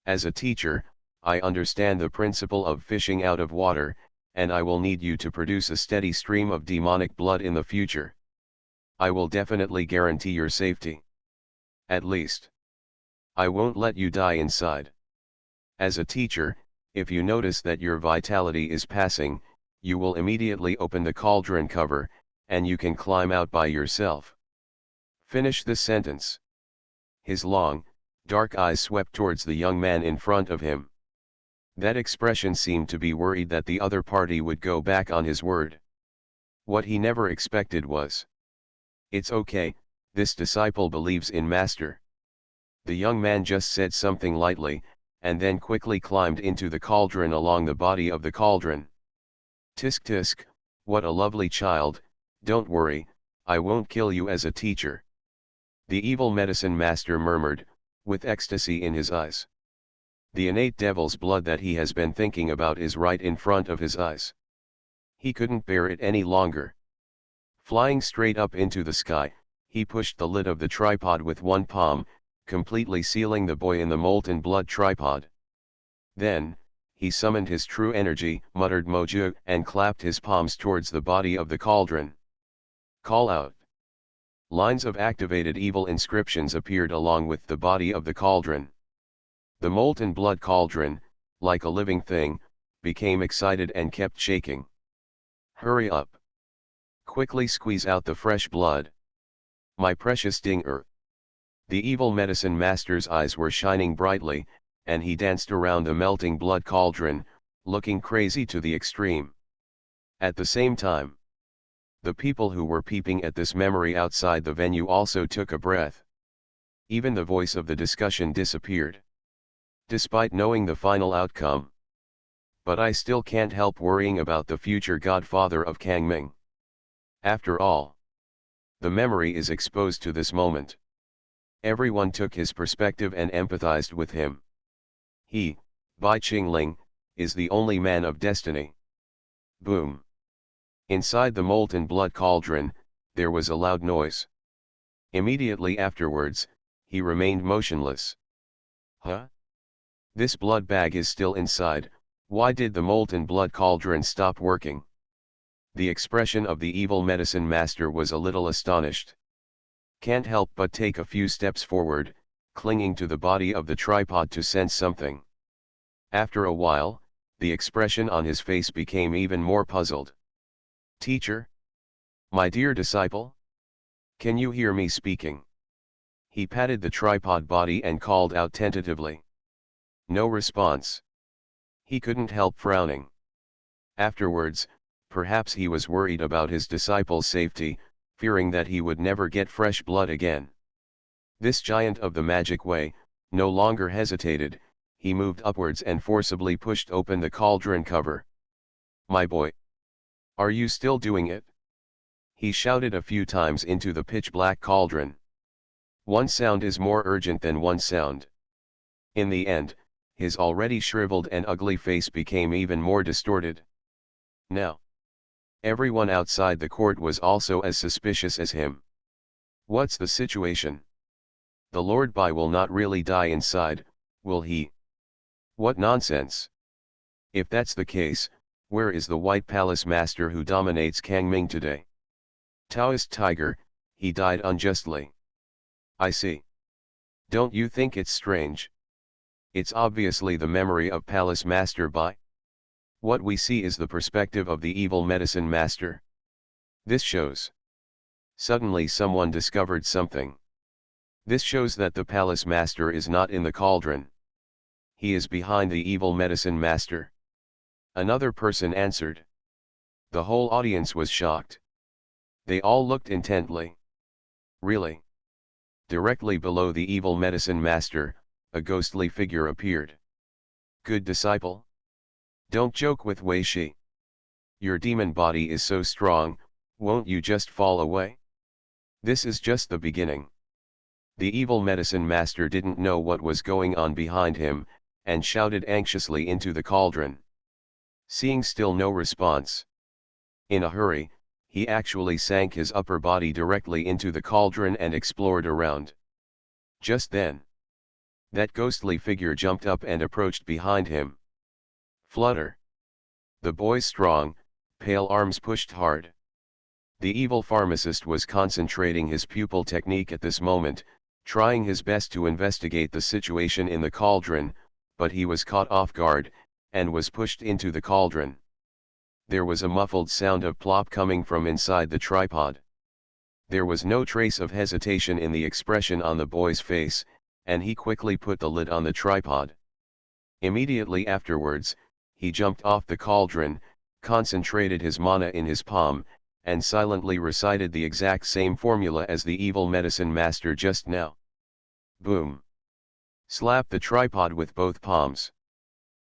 As a teacher, I understand the principle of fishing out of water, and I will need you to produce a steady stream of demonic blood in the future. I will definitely guarantee your safety. At least, I won't let you die inside. As a teacher, if you notice that your vitality is passing, you will immediately open the cauldron cover, and you can climb out by yourself." Finish this sentence. His long, dark eyes swept towards the young man in front of him. That expression seemed to be worried that the other party would go back on his word. What he never expected was, "It's okay, this disciple believes in Master." The young man just said something lightly, and then quickly climbed into the cauldron along the body of the cauldron. "Tisk tisk, what a lovely child, don't worry, I won't kill you as a teacher," the evil medicine master murmured, with ecstasy in his eyes. The innate devil's blood that he has been thinking about is right in front of his eyes. He couldn't bear it any longer. Flying straight up into the sky, he pushed the lid of the tripod with one palm, completely sealing the boy in the molten blood tripod. Then, he summoned his true energy, muttered Moju, and clapped his palms towards the body of the cauldron. Call out. Lines of activated evil inscriptions appeared along with the body of the cauldron. The molten blood cauldron, like a living thing, became excited and kept shaking. "Hurry up. Quickly squeeze out the fresh blood. My precious Ding Earth." The evil medicine master's eyes were shining brightly, and he danced around the melting blood cauldron, looking crazy to the extreme. At the same time, the people who were peeping at this memory outside the venue also took a breath. Even the voice of the discussion disappeared. Despite knowing the final outcome. But I still can't help worrying about the future godfather of Kangming. After all, the memory is exposed to this moment. Everyone took his perspective and empathized with him. He, Bai Qingling, is the only man of destiny. Boom. Inside the molten blood cauldron, there was a loud noise. Immediately afterwards, he remained motionless. Huh? This blood bag is still inside, why did the molten blood cauldron stop working? The expression of the evil medicine master was a little astonished. Can't help but take a few steps forward, clinging to the body of the tripod to sense something. After a while, the expression on his face became even more puzzled. "Teacher? My dear disciple? Can you hear me speaking?" He patted the tripod body and called out tentatively. No response. He couldn't help frowning. Afterwards, perhaps he was worried about his disciple's safety, fearing that he would never get fresh blood again. This giant of the magic way, no longer hesitated, he moved upwards and forcibly pushed open the cauldron cover. "My boy. Are you still doing it?" He shouted a few times into the pitch-black cauldron. One sound is more urgent than one sound. In the end, his already shriveled and ugly face became even more distorted. Now, everyone outside the court was also as suspicious as him. What's the situation? The Lord Bai will not really die inside, will he? What nonsense! If that's the case, where is the White Palace Master who dominates Kangming today? Taoist tiger, he died unjustly. I see. Don't you think it's strange? It's obviously the memory of Palace Master Bai. What we see is the perspective of the evil medicine master. This shows. Suddenly someone discovered something. This shows that the Palace Master is not in the cauldron. He is behind the evil medicine master. Another person answered. The whole audience was shocked. They all looked intently. Really? Directly below the evil medicine master, a ghostly figure appeared. Good disciple? Don't joke with Wei Shi. Your demon body is so strong, won't you just fall away? This is just the beginning. The evil medicine master didn't know what was going on behind him, and shouted anxiously into the cauldron. Seeing still no response. In a hurry, he actually sank his upper body directly into the cauldron and explored around. Just then, that ghostly figure jumped up and approached behind him. Flutter. The boy's strong, pale arms pushed hard. The evil pharmacist was concentrating his pupil technique at this moment, trying his best to investigate the situation in the cauldron, but he was caught off guard, and was pushed into the cauldron. There was a muffled sound of plop coming from inside the tripod. There was no trace of hesitation in the expression on the boy's face, and he quickly put the lid on the tripod. Immediately afterwards, he jumped off the cauldron, concentrated his mana in his palm, and silently recited the exact same formula as the evil medicine master just now. Boom! Slap the tripod with both palms.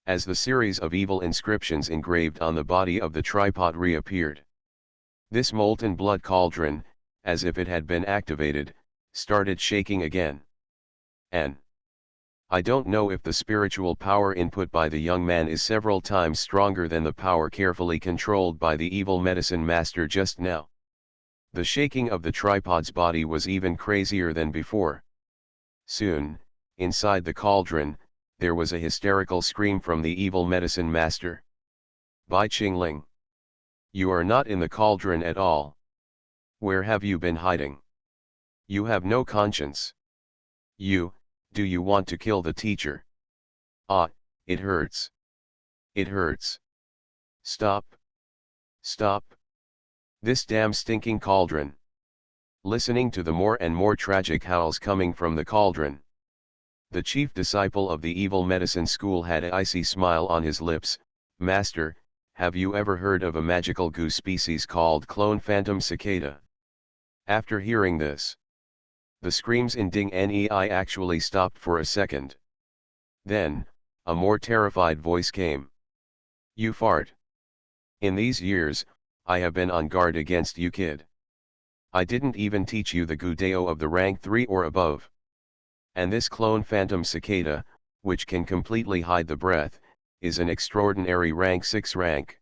As the series of evil inscriptions engraved on the body of the tripod reappeared, this molten blood cauldron, as if it had been activated, started shaking again. And I don't know if the spiritual power input by the young man is several times stronger than the power carefully controlled by the evil medicine master just now. The shaking of the tripod's body was even crazier than before. Soon, inside the cauldron, there was a hysterical scream from the evil medicine master. Bai Qingling! You are not in the cauldron at all. Where have you been hiding? You have no conscience. Do you want to kill the teacher? Ah, it hurts. It hurts. Stop. Stop. This damn stinking cauldron. Listening to the more and more tragic howls coming from the cauldron, the chief disciple of the evil medicine school had an icy smile on his lips. Master, have you ever heard of a magical goo species called clone phantom cicada? After hearing this, the screams in Ding Nei actually stopped for a second. Then, a more terrified voice came. You fart. In these years, I have been on guard against you, kid. I didn't even teach you the Gudeo of the rank 3 or above. And this clone phantom cicada, which can completely hide the breath, is an extraordinary rank 6 rank.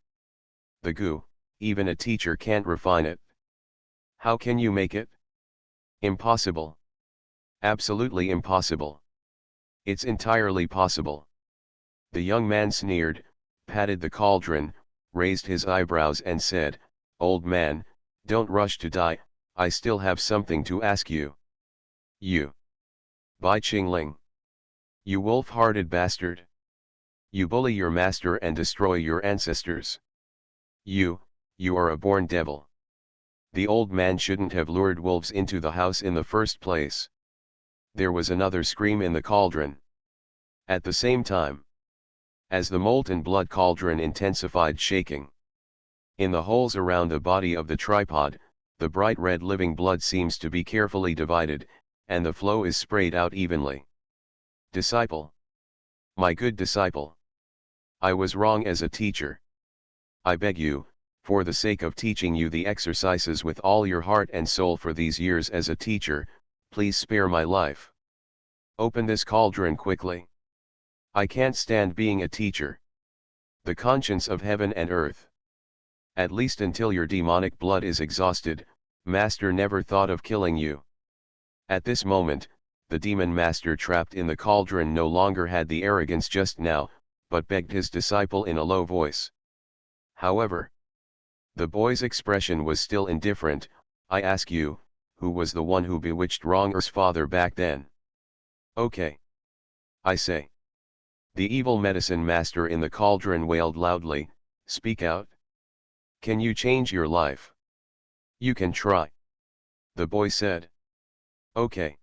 The goo, even a teacher can't refine it. How can you make it? Impossible. Absolutely impossible. It's entirely possible. The young man sneered, patted the cauldron, raised his eyebrows and said, Old man, don't rush to die, I still have something to ask you. You. Bai Qingling. You wolf-hearted bastard. You bully your master and destroy your ancestors. You are a born devil. The old man shouldn't have lured wolves into the house in the first place. There was another scream in the cauldron. At the same time, as the molten blood cauldron intensified shaking, in the holes around the body of the tripod, the bright red living blood seems to be carefully divided, and the flow is sprayed out evenly. Disciple. My good disciple. I was wrong as a teacher. I beg you, for the sake of teaching you the exercises with all your heart and soul for these years as a teacher, please spare my life. Open this cauldron quickly. I can't stand being a teacher. The conscience of heaven and earth. At least until your demonic blood is exhausted, Master never thought of killing you. At this moment, the demon master trapped in the cauldron no longer had the arrogance just now, but begged his disciple in a low voice. However, the boy's expression was still indifferent. I ask you, who was the one who bewitched Wronger's father back then? Okay. I say. The evil medicine master in the cauldron wailed loudly, Speak out. Can you change your life? You can try. The boy said. Okay.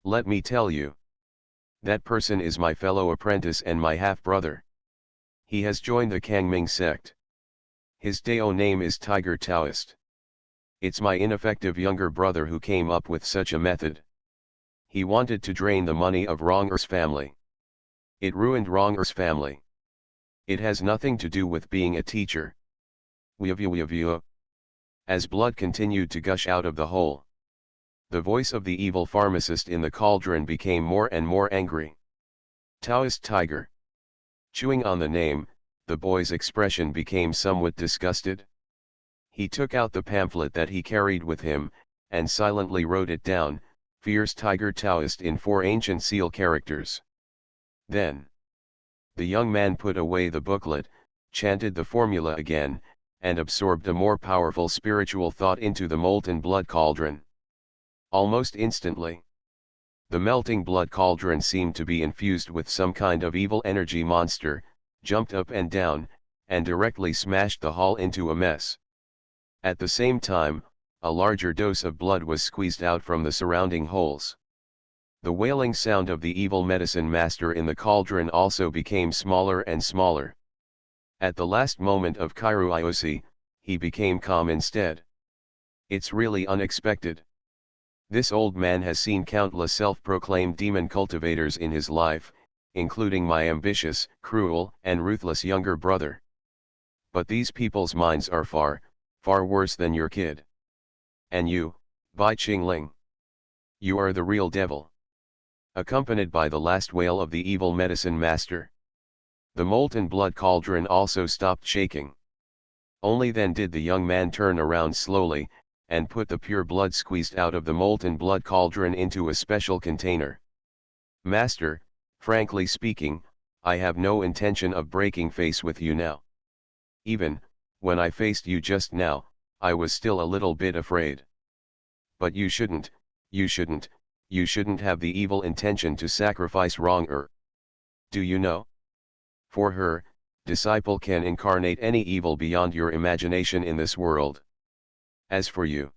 Let me tell you. That person is my fellow apprentice and my half-brother. He has joined the Kangming sect. His Dao name is Tiger Taoist. It's my ineffective younger brother who came up with such a method. He wanted to drain the money of Wronger's family. It ruined Wronger's family. It has nothing to do with being a teacher. As blood continued to gush out of the hole, the voice of the evil pharmacist in the cauldron became more and more angry. Taoist tiger. Chewing on the name, the boy's expression became somewhat disgusted. He took out the pamphlet that he carried with him, and silently wrote it down, Fierce Tiger Taoist in 4 ancient seal characters. Then, the young man put away the booklet, chanted the formula again, and absorbed a more powerful spiritual thought into the molten blood cauldron. Almost instantly, the melting blood cauldron seemed to be infused with some kind of evil energy monster, jumped up and down, and directly smashed the hall into a mess. At the same time, a larger dose of blood was squeezed out from the surrounding holes. The wailing sound of the evil medicine master in the cauldron also became smaller and smaller. At the last moment of Kairuiosi, he became calm instead. It's really unexpected. This old man has seen countless self-proclaimed demon cultivators in his life, including my ambitious, cruel, and ruthless younger brother. But these people's minds are far, far worse than your kid. And you, Bai Qingling. You are the real devil. Accompanied by the last wail of the evil medicine master. The molten blood cauldron also stopped shaking. Only then did the young man turn around slowly, and put the pure blood squeezed out of the molten blood cauldron into a special container. Master, frankly speaking, I have no intention of breaking face with you now. Even, when I faced you just now, I was still a little bit afraid. But you shouldn't have the evil intention to sacrifice wronger. Do you know? For her, disciple can incarnate any evil beyond your imagination in this world. As for you,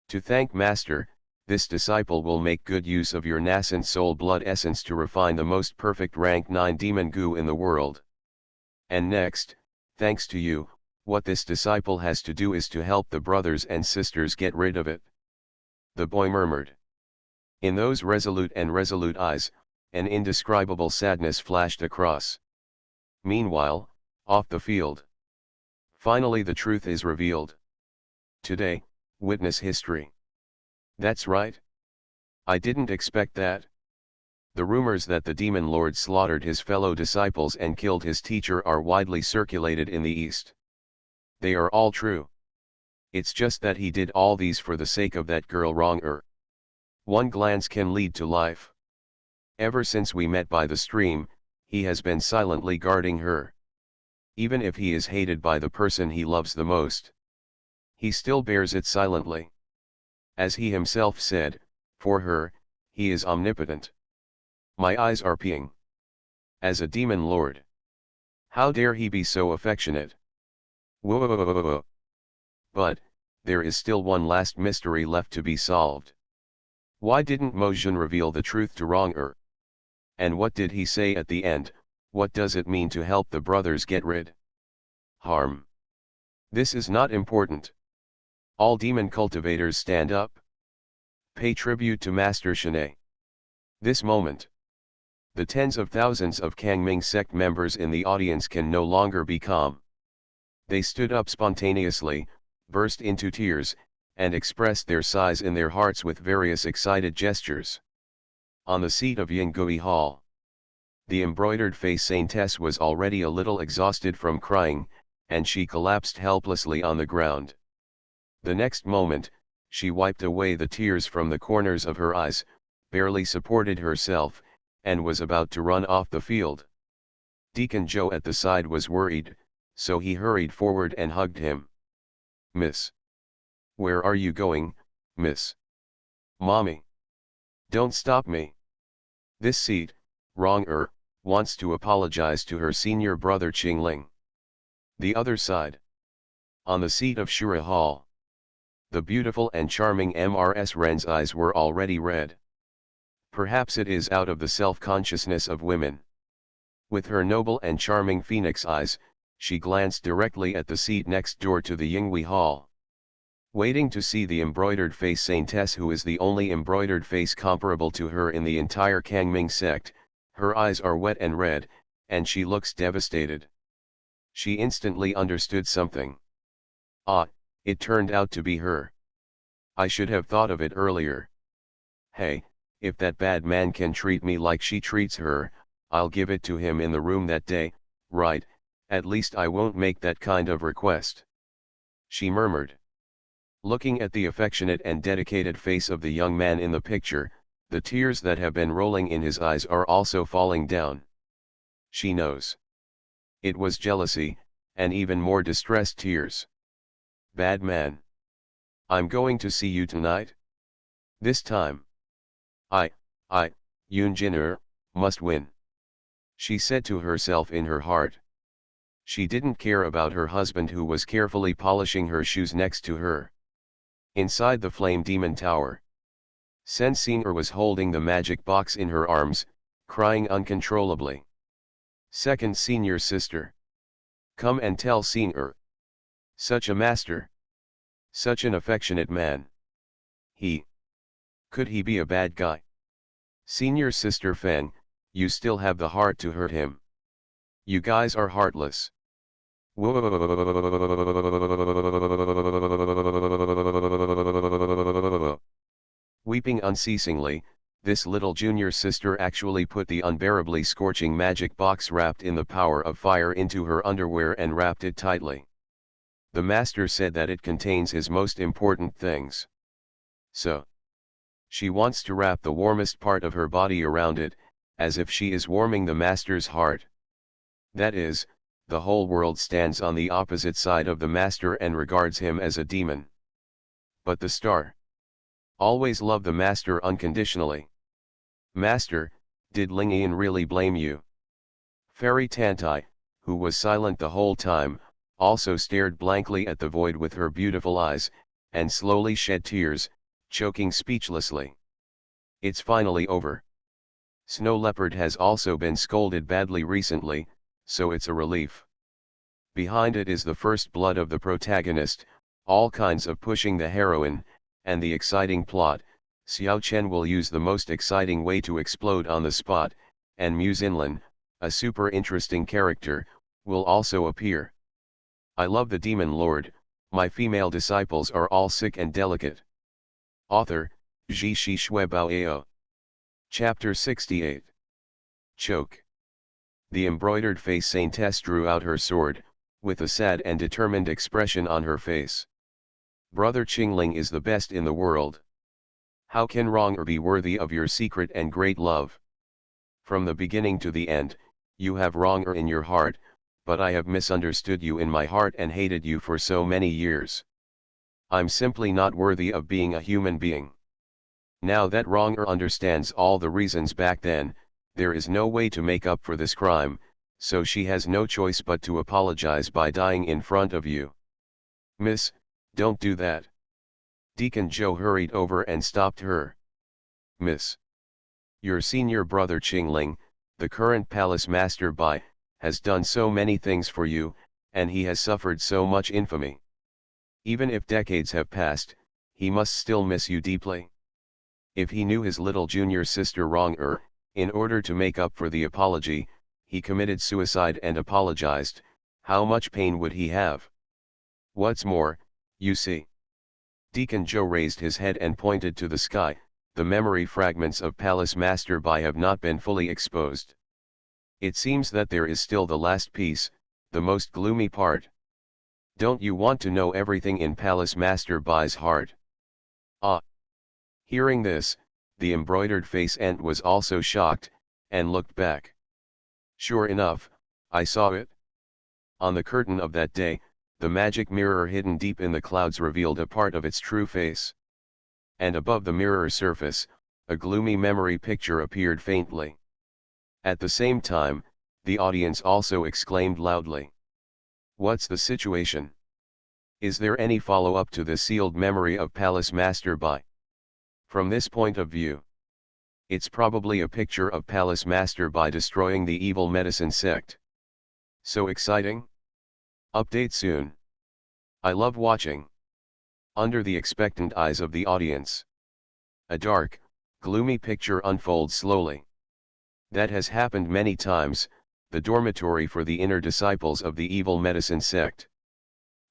to thank Master, this disciple will make good use of your nascent soul blood essence to refine the most perfect rank 9 demon goo in the world. And next, thanks to you, what this disciple has to do is to help the brothers and sisters get rid of it. The boy murmured. In those resolute eyes, an indescribable sadness flashed across. Meanwhile, off the field. Finally the truth is revealed. Today, witness history. That's right. I didn't expect that. The rumors that the demon lord slaughtered his fellow disciples and killed his teacher are widely circulated in the East. They are all true. It's just that he did all these for the sake of that girl wronger. One glance can lead to life. Ever since we met by the stream, he has been silently guarding her. Even if he is hated by the person he loves the most, he still bears it silently. As he himself said, for her, he is omnipotent. My eyes are peeing. As a demon lord, how dare he be so affectionate? Whoa. But, there is still one last mystery left to be solved. Why didn't Mojun reveal the truth to wronger? And what did he say at the end? What does it mean to help the brothers get rid? Harm. This is not important. All demon cultivators stand up. Pay tribute to Master Shanae. This moment. The tens of thousands of Kangming sect members in the audience can no longer be calm. They stood up spontaneously, burst into tears, and expressed their sighs in their hearts with various excited gestures. On the seat of Yingui Hall, the embroidered face saintess was already a little exhausted from crying, and she collapsed helplessly on the ground. The next moment, she wiped away the tears from the corners of her eyes, barely supported herself, and was about to run off the field. Deacon Joe at the side was worried, so he hurried forward and hugged him. Miss. Where are you going, miss? Mommy. Don't stop me. This seat, wronger, wants to apologize to her senior brother Qingling. The other side. On the seat of Shura Hall. The beautiful and charming Mrs. Ren's eyes were already red. Perhaps it is out of the self-consciousness of women. With her noble and charming phoenix eyes, she glanced directly at the seat next door to the Yinghui Hall. Waiting to see the embroidered face saintess, who is the only embroidered face comparable to her in the entire Kangming sect, her eyes are wet and red, and she looks devastated. She instantly understood something. Ah, it turned out to be her. I should have thought of it earlier. Hey, if that bad man can treat me like she treats her, I'll give it to him in the room that day, right? At least I won't make that kind of request. She murmured. Looking at the affectionate and dedicated face of the young man in the picture, the tears that have been rolling in his eyes are also falling down. She knows. It was jealousy, and even more distressed tears. Bad man. I'm going to see you tonight. This time. I, Yoon Jin-er, must win. She said to herself in her heart. She didn't care about her husband, who was carefully polishing her shoes next to her. Inside the Flame Demon Tower. Sensing was holding the magic box in her arms, crying uncontrollably. Second senior sister. Come and tell Senior. Such a master. Such an affectionate man. Could he be a bad guy? Senior sister Feng, you still have the heart to hurt him. You guys are heartless. Weeping unceasingly, this little junior sister actually put the unbearably scorching magic box wrapped in the power of fire into her underwear and wrapped it tightly. The master said that it contains his most important things. So, she wants to wrap the warmest part of her body around it, as if she is warming the master's heart. That is, the whole world stands on the opposite side of the master and regards him as a demon. But the star always loved the master unconditionally. Master, did Ling Yin really blame you? Fairy Tantai, who was silent the whole time, also stared blankly at the void with her beautiful eyes, and slowly shed tears, choking speechlessly. It's finally over. Snow Leopard has also been scolded badly recently, so it's a relief. Behind it is the first blood of the protagonist, all kinds of pushing the heroine, and the exciting plot. Xiao Chen will use the most exciting way to explode on the spot, and Mu Xinlan, a super interesting character, will also appear. I love the Demon Lord, my female disciples are all sick and delicate. Author, Zhi Shi Shui Bao Ao. Chapter 68. Choke. The embroidered face saintess drew out her sword, with a sad and determined expression on her face. Brother Qingling is the best in the world. How can wronger be worthy of your secret and great love? From the beginning to the end, you have wronger in your heart, but I have misunderstood you in my heart and hated you for so many years. I'm simply not worthy of being a human being. Now that wronger understands all the reasons back then, there is no way to make up for this crime, so she has no choice but to apologize by dying in front of you. Miss, don't do that. Deacon Joe hurried over and stopped her. Miss, your senior brother Qingling, the current palace master Bai, has done so many things for you, and he has suffered so much infamy. Even if decades have passed, he must still miss you deeply. If he knew his little junior sister wronger, in order to make up for the apology, he committed suicide and apologized, how much pain would he have? What's more, you see. Deacon Joe raised his head and pointed to the sky. The memory fragments of Palace Master Bai have not been fully exposed. It seems that there is still the last piece, the most gloomy part. Don't you want to know everything in Palace Master Bai's heart? Ah! Hearing this, the embroidered face ant was also shocked, and looked back. Sure enough, I saw it. On the curtain of that day, the magic mirror hidden deep in the clouds revealed a part of its true face. And above the mirror surface, a gloomy memory picture appeared faintly. At the same time, the audience also exclaimed loudly. What's the situation? Is there any follow-up to the sealed memory of Palace Master Bai? From this point of view, it's probably a picture of Palace Master Bai destroying the evil medicine sect. So exciting? Update soon. I love watching. Under the expectant eyes of the audience, a dark, gloomy picture unfolds slowly. That has happened many times, the dormitory for the inner disciples of the evil medicine sect.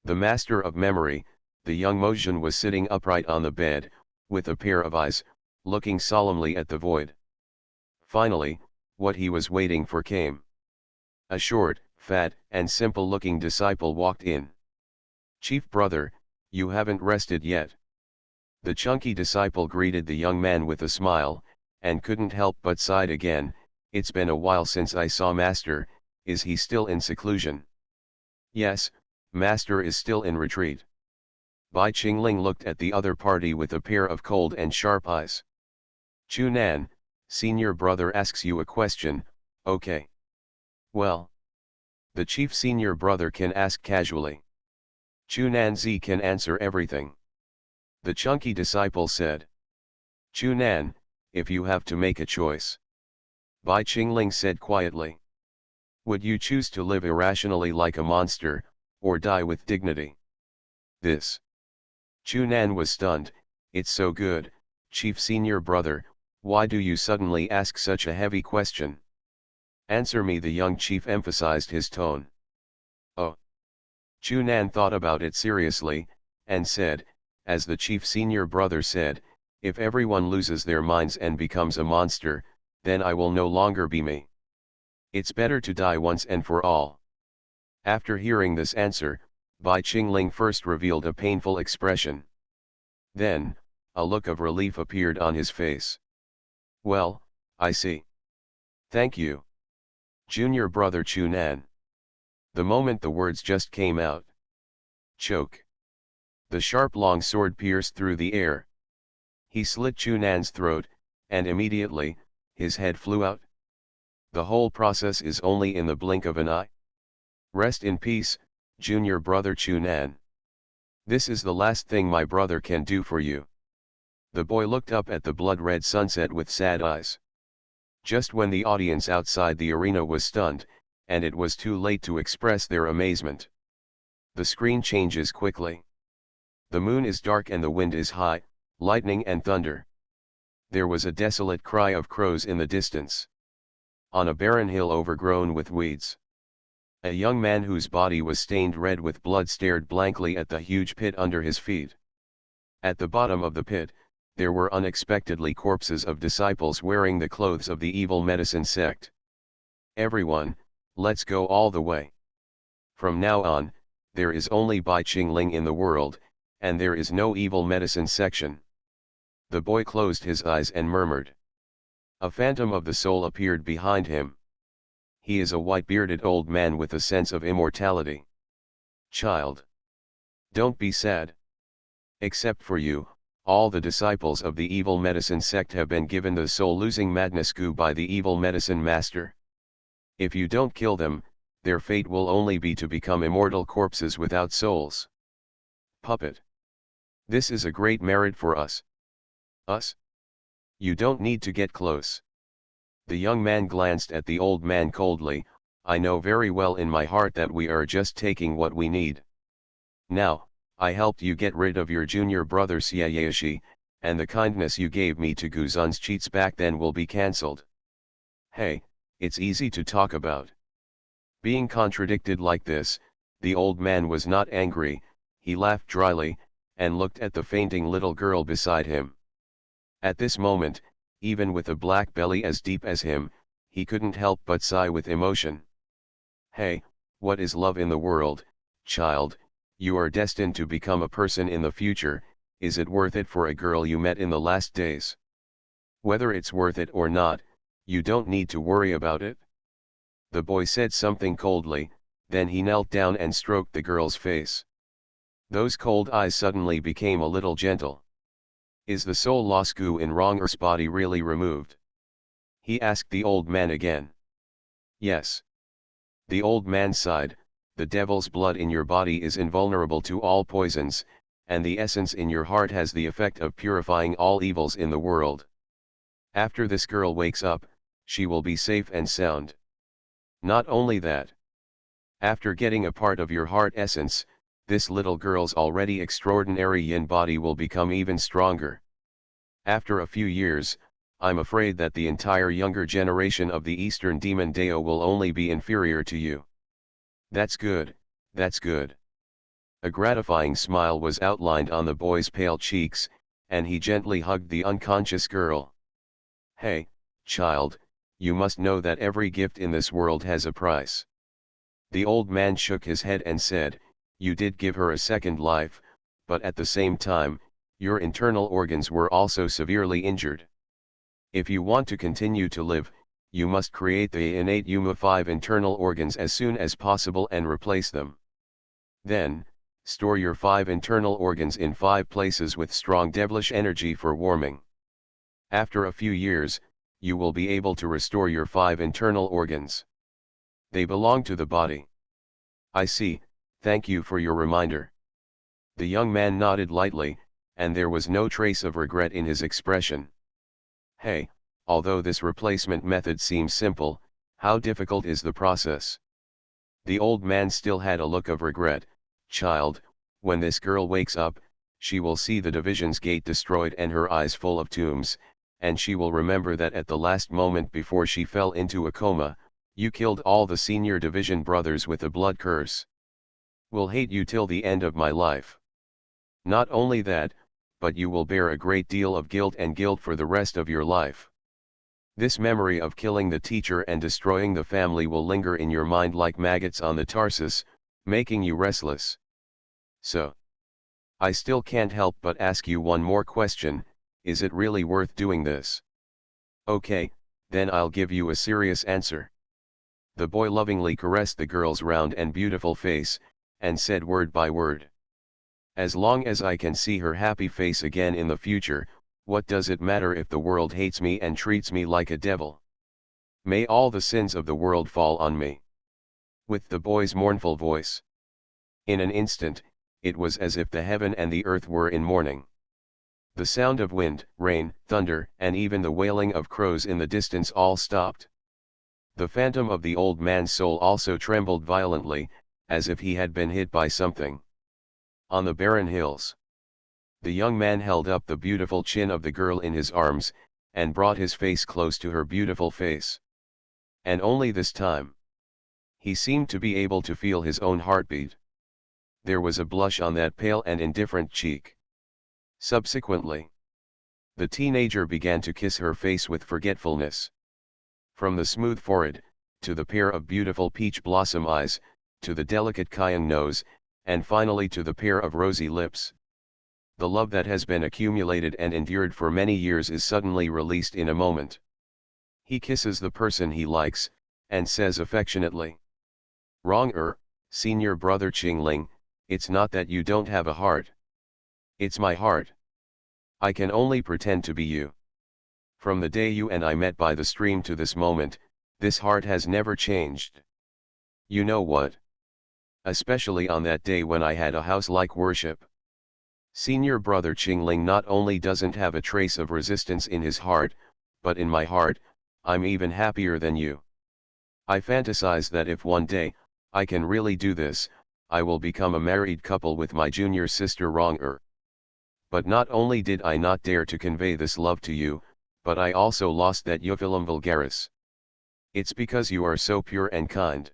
The master of memory, the young Mojun, was sitting upright on the bed, with a pair of eyes, looking solemnly at the void. Finally, what he was waiting for came. A short, fat, and simple-looking disciple walked in. Chief brother, you haven't rested yet. The chunky disciple greeted the young man with a smile, and couldn't help but sighed again. It's been a while since I saw Master. Is he still in seclusion? Yes, Master is still in retreat. Bai Qingling looked at the other party with a pair of cold and sharp eyes. Chu Nan, senior brother asks you a question, okay. Well, the chief senior brother can ask casually. Chu Nan Zi can answer everything. The chunky disciple said. Chunan, if you have to make a choice. Bai Qingling said quietly. Would you choose to live irrationally like a monster, or die with dignity? This. Chunan was stunned. It's so good, Chief Senior Brother, why do you suddenly ask such a heavy question? Answer me, the young chief emphasized his tone. Oh. Chunan thought about it seriously, and said, as the Chief Senior Brother said, if everyone loses their minds and becomes a monster, then I will no longer be me. It's better to die once and for all. After hearing this answer, Bai Qingling first revealed a painful expression. Then, a look of relief appeared on his face. Well, I see. Thank you. Junior Brother Chunan. The moment the words just came out. Choke. The sharp long sword pierced through the air. He slit Chunan's throat, and immediately, his head flew out. The whole process is only in the blink of an eye. Rest in peace, Junior Brother Chunan. This is the last thing my brother can do for you. The boy looked up at the blood-red sunset with sad eyes. Just when the audience outside the arena was stunned, and it was too late to express their amazement. The screen changes quickly. The moon is dark and the wind is high, lightning and thunder. There was a desolate cry of crows in the distance. On a barren hill overgrown with weeds, a young man whose body was stained red with blood stared blankly at the huge pit under his feet. At the bottom of the pit, there were unexpectedly corpses of disciples wearing the clothes of the evil medicine sect. Everyone, let's go all the way. From now on, there is only Bai Qingling in the world, and there is no evil medicine section. The boy closed his eyes and murmured. A phantom of the soul appeared behind him. He is a white-bearded old man with a sense of immortality. Child. Don't be sad. Except for you, all the disciples of the evil medicine sect have been given the soul-losing madness goo by the evil medicine master. If you don't kill them, their fate will only be to become immortal corpses without souls. Puppet. This is a great merit for us. Us? You don't need to get close. The young man glanced at the old man coldly. I know very well in my heart that we are just taking what we need. Now, I helped you get rid of your junior brother Xiaoyashi, and the kindness you gave me to Guzun's cheats back then will be cancelled. Hey, it's easy to talk about. Being contradicted like this, the old man was not angry, he laughed dryly, and looked at the fainting little girl beside him. At this moment, even with a black belly as deep as him, he couldn't help but sigh with emotion. Hey, what is love in the world, child? You are destined to become a person in the future. Is it worth it for a girl you met in the last days? Whether it's worth it or not, you don't need to worry about it. The boy said something coldly, then he knelt down and stroked the girl's face. Those cold eyes suddenly became a little gentle. Is the soul loss goo in Ronger's body really removed? He asked the old man again. Yes. The old man sighed. The devil's blood in your body is invulnerable to all poisons, and the essence in your heart has the effect of purifying all evils in the world. After this girl wakes up, she will be safe and sound. Not only that. After getting a part of your heart essence, this little girl's already extraordinary yin body will become even stronger. After a few years, I'm afraid that the entire younger generation of the Eastern Demon Dao will only be inferior to you. That's good, that's good. A gratifying smile was outlined on the boy's pale cheeks, and he gently hugged the unconscious girl. Hey, child, you must know that every gift in this world has a price. The old man shook his head and said, you did give her a second life, but at the same time, your internal organs were also severely injured. If you want to continue to live, you must create the innate Yuma 5 internal organs as soon as possible and replace them. Then, store your 5 internal organs in 5 places with strong devilish energy for warming. After a few years, you will be able to restore your 5 internal organs. They belong to the body. I see, thank you for your reminder. The young man nodded lightly, and there was no trace of regret in his expression. Hey, although this replacement method seems simple, how difficult is the process? The old man still had a look of regret. Child, when this girl wakes up, she will see the division's gate destroyed and her eyes full of tombs, and she will remember that at the last moment before she fell into a coma, you killed all the senior division brothers with a blood curse. Will hate you till the end of my life. Not only that, but you will bear a great deal of guilt for the rest of your life. This memory of killing the teacher and destroying the family will linger in your mind like maggots on the Tarsus, making you restless. So, I still can't help but ask you one more question: is it really worth doing this? Okay, then I'll give you a serious answer. The boy lovingly caressed the girl's round and beautiful face, and said word by word: as long as I can see her happy face again in the future, what does it matter if the world hates me and treats me like a devil? May all the sins of the world fall on me. With the boy's mournful voice. In an instant, it was as if the heaven and the earth were in mourning. The sound of wind, rain, thunder, and even the wailing of crows in the distance all stopped. The phantom of the old man's soul also trembled violently, as if he had been hit by something. On the barren hills, the young man held up the beautiful chin of the girl in his arms, and brought his face close to her beautiful face. And only this time, he seemed to be able to feel his own heartbeat. There was a blush on that pale and indifferent cheek. Subsequently, the teenager began to kiss her face with forgetfulness. From the smooth forehead, to the pair of beautiful peach blossom eyes, to the delicate cayenne nose, and finally to the pair of rosy lips. The love that has been accumulated and endured for many years is suddenly released in a moment. He kisses the person he likes, and says affectionately: "Wrong senior brother Qingling, it's not that you don't have a heart. It's my heart. I can only pretend to be you. From the day you and I met by the stream to this moment, this heart has never changed. You know what? Especially on that day when I had a house-like worship. Senior brother Qingling not only doesn't have a trace of resistance in his heart, but in my heart, I'm even happier than you. I fantasize that if one day, I can really do this, I will become a married couple with my junior sister Wrong. But not only did I not dare to convey this love to you, but I also lost that euphilim vulgaris. It's because you are so pure and kind.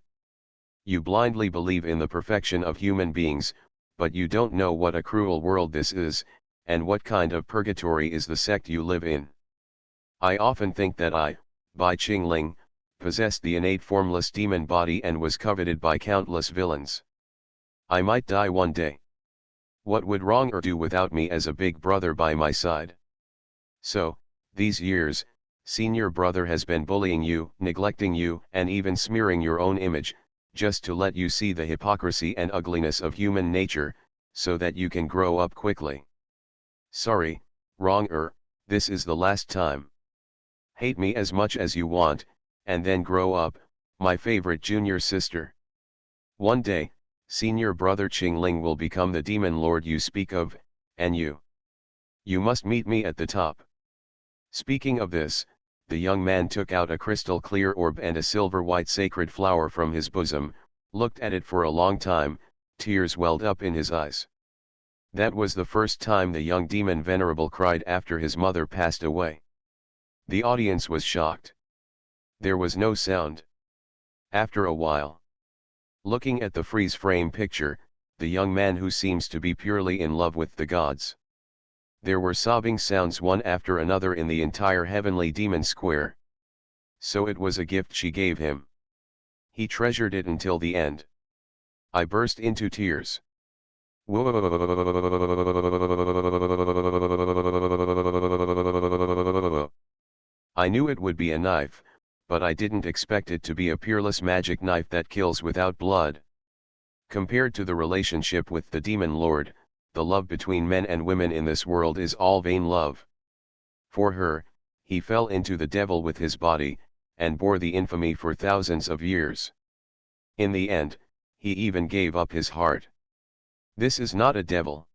You blindly believe in the perfection of human beings, but you don't know what a cruel world this is, and what kind of purgatory is the sect you live in. I often think that I, by Qingling, possessed the innate formless demon body and was coveted by countless villains. I might die one day. What would Wrong do without me as a big brother by my side? So, these years, senior brother has been bullying you, neglecting you, and even smearing your own image, just to let you see the hypocrisy and ugliness of human nature, so that you can grow up quickly. Sorry, Wrong, this is the last time. Hate me as much as you want, and then grow up, my favorite junior sister. One day, senior brother Qingling will become the demon lord you speak of, and you must meet me at the top." Speaking of this, the young man took out a crystal clear orb and a silver white sacred flower from his bosom, looked at it for a long time, tears welled up in his eyes. That was the first time the young demon venerable cried after his mother passed away. The audience was shocked. There was no sound. After a while, looking at the freeze frame picture, the young man who seems to be purely in love with the gods. There were sobbing sounds one after another in the entire heavenly demon square. So it was a gift she gave him. He treasured it until the end. I burst into tears. I knew it would be a knife, but I didn't expect it to be a peerless magic knife that kills without blood. Compared to the relationship with the demon lord, the love between men and women in this world is all vain love. For her, he fell into the devil with his body, and bore the infamy for thousands of years. In the end, he even gave up his heart. This is not a devil.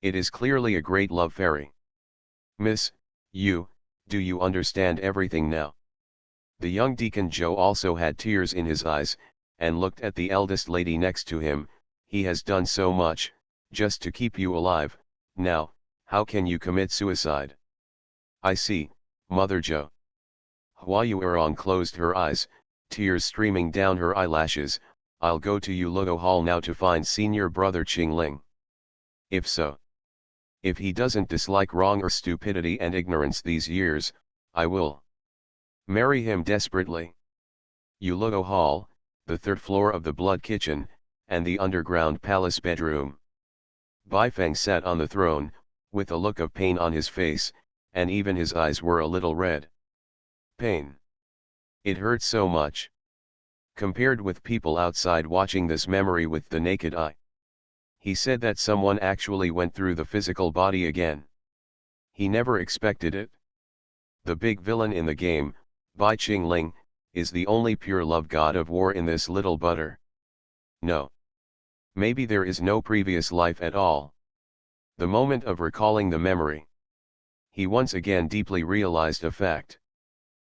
It is clearly a great love fairy. Miss, you, Do you understand everything now? The young Deacon Joe also had tears in his eyes, and looked at the eldest lady next to him. He has done so much, just to keep you alive. Now, how can you commit suicide? I see, Mother Joe. Hua Yuerong closed her eyes, tears streaming down her eyelashes. I'll go to Yuluo Hall now to find senior brother Qingling. If so, if he doesn't dislike wrong or stupidity and ignorance these years, I will marry him desperately. Yuluo Hall, the third floor of the Blood Kitchen, and the underground palace bedroom. Baifeng sat on the throne, with a look of pain on his face, and even his eyes were a little red. Pain. It hurt so much. Compared with people outside watching this memory with the naked eye. He said that someone actually went through the physical body again. He never expected it. The big villain in the game, Bai Qingling, is the only pure love god of war in this little butter. No. Maybe there is no previous life at all. The moment of recalling the memory. He once again deeply realized a fact.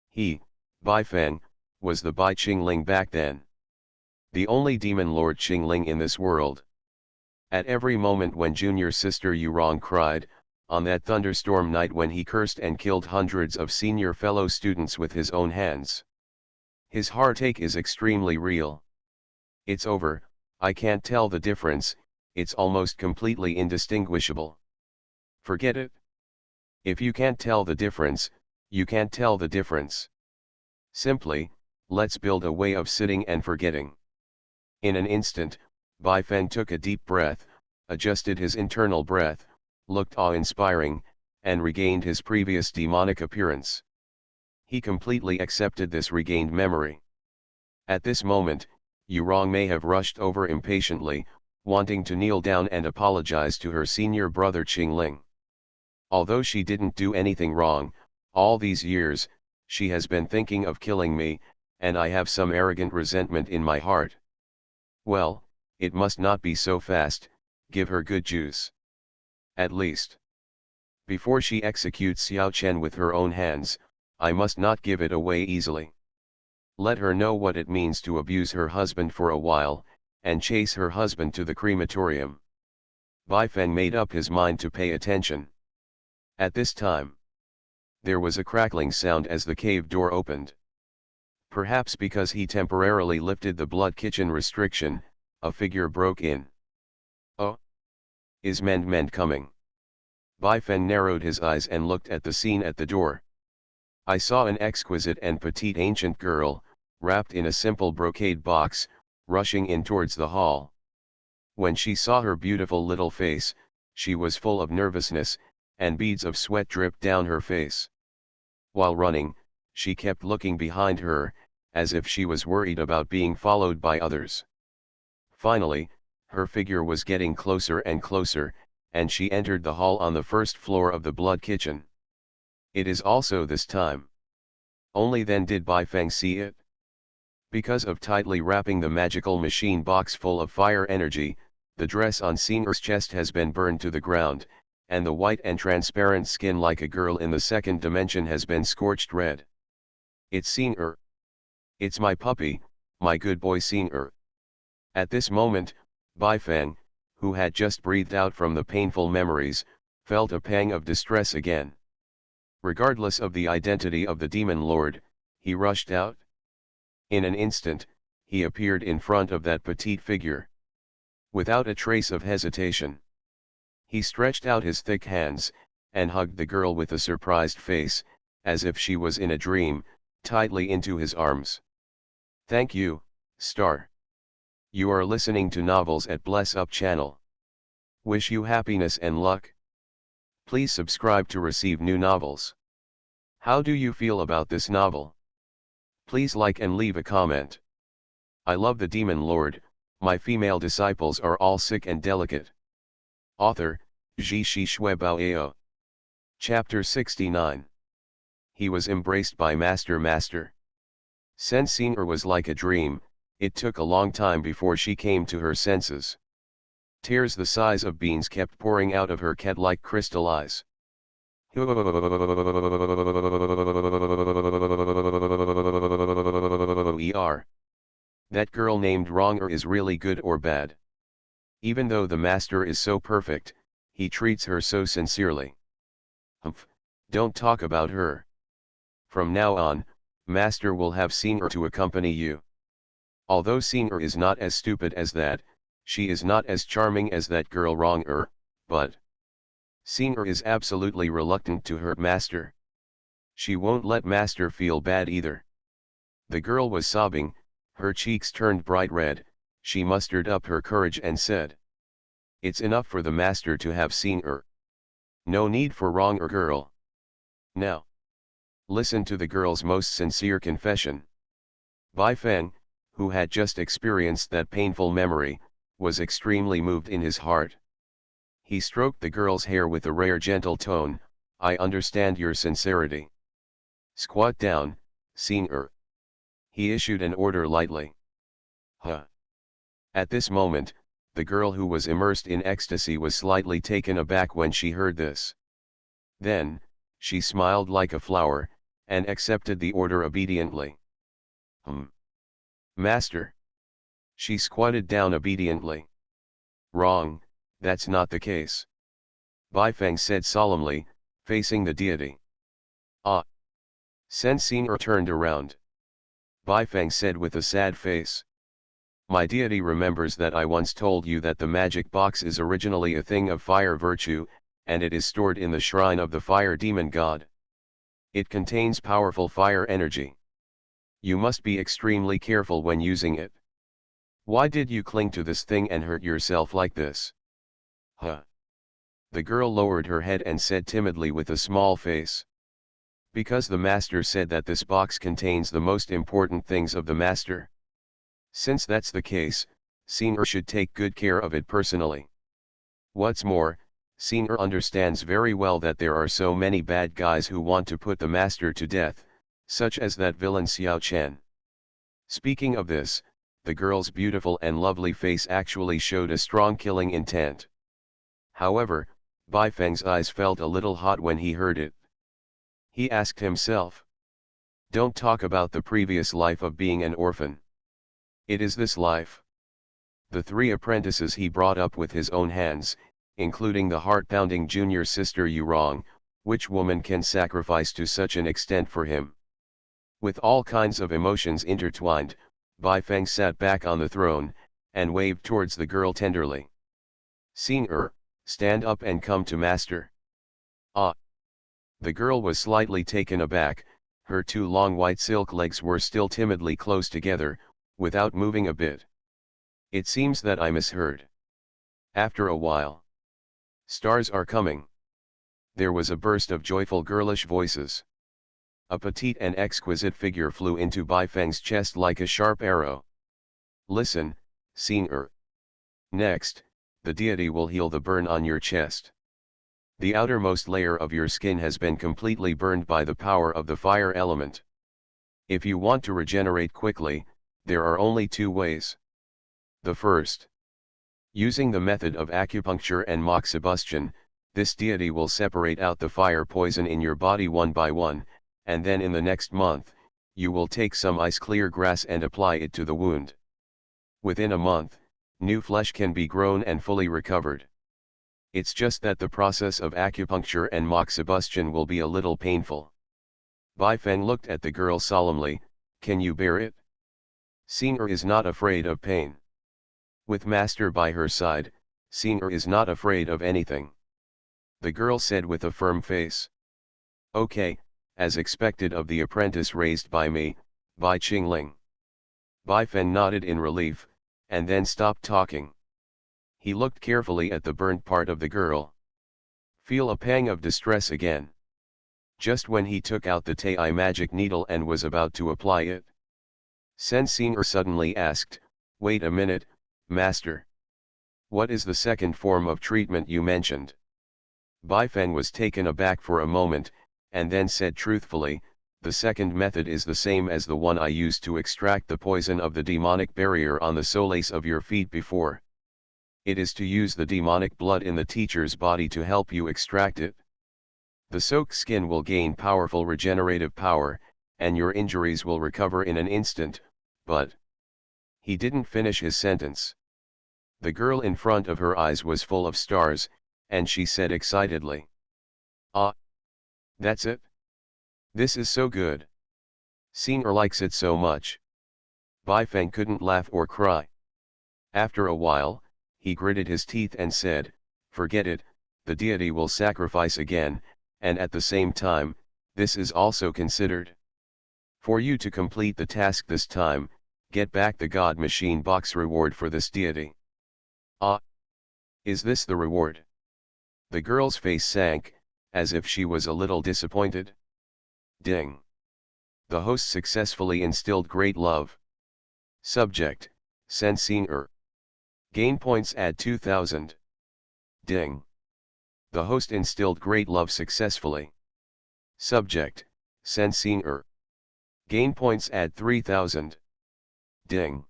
He, Bai Feng, was the Bai Qingling back then. The only demon lord Qingling in this world. At every moment when junior sister Yurong cried, on that thunderstorm night when he cursed and killed hundreds of senior fellow students with his own hands. His heartache is extremely real. It's over, I can't tell the difference, it's almost completely indistinguishable. Forget it. If you can't tell the difference, you can't tell the difference. Simply, let's build a way of sitting and forgetting. In an instant, Bai Feng took a deep breath, adjusted his internal breath, looked awe-inspiring, and regained his previous demonic appearance. He completely accepted this regained memory. At this moment, Yurong may have rushed over impatiently, wanting to kneel down and apologize to her senior brother Qingling. Although she didn't do anything wrong, all these years, she has been thinking of killing me, and I have some arrogant resentment in my heart. Well, it must not be so fast, give her good juice. At least. Before she executes Xiao Chen with her own hands, I must not give it away easily. Let her know what it means to abuse her husband for a while, and chase her husband to the crematorium. Bai Feng made up his mind to pay attention. At this time, there was a crackling sound as the cave door opened. Perhaps because he temporarily lifted the Blood Kitchen restriction, a figure broke in. Oh! Is Mend coming? Bai Feng narrowed his eyes and looked at the scene at the door. I saw an exquisite and petite ancient girl, wrapped in a simple brocade box, rushing in towards the hall. When she saw her beautiful little face, she was full of nervousness, and beads of sweat dripped down her face. While running, she kept looking behind her, as if she was worried about being followed by others. Finally, her figure was getting closer and closer, and she entered the hall on the first floor of the Blood Kitchen. It is also this time. Only then did Bai Feng see it. Because of tightly wrapping the magical machine box full of fire energy, the dress on Xing'er's chest has been burned to the ground, and the white and transparent skin like a girl in the second dimension has been scorched red. It's Xing'er. It's my puppy, my good boy Xing'er. At this moment, Bai Feng, who had just breathed out from the painful memories, felt a pang of distress again. Regardless of the identity of the demon lord, he rushed out. In an instant, he appeared in front of that petite figure. Without a trace of hesitation, he stretched out his thick hands, and hugged the girl with a surprised face, as if she was in a dream, tightly into his arms. Thank you, Star. You are listening to novels at Bless Up channel. Wish you happiness and luck. Please subscribe to receive new novels. How do you feel about this novel? Please like and leave a comment. I love the Demon Lord, my female disciples are all sick and delicate. Author, Ji Shi Shui Bao. Chapter 69. He was embraced by Master. Sensing her was like a dream, it took a long time before she came to her senses. Tears the size of beans kept pouring out of her cat-like crystal eyes. That girl named Wronger is really good or bad? Even though the master is so perfect, he treats her so sincerely. Humph, don't talk about her. From now on, master will have Singer to accompany you. Although Singer is not as stupid as that, she is not as charming as that girl Wronger, but Singer is absolutely reluctant to hurt master. She won't let master feel bad either. The girl was sobbing, her cheeks turned bright red. She mustered up her courage and said, "It's enough for the master to have Singer. No need for Wronger girl. Now, listen to the girl's most sincere confession." Bai Feng, who had just experienced that painful memory, was extremely moved in his heart. He stroked the girl's hair with a rare gentle tone. "I understand your sincerity. Squat down, Singer." He issued an order lightly. Huh. At this moment, the girl who was immersed in ecstasy was slightly taken aback when she heard this. Then, she smiled like a flower, and accepted the order obediently. Master. She squatted down obediently. "Wrong, that's not the case." Bai Feng said solemnly, facing the deity. "Ah." Sen Singer turned around. Bai Feng said with a sad face, "My deity remembers that I once told you that the magic box is originally a thing of fire virtue, and it is stored in the shrine of the fire demon god. It contains powerful fire energy. You must be extremely careful when using it. Why did you cling to this thing and hurt yourself like this?" Huh. The girl lowered her head and said timidly with a small face, "Because the master said that this box contains the most important things of the master. Since that's the case, Singer should take good care of it personally. What's more, Singer understands very well that there are so many bad guys who want to put the master to death, such as that villain Xiao Chen." Speaking of this, the girl's beautiful and lovely face actually showed a strong killing intent. However, Bai Feng's eyes felt a little hot when he heard it. He asked himself, "Don't talk about the previous life of being an orphan. It is this life." The 3 apprentices he brought up with his own hands, including the heart-pounding junior sister Yurong, which woman can sacrifice to such an extent for him? With all kinds of emotions intertwined, Bai Feng sat back on the throne, and waved towards the girl tenderly. "Singer, stand up and come to master." "Ah." The girl was slightly taken aback. Her 2 long white silk legs were still timidly close together, without moving a bit. "It seems that I misheard." After a while, "Stars are coming." There was a burst of joyful girlish voices. A petite and exquisite figure flew into Bai Feng's chest like a sharp arrow. "Listen, Singer. Next, the deity will heal the burn on your chest. The outermost layer of your skin has been completely burned by the power of the fire element. If you want to regenerate quickly, there are only 2 ways. The first, using the method of acupuncture and moxibustion, this deity will separate out the fire poison in your body one by one, and then in the next month, you will take some ice-clear grass and apply it to the wound. Within a month, new flesh can be grown and fully recovered. It's just that the process of acupuncture and moxibustion will be a little painful." Bai Feng looked at the girl solemnly. "Can you bear it?" Singer is not afraid of pain. With master by her side, Singer is not afraid of anything. The girl said with a firm face. "Okay, as expected of the apprentice raised by me, Bai Qingling." Bai Feng nodded in relief, and then stopped talking. He looked carefully at the burnt part of the girl. Feel a pang of distress again. Just when he took out the Tai magic needle and was about to apply it, Sen Singer suddenly asked, "Wait a minute, master. What is the second form of treatment you mentioned?" Bai Feng was taken aback for a moment, and then said truthfully, "The second method is the same as the one I used to extract the poison of the demonic barrier on the soles of your feet before. It is to use the demonic blood in the teacher's body to help you extract it." The soaked skin will gain powerful regenerative power, and your injuries will recover in an instant, but... He didn't finish his sentence. The girl in front of her eyes was full of stars, and she said excitedly. Ah! That's it? This is so good. Senior likes it so much. Baifeng couldn't laugh or cry. After a while, he gritted his teeth and said, forget it, the deity will sacrifice again, and at the same time, this is also considered. For you to complete the task this time, get back the God Machine box reward for this deity. Ah! Is this the reward? The girl's face sank, as if she was a little disappointed. Ding! The host successfully instilled great love. Subject, Sensing. Gain points add 2000. Ding! The host instilled great love successfully. Subject, Sensing. Gain points add 3000. Ding!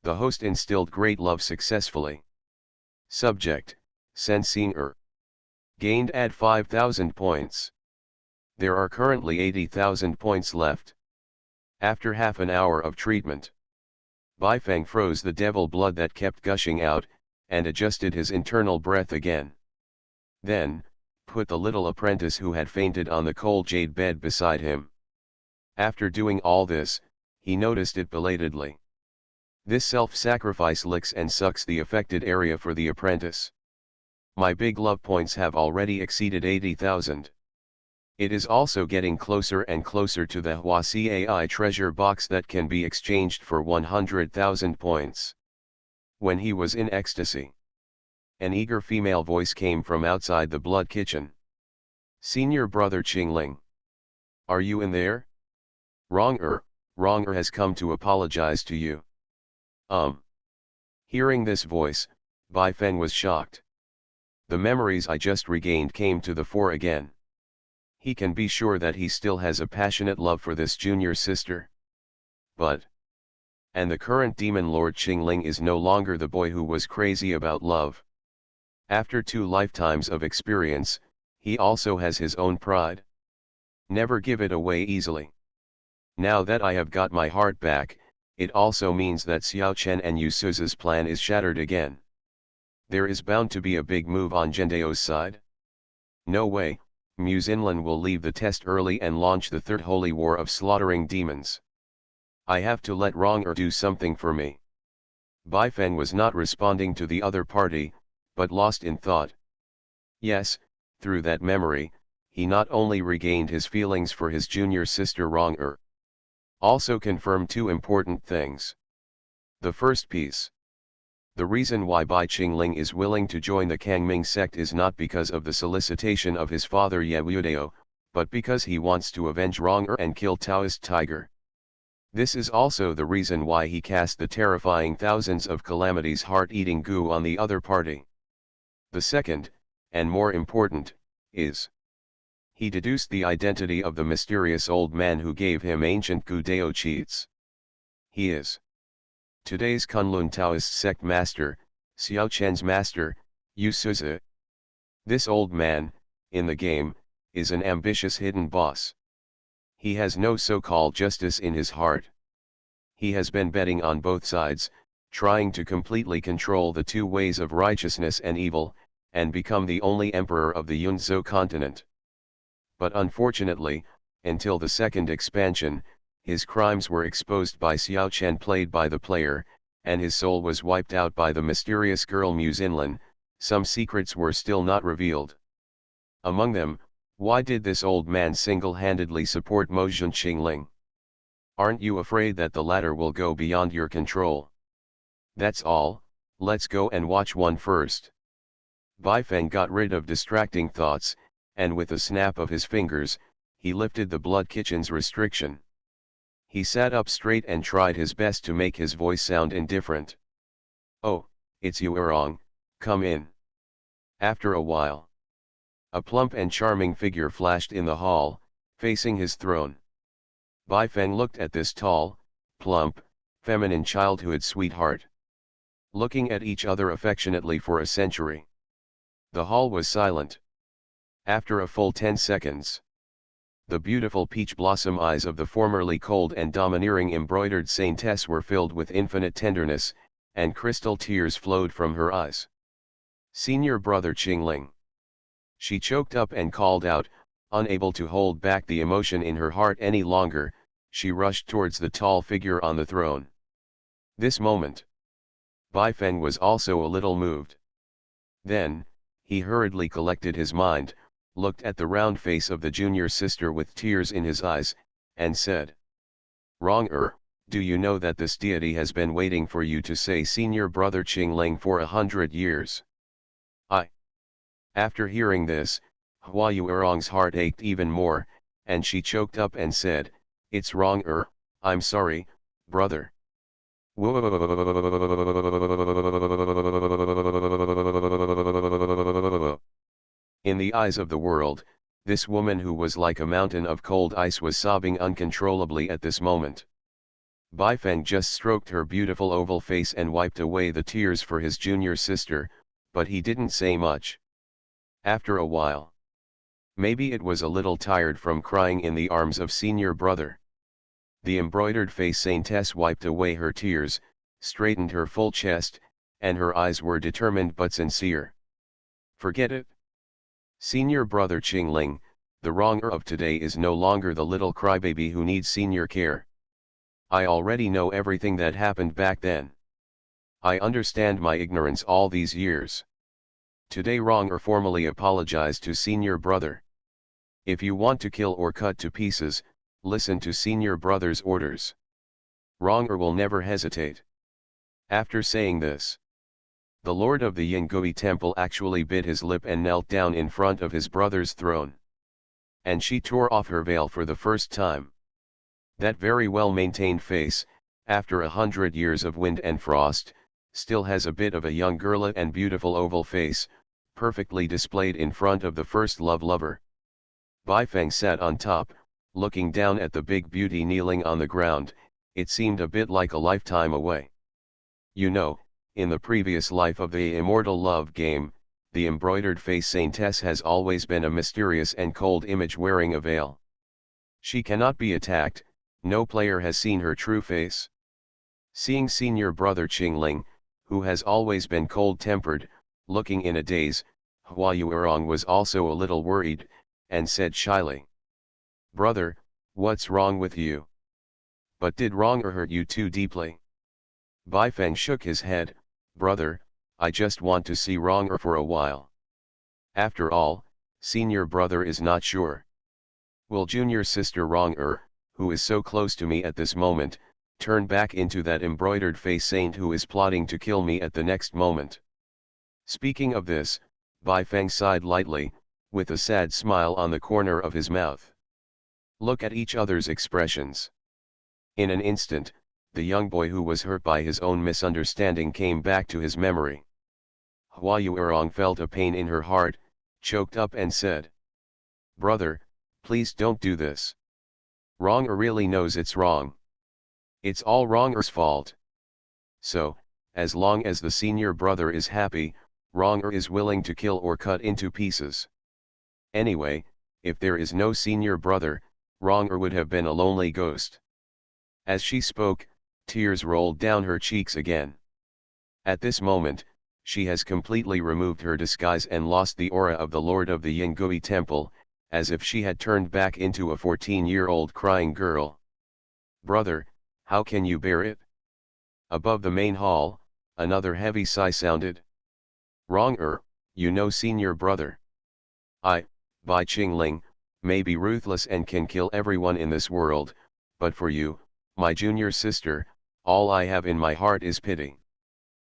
The host instilled great love successfully. Subject, Sensing. Gained add 5000 points. There are currently 80,000 points left. After half an hour of treatment, Baifeng froze the devil blood that kept gushing out, and adjusted his internal breath again. Then, put the little apprentice who had fainted on the cold jade bed beside him. After doing all this, he noticed it belatedly. This self-sacrifice licks and sucks the affected area for the apprentice. My big love points have already exceeded 80,000. It is also getting closer and closer to the Huasi AI treasure box that can be exchanged for 100,000 points. When he was in ecstasy, an eager female voice came from outside the blood kitchen. Senior brother Qingling. Are you in there? Wronger has come to apologize to you. Hearing this voice, Baifeng was shocked. The memories I just regained came to the fore again. He can be sure that he still has a passionate love for this junior sister. And the current demon lord Qingling is no longer the boy who was crazy about love. After 2 lifetimes of experience, he also has his own pride. Never give it away easily. Now that I have got my heart back, it also means that Xiao Chen and Yu Suzu's plan is shattered again. There is bound to be a big move on Gendao's side. No way, Mu Xinlan will leave the test early and launch the third holy war of slaughtering demons. I have to let Wronger do something for me. Baifeng was not responding to the other party, but lost in thought. Yes, through that memory, he not only regained his feelings for his junior sister Wronger, also confirmed 2 important things. The first piece. The reason why Bai Qingling is willing to join the Kangming sect is not because of the solicitation of his father Ye Wudao, but because he wants to avenge Wronger and kill Taoist Tiger. This is also the reason why he cast the terrifying thousands of calamities heart-eating goo on the other party. The second, and more important, is he deduced the identity of the mysterious old man who gave him ancient Gudeo cheats. He is today's Kunlun Taoist sect master, Xiao Chen's master, Yu Suzu. This old man, in the game, is an ambitious hidden boss. He has no so-called justice in his heart. He has been betting on both sides, trying to completely control the 2 ways of righteousness and evil, and become the only emperor of the Yunzhou continent. But unfortunately, until the second expansion, his crimes were exposed by Xiao Chen played by the player, and his soul was wiped out by the mysterious girl Mu Xinlan. Some secrets were still not revealed. Among them, why did this old man single-handedly support Mozhen Qingling? Aren't you afraid that the latter will go beyond your control? That's all, let's go and watch one first. Baifeng got rid of distracting thoughts, and with a snap of his fingers, he lifted the blood kitchen's restriction. He sat up straight and tried his best to make his voice sound indifferent. Oh, it's you Erong, come in. After a while, a plump and charming figure flashed in the hall, facing his throne. Baifeng looked at this tall, plump, feminine childhood sweetheart. Looking at each other affectionately for a century. The hall was silent. After a full 10 seconds, the beautiful peach blossom eyes of the formerly cold and domineering embroidered saintess were filled with infinite tenderness, and crystal tears flowed from her eyes. Senior brother Qingling. She choked up and called out, unable to hold back the emotion in her heart any longer. She rushed towards the tall figure on the throne. This moment, Bai Feng was also a little moved. Then, he hurriedly collected his mind, looked at the round face of the junior sister with tears in his eyes, and said, "Wrong-er, do you know that this deity has been waiting for you to say senior brother Qingling for 100 years? After hearing this, Hua Yuerong's heart ached even more, and she choked up and said, "It's wrong-er, I'm sorry, brother." In the eyes of the world, this woman who was like a mountain of cold ice was sobbing uncontrollably at this moment. Bai Feng just stroked her beautiful oval face and wiped away the tears for his junior sister, but he didn't say much. After a while, maybe it was a little tired from crying in the arms of senior brother. The embroidered face saintess wiped away her tears, straightened her full chest, and her eyes were determined but sincere. "Forget it. Senior brother Qingling, the wronger of today is no longer the little crybaby who needs senior care. I already know everything that happened back then. I understand my ignorance all these years. Today wronger formally apologized to senior brother. If you want to kill or cut to pieces, listen to senior brother's orders. Wronger will never hesitate." After saying this, the lord of the Yingui temple actually bit his lip and knelt down in front of his brother's throne. And she tore off her veil for the first time. That very well-maintained face, after 100 years of wind and frost, still has a bit of a young girl and beautiful oval face, perfectly displayed in front of the first love lover. Bai Feng sat on top, looking down at the big beauty kneeling on the ground. It seemed a bit like a lifetime away. You know, in the previous life of the immortal love game, the embroidered face saintess has always been a mysterious and cold image wearing a veil. She cannot be attacked, no player has seen her true face. Seeing senior brother Qingling, who has always been cold-tempered, looking in a daze, Hua Yuerong was also a little worried, and said shyly, "Brother, what's wrong with you? But did wronger hurt you too deeply?" Bai Feng shook his head. "Brother, I just want to see wronger for a while. After all, senior brother is not sure. Will junior sister wronger, who is so close to me at this moment, turn back into that embroidered face saint who is plotting to kill me at the next moment?" Speaking of this, Bai Feng sighed lightly, with a sad smile on the corner of his mouth. Look at each other's expressions. In an instant, the young boy who was hurt by his own misunderstanding came back to his memory. Hua Yuerong felt a pain in her heart, choked up and said, "Brother, please don't do this. Wronger really knows it's wrong. It's all wronger's fault. So, as long as the senior brother is happy, wronger is willing to kill or cut into pieces. Anyway, if there is no senior brother, wronger would have been a lonely ghost." As she spoke, tears rolled down her cheeks again. At this moment, she has completely removed her disguise and lost the aura of the lord of the Yingui temple, as if she had turned back into a 14-year-old crying girl. "Brother, how can you bear it?" Above the main hall, another heavy sigh sounded. "Wronger, you know senior brother. Bai Qingling, may be ruthless and can kill everyone in this world, but for you, my junior sister, all I have in my heart is pity.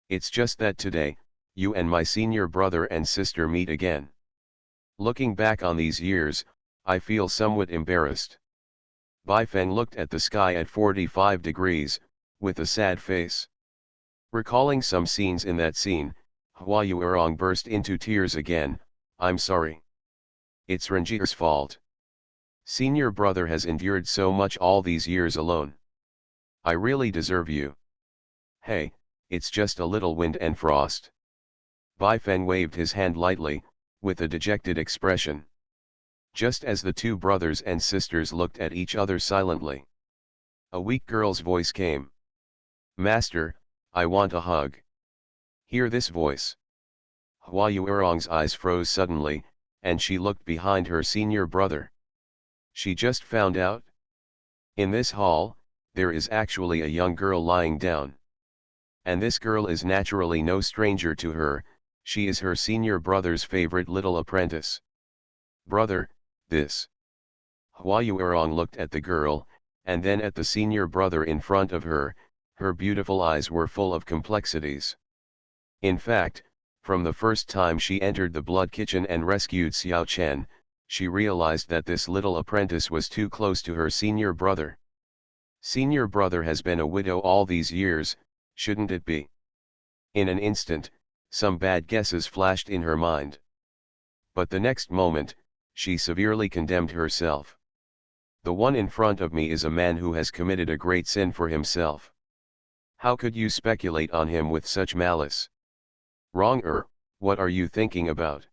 It's just that today, you and my senior brother and sister meet again. Looking back on these years, I feel somewhat embarrassed." Bai Feng looked at the sky at 45 degrees, with a sad face. Recalling some scenes in that scene, Hua Yuerong burst into tears again. "I'm sorry. It's Renjier's fault. Senior brother has endured so much all these years alone. I really deserve you. Hey, it's just a little wind and frost." Bai Feng waved his hand lightly, with a dejected expression. just as the two brothers and sisters looked at each other silently. A weak girl's voice came. "Master, I want a hug." Hear this voice. Hua Yuerong's eyes froze suddenly, and she looked behind her senior brother. She just found out? In this hall, there is actually a young girl lying down. And this girl is naturally no stranger to her, she is her senior brother's favorite little apprentice. "Brother, this." Hua Yuerong looked at the girl, and then at the senior brother in front of her, her beautiful eyes were full of complexities. In fact, from the first time she entered the blood kitchen and rescued Xiao Chen, she realized that this little apprentice was too close to her senior brother. Senior brother has been a widow all these years, shouldn't it be? In an instant, some bad guesses flashed in her mind. But the next moment, she severely condemned herself. The one in front of me is a man who has committed a great sin for himself. How could you speculate on him with such malice? Wrong. What are you thinking about?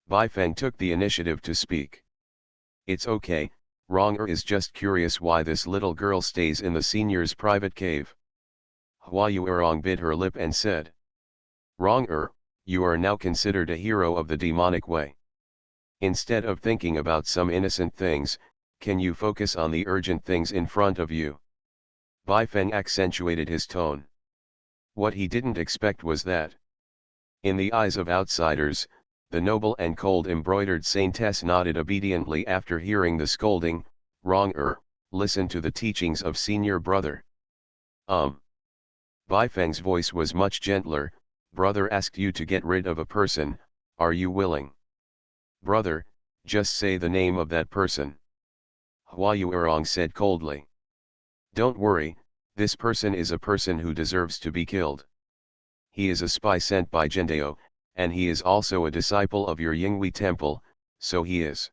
Bai Feng took the initiative to speak. It's okay, Wrong is just curious why this little girl stays in the senior's private cave. Hua Yuerong bit her lip and said. Wrong. You are now considered a hero of the demonic way. Instead of thinking about some innocent things, can you focus on the urgent things in front of you? Bai Feng accentuated his tone. What he didn't expect was that. In the eyes of outsiders, the noble and cold embroidered saintess nodded obediently after hearing the scolding. Wrong. Listen to the teachings of senior brother. Bai Feng's voice was much gentler. Brother asked you to get rid of a person, are you willing? Brother, just say the name of that person. Hua Yuerong said coldly. Don't worry, this person is a person who deserves to be killed. He is a spy sent by Jendao, and he is also a disciple of your Yinghui temple, so he is.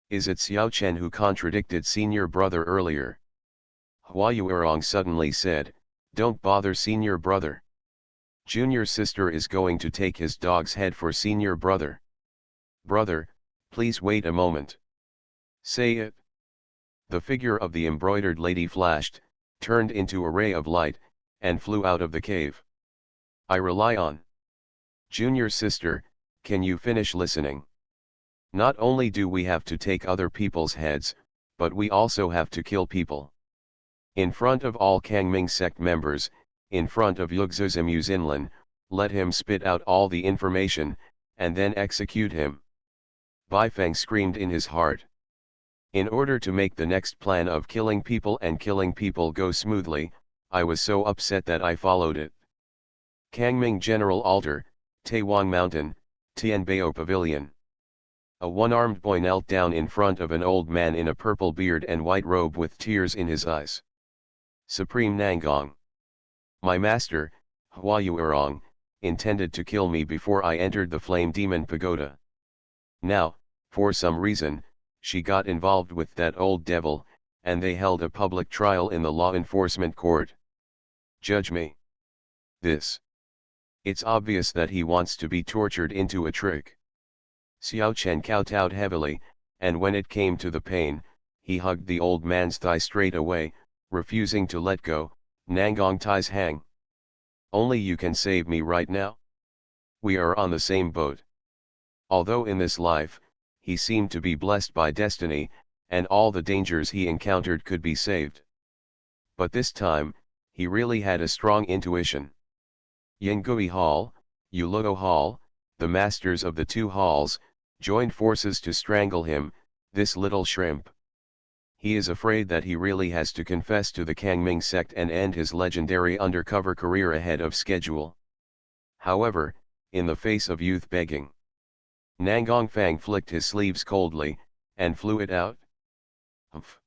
Is it Xiao Chen who contradicted senior brother earlier? Hua Yuerong suddenly said, don't bother senior brother. Junior sister is going to take his dog's head for senior brother. Brother, please wait a moment. Say it. The figure of the embroidered lady flashed, turned into a ray of light, and flew out of the cave. I rely on. Junior sister, can you finish listening? Not only do we have to take other people's heads, but we also have to kill people. In front of all Kangming sect members, in front of Yugzuzimu Zinlin, let him spit out all the information, and then execute him. Bai Feng screamed in his heart. In order to make the next plan of killing people and killing people go smoothly, I was so upset that I followed it. Kangming General Altar, Taiwang Mountain, Tianbao Pavilion. A one-armed boy knelt down in front of an old man in a purple beard and white robe with tears in his eyes. Supreme Nangong. My master, Hua Yuerong, intended to kill me before I entered the Flame Demon Pagoda. Now, for some reason, she got involved with that old devil, and they held a public trial in the law enforcement court. Judge me. This. It's obvious that he wants to be tortured into a trick. Xiao Chen kowtowed heavily, and when it came to the pain, he hugged the old man's thigh straight away, refusing to let go. Nangong Tai's hang. Only you can save me right now? We are on the same boat. Although in this life, he seemed to be blessed by destiny, and all the dangers he encountered could be saved. But this time, he really had a strong intuition. Yingui Hall, Yuluo Hall, the masters of the two halls, joined forces to strangle him, this little shrimp. He is afraid that he really has to confess to the Kangming sect and end his legendary undercover career ahead of schedule. However, in the face of youth begging, Nangong Fang flicked his sleeves coldly, and flew it out. Humph.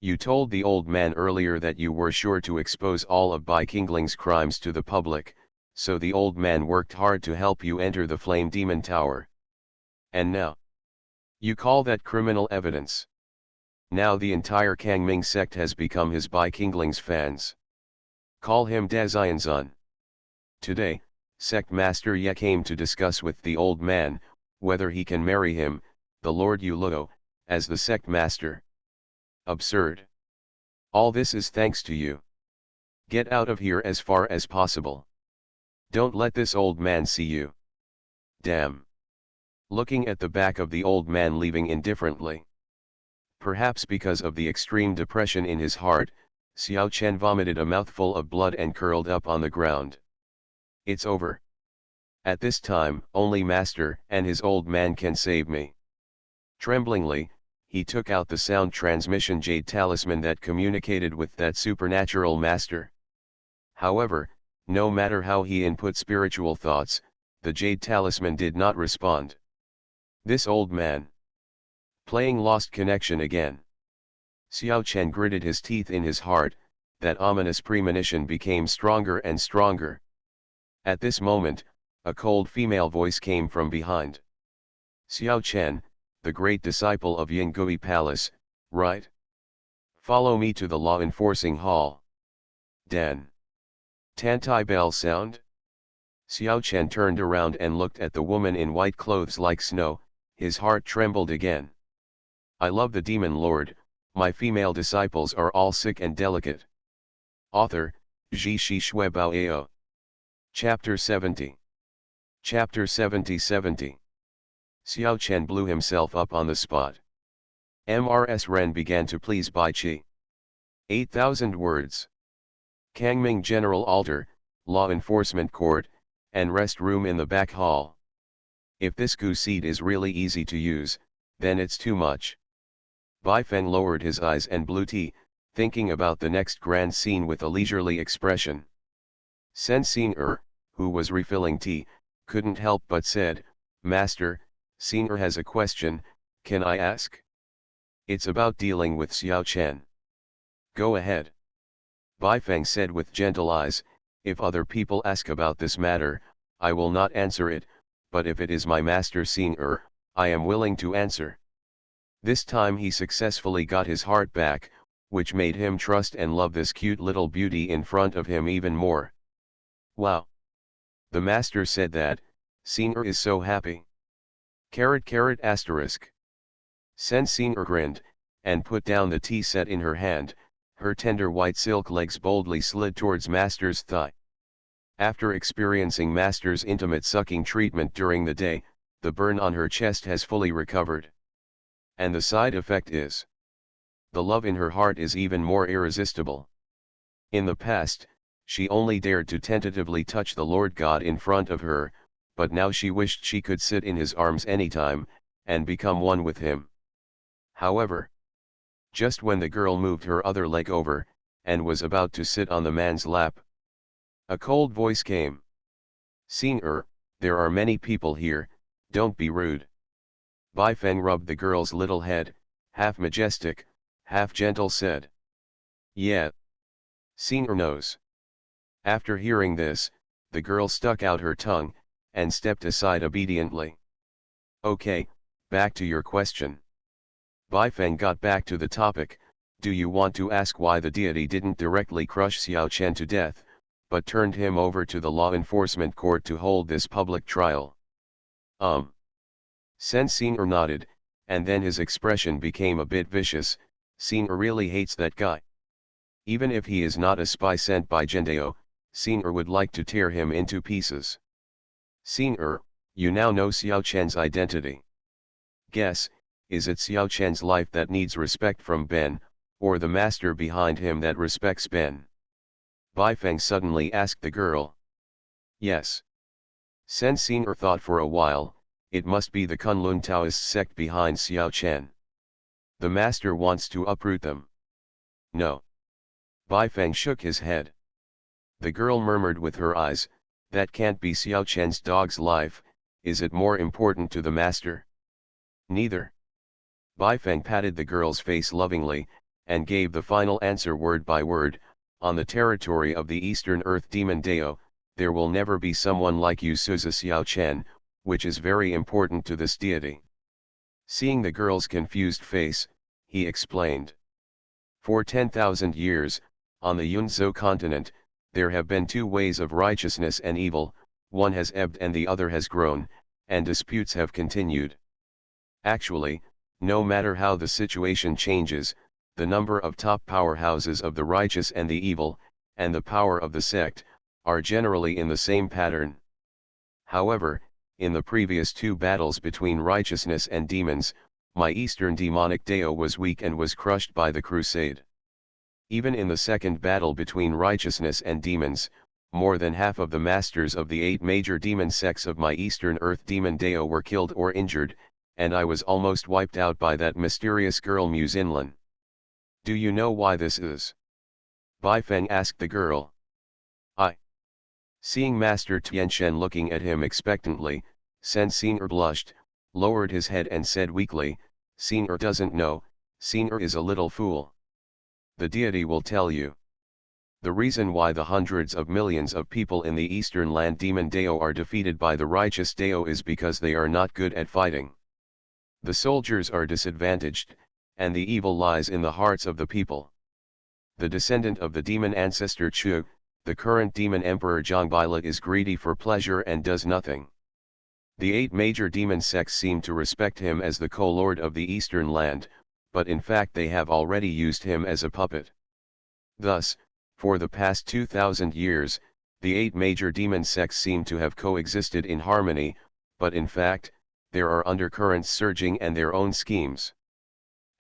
You told the old man earlier that you were sure to expose all of Bai Qingling's crimes to the public, so the old man worked hard to help you enter the Flame Demon Tower. And now? You call that criminal evidence? Now the entire Kangming sect has become his Bai Qingling's fans. Call him Dazianzun. Today, Sect Master Ye came to discuss with the old man, whether he can marry him, the Lord Yuluo, as the sect master. Absurd. All this is thanks to you. Get out of here as far as possible. Don't let this old man see you. Damn. Looking at the back of the old man leaving indifferently. Perhaps because of the extreme depression in his heart, Xiao Chen vomited a mouthful of blood and curled up on the ground. It's over. At this time, only Master and his old man can save me. Tremblingly, he took out the sound transmission jade talisman that communicated with that supernatural master. However, no matter how he input spiritual thoughts, the jade talisman did not respond. This old man. Playing lost connection again. Xiao Chen gritted his teeth in his heart, that ominous premonition became stronger and stronger. At this moment, a cold female voice came from behind. Xiao Chen, the great disciple of Yingui Palace, right? Follow me to the law enforcing hall. Den. Tantai bell sound? Xiao Chen turned around and looked at the woman in white clothes like snow, his heart trembled again. I love the demon lord, my female disciples are all sick and delicate. Author, Zhi Shi Shui Bao Ao. Chapter 70. Chapter 70. Xiao Chen blew himself up on the spot. Mrs. Ren began to please Bai Qi. 8,000 words. Kangming General Altar, Law Enforcement Court, and rest room in the back hall. If this goo seat is really easy to use, then it's too much. Bai Feng lowered his eyes and blew tea, thinking about the next grand scene with a leisurely expression. Sen Xing who was refilling tea, couldn't help but said, Master, Xing has a question, can I ask? It's about dealing with Xiao Chen. Go ahead. Bai Feng said with gentle eyes, if other people ask about this matter, I will not answer it, but if it is my master Xing I am willing to answer. This time he successfully got his heart back, which made him trust and love this cute little beauty in front of him even more. Wow! The master said that, Xing is so happy. Asterisk. Sen Xing grinned, and put down the tea set in her hand, her tender white silk legs boldly slid towards master's thigh. After experiencing master's intimate sucking treatment during the day, the burn on her chest has fully recovered. And the side effect is, the love in her heart is even more irresistible. In the past, she only dared to tentatively touch the Lord God in front of her, but now she wished she could sit in his arms anytime, and become one with him. However, just when the girl moved her other leg over, and was about to sit on the man's lap, a cold voice came. Xing there are many people here, don't be rude. Bai Feng rubbed the girl's little head, half majestic, half gentle said. Yeah. Xing knows. After hearing this, the girl stuck out her tongue, and stepped aside obediently. Okay, back to your question. Bai Feng got back to the topic, do you want to ask why the deity didn't directly crush Xiao Chen to death, but turned him over to the law enforcement court to hold this public trial? Sen Xing nodded, and then his expression became a bit vicious. Xing really hates that guy. Even if he is not a spy sent by Jendao, Xing would like to tear him into pieces. Xing you now know Xiao Chen's identity. Guess, is it Xiao Chen's life that needs respect from Ben, or the master behind him that respects Ben? Bai Feng suddenly asked the girl. Yes. Sen Xing thought for a while, it must be the Kunlun Taoist sect behind Xiao Chen. The master wants to uproot them. No. Bai Feng shook his head. The girl murmured with her eyes, that can't be Xiao Chen's dog's life, is it more important to the master? Neither. Bai Feng patted the girl's face lovingly, and gave the final answer word by word, on the territory of the Eastern Earth Demon Dao, there will never be someone like you Suza Xiao Chen, which is very important to this deity. Seeing the girl's confused face, he explained. For 10,000 years, on the Yunzhou continent, there have been two ways of righteousness and evil, one has ebbed and the other has grown, and disputes have continued. Actually, no matter how the situation changes, the number of top powerhouses of the righteous and the evil, and the power of the sect, are generally in the same pattern. However, in the previous two battles between righteousness and demons, my Eastern demonic Deo was weak and was crushed by the crusade. Even in the second battle between righteousness and demons, more than half of the masters of the 8 major demon sects of my Eastern Earth demon Deo were killed or injured, and I was almost wiped out by that mysterious girl Muzinlin. Do you know why this is? Bai Feng asked the girl. I. Seeing Master Tianchen looking at him expectantly, Sen Xing'er blushed, lowered his head and said weakly, Xing'er doesn't know, Xing'er is a little fool. The deity will tell you. The reason why the hundreds of millions of people in the Eastern Land Demon Deo are defeated by the righteous Deo is because they are not good at fighting. The soldiers are disadvantaged, and the evil lies in the hearts of the people. The descendant of the demon ancestor Chu, the current demon emperor Zhongbila is greedy for pleasure and does nothing. The 8 major demon sects seem to respect him as the co-lord of the Eastern Land, but in fact they have already used him as a puppet. Thus, for the past 2,000 years, the 8 major demon sects seem to have coexisted in harmony, but in fact, there are undercurrents surging and their own schemes.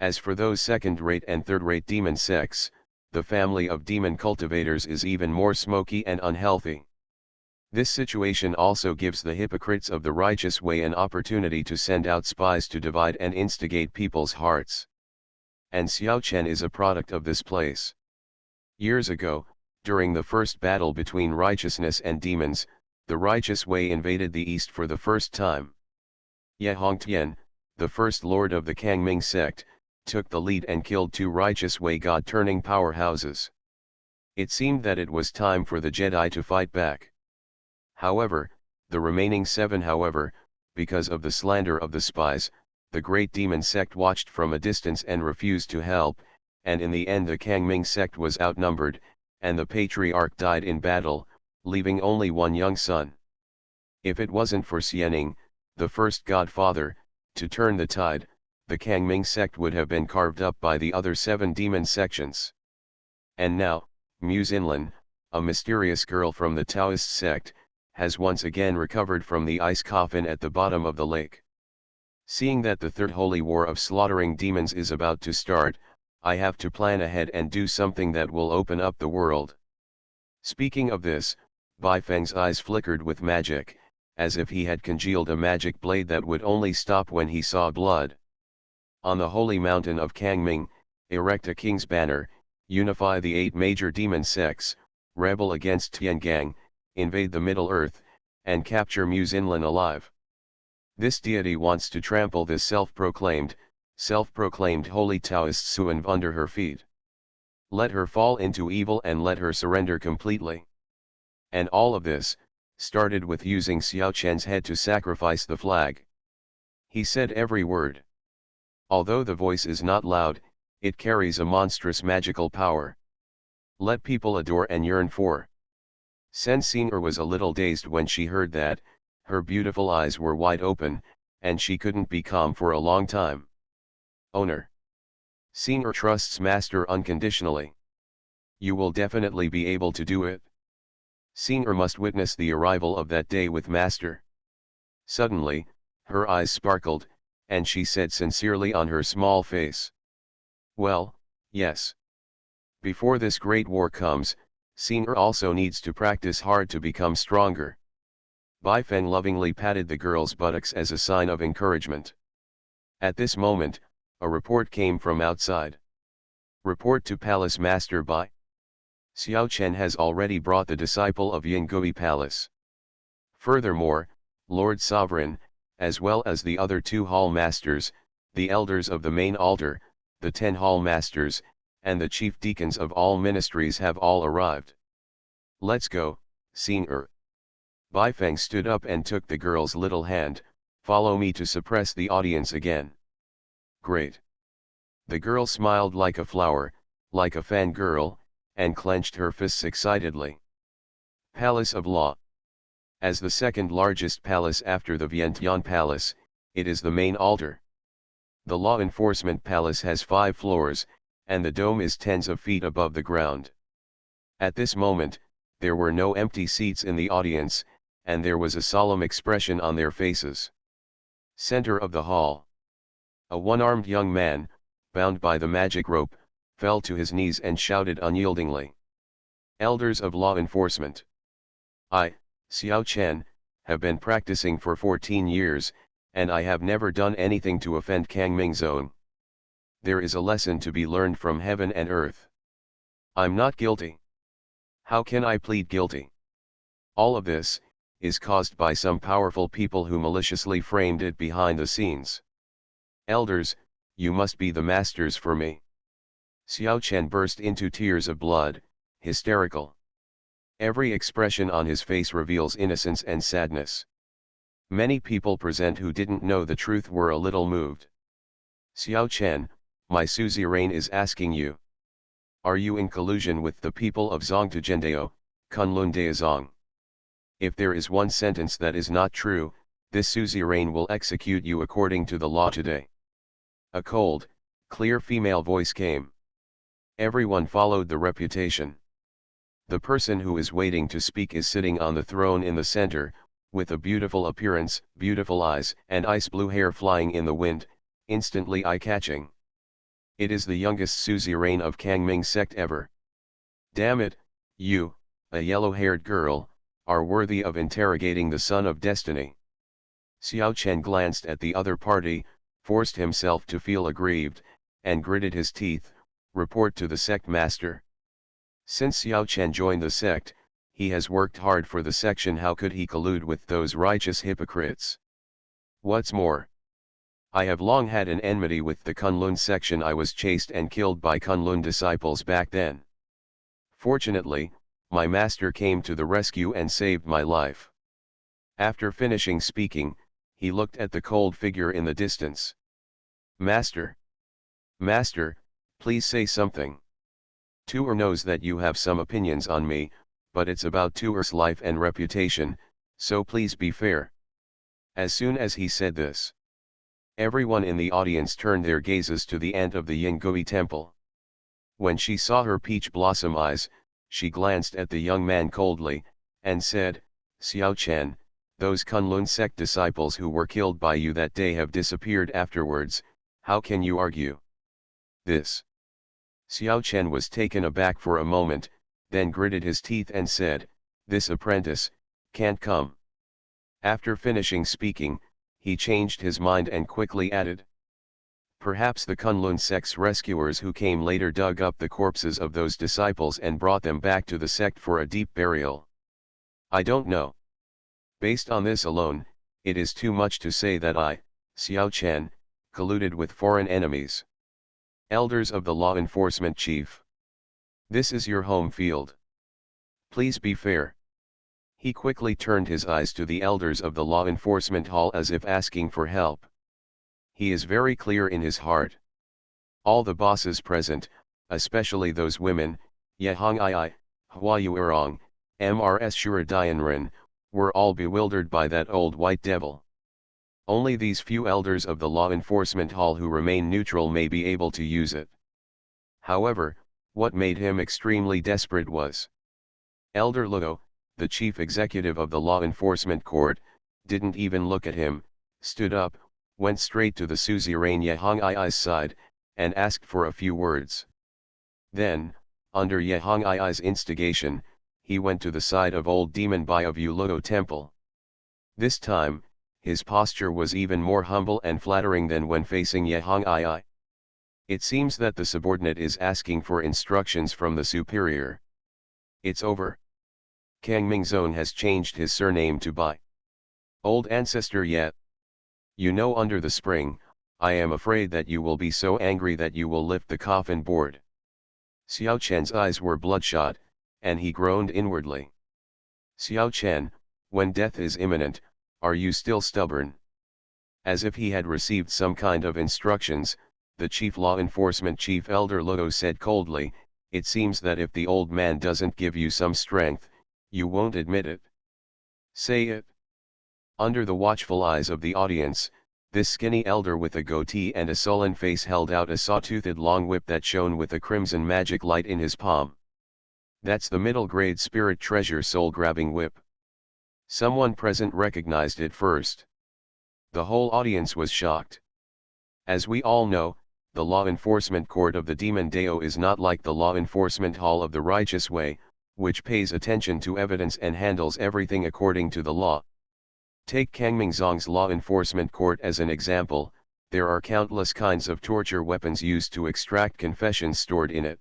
As for those second-rate and third-rate demon sects, the family of demon cultivators is even more smoky and unhealthy. This situation also gives the hypocrites of the righteous way an opportunity to send out spies to divide and instigate people's hearts. And Xiao Chen is a product of this place. Years ago, during the first battle between righteousness and demons, the righteous way invaded the east for the first time. Ye Hongtian, the first lord of the Kangming sect, took the lead and killed 2 righteous way god-turning powerhouses. It seemed that it was time for the Jedi to fight back. However, the remaining 7 because of the slander of the spies, the great demon sect watched from a distance and refused to help, and in the end the Kangming sect was outnumbered, and the patriarch died in battle, leaving only one young son. If it wasn't for Xianing, the first godfather, to turn the tide, the Kangming sect would have been carved up by the other 7 demon sections. And now, Muzinlin, a mysterious girl from the Taoist sect, has once again recovered from the ice coffin at the bottom of the lake. Seeing that the third holy war of slaughtering demons is about to start, I have to plan ahead and do something that will open up the world. Speaking of this, Bai Feng's eyes flickered with magic, as if he had congealed a magic blade that would only stop when he saw blood. On the holy mountain of Kangming, erect a king's banner, unify the 8 major demon sects, rebel against Tiangang, invade the Middle Earth, and capture Muzinlin alive. This deity wants to trample this self-proclaimed holy Taoist Suan under her feet. Let her fall into evil and let her surrender completely. And all of this started with using Xiao Chen's head to sacrifice the flag. He said every word. Although the voice is not loud, it carries a monstrous magical power. Let people adore and yearn for. Sen Xing'er was a little dazed when she heard that. Her beautiful eyes were wide open, and she couldn't be calm for a long time. Owner. Xing'er trusts Master unconditionally. You will definitely be able to do it. Xing'er must witness the arrival of that day with Master. Suddenly, her eyes sparkled, and she said sincerely on her small face. Well, yes. Before this great war comes, Xing'er also needs to practice hard to become stronger. Bai Feng lovingly patted the girl's buttocks as a sign of encouragement. At this moment, a report came from outside. Report to Palace Master Bai. Xiao Chen has already brought the disciple of Yingui Palace. Furthermore, Lord Sovereign, as well as the other 2 hall masters, the elders of the main altar, the 10 hall masters, and the chief deacons of all ministries have all arrived. Let's go, Xing'er. Bai Feng stood up and took the girl's little hand. Follow me to suppress the audience again. Great. The girl smiled like a flower, like a fangirl, and clenched her fists excitedly. Palace of Law. As the second largest palace after the Vientiane Palace, it is the main altar. The law enforcement palace has 5 floors, and the dome is tens of feet above the ground. At this moment, there were no empty seats in the audience, and there was a solemn expression on their faces. Center of the hall. A one-armed young man, bound by the magic rope, fell to his knees and shouted unyieldingly. Elders of law enforcement. I, Xiao Chen, have been practicing for 14 years, and I have never done anything to offend Kangming Zone. There is a lesson to be learned from heaven and earth. I'm not guilty. How can I plead guilty? All of this is caused by some powerful people who maliciously framed it behind the scenes. Elders, you must be the masters for me. Xiao Chen burst into tears of blood, hysterical. Every expression on his face reveals innocence and sadness. Many people present who didn't know the truth were a little moved. Xiao Chen, my suzerain is asking you. Are you in collusion with the people of Zongtajendao, Kunlun Daozong? If there is one sentence that is not true, this suzerain will execute you according to the law today. A cold, clear female voice came. Everyone followed the reputation. The person who is waiting to speak is sitting on the throne in the center, with a beautiful appearance, beautiful eyes, and ice blue hair flying in the wind, instantly eye-catching. It is the youngest suzerain of Kangming sect ever. Damn it, you, a yellow-haired girl, are worthy of interrogating the Son of Destiny. Xiao Chen glanced at the other party, forced himself to feel aggrieved, and gritted his teeth, report to the sect master. Since Xiao Chen joined the sect, he has worked hard for the section. How could he collude with those righteous hypocrites? What's more, I have long had an enmity with the Kunlun section. I was chased and killed by Kunlun disciples back then. Fortunately, my master came to the rescue and saved my life. After finishing speaking, he looked at the cold figure in the distance. Master! Master, please say something. Tuer knows that you have some opinions on me, but it's about Tuer's life and reputation, so please be fair. As soon as he said this, everyone in the audience turned their gazes to the aunt of the Yingui temple. When she saw her peach blossom eyes, she glanced at the young man coldly, and said, Xiao Chen, those Kunlun sect disciples who were killed by you that day have disappeared afterwards. How can you argue this? Xiao Chen was taken aback for a moment, then gritted his teeth and said, this apprentice can't come. After finishing speaking, he changed his mind and quickly added, perhaps the Kunlun sect's rescuers who came later dug up the corpses of those disciples and brought them back to the sect for a deep burial. I don't know. Based on this alone, it is too much to say that I, Xiao Chen, colluded with foreign enemies. Elders of the law enforcement chief. This is your home field. Please be fair. He quickly turned his eyes to the elders of the law enforcement hall as if asking for help. He is very clear in his heart. All the bosses present, especially those women, Yehong Ii, Hua Yuerong, Mrs. Shura Dianren, were all bewildered by that old white devil. Only these few elders of the law enforcement hall who remain neutral may be able to use it. However, what made him extremely desperate was Elder Luo, the chief executive of the law enforcement court, didn't even look at him, stood up, went straight to the suzerain Yehong Ii's side, and asked for a few words. Then, under Yehong Ii's instigation, he went to the side of old demon Bai of Yuluo temple. This time, his posture was even more humble and flattering than when facing Yehong Ii. It seems that the subordinate is asking for instructions from the superior. It's over. Kangming Zone has changed his surname to Bai. Old ancestor yet. You know, under the spring, I am afraid that you will be so angry that you will lift the coffin board. Xiao Chen's eyes were bloodshot, and he groaned inwardly. Xiao Chen, when death is imminent, are you still stubborn? As if he had received some kind of instructions, the chief law enforcement chief Elder Luo said coldly, it seems that if the old man doesn't give you some strength, you won't admit it. Say it. Under the watchful eyes of the audience, This skinny elder with a goatee and a sullen face held out a saw-toothed long whip that shone with a crimson magic light in his palm. That's the middle-grade spirit treasure soul-grabbing whip. Someone present recognized it first. The whole audience was shocked. As we all know, the law enforcement court of the Demon Dao is not like the law enforcement hall of the righteous way, which pays attention to evidence and handles everything according to the law. Take Kangmingzong's law enforcement court as an example. There are countless kinds of torture weapons used to extract confessions stored in it.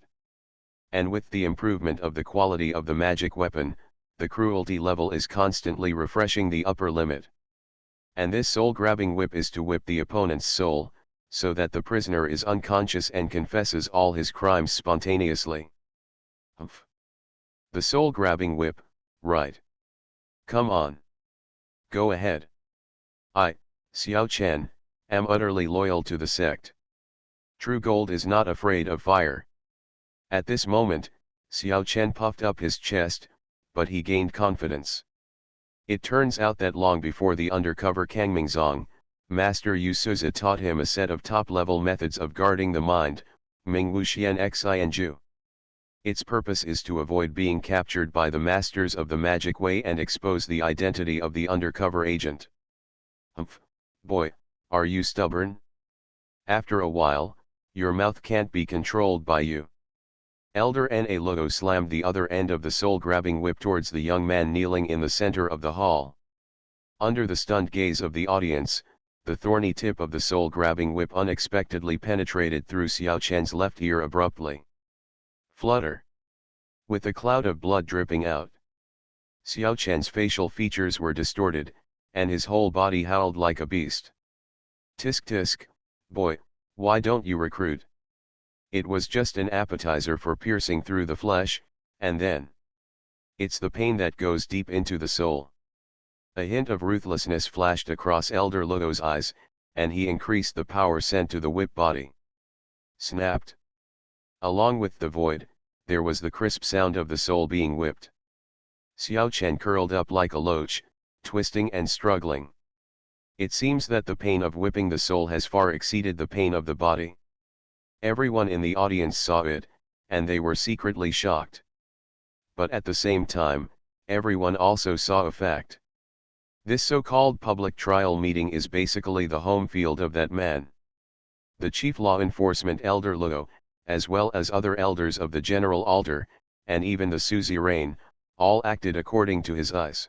And with the improvement of the quality of the magic weapon, the cruelty level is constantly refreshing the upper limit. And this soul-grabbing whip is to whip the opponent's soul, so that the prisoner is unconscious and confesses all his crimes spontaneously. Humph. The soul-grabbing whip, right? Come on. Go ahead. I, Xiao Chen, am utterly loyal to the sect. True gold is not afraid of fire. At this moment, Xiao Chen puffed up his chest, but he gained confidence. It turns out that long before the undercover Kangmingzong, Master Yu Suza taught him a set of top-level methods of guarding the mind, Mingwu Xian Xianju. Its purpose is to avoid being captured by the masters of the magic way and expose the identity of the undercover agent. Humph, boy, are you stubborn? After a while, your mouth can't be controlled by you. Elder Na Luo slammed the other end of the soul-grabbing whip towards the young man kneeling in the center of the hall. Under the stunned gaze of the audience, the thorny tip of the soul-grabbing whip unexpectedly penetrated through Xiao Chen's left ear abruptly. Flutter. With a cloud of blood dripping out. Xiao Chen's facial features were distorted, and his whole body howled like a beast. Tisk tisk, boy, why don't you recruit? It was just an appetizer for piercing through the flesh, and then it's the pain that goes deep into the soul. A hint of ruthlessness flashed across Elder Luo's eyes, and he increased the power sent to the whip body. Snapped. Along with the void, there was the crisp sound of the soul being whipped. Xiao Chen curled up like a loach, twisting and struggling. It seems that the pain of whipping the soul has far exceeded the pain of the body. Everyone in the audience saw it, and they were secretly shocked. But at the same time, everyone also saw a fact. This so-called public trial meeting is basically the home field of that man. The chief law enforcement Elder Luo, as well as other elders of the General Altar, and even the suzerain, all acted according to his eyes.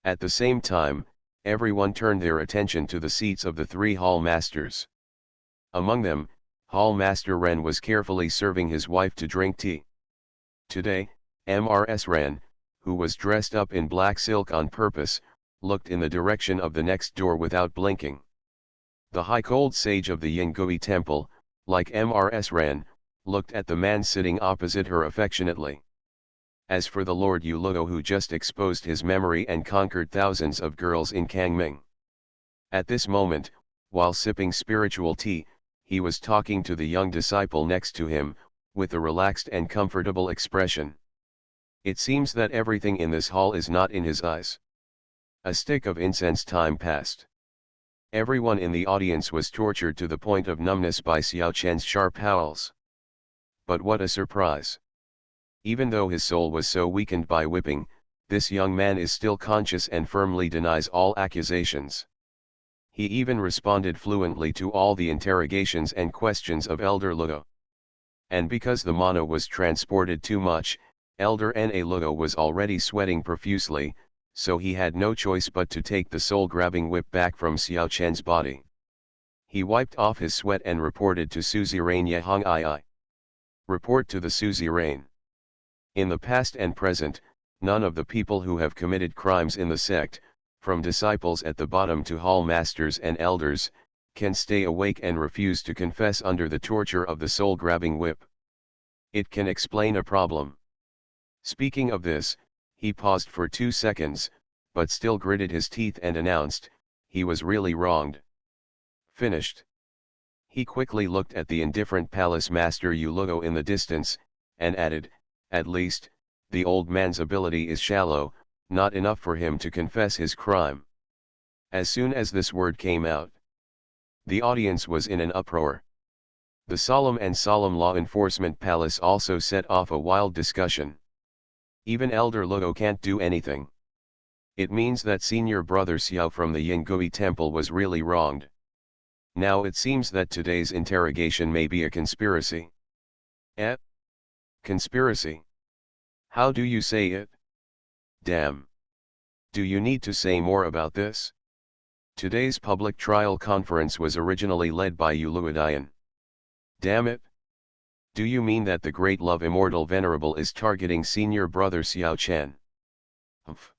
At the same time, everyone turned their attention to the seats of the three hall masters. Among them, Hall Master Ren was carefully serving his wife to drink tea. Today, Mrs. Ren, who was dressed up in black silk on purpose, looked in the direction of the next door without blinking. The high cold sage of the Yingui temple, like Mrs. Ren, looked at the man sitting opposite her affectionately. As for the Lord Yu Luo, who just exposed his memory and conquered thousands of girls in Kangming. At this moment, while sipping spiritual tea, he was talking to the young disciple next to him, with a relaxed and comfortable expression. It seems that everything in this hall is not in his eyes. A stick of incense. Time passed. Everyone in the audience was tortured to the point of numbness by Xiao Chen's sharp howls. But what a surprise! Even though his soul was so weakened by whipping, this young man is still conscious and firmly denies all accusations. He even responded fluently to all the interrogations and questions of Elder Luo. And because the mana was transported too much, Elder Na Luo was already sweating profusely, so he had no choice but to take the soul-grabbing whip back from Xiao Chen's body. He wiped off his sweat and reported to Suzerain Yehong Ii. Report to the Suzerain. In the past and present, none of the people who have committed crimes in the sect, from disciples at the bottom to hall masters and elders, can stay awake and refuse to confess under the torture of the soul-grabbing whip. It can explain a problem. Speaking of this, he paused for 2 seconds, but still gritted his teeth and announced, he was really wronged. Finished. He quickly looked at the indifferent palace master Yu Luo in the distance, and added, at least, the old man's ability is shallow, not enough for him to confess his crime. As soon as this word came out, The audience was in an uproar. The solemn law enforcement palace also set off a wild discussion. Even Elder Luo can't do anything. It means that senior brother Xiao from the Yingui temple was really wronged. Now it seems that today's interrogation may be a conspiracy. Eh? Conspiracy? How do you say it? Damn. Do you need to say more about this? Today's public trial conference was originally led by Uluadian. Damn it. Do you mean that the great love immortal venerable is targeting senior brother Xiao Chen? Humph.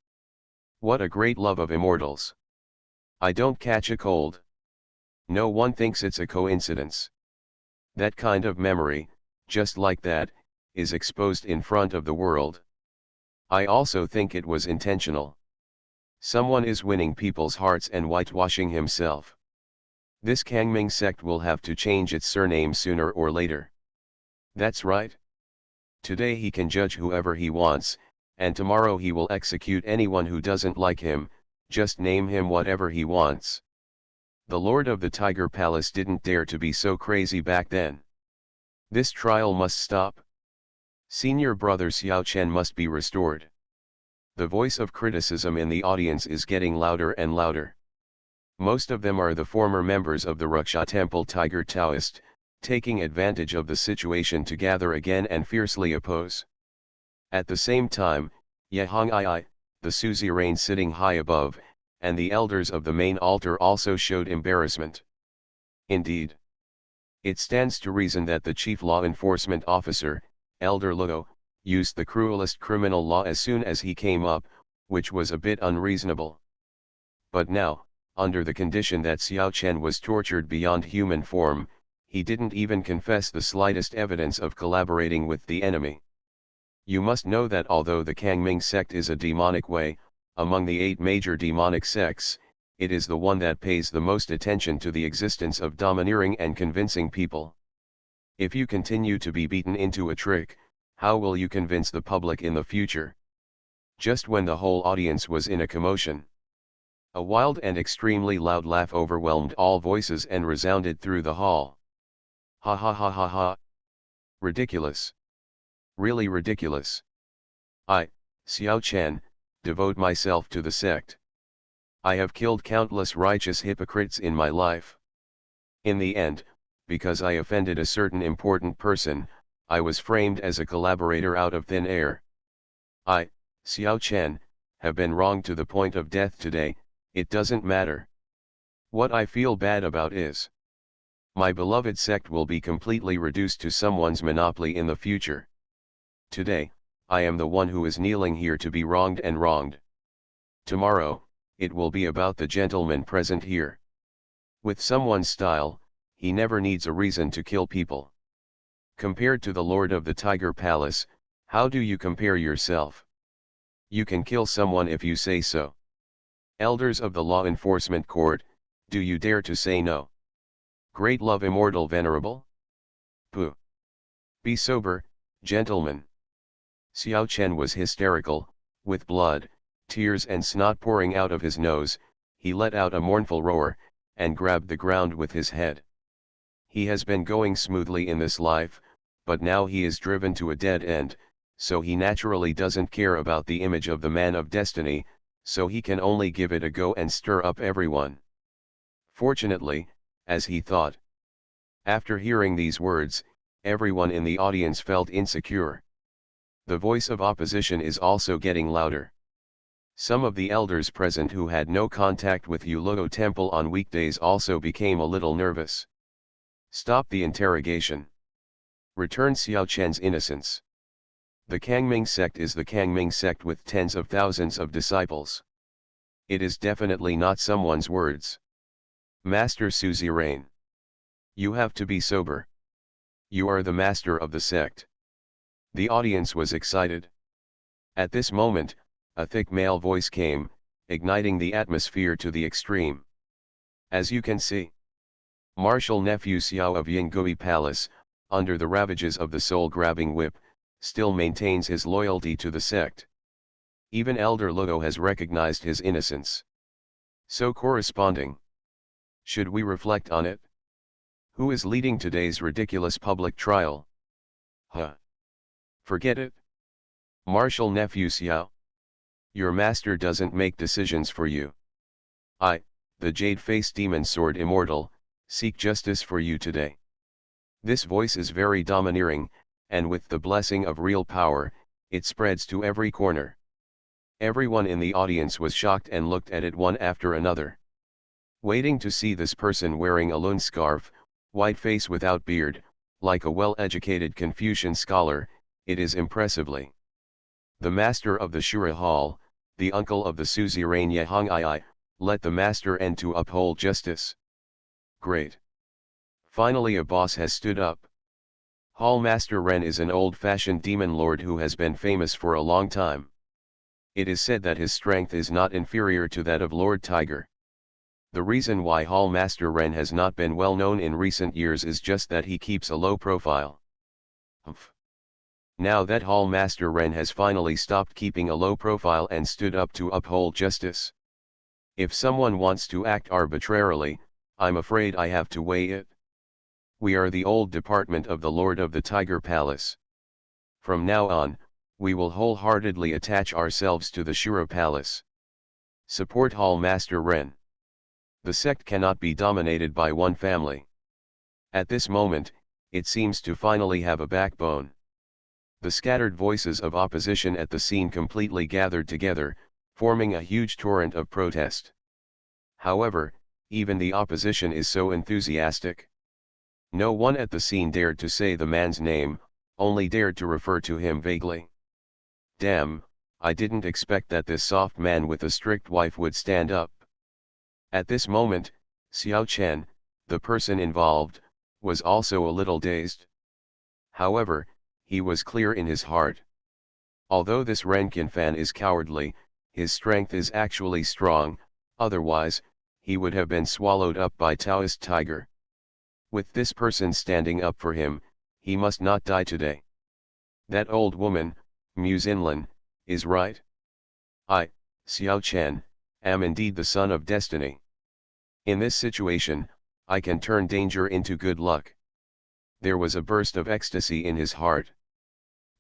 What a great love of immortals. I don't catch a cold. No one thinks it's a coincidence. That kind of memory, just like that, is exposed in front of the world. I also think it was intentional. Someone is winning people's hearts and whitewashing himself. This Kangming sect will have to change its surname sooner or later. That's right. Today he can judge whoever he wants, and tomorrow he will execute anyone who doesn't like him, just name him whatever he wants. The Lord of the Tiger Palace didn't dare to be so crazy back then. This trial must stop. Senior brother Xiao Chen must be restored. The voice of criticism in the audience is getting louder and louder. Most of them are the former members of the Ruksha Temple Tiger Taoist, taking advantage of the situation to gather again and fiercely oppose. At the same time, Yehong the suzerain sitting high above, and the elders of the main altar also showed embarrassment. Indeed. It stands to reason that the chief law enforcement officer, Elder Luo, used the cruelest criminal law as soon as he came up, which was a bit unreasonable. But now, under the condition that Xiao Chen was tortured beyond human form, he didn't even confess the slightest evidence of collaborating with the enemy. You must know that although the Kangming sect is a demonic way, among the 8 major demonic sects, it is the one that pays the most attention to the existence of domineering and convincing people. If you continue to be beaten into a trick, how will you convince the public in the future? Just when the whole audience was in a commotion, a wild and extremely loud laugh overwhelmed all voices and resounded through the hall. Ha ha ha ha ha. Ridiculous. Really ridiculous. I, Xiao Chen, devote myself to the sect. I have killed countless righteous hypocrites in my life. In the end, because I offended a certain important person, I was framed as a collaborator out of thin air. I, Xiao Chen, have been wronged to the point of death today. It doesn't matter. What I feel bad about is my beloved sect will be completely reduced to someone's monopoly in the future. Today, I am the one who is kneeling here to be wronged and wronged. Tomorrow, it will be about the gentleman present here. With someone's style, he never needs a reason to kill people. Compared to the Lord of the Tiger Palace, how do you compare yourself? You can kill someone if you say so. Elders of the Law Enforcement Court, do you dare to say no? Great love immortal venerable? Pooh. Be sober, gentlemen. Xiao Chen was hysterical, with blood, tears and snot pouring out of his nose. He let out a mournful roar, and grabbed the ground with his head. He has been going smoothly in this life, but now he is driven to a dead end, so he naturally doesn't care about the image of the man of destiny, so he can only give it a go and stir up everyone. Fortunately, as he thought. After hearing these words, everyone in the audience felt insecure. The voice of opposition is also getting louder. Some of the elders present who had no contact with Yuluo Temple on weekdays also became a little nervous. Stop the interrogation. Return Xiao Chen's innocence. The Kangming sect is the Kangming sect with tens of thousands of disciples. It is definitely not someone's words. Master Suzerain. You have to be sober. You are the master of the sect. The audience was excited. At this moment, a thick male voice came, igniting the atmosphere to the extreme. As you can see, Martial Nephew Xiao of Yingui Palace, under the ravages of the soul-grabbing whip, still maintains his loyalty to the sect. Even Elder Luo has recognized his innocence. So corresponding. Should we reflect on it? Who is leading today's ridiculous public trial? Huh. Forget it. Marshal Nephew Xiao. Your master doesn't make decisions for you. I, the jade-faced demon sword immortal, seek justice for you today. This voice is very domineering, and with the blessing of real power, it spreads to every corner. Everyone in the audience was shocked and looked at it one after another. Waiting to see this person wearing a lun scarf, white face without beard, like a well-educated Confucian scholar, it is impressively. The master of the Shura Hall, the uncle of the suzerain Yehong II, let the master end to uphold justice. Great. Finally a boss has stood up. Hall Master Ren is an old-fashioned demon lord who has been famous for a long time. It is said that his strength is not inferior to that of Lord Tiger. The reason why Hall Master Ren has not been well known in recent years is just that he keeps a low profile. Humph. Now that Hall Master Ren has finally stopped keeping a low profile and stood up to uphold justice. If someone wants to act arbitrarily, I'm afraid I have to weigh it. We are the old department of the Lord of the Tiger Palace. From now on, we will wholeheartedly attach ourselves to the Shura Palace. Support Hall Master Ren. The sect cannot be dominated by one family. At this moment, it seems to finally have a backbone. The scattered voices of opposition at the scene completely gathered together, forming a huge torrent of protest. However, even the opposition is so enthusiastic. No one at the scene dared to say the man's name, only dared to refer to him vaguely. Damn, I didn't expect that this soft man with a strict wife would stand up. At this moment, Xiao Chen, the person involved, was also a little dazed. However, he was clear in his heart. Although this Renkin fan is cowardly, his strength is actually strong, otherwise, he would have been swallowed up by Taoist Tiger. With this person standing up for him, he must not die today. That old woman, Mu Xinlin, is right. I, Xiao Chen, am indeed the son of destiny. In this situation, I can turn danger into good luck. There was a burst of ecstasy in his heart.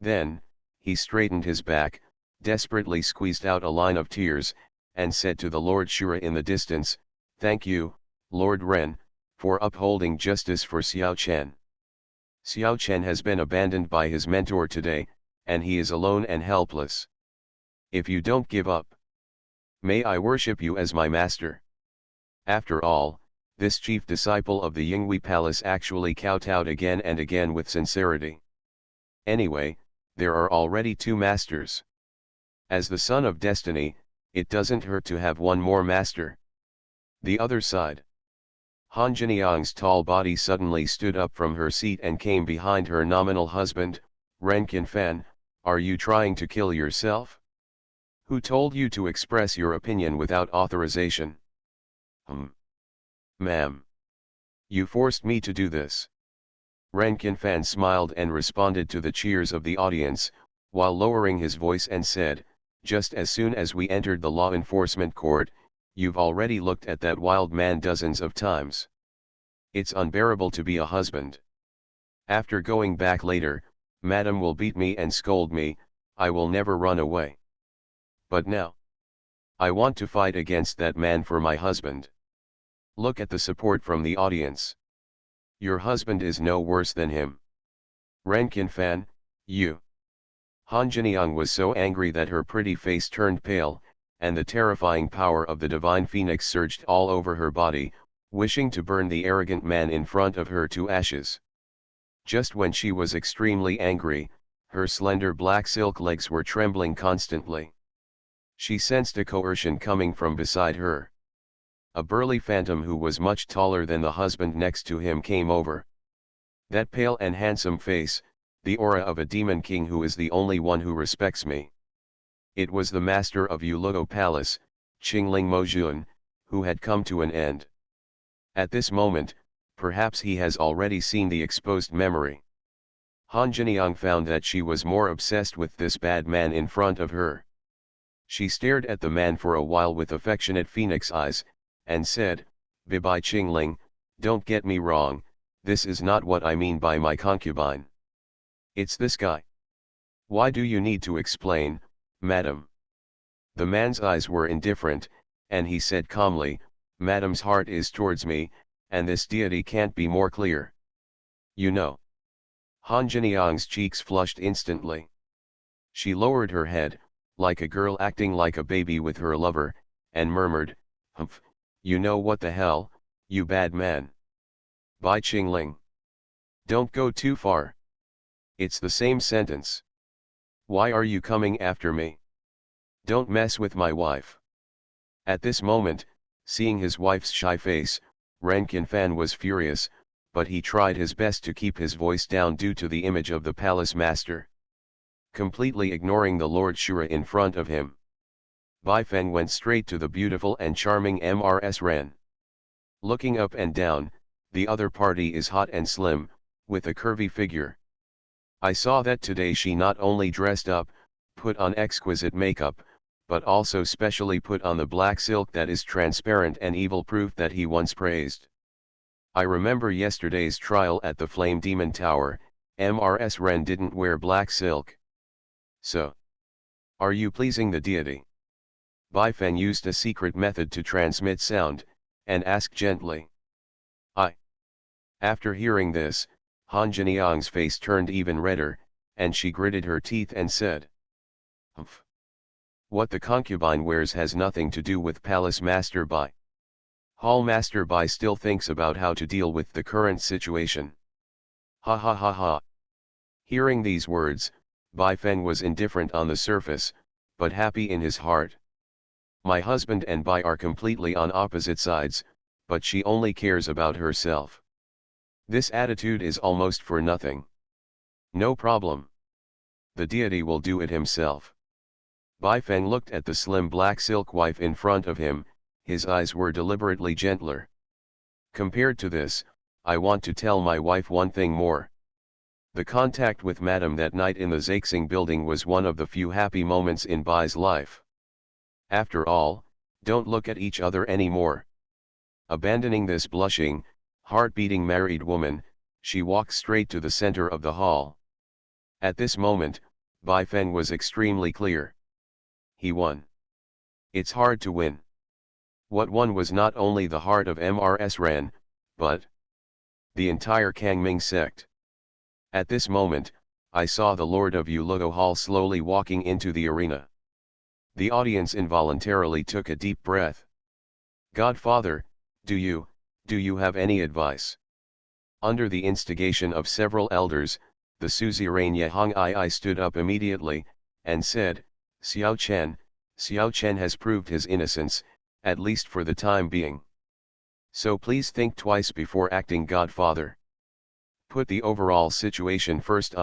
Then, he straightened his back, desperately squeezed out a line of tears, and said to the Lord Shura in the distance, "Thank you, Lord Ren, for upholding justice for Xiao Chen. Xiao Chen has been abandoned by his mentor today, and he is alone and helpless. If you don't give up, may I worship you as my master." After all, this chief disciple of the Yinghui Palace actually kowtowed again and again with sincerity. Anyway, there are already two masters. As the son of destiny, it doesn't hurt to have one more master. The other side. Han Jiniang's tall body suddenly stood up from her seat and came behind her nominal husband, Ren Qinfan. Are you trying to kill yourself? Who told you to express your opinion without authorization? Ma'am. You forced me to do this. Ren Qinfan smiled and responded to the cheers of the audience, while lowering his voice and said, "Just as soon as we entered the law enforcement court, you've already looked at that wild man dozens of times. It's unbearable to be a husband. After going back later, Madam will beat me and scold me, I will never run away. But now, I want to fight against that man for my husband." Look at the support from the audience. Your husband is no worse than him. Ren Qinfan, you. Han Jiniang was so angry that her pretty face turned pale, and the terrifying power of the divine phoenix surged all over her body, wishing to burn the arrogant man in front of her to ashes. Just when she was extremely angry, her slender black silk legs were trembling constantly. She sensed a coercion coming from beside her. A burly phantom who was much taller than the husband next to him came over. That pale and handsome face, the aura of a demon king who is the only one who respects me. It was the master of Yuluo Palace, Qingling Mojun, who had come to an end. At this moment, perhaps he has already seen the exposed memory. Han Jiniang found that she was more obsessed with this bad man in front of her. She stared at the man for a while with affectionate phoenix eyes, and said, Bibai Qingling, don't get me wrong, this is not what I mean by my concubine. It's this guy. Why do you need to explain, madam? The man's eyes were indifferent, and he said calmly, Madam's heart is towards me, and this deity can't be more clear. You know. Han Jiniang's cheeks flushed instantly. She lowered her head, like a girl acting like a baby with her lover, and murmured, Humph, you know what the hell, you bad man. Bai Qingling. Don't go too far. It's the same sentence. Why are you coming after me? Don't mess with my wife. At this moment, seeing his wife's shy face, Ren Qinfan was furious, but he tried his best to keep his voice down due to the image of the palace master. Completely ignoring the Lord Shura in front of him, Bai Feng went straight to the beautiful and charming Mrs. Ren. Looking up and down, the other party is hot and slim, with a curvy figure. I saw that today she not only dressed up, put on exquisite makeup, but also specially put on the black silk that is transparent and evil-proof that he once praised. I remember yesterday's trial at the Flame Demon Tower, Mrs. Ren didn't wear black silk. So, are you pleasing the deity? Bai Feng used a secret method to transmit sound, and asked gently. I. After hearing this, Han Jiniang's face turned even redder, and she gritted her teeth and said, Humph. What the concubine wears has nothing to do with Palace Master Bai. Hall Master Bai still thinks about how to deal with the current situation. Ha ha ha ha. Hearing these words, Bai Feng was indifferent on the surface, but happy in his heart. My husband and Bai are completely on opposite sides, but she only cares about herself. This attitude is almost for nothing. No problem. The deity will do it himself. Bai Feng looked at the slim black silk wife in front of him, his eyes were deliberately gentler. Compared to this, I want to tell my wife one thing more. The contact with Madame that night in the Zaixing building was one of the few happy moments in Bai's life. After all, don't look at each other anymore. Abandoning this blushing, heart-beating married woman, she walked straight to the center of the hall. At this moment, Bai Feng was extremely clear. He won. It's hard to win. What won was not only the heart of Mrs. Ren, but the entire Kangming sect. At this moment, I saw the Lord of Yuluo Hall slowly walking into the arena. The audience involuntarily took a deep breath. Godfather, do you have any advice? Under the instigation of several elders, the suzerain Yehong Ii stood up immediately, and said, Xiao Chen has proved his innocence, at least for the time being. So please think twice before acting, Godfather. Put the overall situation first.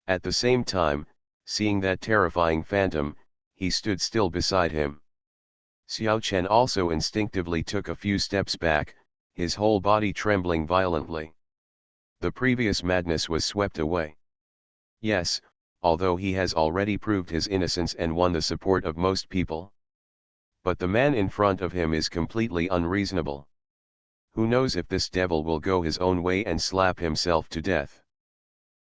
At the same time, seeing that terrifying phantom, he stood still beside him. Xiao Chen also instinctively took a few steps back, his whole body trembling violently. The previous madness was swept away. Yes, although he has already proved his innocence and won the support of most people. But the man in front of him is completely unreasonable. Who knows if this devil will go his own way and slap himself to death.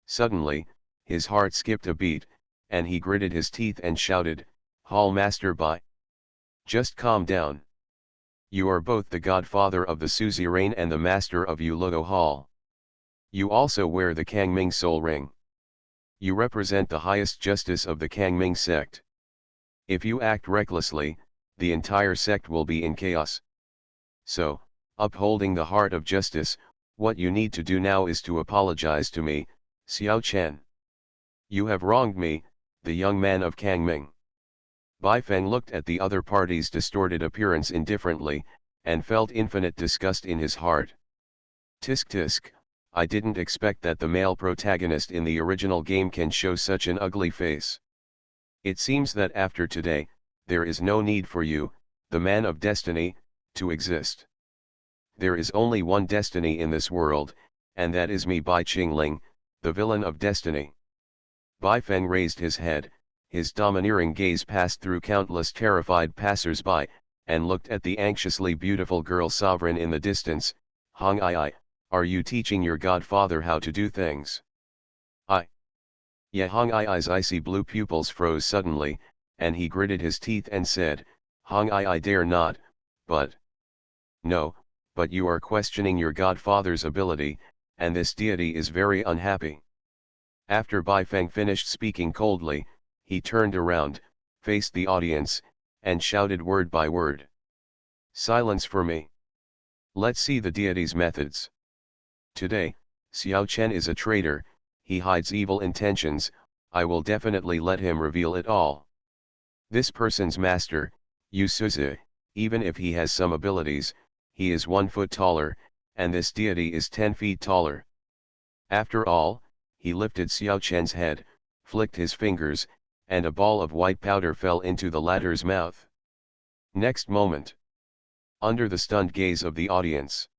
Suddenly, his heart skipped a beat, and he gritted his teeth and shouted, Hall Master Bai. Just calm down. You are both the godfather of the suzerain and the master of Yuluo Hall. You also wear the Kangming soul ring. You represent the highest justice of the Kangming sect. If you act recklessly, the entire sect will be in chaos. So, upholding the heart of justice, what you need to do now is to apologize to me, Xiao Chen. You have wronged me, the young man of Kangming. Bai Feng looked at the other party's distorted appearance indifferently, and felt infinite disgust in his heart. Tisk tisk, I didn't expect that the male protagonist in the original game can show such an ugly face. It seems that after today, there is no need for you, the man of destiny, to exist. There is only one destiny in this world, and that is me, Bai Qingling, the villain of destiny. Bai Feng raised his head, his domineering gaze passed through countless terrified passers-by, and looked at the anxiously beautiful girl sovereign in the distance. Hong Ai, are you teaching your godfather how to do things? I. Yeah. Hong Ai's icy blue pupils froze suddenly, and he gritted his teeth and said, Hong Ai dare not, but... No, but you are questioning your godfather's ability, and this deity is very unhappy. After Bai Feng finished speaking coldly, he turned around, faced the audience, and shouted word by word. Silence for me. Let's see the deity's methods. Today, Xiao Chen is a traitor, he hides evil intentions, I will definitely let him reveal it all. This person's master, Yu Suzi, even if he has some abilities, he is 1 foot taller, and this deity is 10 feet taller. After all, he lifted Xiao Chen's head, flicked his fingers, and a ball of white powder fell into the latter's mouth. Next moment, under the stunned gaze of the audience,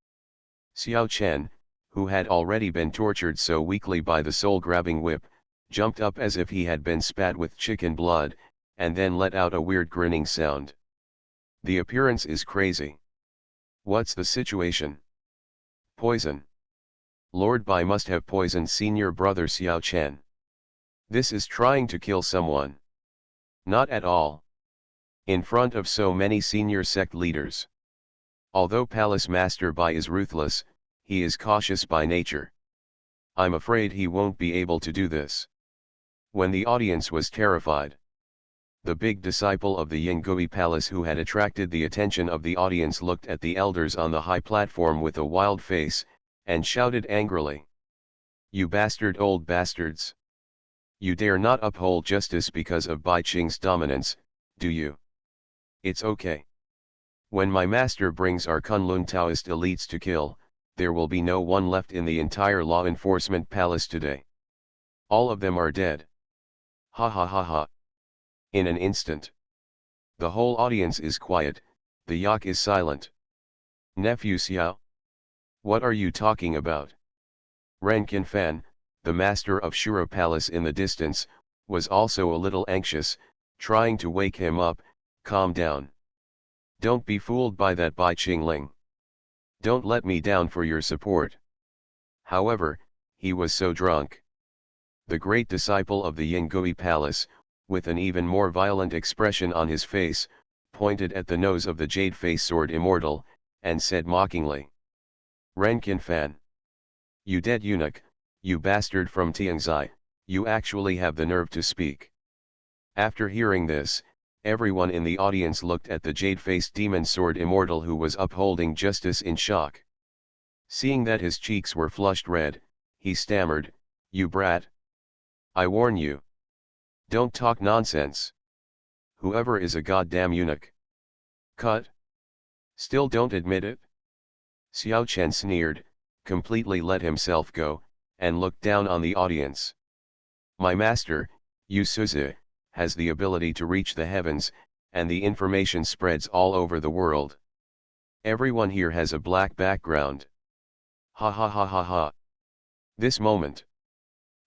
Xiao Chen, who had already been tortured so weakly by the soul-grabbing whip, jumped up as if he had been spat with chicken blood, and then let out a weird grinning sound. The appearance is crazy. What's the situation? Poison. Lord Bai must have poisoned senior brother Xiao Chen. This is trying to kill someone. Not at all. In front of so many senior sect leaders. Although Palace Master Bai is ruthless, he is cautious by nature. I'm afraid he won't be able to do this. When the audience was terrified, the big disciple of the Yingui Palace who had attracted the attention of the audience looked at the elders on the high platform with a wild face, and shouted angrily. You bastard old bastards! You dare not uphold justice because of Bai Qing's dominance, do you? It's okay. When my master brings our Kunlun Taoist elites to kill, there will be no one left in the entire law enforcement palace today. All of them are dead. Ha ha ha ha. In an instant, the whole audience is quiet, the yak is silent. Nephew Xiao? What are you talking about? Ren Qinfan, the master of Shura Palace in the distance, was also a little anxious, trying to wake him up. Calm down. Don't be fooled by that Bai Qingling. Don't let me down for your support. However, he was so drunk. The great disciple of the Yingui Palace, with an even more violent expression on his face, pointed at the nose of the jade-face sword immortal, and said mockingly. Ren Qinfan. You dead eunuch, you bastard from Tianzai, you actually have the nerve to speak. After hearing this, everyone in the audience looked at the jade-faced demon sword immortal who was upholding justice in shock. Seeing that his cheeks were flushed red, he stammered, You brat! I warn you. Don't talk nonsense. Whoever is a goddamn eunuch. Cut. Still don't admit it? Xiao Chen sneered, completely let himself go, and looked down on the audience. My master, Yu Suzi, has the ability to reach the heavens, and the information spreads all over the world. Everyone here has a black background. Ha ha ha ha ha. This moment,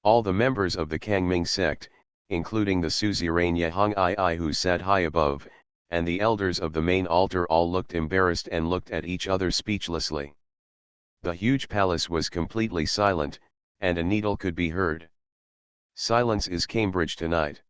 all the members of the Kangming sect, including the suzerain Yehong Ai who sat high above, and the elders of the main altar all looked embarrassed and looked at each other speechlessly. The huge palace was completely silent, and a needle could be heard. Silence is Cambridge tonight.